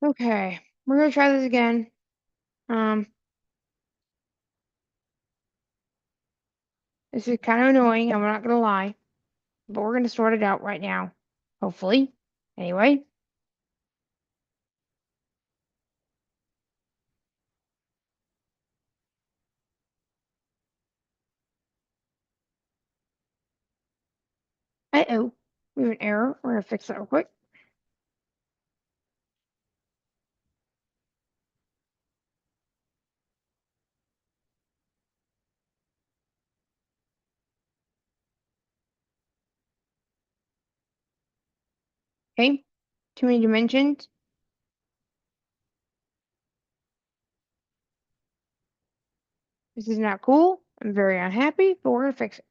[SPEAKER 1] Okay, we're gonna try this again. Um, this is kind of annoying, I'm not gonna lie, but we're gonna sort it out right now. Hopefully. Anyway. Uh-oh. We have an error. We're gonna fix that real quick. Okay. Too many dimensions. This is not cool. I'm very unhappy, but we're gonna fix it.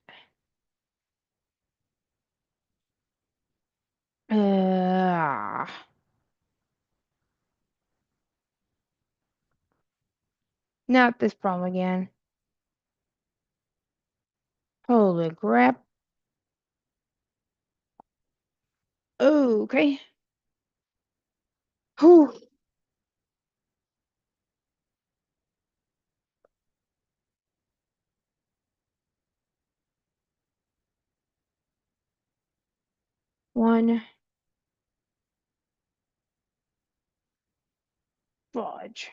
[SPEAKER 1] Uh, Not this problem again. Holy crap. Okay. Whew. One fudge.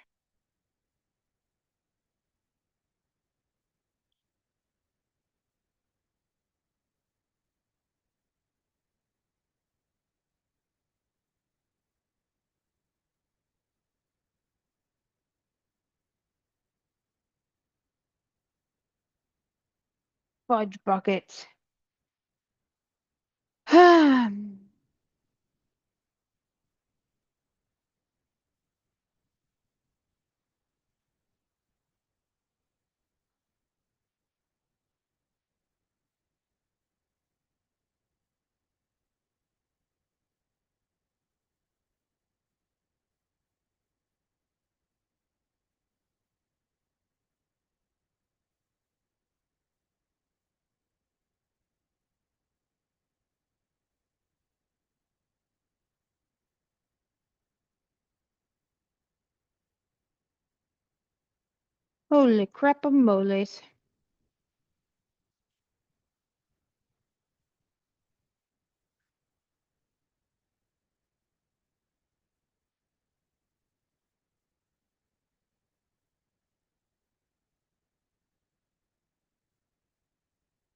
[SPEAKER 1] Fudge buckets. Holy crap moles.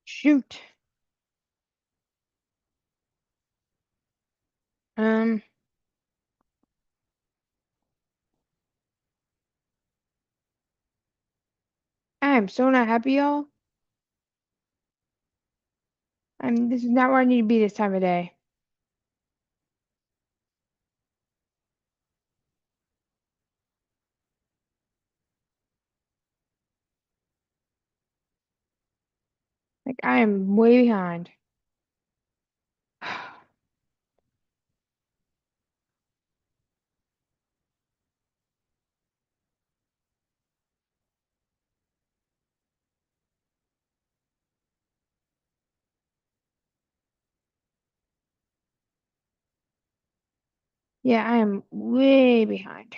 [SPEAKER 1] Shoot. Um, I am so not happy, y'all. This is not where I need to be this time of day. Like, I am way behind. Yeah, I am way behind.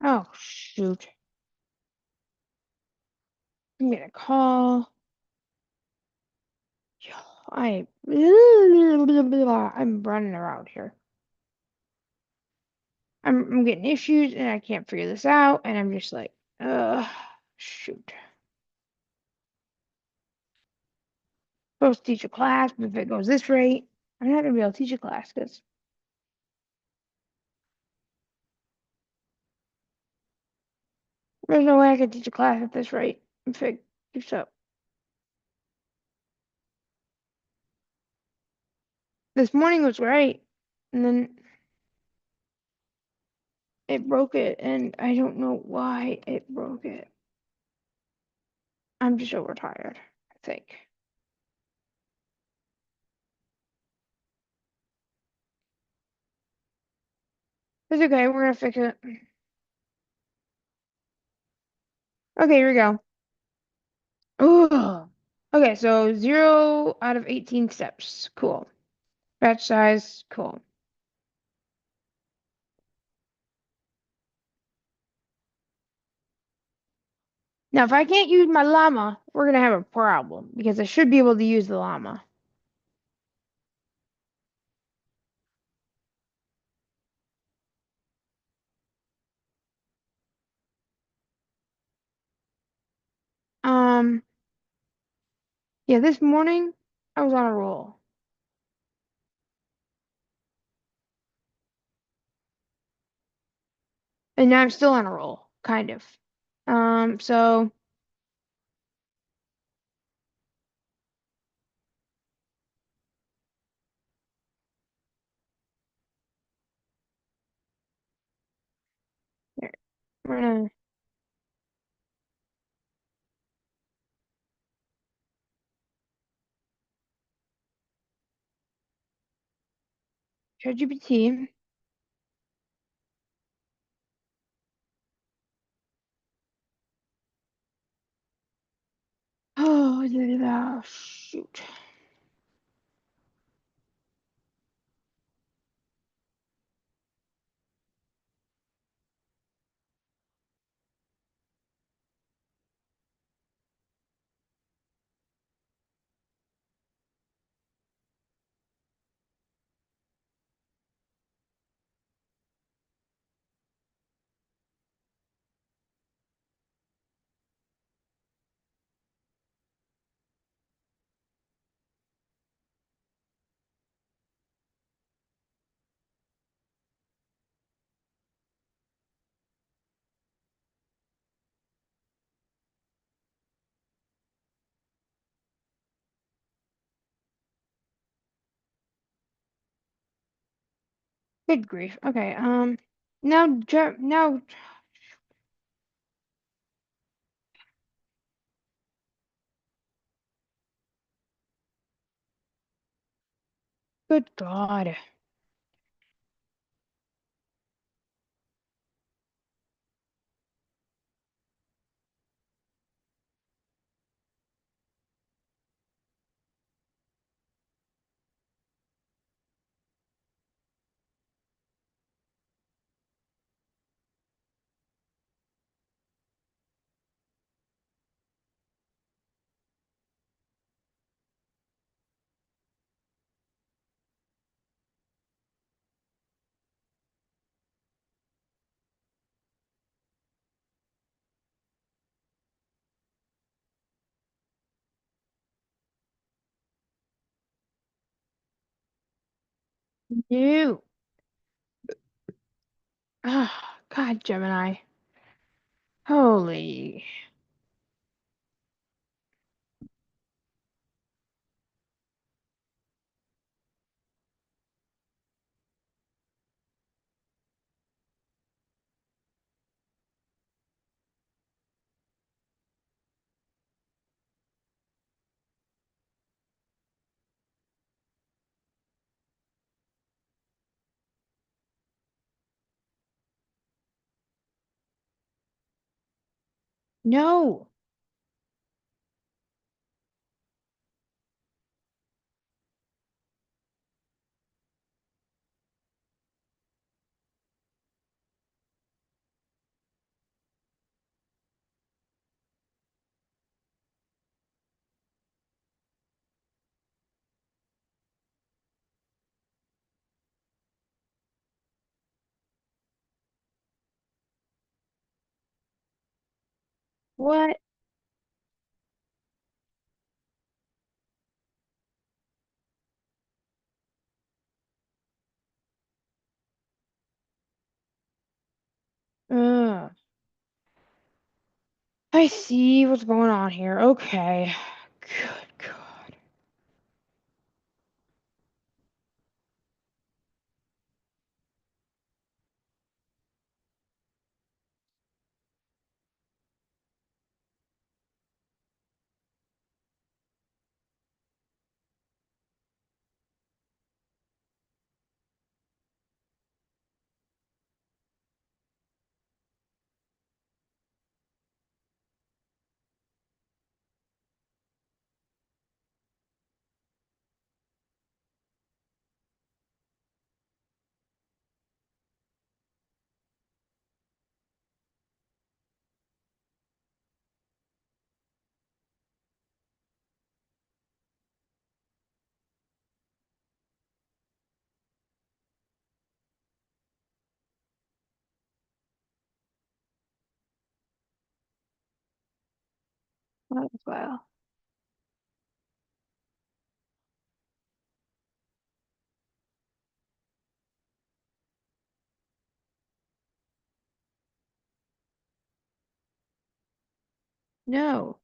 [SPEAKER 1] Oh, shoot. I'm gonna call. Yo, I I'm running around here. I'm getting issues and I can't figure this out, and I'm just like, shoot. Supposed to teach a class, but if it goes this rate. I'm not gonna be able to teach a class because there's no way I could teach a class at this rate. I'm fig. So this morning was great, and then it broke it, and I don't know why it broke it. I'm just overtired, I think. It's okay, we're gonna fix it. Okay, here we go. Ooh. Okay, so 0 out of 18 steps. Cool. Batch size, cool. Now, if I can't use my llama, we're gonna have a problem because I should be able to use the llama. Um, yeah, this morning I was on a roll, and now I'm still on a roll, kind of. So here, we're gonna ChatGPT. Oh, shoot. Good grief. Okay. Now, good God. No. Ah, God, Gemini. Holy. No. What? I see what's going on here. Okay. Good God. Might as well. No.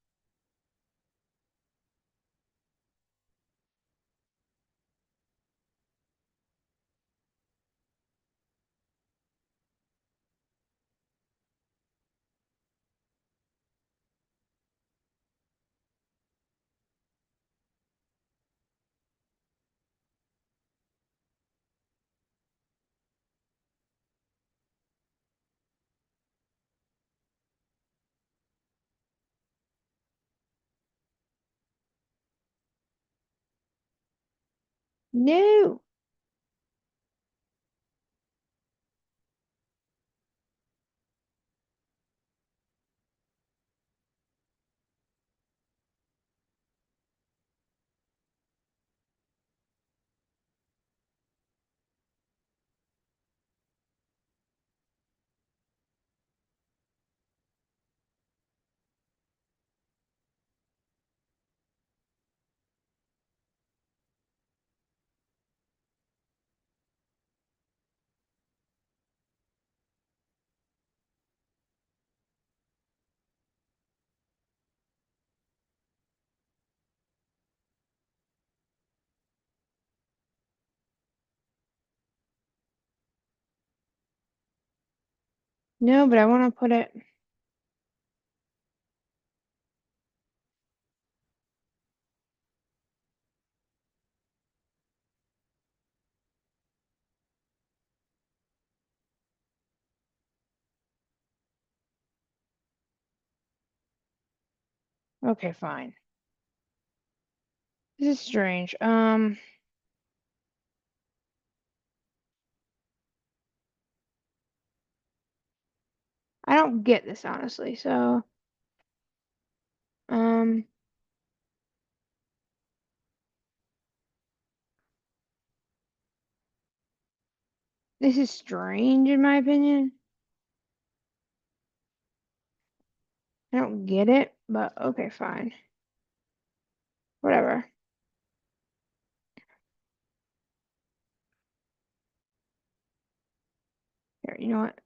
[SPEAKER 1] No. No, but I want to put it. Okay, fine. This is strange. I don't get this honestly. So, um, this is strange in my opinion. I don't get it, but okay, fine. Whatever. Here, you know what?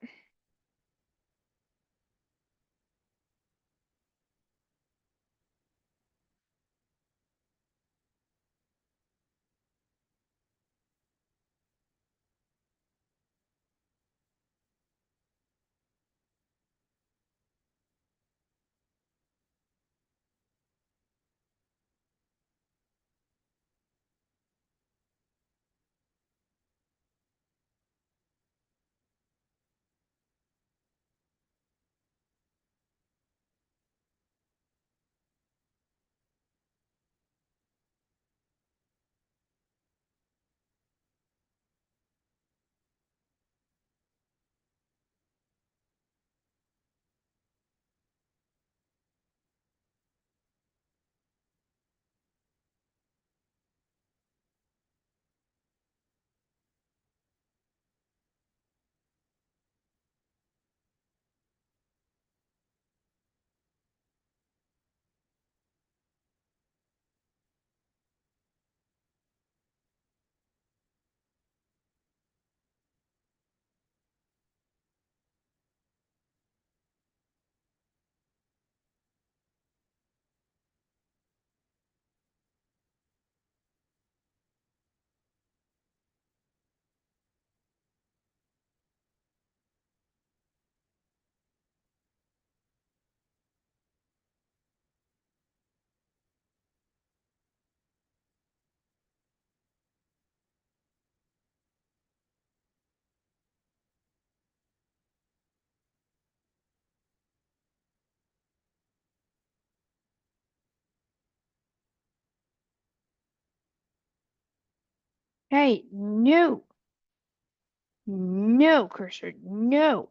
[SPEAKER 1] Hey, no, no, cursor, no,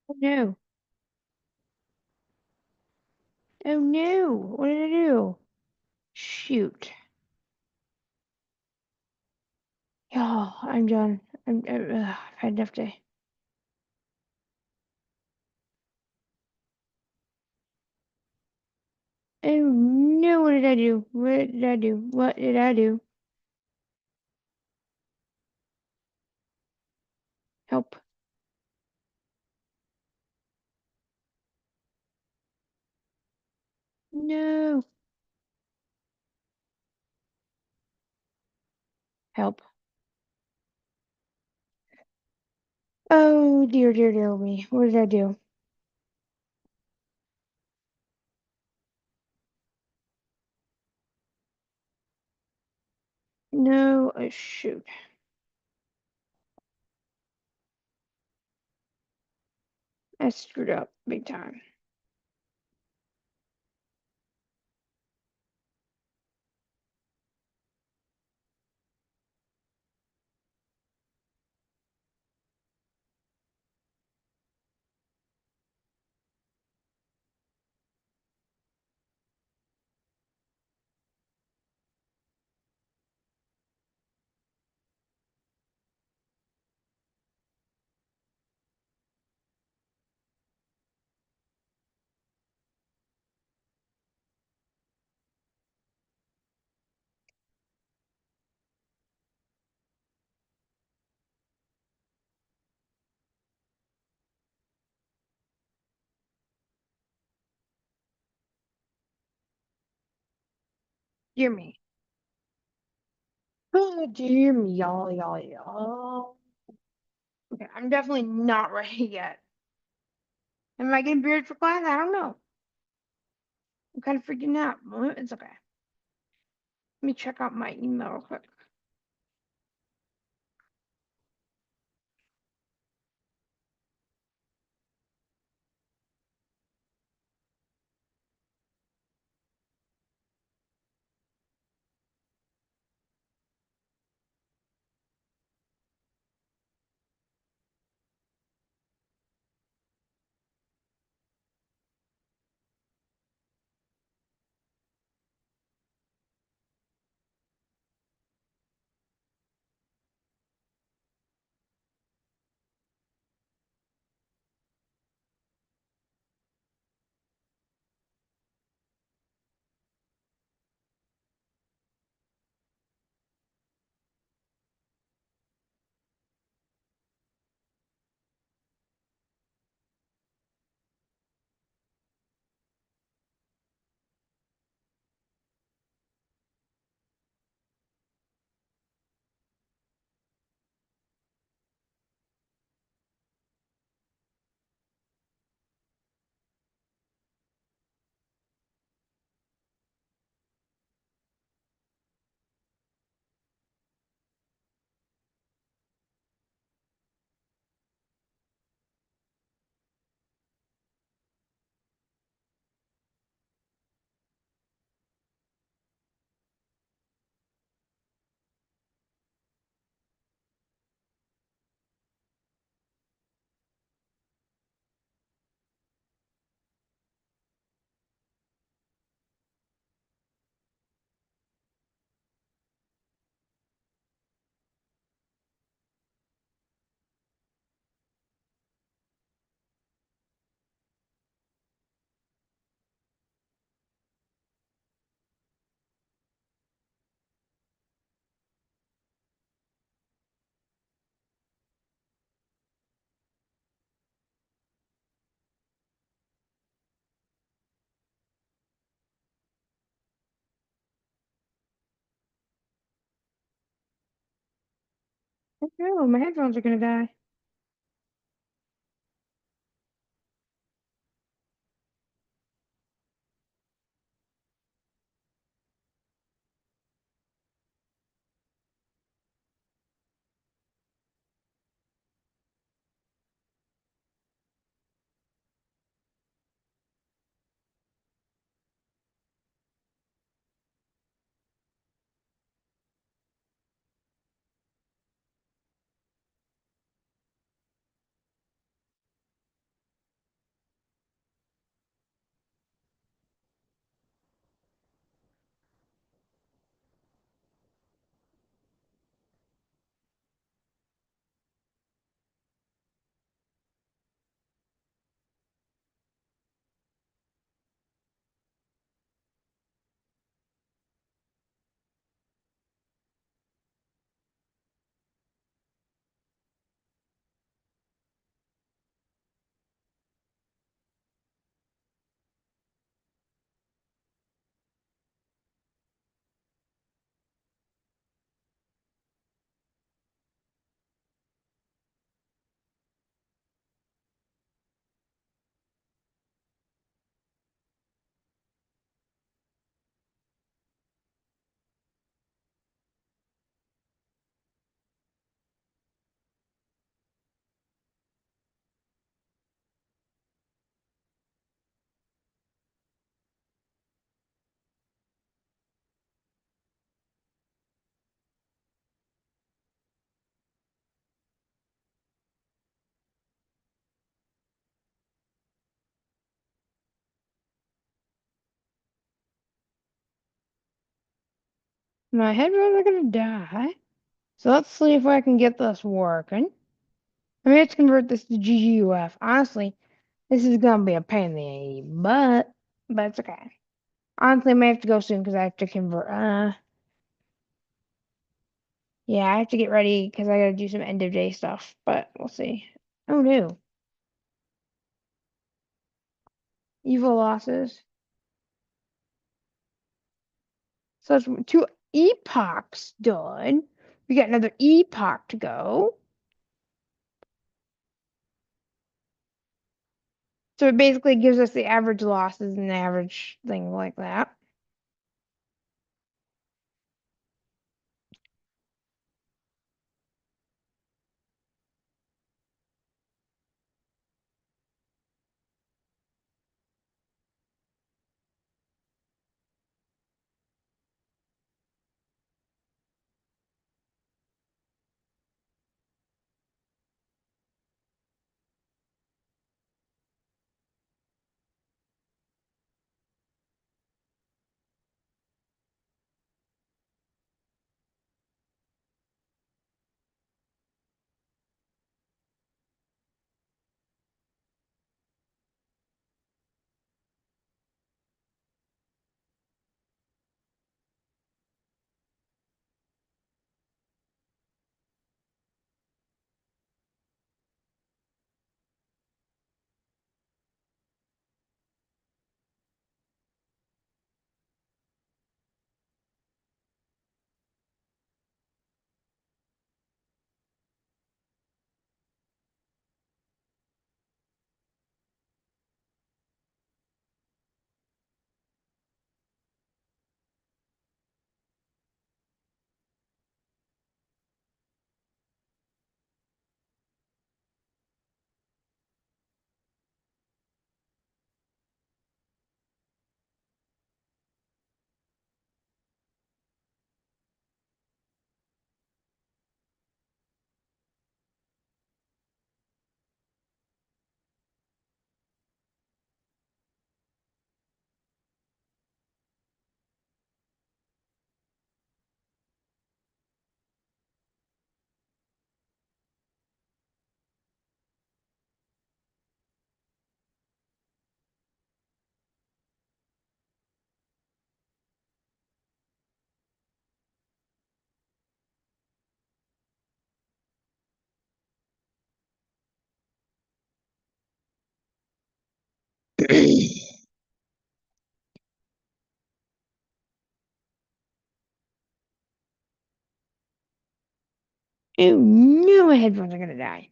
[SPEAKER 1] oh no, oh no, what did I do? Shoot. Oh, I'm done. I've had enough day. Oh no, what did I do? What did I do? What did I do? Help. No. Help. Oh dear, dear, dear me. What did I do? No, shoot. I screwed up big time. Dear me. Oh dear me, y'all. Okay, I'm definitely not ready yet. Am I getting beard for class? I don't know. I'm kind of freaking out. Well, it's okay. Let me check out my email real quick. Oh no, my headphones are gonna die. My headphones are gonna die. So let's see if I can get this working. I mean, let's convert this to GGUF. Honestly, this is gonna be a pain in the butt, but it's okay. Honestly, I may have to go soon because I have to convert. Yeah, I have to get ready because I gotta do some end of day stuff. But we'll see. Oh no, evil losses. So it's two epochs done. We got another epoch to go. So it basically gives us the average losses and the average thing like that. Oh no, my headphones are gonna die.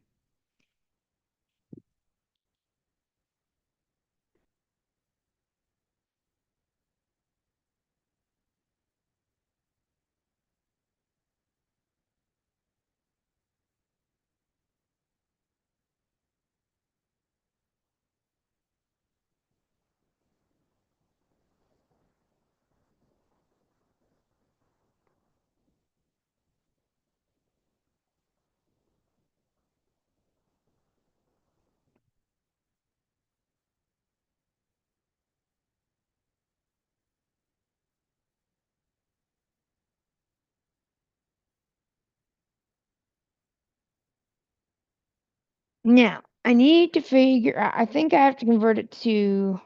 [SPEAKER 1] Now, I need to figure out, I think I have to convert it to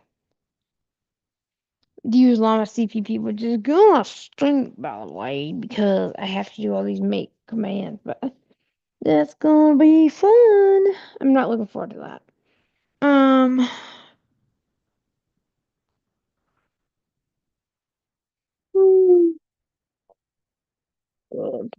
[SPEAKER 1] use llama CPP, which is gonna stink, by the way, because I have to do all these make commands, but that's gonna be fun. I'm not looking forward to that. Um, hmm, good.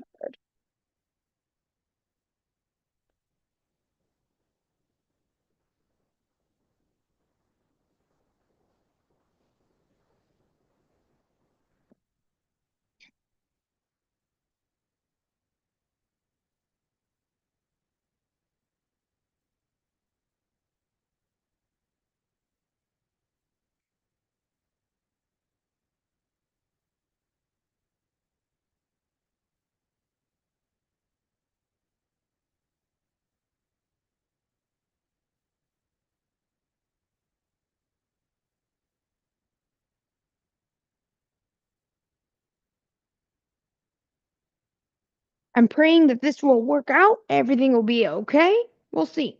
[SPEAKER 1] I'm praying that this will work out. Everything will be okay. We'll see.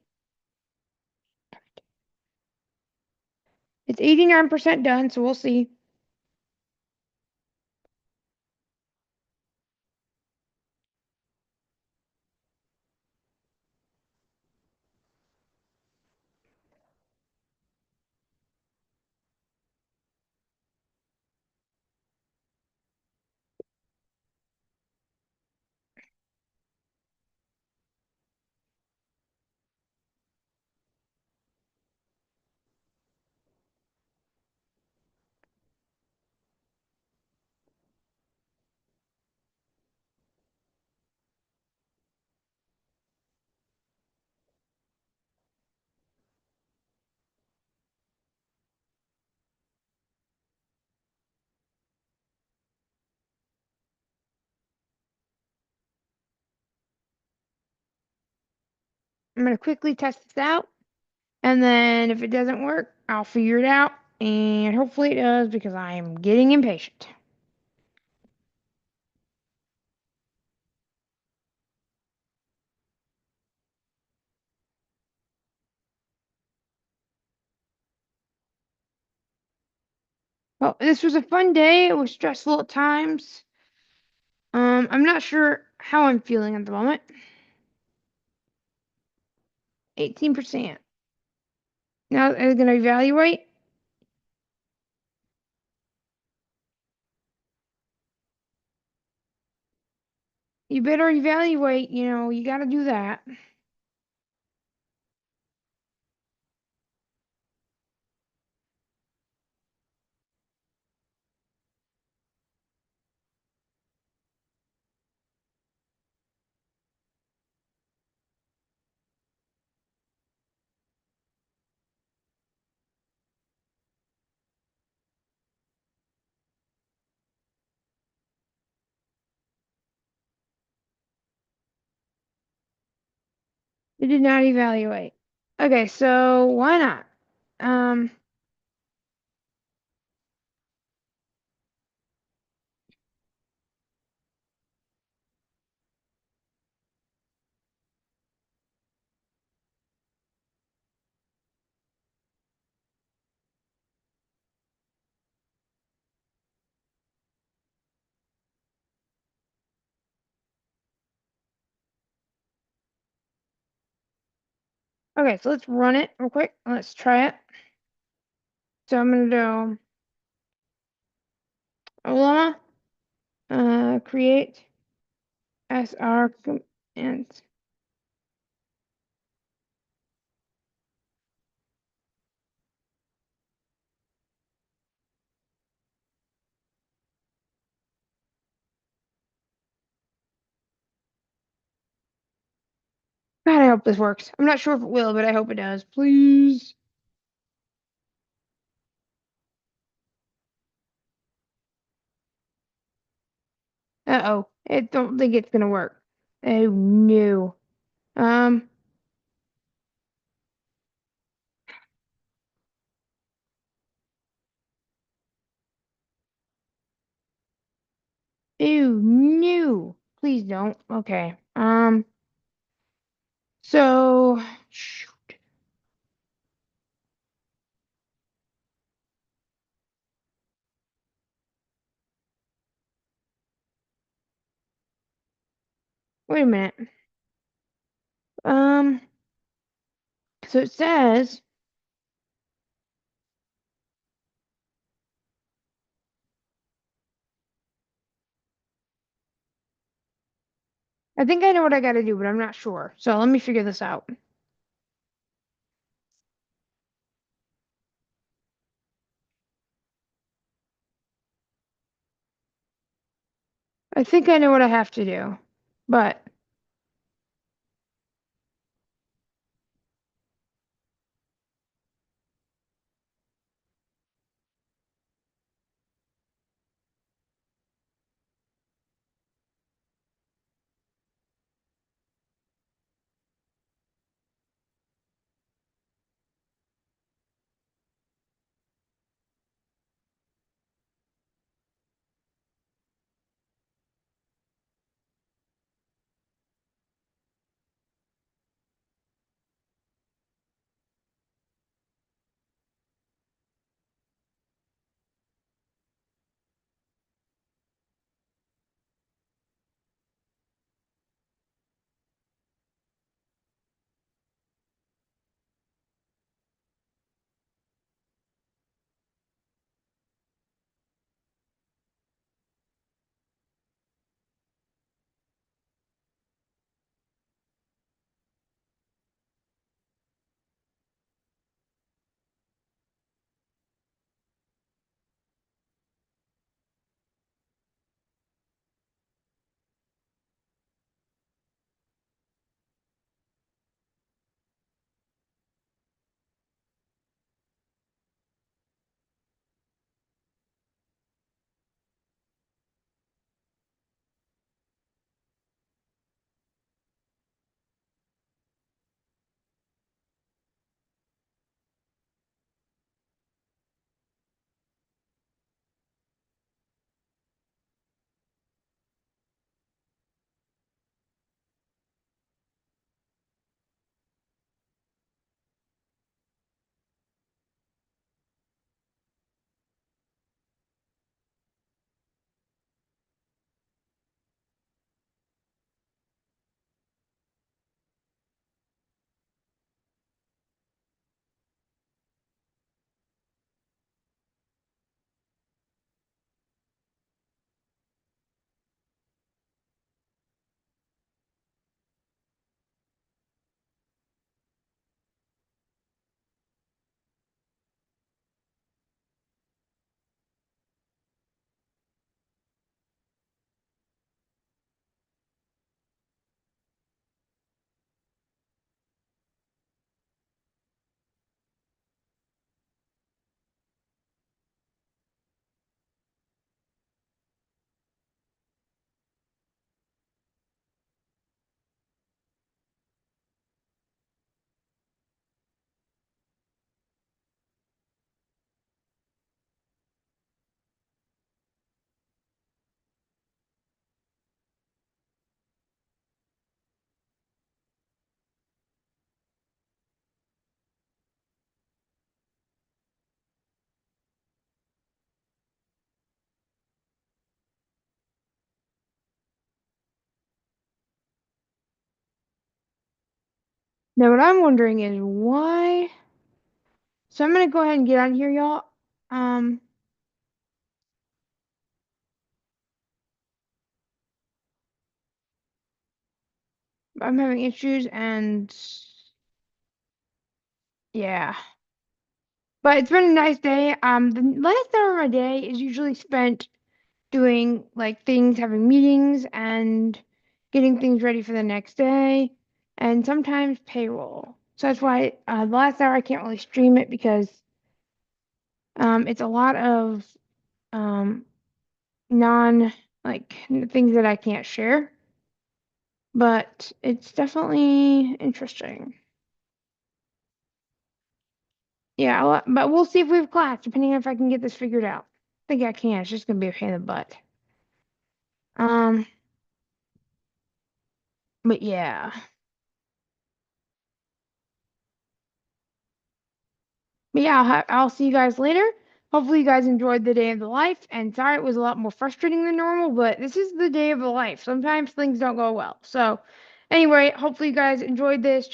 [SPEAKER 1] It's 89% done, so we'll see. I'm gonna quickly test this out, and then if it doesn't work, I'll figure it out, and hopefully it does because I am getting impatient. Well, this was a fun day. It was stressful at times. I'm not sure how I'm feeling at the moment. 18%. Now I'm gonna evaluate. You better evaluate, you gotta do that. You did not evaluate. Okay, so why not? Um, okay, so let's run it real quick. Let's try it. So I'm gonna do Olama, create SR. And God, I hope this works. I'm not sure if it will, but I hope it does. Please. Uh-oh. I don't think it's gonna work. Oh no. Um, ew, no. Please don't. Okay. So shoot. Wait a minute. Um, so it says I think I know what I gotta do, but I'm not sure. So let me figure this out. I think I know what I have to do. But now what I'm wondering is why. So I'm gonna go ahead and get on here, y'all. Um, I'm having issues and yeah. But it's been a nice day. The last hour of my day is usually spent doing like things, having meetings and getting things ready for the next day, and sometimes payroll. So that's why the last hour I can't really stream it because it's a lot of um, non like things that I can't share. But it's definitely interesting. Yeah, but we'll see if we have class, depending on if I can get this figured out. I think I can. It's just gonna be a pain in the butt. Um, but yeah. But yeah, I'll see you guys later. Hopefully, you guys enjoyed the day of the life. And sorry it was a lot more frustrating than normal, but this is the day of the life. Sometimes things don't go well. So, anyway, hopefully, you guys enjoyed this.